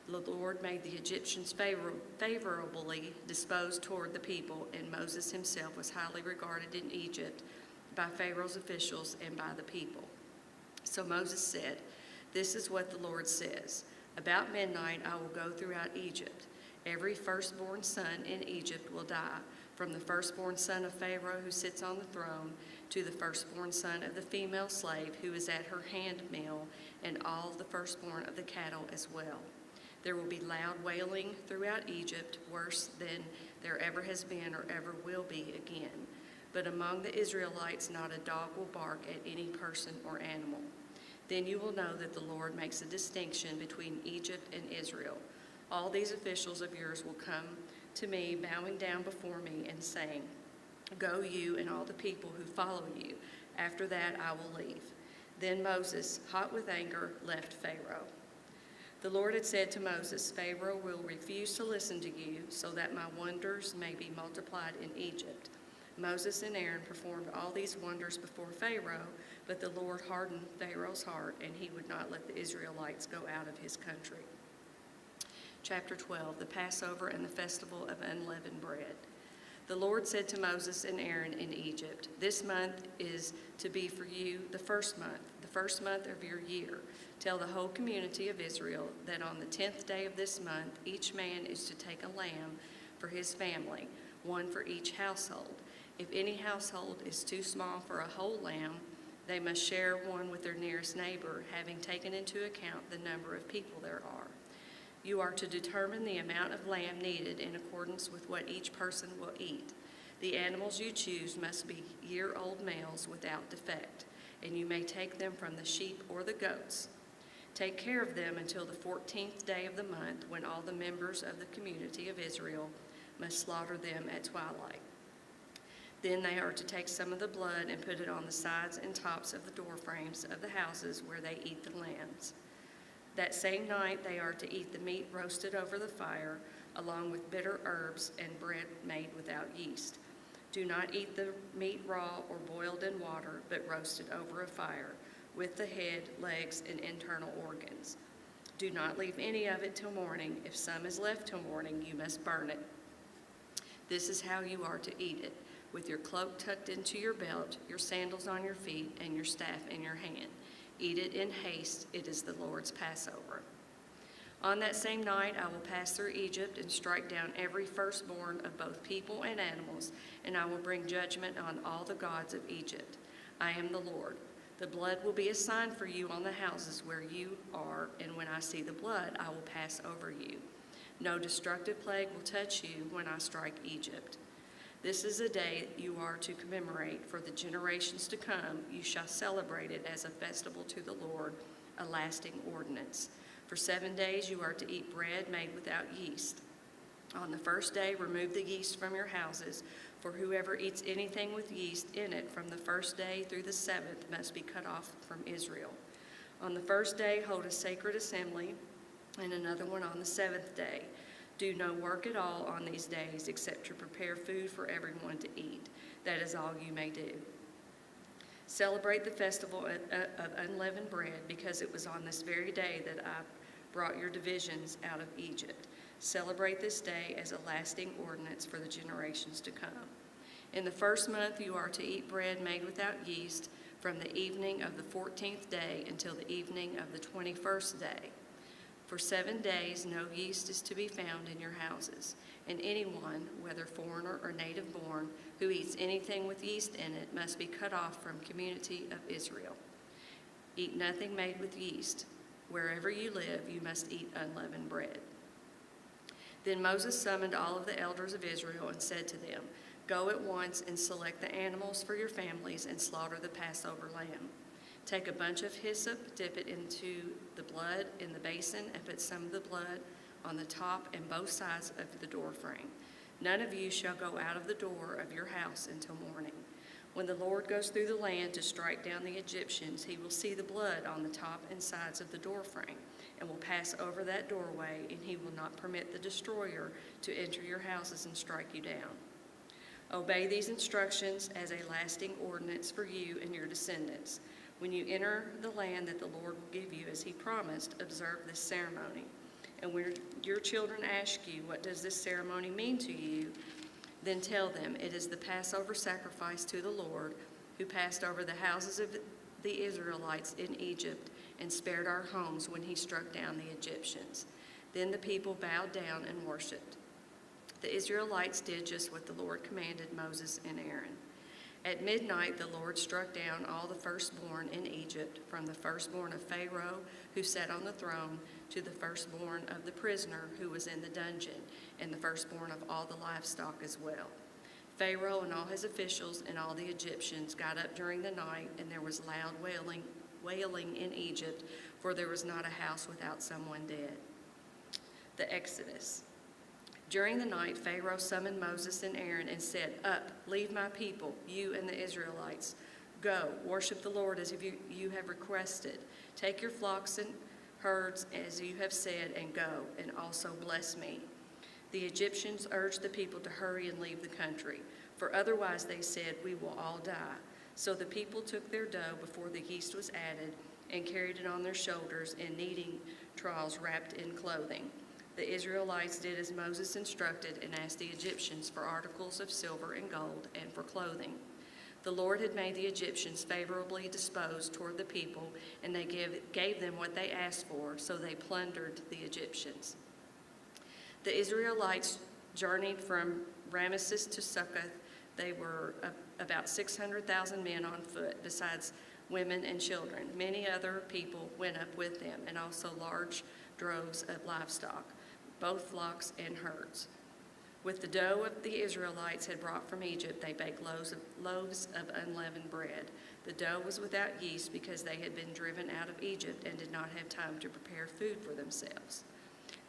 K: The Lord made the Egyptians favorably disposed toward the people, and Moses himself was highly regarded in Egypt by Pharaoh's officials and by the people. So Moses said, "This is what the Lord says. About midnight I will go throughout Egypt. Every firstborn son in Egypt will die, from the firstborn son of Pharaoh who sits on the throne to the firstborn son of the female slave who is at her handmill, and all the firstborn of the cattle as well. There will be loud wailing throughout Egypt, worse than there ever has been or ever will be again. But among the Israelites not a dog will bark at any person or animal. Then you will know that the Lord makes a distinction between Egypt and Israel. All these officials of yours will come to me, bowing down before me and saying, 'Go you and all the people who follow you. After that I will leave.' Then Moses, hot with anger, left Pharaoh. The Lord had said to Moses, 'Pharaoh will refuse to listen to you, so that my wonders may be multiplied in Egypt.' Moses and Aaron performed all these wonders before Pharaoh, but the Lord hardened Pharaoh's heart, and he would not let the Israelites go out of his country." Chapter 12, the Passover and the Festival of Unleavened Bread. The Lord said to Moses and Aaron in Egypt, "This month is to be for you the first month of your year. Tell the whole community of Israel that on the 10th day of this month, each man is to take a lamb for his family, one for each household. If any household is too small for a whole lamb, they must share one with their nearest neighbor, having taken into account the number of people there are. You are to determine the amount of lamb needed in accordance with what each person will eat. The animals you choose must be year-old males without defect, and you may take them from the sheep or the goats. Take care of them until the 14th day of the month, when all the members of the community of Israel must slaughter them at twilight. Then they are to take some of the blood and put it on the sides and tops of the door frames of the houses where they eat the lambs. That same night they are to eat the meat roasted over the fire, along with bitter herbs and bread made without yeast. Do not eat the meat raw or boiled in water, but roasted over a fire, with the head, legs, and internal organs. Do not leave any of it till morning. If some is left till morning, you must burn it. This is how you are to eat it, with your cloak tucked into your belt, your sandals on your feet, and your staff in your hand. Eat it in haste. It is the Lord's Passover. On that same night I will pass through Egypt and strike down every firstborn of both people and animals, and I will bring judgment on all the gods of Egypt. I am the Lord. The blood will be a sign for you on the houses where you are, and when I see the blood, I will pass over you. No destructive plague will touch you when I strike Egypt. This is a day you are to commemorate. For the generations to come, you shall celebrate it as a festival to the Lord, a lasting ordinance. For 7 days you are to eat bread made without yeast. On the first day, remove the yeast from your houses, for whoever eats anything with yeast in it from the first day through the 7th must be cut off from Israel. On the first day, hold a sacred assembly, and another one on the 7th day. Do no work at all on these days except to prepare food for everyone to eat. That is all you may do. Celebrate the festival of unleavened bread, because it was on this very day that I brought your divisions out of Egypt. Celebrate this day as a lasting ordinance for the generations to come. In the first month you are to eat bread made without yeast from the evening of the 14th day until the evening of the 21st day. For 7 days no yeast is to be found in your houses, and anyone, whether foreigner or native born, who eats anything with yeast in it must be cut off from community of Israel. Eat nothing made with yeast. Wherever you live, you must eat unleavened bread. Then Moses summoned all of the elders of Israel and said to them, Go at once and select the animals for your families and slaughter the Passover lamb. Take a bunch of hyssop, dip it into the blood in the basin, and put some of the blood on the top and both sides of the door frame. None of you shall go out of the door of your house until morning. When the Lord goes through the land to strike down the Egyptians, he will see the blood on the top and sides of the door frame, and will pass over that doorway, and he will not permit the destroyer to enter your houses and strike you down. Obey these instructions as a lasting ordinance for you and your descendants. When you enter the land that the Lord will give you as he promised, observe this ceremony. And when your children ask you, What does this ceremony mean to you? Then tell them, It is the Passover sacrifice to the Lord, who passed over the houses of the Israelites in Egypt and spared our homes when he struck down the Egyptians. Then the people bowed down and worshipped. The Israelites did just what the Lord commanded Moses and Aaron. At midnight, the Lord struck down all the firstborn in Egypt, from the firstborn of Pharaoh, who sat on the throne, to the firstborn of the prisoner who was in the dungeon, and the firstborn of all the livestock as well. Pharaoh and all his officials and all the Egyptians got up during the night, and there was loud wailing in Egypt, for there was not a house without someone dead. The Exodus. During the night, Pharaoh summoned Moses and Aaron and said, Up, leave my people, you and the Israelites. Go, worship the Lord as you have requested. Take your flocks and herds as you have said, and go, and also bless me. The Egyptians urged the people to hurry and leave the country, for otherwise, they said, we will all die. So the people took their dough before the yeast was added and carried it on their shoulders in kneading troughs wrapped in clothing. The Israelites did as Moses instructed and asked the Egyptians for articles of silver and gold and for clothing. The Lord had made the Egyptians favorably disposed toward the people, and they gave them what they asked for, so they plundered the Egyptians. The Israelites journeyed from Ramesses to Succoth. They were about 600,000 men on foot, besides women and children. Many other people went up with them, and also large droves of livestock, both flocks and herds. With the dough of the Israelites had brought from Egypt, they baked loaves of unleavened bread. The dough was without yeast because they had been driven out of Egypt and did not have time to prepare food for themselves.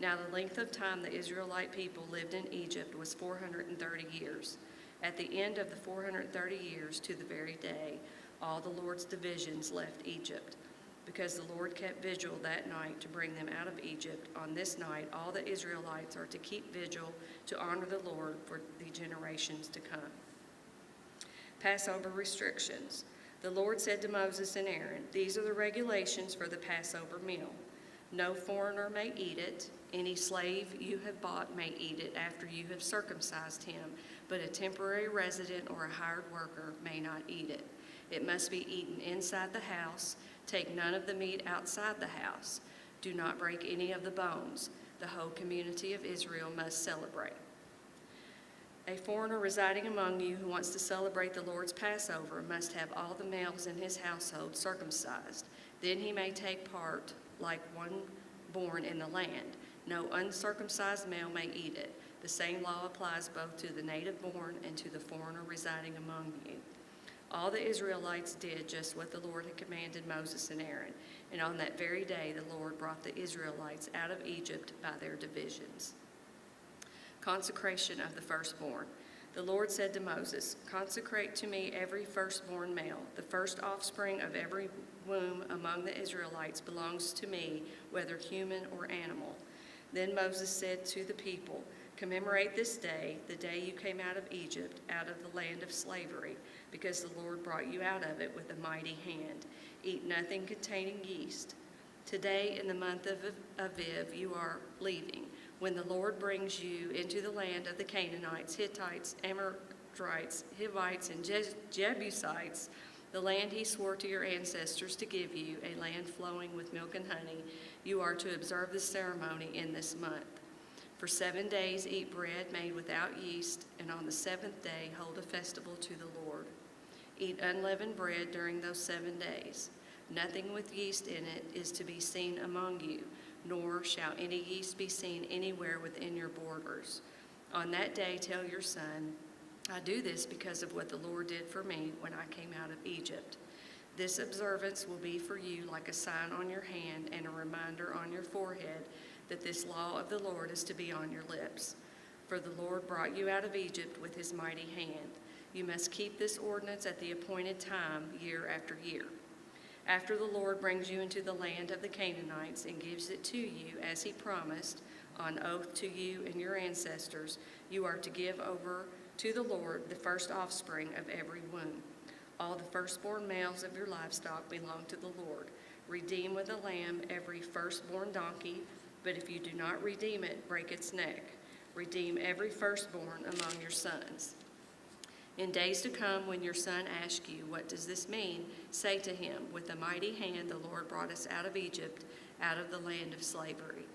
K: Now the length of time the Israelite people lived in Egypt was 430 years. At the end of the 430 years, to the very day, all the Lord's divisions left Egypt. Because the Lord kept vigil that night to bring them out of Egypt, on this night all the Israelites are to keep vigil to honor the Lord for the generations to come. Passover restrictions. The Lord said to Moses and Aaron, "These are the regulations for the Passover meal. No foreigner may eat it. Any slave you have bought may eat it after you have circumcised him, but a temporary resident or a hired worker may not eat it. It must be eaten inside the house. Take none of the meat outside the house. Do not break any of the bones. The whole community of Israel must celebrate. A foreigner residing among you who wants to celebrate the Lord's Passover must have all the males in his household circumcised. Then he may take part like one born in the land. No uncircumcised male may eat it. The same law applies both to the native born and to the foreigner residing among you." All the Israelites did just what the Lord had commanded Moses and Aaron, and on that very day the Lord brought the Israelites out of Egypt by their divisions. Consecration of the firstborn. The Lord said to Moses, "Consecrate to me every firstborn male. The first offspring of every womb among the Israelites belongs to me, whether human or animal." Then Moses said to the people, "Commemorate this day, the day you came out of Egypt, out of the land of slavery, because the Lord brought you out of it with a mighty hand. Eat nothing containing yeast. Today, in the month of Aviv, you are leaving, when the Lord brings you into the land of the Canaanites, Hittites, Amorites, Hivites, and Jebusites, the land he swore to your ancestors to give you, a land flowing with milk and honey. You are to observe this ceremony in this month. For 7 days eat bread made without yeast, and on the seventh day hold a festival to the Lord. Eat unleavened bread during those 7 days. Nothing with yeast in it is to be seen among you, nor shall any yeast be seen anywhere within your borders. On that day tell your son, 'I do this because of what the Lord did for me when I came out of Egypt.' This observance will be for you like a sign on your hand and a reminder on your forehead that this law of the Lord is to be on your lips. For the Lord brought you out of Egypt with his mighty hand. You must keep this ordinance at the appointed time, year after year. After the Lord brings you into the land of the Canaanites and gives it to you as he promised, on oath to you and your ancestors, you are to give over to the Lord the first offspring of every womb. All the firstborn males of your livestock belong to the Lord. Redeem with a lamb every firstborn donkey, but if you do not redeem it, break its neck. Redeem every firstborn among your sons. In days to come, when your son asks you, 'What does this mean?' say to him, 'With a mighty hand the Lord brought us out of Egypt, out of the land of slavery.'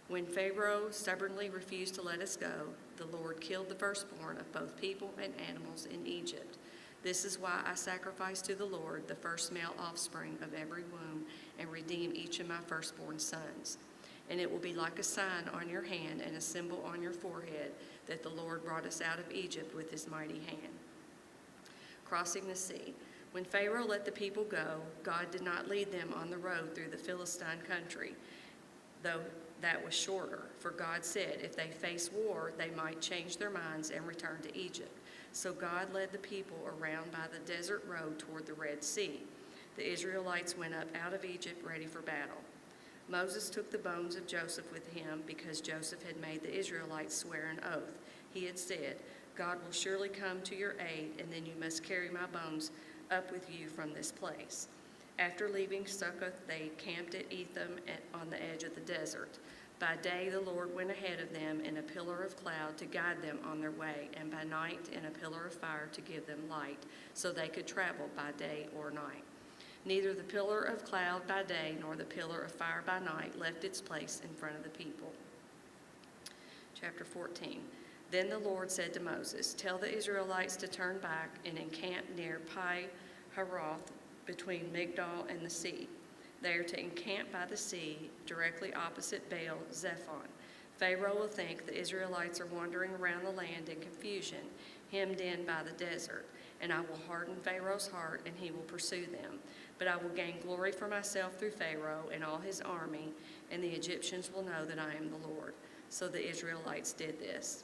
K: When Pharaoh stubbornly refused to let us go, the Lord killed the firstborn of both people and animals in Egypt. This is why I sacrifice to the Lord the first male offspring of every womb and redeem each of my firstborn sons. And it will be like a sign on your hand and a symbol on your forehead that the Lord brought us out of Egypt with his mighty hand." Crossing the sea. When Pharaoh let the people go, God did not lead them on the road through the Philistine country, though that was shorter. For God said if they face war, they might change their minds and return to Egypt. So God led the people around by the desert road toward the Red Sea. The Israelites went up out of Egypt ready for battle. Moses took the bones of Joseph with him because Joseph had made the Israelites swear an oath. He had said, "God will surely come to your aid, and then you must carry my bones up with you from this place." After leaving Succoth, they camped at Etham on the edge of the desert. By day the Lord went ahead of them in a pillar of cloud to guide them on their way, and by night in a pillar of fire to give them light, so they could travel by day or night. Neither the pillar of cloud by day nor the pillar of fire by night left its place in front of the people. Chapter 14. Then the Lord said to Moses, "Tell the Israelites to turn back and encamp near Pi-Haroth between Migdol and the sea. They are to encamp by the sea, directly opposite Baal-Zephon, Pharaoh will think the Israelites are wandering around the land in confusion, hemmed in by the desert, and I will harden Pharaoh's heart, and he will pursue them. But I will gain glory for myself through Pharaoh and all his army, and the Egyptians will know that I am the Lord." So the Israelites did this.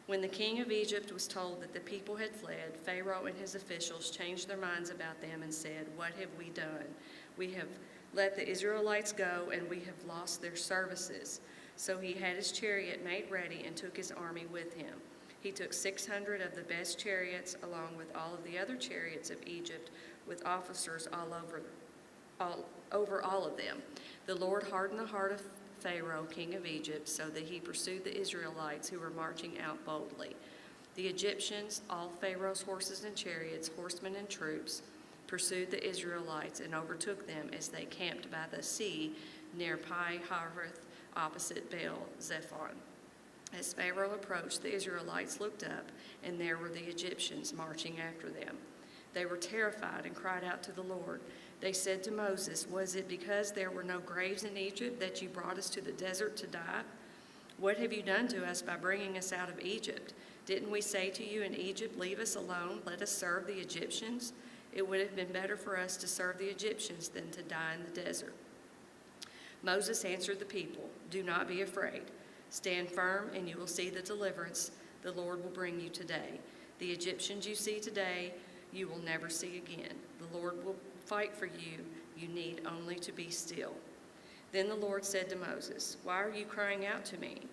K: When the king of Egypt was told that the people had fled, Pharaoh and his officials changed their minds about them and said, "What have we done? We have let the Israelites go, and we have lost their services." So he had his chariot made ready and took his army with him. He took 600 of the best chariots, along with all of the other chariots of Egypt, with officers over all of them. The Lord hardened the heart of Pharaoh, king of Egypt, so that he pursued the Israelites who were marching out boldly. The Egyptians, all Pharaoh's horses and chariots, horsemen and troops, pursued the Israelites and overtook them as they camped by the sea near Pi-hahiroth, opposite Baal-zephon. As Pharaoh approached, the Israelites looked up, and there were the Egyptians marching after them. They were terrified and cried out to the Lord. They said to Moses, "Was it because there were no graves in Egypt that you brought us to the desert to die? What have you done to us by bringing us out of Egypt? Didn't we say to you in Egypt, 'Leave us alone, let us serve the Egyptians'? It would have been better for us to serve the Egyptians than to die in the desert." Moses answered the people, "Do not be afraid. Stand firm, and you will see the deliverance the Lord will bring you today. The Egyptians you see today, you will never see again. The Lord will fight for you. You need only to be still." Then the Lord said to Moses, "Why are you crying out to me?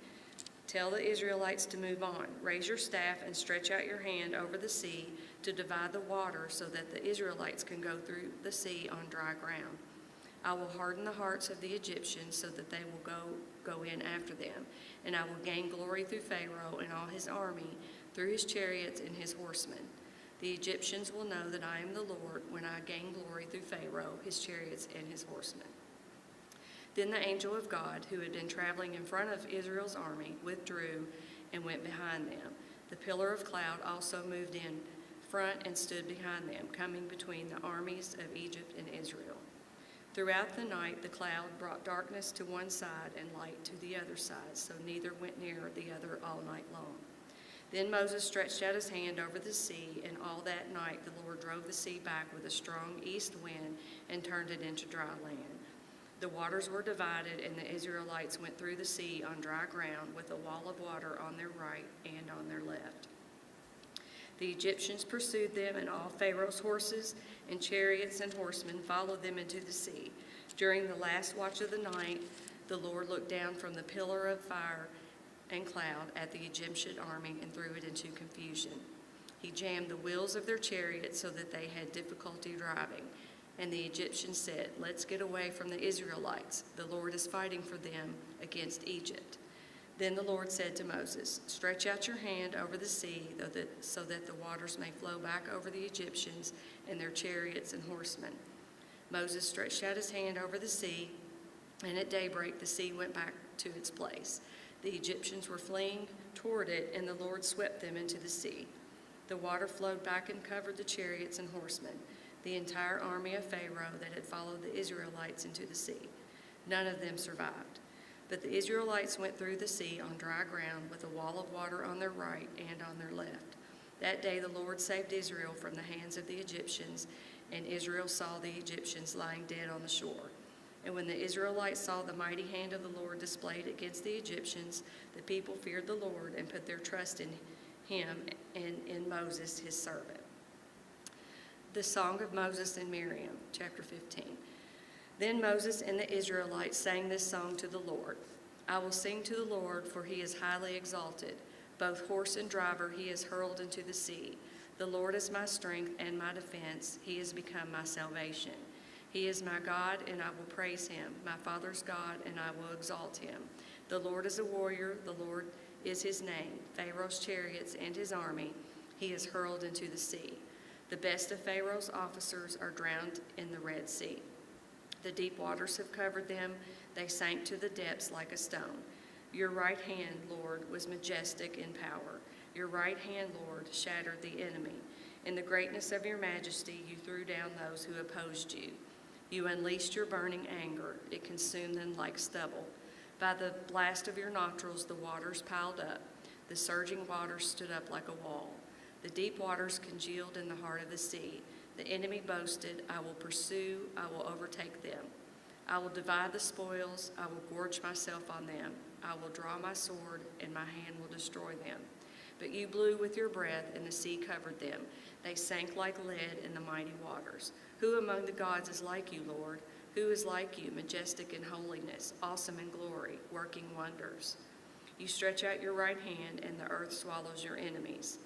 K: Tell the Israelites to move on. Raise your staff and stretch out your hand over the sea to divide the water so that the Israelites can go through the sea on dry ground. I will harden the hearts of the Egyptians so that they will go in after them, and I will gain glory through Pharaoh and all his army, through his chariots and his horsemen. The Egyptians will know that I am the Lord when I gain glory through Pharaoh, his chariots, and his horsemen." Then the angel of God, who had been traveling in front of Israel's army, withdrew and went behind them. The pillar of cloud also moved in front and stood behind them, coming between the armies of Egypt and Israel. Throughout the night, the cloud brought darkness to one side and light to the other side, so neither went near the other all night long. Then Moses stretched out his hand over the sea, and all that night the Lord drove the sea back with a strong east wind and turned it into dry land. The waters were divided, and the Israelites went through the sea on dry ground with a wall of water on their right and on their left. The Egyptians pursued them, and all Pharaoh's horses and chariots and horsemen followed them into the sea. During the last watch of the night, the Lord looked down from the pillar of fire and cloud at the Egyptian army and threw it into confusion. He jammed the wheels of their chariots so that they had difficulty driving. And the Egyptians said, "Let's get away from the Israelites. The Lord is fighting for them against Egypt." Then the Lord said to Moses, "Stretch out your hand over the sea so that the waters may flow back over the Egyptians and their chariots and horsemen." Moses stretched out his hand over the sea, and at daybreak the sea went back to its place. The Egyptians were fleeing toward it, and the Lord swept them into the sea. The water flowed back and covered the chariots and horsemen, the entire army of Pharaoh that had followed the Israelites into the sea. None of them survived. But the Israelites went through the sea on dry ground with a wall of water on their right and on their left. That day the Lord saved Israel from the hands of the Egyptians, and Israel saw the Egyptians lying dead on the shore. And when the Israelites saw the mighty hand of the Lord displayed against the Egyptians, the people feared the Lord and put their trust in him and in Moses, his servant. The Song of Moses and Miriam, chapter 15. Then Moses and the Israelites sang this song to the Lord. "I will sing to the Lord, for he is highly exalted. Both horse and driver he has hurled into the sea. The Lord is my strength and my defense. He has become my salvation. He is my God, and I will praise him, my father's God, and I will exalt him. The Lord is a warrior. The Lord is his name. Pharaoh's chariots and his army he has hurled into the sea. The best of Pharaoh's officers are drowned in the Red Sea. The deep waters have covered them. They sank to the depths like a stone. Your right hand, Lord, was majestic in power. Your right hand, Lord, shattered the enemy. In the greatness of your majesty, you threw down those who opposed you. You unleashed your burning anger. It consumed them like stubble. By the blast of your nostrils, the waters piled up. The surging waters stood up like a wall. The deep waters congealed in the heart of the sea. The enemy boasted, I will pursue, I will overtake them. I will divide the spoils, I will gorge myself on them. I will draw my sword, and my hand will destroy them. But you blew with your breath, and the sea covered them. They sank like lead in the mighty waters. Who among the gods is like you, Lord? Who is like you, majestic in holiness, awesome in glory, working wonders? You stretch out your right hand, and the earth swallows your enemies.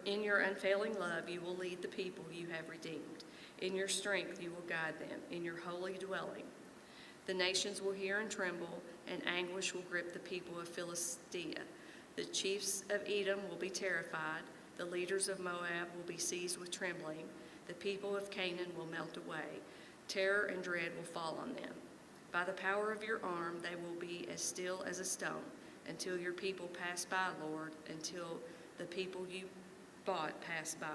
K: In your unfailing love, you will lead the people you have redeemed. In your strength, you will guide them, in your holy dwelling. The nations will hear and tremble, and anguish will grip the people of Philistia. The chiefs of Edom will be terrified. The leaders of Moab will be seized with trembling. The people of Canaan will melt away. Terror and dread will fall on them. By the power of your arm, they will be as still as a stone, until your people pass by, Lord, until the people you bought pass by.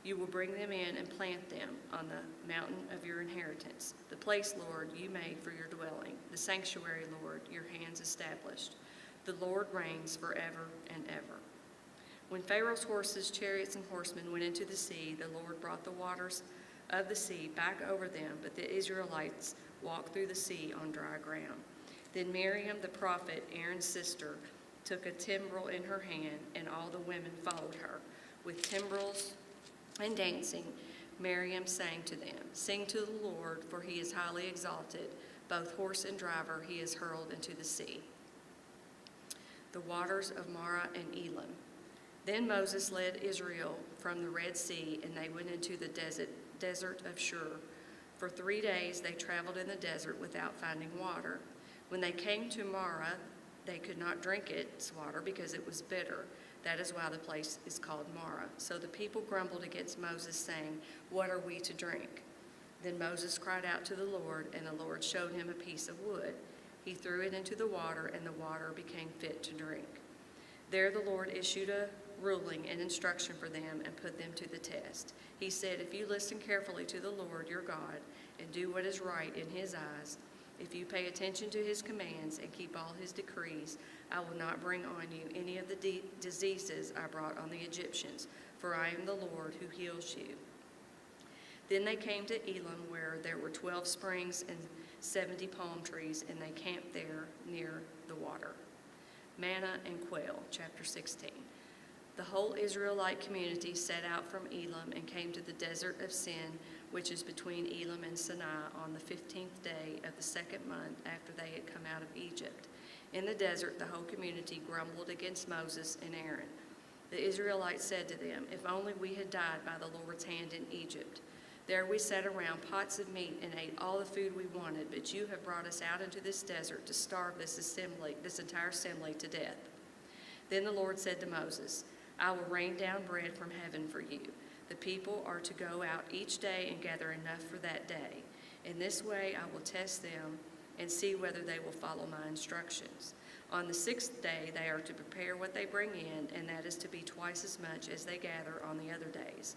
K: You will bring them in and plant them on the mountain of your inheritance, the place, Lord, you made for your dwelling, the sanctuary, Lord, your hands established. The Lord reigns forever and ever. When Pharaoh's horses, chariots, and horsemen went into the sea, the Lord brought the waters of the sea back over them, but the Israelites walked through the sea on dry ground. Then Miriam, the prophet, Aaron's sister, took a timbrel in her hand, and all the women followed her. With timbrels and dancing, Miriam sang to them, Sing to the Lord, for he is highly exalted. Both horse and driver he is hurled into the sea. The waters of Marah and Elam. Then Moses led Israel from the Red Sea, and they went into the desert of Shur. For 3 days they traveled in the desert without finding water. When they came to Marah, they could not drink its water because it was bitter. That is why the place is called Marah. So the people grumbled against Moses, saying, What are we to drink? Then Moses cried out to the Lord, and the Lord showed him a piece of wood. He threw it into the water, and the water became fit to drink. There the Lord issued a ruling and instruction for them and put them to the test. He said, If you listen carefully to the Lord your God and do what is right in his eyes, if you pay attention to his commands and keep all his decrees, I will not bring on you any of the diseases I brought on the Egyptians, for I am the Lord who heals you. Then they came to Elam, where there were 12 springs and 70 palm trees, and they camped there near the water. Manna and quail, chapter 16. The whole Israelite community set out from Elam and came to the desert of Sin, which is between Elam and Sinai, on the 15th day of the 2nd month after they had come out of Egypt. In the desert, the whole community grumbled against Moses and Aaron. The Israelites said to them, If only we had died by the Lord's hand in Egypt. There we sat around pots of meat and ate all the food we wanted, but you have brought us out into this desert to starve this entire assembly to death. Then the Lord said to Moses, I will rain down bread from heaven for you. The people are to go out each day and gather enough for that day. In this way I will test them and see whether they will follow my instructions. On the 6th day they are to prepare what they bring in, and that is to be twice as much as they gather on the other days.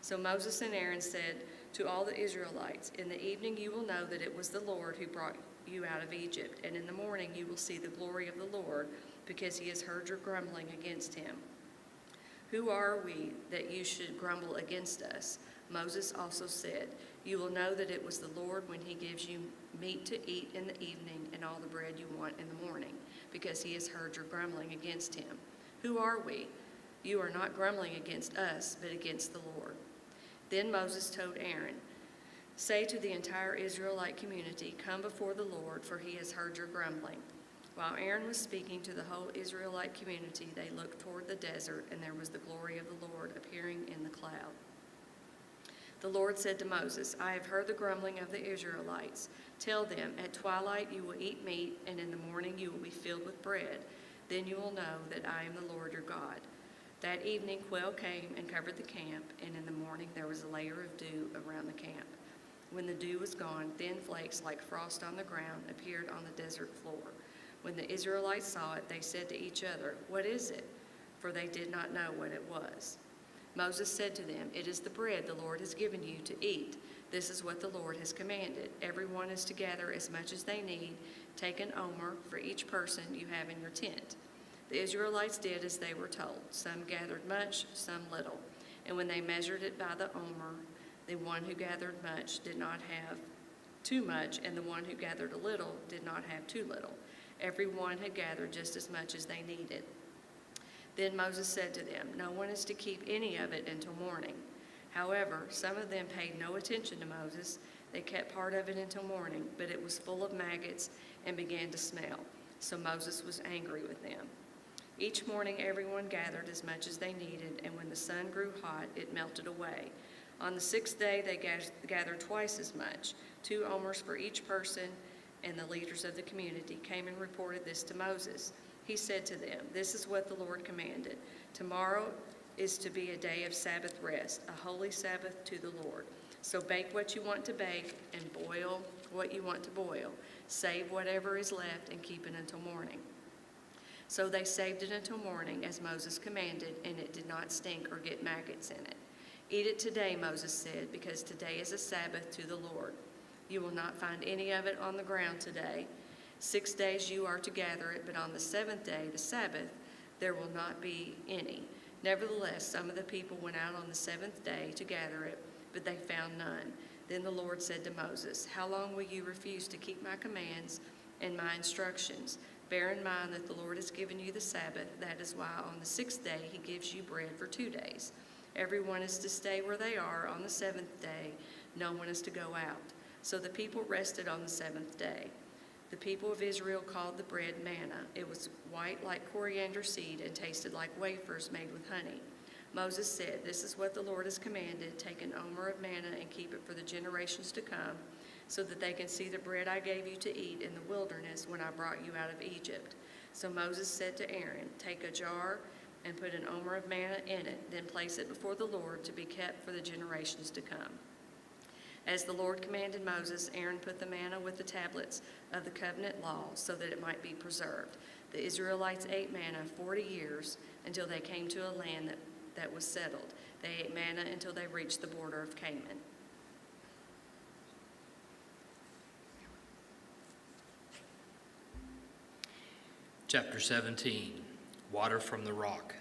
K: So Moses and Aaron said to all the Israelites, In the evening you will know that it was the Lord who brought you out of Egypt, and in the morning you will see the glory of the Lord, because he has heard your grumbling against him. Who are we that you should grumble against us? Moses also said, You will know that it was the Lord when he gives you meat to eat in the evening and all the bread you want in the morning, because he has heard your grumbling against him. Who are we? You are not grumbling against us, but against the Lord. Then Moses told Aaron, Say to the entire Israelite community, Come before the Lord, for he has heard your grumbling. While Aaron was speaking to the whole Israelite community, they looked toward the desert, and there was the glory of the Lord appearing in the cloud. The Lord said to Moses, I have heard the grumbling of the Israelites. Tell them, At twilight you will eat meat, and in the morning you will be filled with bread. Then you will know that I am the Lord your God. That evening quail came and covered the camp, and in the morning there was a layer of dew around the camp. When the dew was gone, thin flakes like frost on the ground appeared on the desert floor. When the Israelites saw it, they said to each other, What is it? For they did not know what it was. Moses said to them, It is the bread the Lord has given you to eat. This is what the Lord has commanded. Everyone is to gather as much as they need. Take an omer for each person you have in your tent." The Israelites did as they were told. Some gathered much, some little. And when they measured it by the omer, the one who gathered much did not have too much, and the one who gathered a little did not have too little. Everyone had gathered just as much as they needed. Then Moses said to them, "No one is to keep any of it until morning." However, some of them paid no attention to Moses. They kept part of it until morning, but it was full of maggots and began to smell. So Moses was angry with them. Each morning everyone gathered as much as they needed, and when the sun grew hot, it melted away. On the 6th day they gathered twice as much, 2 omers for each person, and the leaders of the community came and reported this to Moses. He said to them, "This is what the Lord commanded. Tomorrow is to be a day of Sabbath rest, a holy Sabbath to the Lord. So bake what you want to bake and boil what you want to boil. Save whatever is left and keep it until morning." So they saved it until morning, as Moses commanded, and it did not stink or get maggots in it. "Eat it today," Moses said, "because today is a Sabbath to the Lord. You will not find any of it on the ground today. 6 days you are to gather it, but on the 7th day, the Sabbath, there will not be any." Nevertheless, some of the people went out on the 7th day to gather it, but they found none. Then the Lord said to Moses, "How long will you refuse to keep my commands and my instructions? Bear in mind that the Lord has given you the Sabbath. That is why on the 6th day he gives you bread for 2 days. Everyone is to stay where they are on the 7th day. No one is to go out." So the people rested on the 7th day. The people of Israel called the bread manna. It was white like coriander seed and tasted like wafers made with honey. Moses said, "This is what the Lord has commanded. Take an omer of manna and keep it for the generations to come, so that they can see the bread I gave you to eat in the wilderness when I brought you out of Egypt." So Moses said to Aaron, "Take a jar and put an omer of manna in it, then place it before the Lord to be kept for the generations to come." As the Lord commanded Moses, Aaron put the manna with the tablets of the covenant law so that it might be preserved. The Israelites ate manna 40 years until they came to a land that was settled. They ate manna until they reached the border of Canaan.
L: Chapter 17, Water from the Rock.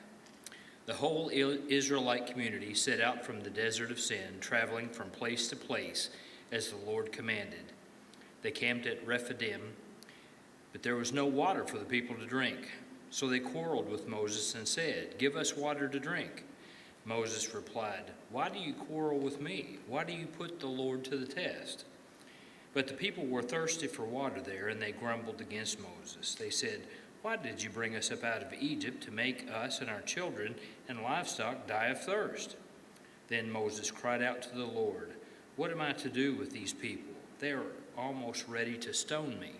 L: The whole Israelite community set out from the desert of Sin, traveling from place to place as the Lord commanded. They camped at Rephidim, but there was no water for the people to drink. So they quarreled with Moses and said, "Give us water to drink." Moses replied, "Why do you quarrel with me? Why do you put the Lord to the test?" But the people were thirsty for water there, and they grumbled against Moses. They said, "Why did you bring us up out of Egypt to make us and our children and livestock die of thirst?" Then Moses cried out to the Lord, "What am I to do with these people? They are almost ready to stone me."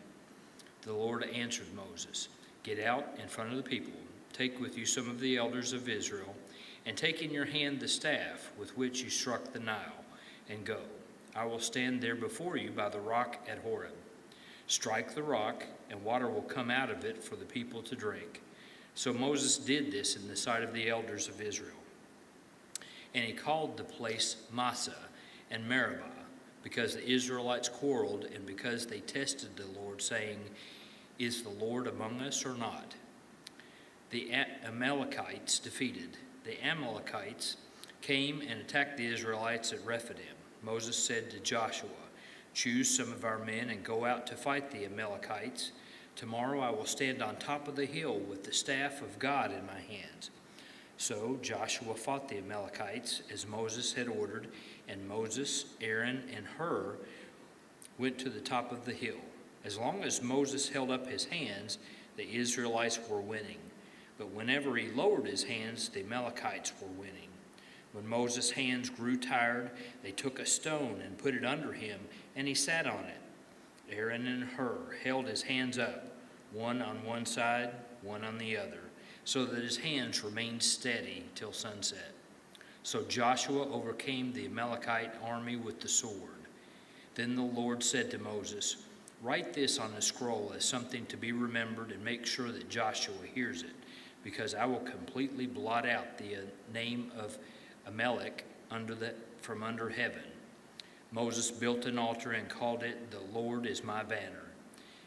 L: The Lord answered Moses, "Get out in front of the people, take with you some of the elders of Israel, and take in your hand the staff with which you struck the Nile, and go. I will stand there before you by the rock at Horeb. Strike the rock, and water will come out of it for the people to drink." So Moses did this in the sight of the elders of Israel. And he called the place Massah and Meribah, because the Israelites quarreled and because they tested the Lord, saying, "Is the Lord among us or not?" The Amalekites defeated. The Amalekites came and attacked the Israelites at Rephidim. Moses said to Joshua, "Choose some of our men and go out to fight the Amalekites. Tomorrow I will stand on top of the hill with the staff of God in my hands." So Joshua fought the Amalekites as Moses had ordered, and Moses, Aaron, and Hur went to the top of the hill. As long as Moses held up his hands, the Israelites were winning. But whenever he lowered his hands, the Amalekites were winning. When Moses' hands grew tired, they took a stone and put it under him, and he sat on it. Aaron and Hur held his hands up, one on one side, one on the other, so that his hands remained steady till sunset. So Joshua overcame the Amalekite army with the sword. Then the Lord said to Moses, "Write this on a scroll as something to be remembered, and make sure that Joshua hears it, because I will completely blot out the name of Amalek from under heaven." Moses built an altar and called it, "The Lord is my banner."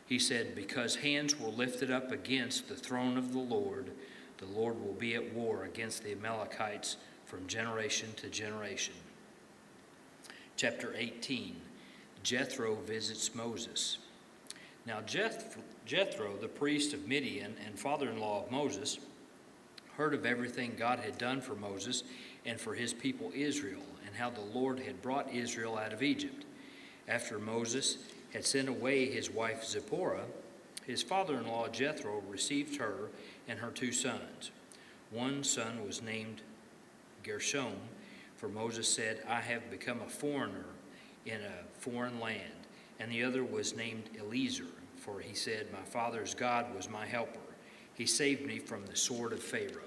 L: He said, "Because hands were lifted up against the throne of the Lord will be at war against the Amalekites from generation to generation." Chapter 18, Jethro visits Moses. Now Jethro, the priest of Midian and father-in-law of Moses, heard of everything God had done for Moses and for his people Israel, and how the Lord had brought Israel out of Egypt. After Moses had sent away his wife Zipporah, his father-in-law Jethro received her and her 2 sons. One son was named Gershom, for Moses said, "I have become a foreigner in a foreign land." And the other was named Eliezer, for he said, "My father's God was my helper. He saved me from the sword of Pharaoh."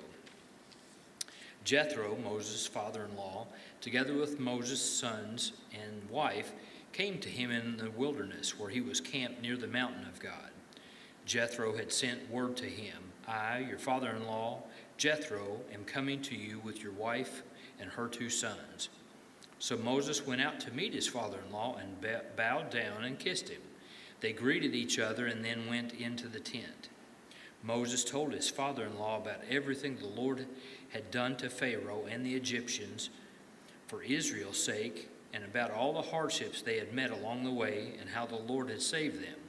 L: Jethro, Moses' father-in-law, together with Moses' sons and wife, came to him in the wilderness, where he was camped near the mountain of God. Jethro had sent word to him, "I, your father-in-law, Jethro, am coming to you with your wife and her 2 sons." So Moses went out to meet his father-in-law and bowed down and kissed him. They greeted each other and then went into the tent. Moses told his father-in-law about everything the Lord had done to Pharaoh and the Egyptians for Israel's sake, and about all the hardships they had met along the way and how the Lord had saved them.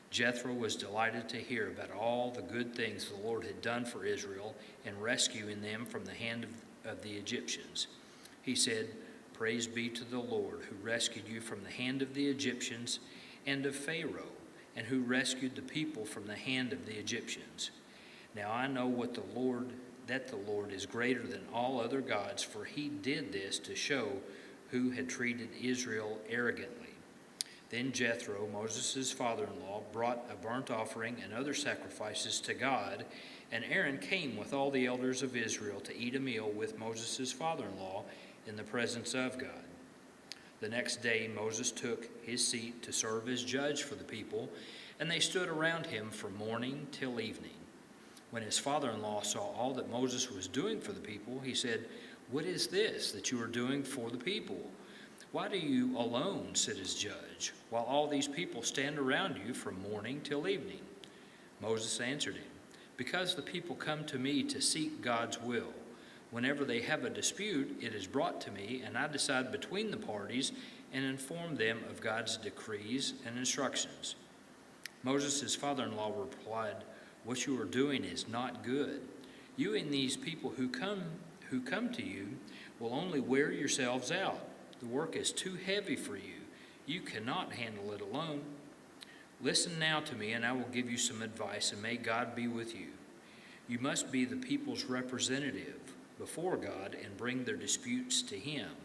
L: Jethro was delighted to hear about all the good things the Lord had done for Israel in rescuing them from the hand of the Egyptians. He said, "Praise be to the Lord, who rescued you from the hand of the Egyptians and of Pharaoh, and who rescued the people from the hand of the Egyptians. Now I know that the Lord is greater than all other gods, for he did this to show who had treated Israel arrogantly." Then Jethro, Moses' father-in-law, brought a burnt offering and other sacrifices to God, and Aaron came with all the elders of Israel to eat a meal with Moses' father-in-law in the presence of God. The next day Moses took his seat to serve as judge for the people, and they stood around him from morning till evening. When his father-in-law saw all that Moses was doing for the people, he said, "What is this that you are doing for the people? Why do you alone sit as judge, while all these people stand around you from morning till evening?" Moses answered him, "Because the people come to me to seek God's will. Whenever they have a dispute, it is brought to me, and I decide between the parties and inform them of God's decrees and instructions." Moses' father-in-law replied, "What you are doing is not good. You and these people who come to you will only wear yourselves out. The work is too heavy for you. You cannot handle it alone. Listen now to me, and I will give you some advice, and may God be with you. You must be the people's representative before God and bring their disputes to him.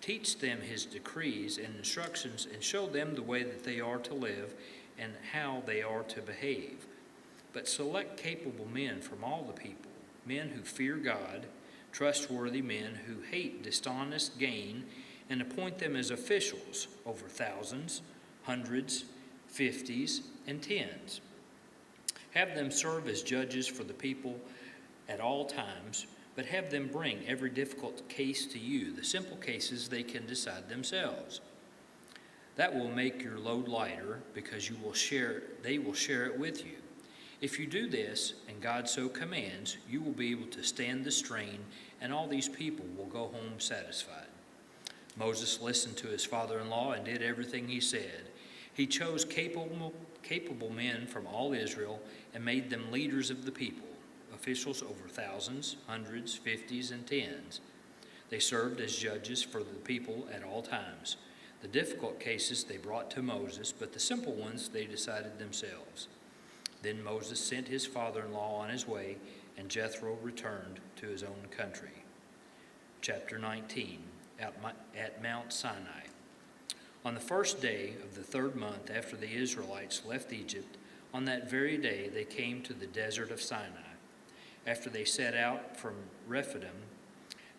L: Teach them his decrees and instructions, and show them the way that they are to live and how they are to behave. But select capable men from all the people, men who fear God, trustworthy men who hate dishonest gain, and appoint them as officials over thousands, hundreds, 50s, and 10s. Have them serve as judges for the people at all times, but have them bring every difficult case to you. The simple cases they can decide themselves. That will make your load lighter, because they will share it with you. If you do this, and God so commands, you will be able to stand the strain, and all these people will go home satisfied." Moses listened to his father-in-law and did everything he said. He chose capable men from all Israel and made them leaders of the people, officials over thousands, hundreds, 50s, and 10s. They served as judges for the people at all times. The difficult cases they brought to Moses, but the simple ones they decided themselves. Then Moses sent his father-in-law on his way, and Jethro returned to his own country. Chapter 19, at Mount Sinai. On the first day of the 3rd month after the Israelites left Egypt, on that very day they came to the desert of Sinai. After they set out from Rephidim,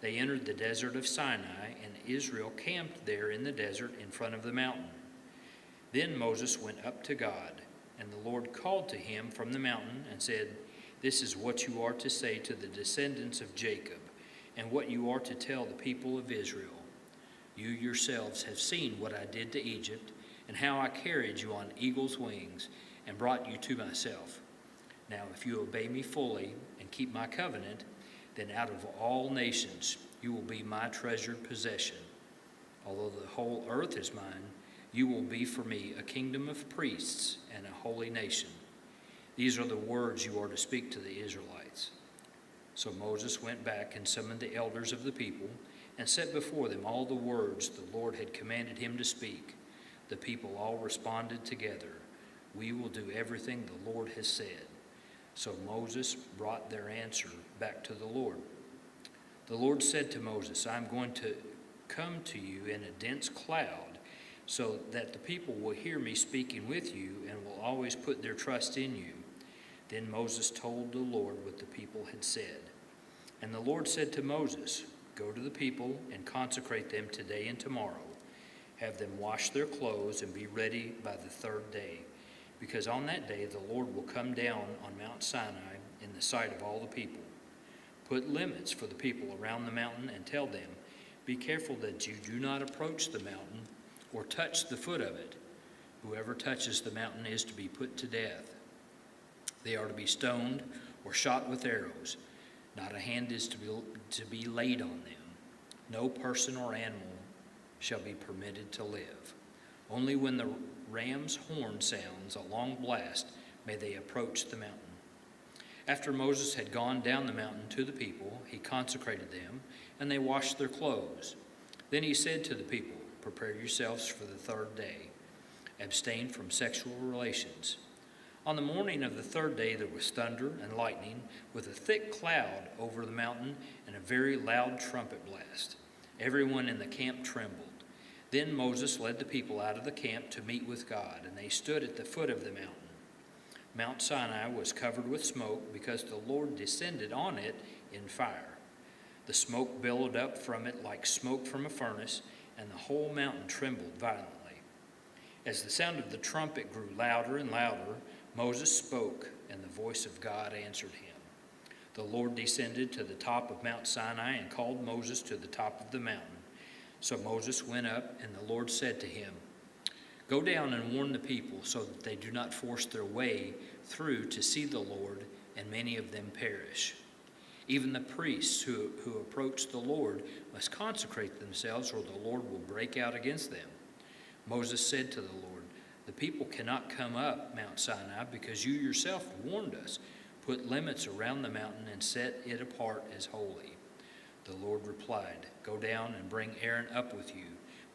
L: they entered the desert of Sinai, and Israel camped there in the desert in front of the mountain. Then Moses went up to God, and the Lord called to him from the mountain and said, "This is what you are to say to the descendants of Jacob, and what you are to tell the people of Israel. You yourselves have seen what I did to Egypt, and how I carried you on eagle's wings and brought you to myself. Now, if you obey me fully and keep my covenant, then out of all nations you will be my treasured possession. Although the whole earth is mine, you will be for me a kingdom of priests and a holy nation. These are the words you are to speak to the Israelites." So Moses went back and summoned the elders of the people and set before them all the words the Lord had commanded him to speak. The people all responded together, "We will do everything the Lord has said." So Moses brought their answer back to the Lord. The Lord said to Moses, "I am going to come to you in a dense cloud, so that the people will hear me speaking with you and will always put their trust in you." Then Moses told the Lord what the people had said. And the Lord said to Moses, "Go to the people and consecrate them today and tomorrow. Have them wash their clothes and be ready by the third day, because on that day the Lord will come down on Mount Sinai in the sight of all the people. Put limits for the people around the mountain and tell them, 'Be careful that you do not approach the mountain or touch the foot of it. Whoever touches the mountain is to be put to death. They are to be stoned or shot with arrows. Not a hand is to be laid on them. No person or animal shall be permitted to live. Only when the ram's horn sounds a long blast may they approach the mountain.' After Moses had gone down the mountain to the people, he consecrated them, and they washed their clothes. Then he said to the people, 'Prepare yourselves for the third day. Abstain from sexual relations.' On the morning of the third day there was thunder and lightning, with a thick cloud over the mountain and a very loud trumpet blast. Everyone in the camp trembled. Then Moses led the people out of the camp to meet with God, and they stood at the foot of the mountain. Mount Sinai was covered with smoke because the Lord descended on it in fire. The smoke billowed up from it like smoke from a furnace, and the whole mountain trembled violently. As the sound of the trumpet grew louder and louder, Moses spoke, and the voice of God answered him. The Lord descended to the top of Mount Sinai and called Moses to the top of the mountain. So Moses went up, and the Lord said to him, 'Go down and warn the people so that they do not force their way through to see the Lord, and many of them perish. Even the priests who approach the Lord must consecrate themselves, or the Lord will break out against them.' Moses said to the Lord, 'The people cannot come up Mount Sinai because you yourself warned us. Put limits around the mountain and set it apart as holy.' The Lord replied, 'Go down and bring Aaron up with you,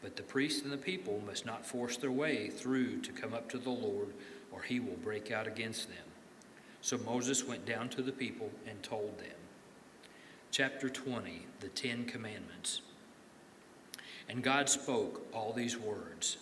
L: but the priests and the people must not force their way through to come up to the Lord, or he will break out against them.' So Moses went down to the people and told them." Chapter 20, the 10 Commandments. And God spoke all these words,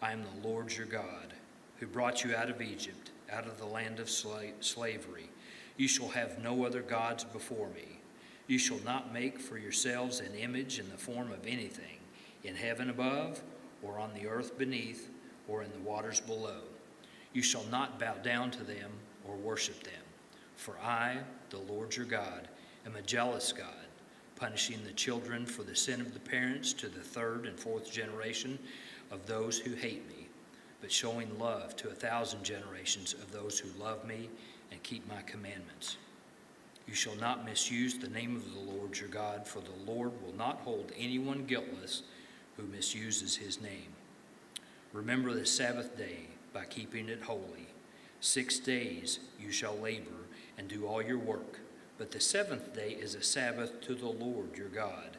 L: "I am the Lord your God, who brought you out of Egypt, out of the land of slavery. You shall have no other gods before me. You shall not make for yourselves an image in the form of anything, in heaven above, or on the earth beneath, or in the waters below. You shall not bow down to them or worship them. For I, the Lord your God, am a jealous God, punishing the children for the sin of the parents to the third and fourth generation of those who hate me, but showing love to 1,000 generations of those who love me and keep my commandments. You shall not misuse the name of the Lord your God, for the Lord will not hold anyone guiltless who misuses his name. Remember the Sabbath day by keeping it holy. 6 days you shall labor and do all your work, but the seventh day is a Sabbath to the Lord your God.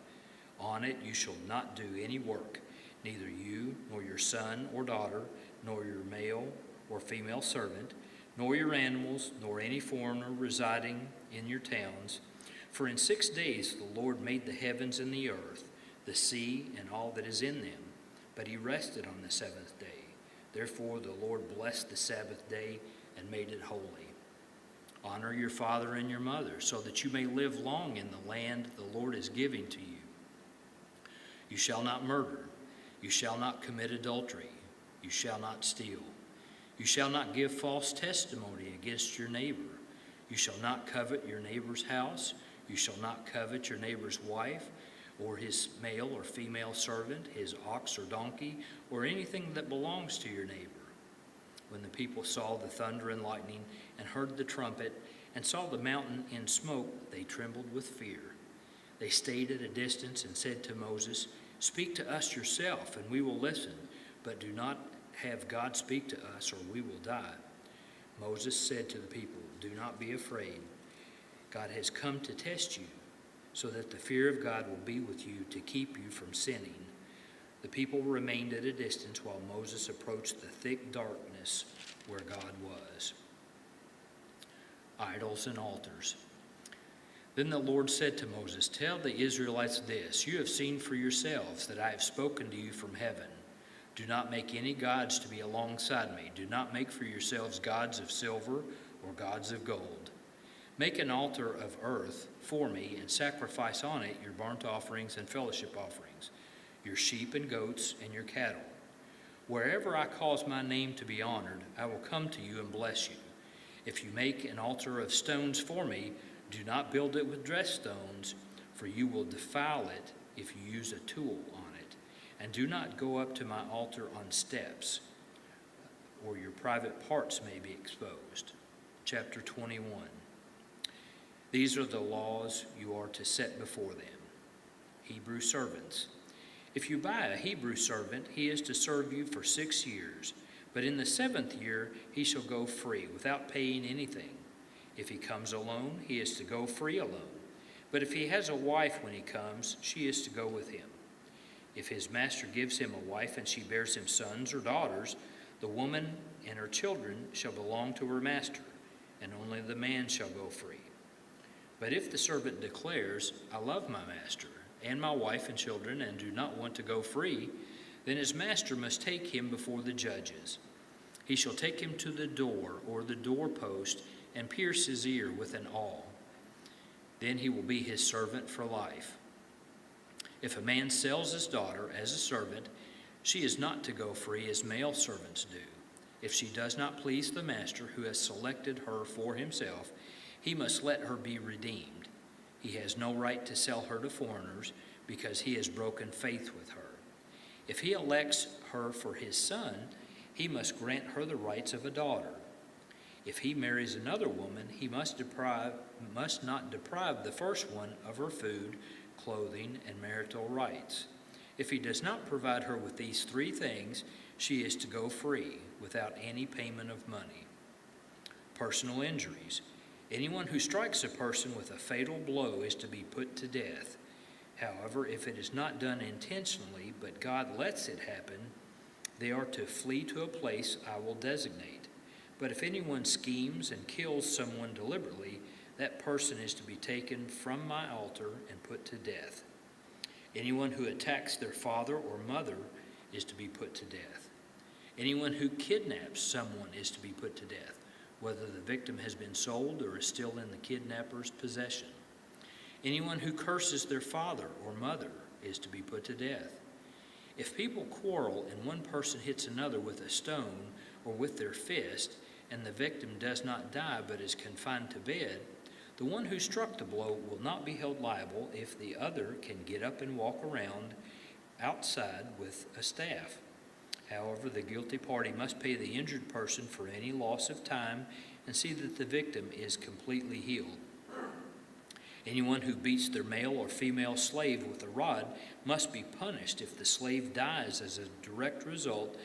L: On it you shall not do any work, neither you nor your son or daughter, nor your male or female servant, nor your animals, nor any foreigner residing in your towns. For in 6 days the Lord made the heavens and the earth, the sea, and all that is in them. But he rested on the seventh day. Therefore the Lord blessed the Sabbath day and made it holy. Honor your father and your mother, so that you may live long in the land the Lord is giving to you. You shall not murder. You shall not commit adultery. You shall not steal. You shall not give false testimony against your neighbor. You shall not covet your neighbor's house. You shall not covet your neighbor's wife, or his male or female servant, his ox or donkey, or anything that belongs to your neighbor. When the people saw the thunder and lightning and heard the trumpet and saw the mountain in smoke, they trembled with fear. They stayed at a distance and said to Moses, "Speak to us yourself, and we will listen, but do not have God speak to us, or we will die." Moses said to the people, "Do not be afraid. God has come to test you, so that the fear of God will be with you to keep you from sinning." The people remained at a distance while Moses approached the thick darkness where God was. Idols and altars. Then the Lord said to Moses, "Tell the Israelites this, you have seen for yourselves that I have spoken to you from heaven. Do not make any gods to be alongside me. Do not make for yourselves gods of silver or gods of gold. Make an altar of earth for me and sacrifice on it your burnt offerings and fellowship offerings, your sheep and goats and your cattle. Wherever I cause my name to be honored, I will come to you and bless you. If you make an altar of stones for me, do not build it with dressed stones, for you will defile it if you use a tool on it. And do not go up to my altar on steps, or your private parts may be exposed." Chapter 21. These are the laws you are to set before them. Hebrew servants. If you buy a Hebrew servant, he is to serve you for 6 years, but in the 7th year he shall go free, without paying anything. If he comes alone, he is to go free alone. But if he has a wife when he comes, she is to go with him. If his master gives him a wife and she bears him sons or daughters, the woman and her children shall belong to her master, and only the man shall go free. But if the servant declares, "I love my master and my wife and children and do not want to go free," then his master must take him before the judges. He shall take him to the door or the doorpost and pierce his ear with an awl. Then he will be his servant for life. If a man sells his daughter as a servant, she is not to go free as male servants do. If she does not please the master who has selected her for himself, he must let her be redeemed. He has no right to sell her to foreigners because he has broken faith with her. If he elects her for his son, he must grant her the rights of a daughter. If he marries another woman, he must not deprive the first one of her food, clothing, and marital rights. If he does not provide her with these 3 things, she is to go free without any payment of money. Personal injuries. Anyone who strikes a person with a fatal blow is to be put to death. However, if it is not done intentionally, but God lets it happen, they are to flee to a place I will designate. But if anyone schemes and kills someone deliberately, that person is to be taken from my altar and put to death. Anyone who attacks their father or mother is to be put to death. Anyone who kidnaps someone is to be put to death, whether the victim has been sold or is still in the kidnapper's possession. Anyone who curses their father or mother is to be put to death. If people quarrel and one person hits another with a stone or with their fist, and the victim does not die but is confined to bed, the one who struck the blow will not be held liable if the other can get up and walk around outside with a staff. However, the guilty party must pay the injured person for any loss of time and see that the victim is completely healed. Anyone who beats their male or female slave with a rod must be punished if the slave dies as a direct result,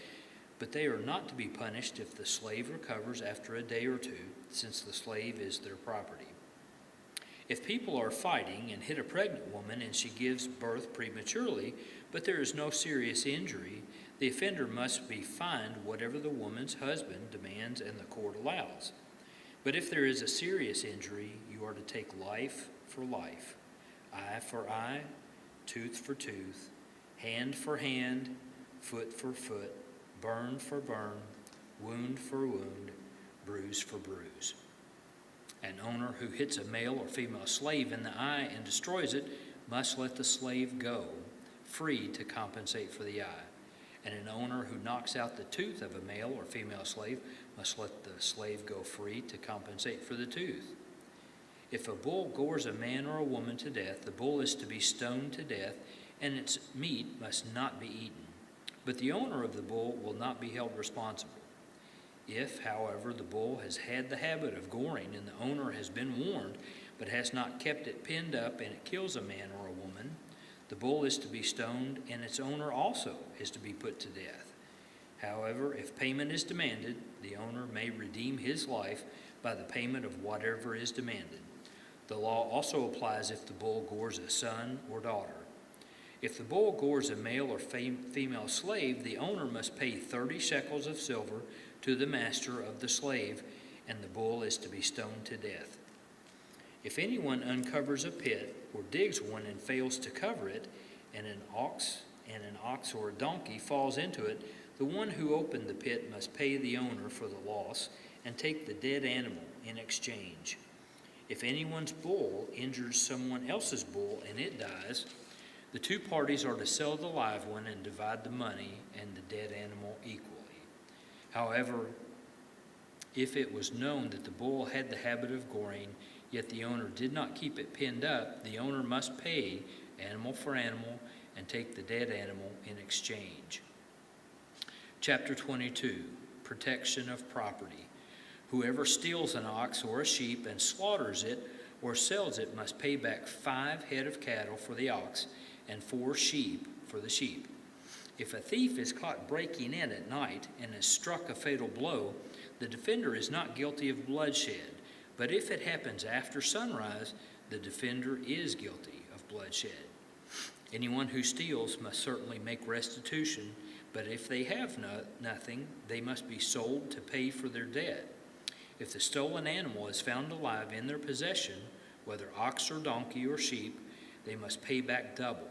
L: but they are not to be punished if the slave recovers after a day or 2, since the slave is their property. If people are fighting and hit a pregnant woman and she gives birth prematurely, but there is no serious injury, the offender must be fined whatever the woman's husband demands and the court allows. But if there is a serious injury, you are to take life for life, eye for eye, tooth for tooth, hand for hand, foot for foot, burn for burn, wound for wound, bruise for bruise. An owner who hits a male or female slave in the eye and destroys it must let the slave go, free to compensate for the eye. And an owner who knocks out the tooth of a male or female slave must let the slave go free to compensate for the tooth. If a bull gores a man or a woman to death, the bull is to be stoned to death, and its meat must not be eaten. But the owner of the bull will not be held responsible. If, however, the bull has had the habit of goring and the owner has been warned but has not kept it pinned up and it kills a man or a woman, the bull is to be stoned and its owner also is to be put to death. However, if payment is demanded, the owner may redeem his life by the payment of whatever is demanded. The law also applies if the bull gores a son or daughter. If the bull gores a male or female slave, the owner must pay 30 shekels of silver to the master of the slave, and the bull is to be stoned to death. If anyone uncovers a pit or digs one and fails to cover it, and an ox or a donkey falls into it, the one who opened the pit must pay the owner for the loss and take the dead animal in exchange. If anyone's bull injures someone else's bull and it dies, the two parties are to sell the live one and divide the money and the dead animal equally. However, if it was known that the bull had the habit of goring, yet the owner did not keep it pinned up, the owner must pay animal for animal and take the dead animal in exchange. Chapter 22, Protection of Property. Whoever steals an ox or a sheep and slaughters it or sells it must pay back 5 head of cattle for the ox and 4 sheep for the sheep. If a thief is caught breaking in at night and is struck a fatal blow, the defender is not guilty of bloodshed. But if it happens after sunrise, the defender is guilty of bloodshed. Anyone who steals must certainly make restitution, but if they have nothing, they must be sold to pay for their debt. If the stolen animal is found alive in their possession, whether ox or donkey or sheep, they must pay back double.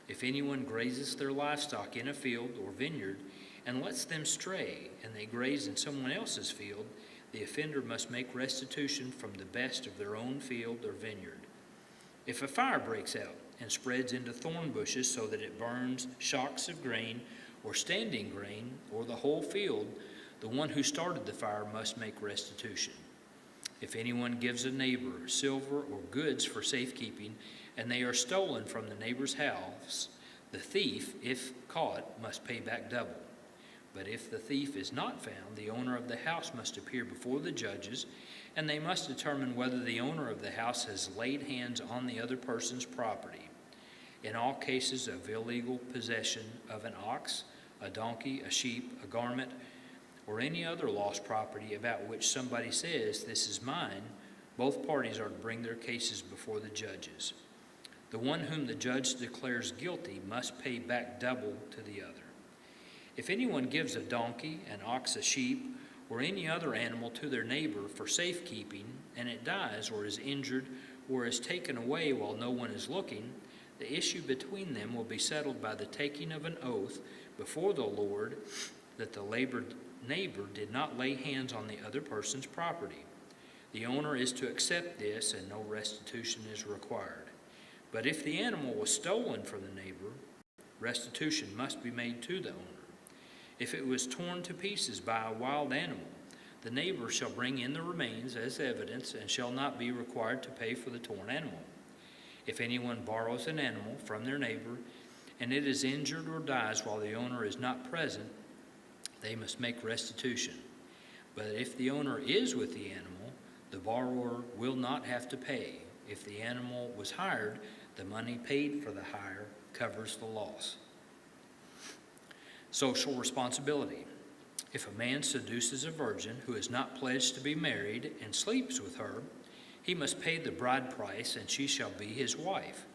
L: If anyone grazes their livestock in a field or vineyard and lets them stray, and they graze in someone else's field, the offender must make restitution from the best of their own field or vineyard. If a fire breaks out and spreads into thorn bushes so that it burns shocks of grain or standing grain or the whole field, the one who started the fire must make restitution. If anyone gives a neighbor silver or goods for safekeeping, and they are stolen from the neighbor's house, the thief, if caught, must pay back double. But if the thief is not found, the owner of the house must appear before the judges, and they must determine whether the owner of the house has laid hands on the other person's property. In all cases of illegal possession of an ox, a donkey, a sheep, a garment, or any other lost property about which somebody says, "This is mine," both parties are to bring their cases before the judges. The one whom the judge declares guilty must pay back double to the other. If anyone gives a donkey, an ox, a sheep, or any other animal to their neighbor for safekeeping, and it dies or is injured or is taken away while no one is looking, the issue between them will be settled by the taking of an oath before the Lord that the neighbor did not lay hands on the other person's property. The owner is to accept this, and no restitution is required. But if the animal was stolen from the neighbor, restitution must be made to the owner. If it was torn to pieces by a wild animal, the neighbor shall bring in the remains as evidence and shall not be required to pay for the torn animal. If anyone borrows an animal from their neighbor and it is injured or dies while the owner is not present, they must make restitution. But if the owner is with the animal, the borrower will not have to pay. If the animal was hired, the money paid for the hire covers the loss. Social responsibility. If a man seduces a virgin who is not pledged to be married and sleeps with her, he must pay the bride price and she shall be his wife.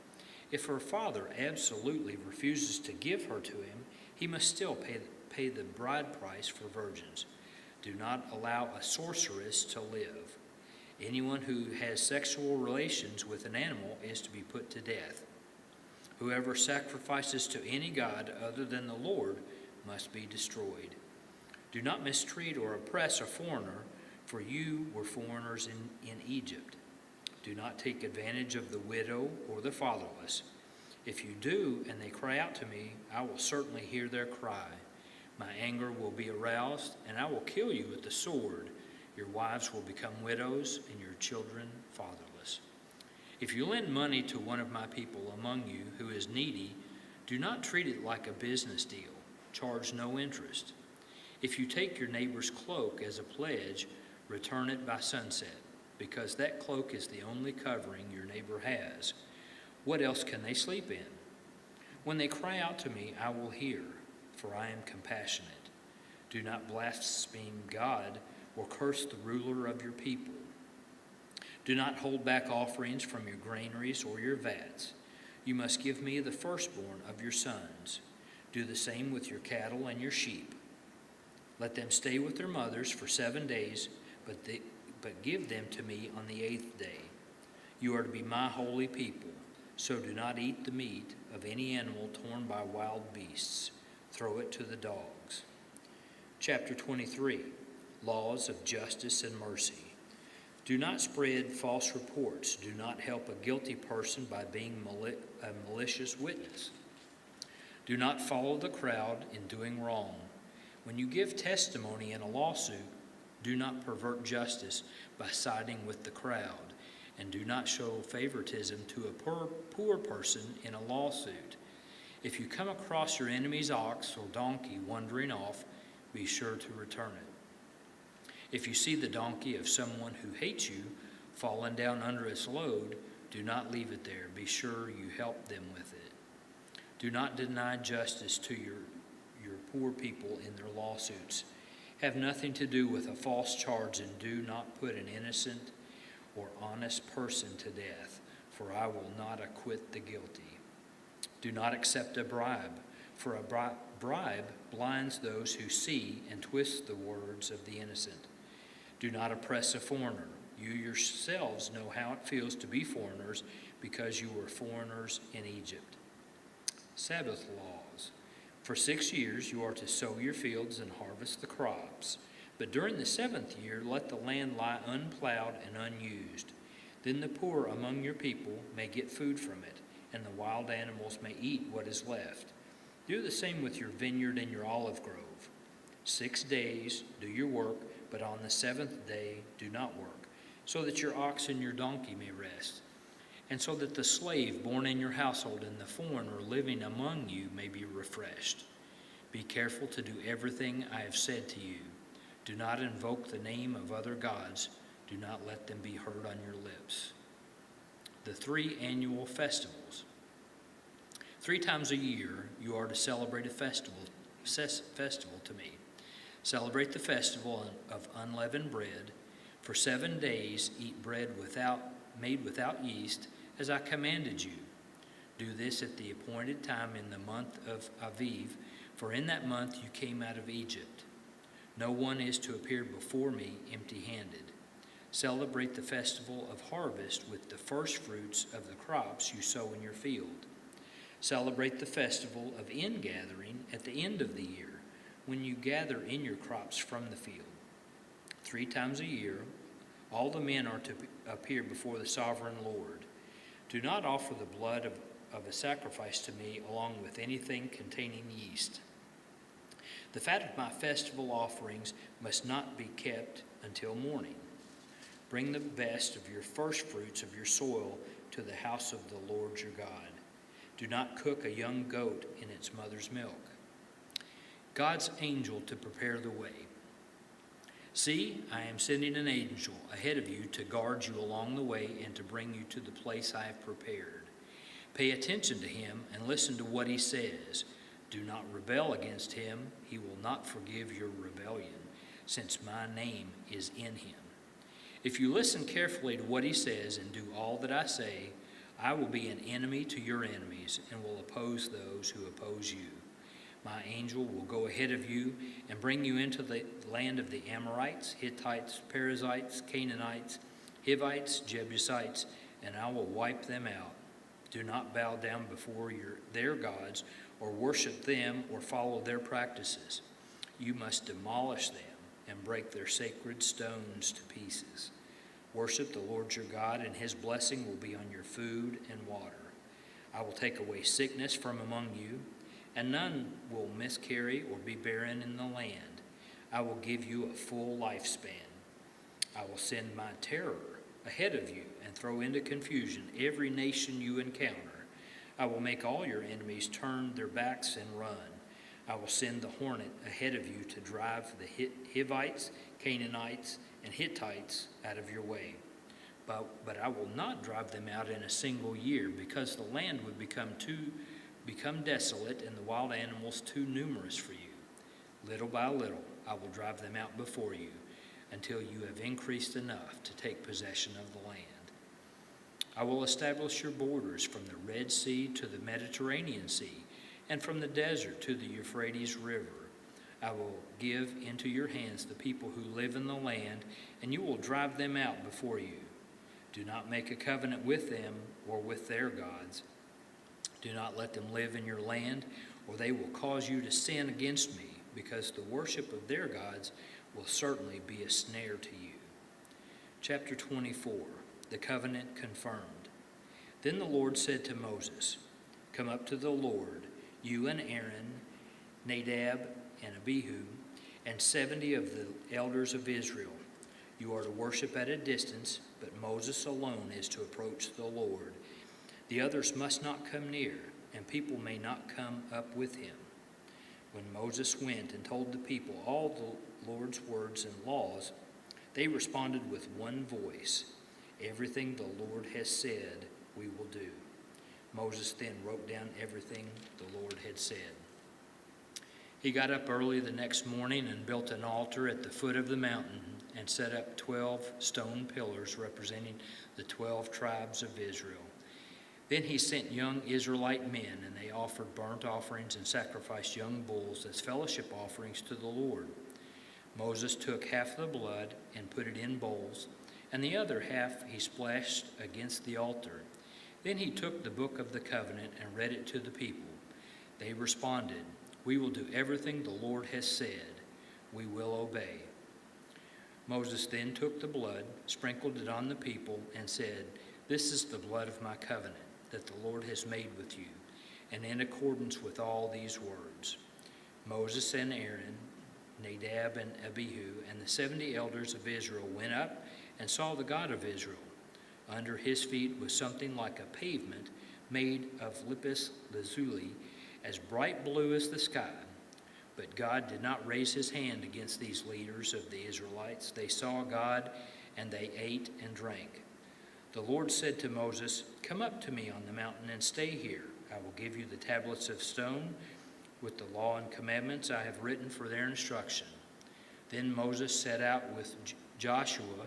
L: If her father absolutely refuses to give her to him, he must still pay the bride price for virgins. Do not allow a sorceress to live. Anyone who has sexual relations with an animal is to be put to death. Whoever sacrifices to any god other than the Lord must be destroyed. Do not mistreat or oppress a foreigner, for you were foreigners in Egypt. Do not take advantage of the widow or the fatherless. If you do, and they cry out to me, I will certainly hear their cry. My anger will be aroused, and I will kill you with the sword. Your wives will become widows, and your children fatherless. If you lend money to one of my people among you who is needy, do not treat it like a business deal. Charge no interest. If you take your neighbor's cloak as a pledge, return it by sunset, because that cloak is the only covering your neighbor has. What else can they sleep in? When they cry out to me, I will hear, for I am compassionate. Do not blaspheme God or curse the ruler of your people. Do not hold back offerings from your granaries or your vats. You must give me the firstborn of your sons. Do the same with your cattle and your sheep. Let them stay with their mothers for 7 days, but give them to me on the 8th day. You are to be my holy people, so do not eat the meat of any animal torn by wild beasts. Throw it to the dogs. Chapter 23, Laws of Justice and Mercy. Do not spread false reports. Do not help a guilty person by being a malicious witness. Do not follow the crowd in doing wrong. When you give testimony in a lawsuit, do not pervert justice by siding with the crowd, and do not show favoritism to a poor person in a lawsuit. If you come across your enemy's ox or donkey wandering off, be sure to return it. If you see the donkey of someone who hates you fallen down under its load, do not leave it there. Be sure you help them with it. Do not deny justice to your poor people in their lawsuits. Have nothing to do with a false charge, and do not put an innocent or honest person to death, for I will not acquit the guilty. Do not accept a bribe, for a bribe blinds those who see and twists the words of the innocent. Do not oppress a foreigner. You yourselves know how it feels to be foreigners, because you were foreigners in Egypt. Sabbath laws. For 6 years you are to sow your fields and harvest the crops. But during the 7th year let the land lie unplowed and unused. Then the poor among your people may get food from it, and the wild animals may eat what is left. Do the same with your vineyard and your olive grove. 6 days do your work, but on the 7th day do not work, so that your ox and your donkey may rest, and so that the slave born in your household and the foreigner living among you may be refreshed. Be careful to do everything I have said to you. Do not invoke the name of other gods. Do not let them be heard on your lips. The 3 annual festivals. 3 times a year you are to celebrate a festival to me. Celebrate the festival of unleavened bread. For 7 days eat bread made without yeast, as I commanded you. Do this at the appointed time in the month of Aviv, for in that month you came out of Egypt. No one is to appear before me empty-handed. Celebrate the festival of harvest with the first fruits of the crops you sow in your field. Celebrate the festival of ingathering at the end of the year, when you gather in your crops from the field. 3 times a year, all the men are to appear before the sovereign Lord. Do not offer the blood of a sacrifice to me along with anything containing yeast. The fat of my festival offerings must not be kept until morning. Bring the best of your first fruits of your soil to the house of the Lord your God. Do not cook a young goat in its mother's milk. God's angel to prepare the way. See, I am sending an angel ahead of you to guard you along the way and to bring you to the place I have prepared. Pay attention to him and listen to what he says. Do not rebel against him. He will not forgive your rebellion, since my name is in him. If you listen carefully to what he says and do all that I say, I will be an enemy to your enemies and will oppose those who oppose you. My angel will go ahead of you and bring you into the land of the Amorites, Hittites, Perizzites, Canaanites, Hivites, Jebusites, and I will wipe them out. Do not bow down before their gods or worship them or follow their practices. You must demolish them and break their sacred stones to pieces. Worship the Lord your God, and his blessing will be on your food and water. I will take away sickness from among you, and none will miscarry or be barren in the land. I will give you a full lifespan. I will send my terror ahead of you and throw into confusion every nation you encounter. I will make all your enemies turn their backs and run. I will send the hornet ahead of you to drive the Hivites, Canaanites, and Hittites out of your way. But I will not drive them out in a single year, because the land would become desolate and the wild animals too numerous for you. Little by little, I will drive them out before you, until you have increased enough to take possession of the land. I will establish your borders from the Red Sea to the Mediterranean Sea, and from the desert to the Euphrates River. I will give into your hands the people who live in the land, and you will drive them out before you. Do not make a covenant with them or with their gods. Do not let them live in your land, or they will cause you to sin against me, because the worship of their gods will certainly be a snare to you. Chapter 24, the covenant confirmed. Then the Lord said to Moses, "Come up to the Lord, you and Aaron, Nadab and Abihu, and 70 of the elders of Israel. You are to worship at a distance, but Moses alone is to approach the Lord. The others must not come near, and people may not come up with him." When Moses went and told the people all the Lord's words and laws, they responded with one voice, "Everything the Lord has said, we will do." Moses then wrote down everything the Lord had said. He got up early the next morning and built an altar at the foot of the mountain and set up 12 stone pillars representing the 12 tribes of Israel. Then he sent young Israelite men, and they offered burnt offerings and sacrificed young bulls as fellowship offerings to the Lord. Moses took half the blood and put it in bowls, and the other half he splashed against the altar. Then he took the book of the covenant and read it to the people. They responded, "We will do everything the Lord has said. We will obey." Moses then took the blood, sprinkled it on the people, and said, "This is the blood of my covenant that the Lord has made with you, and in accordance with all these words." Moses and Aaron, Nadab and Abihu, and the 70 elders of Israel went up and saw the God of Israel. Under his feet was something like a pavement made of lapis lazuli, as bright blue as the sky. But God did not raise his hand against these leaders of the Israelites. They saw God, and they ate and drank. The Lord said to Moses, "Come up to me on the mountain and stay here. I will give you the tablets of stone with the law and commandments I have written for their instruction." Then Moses set out with Joshua,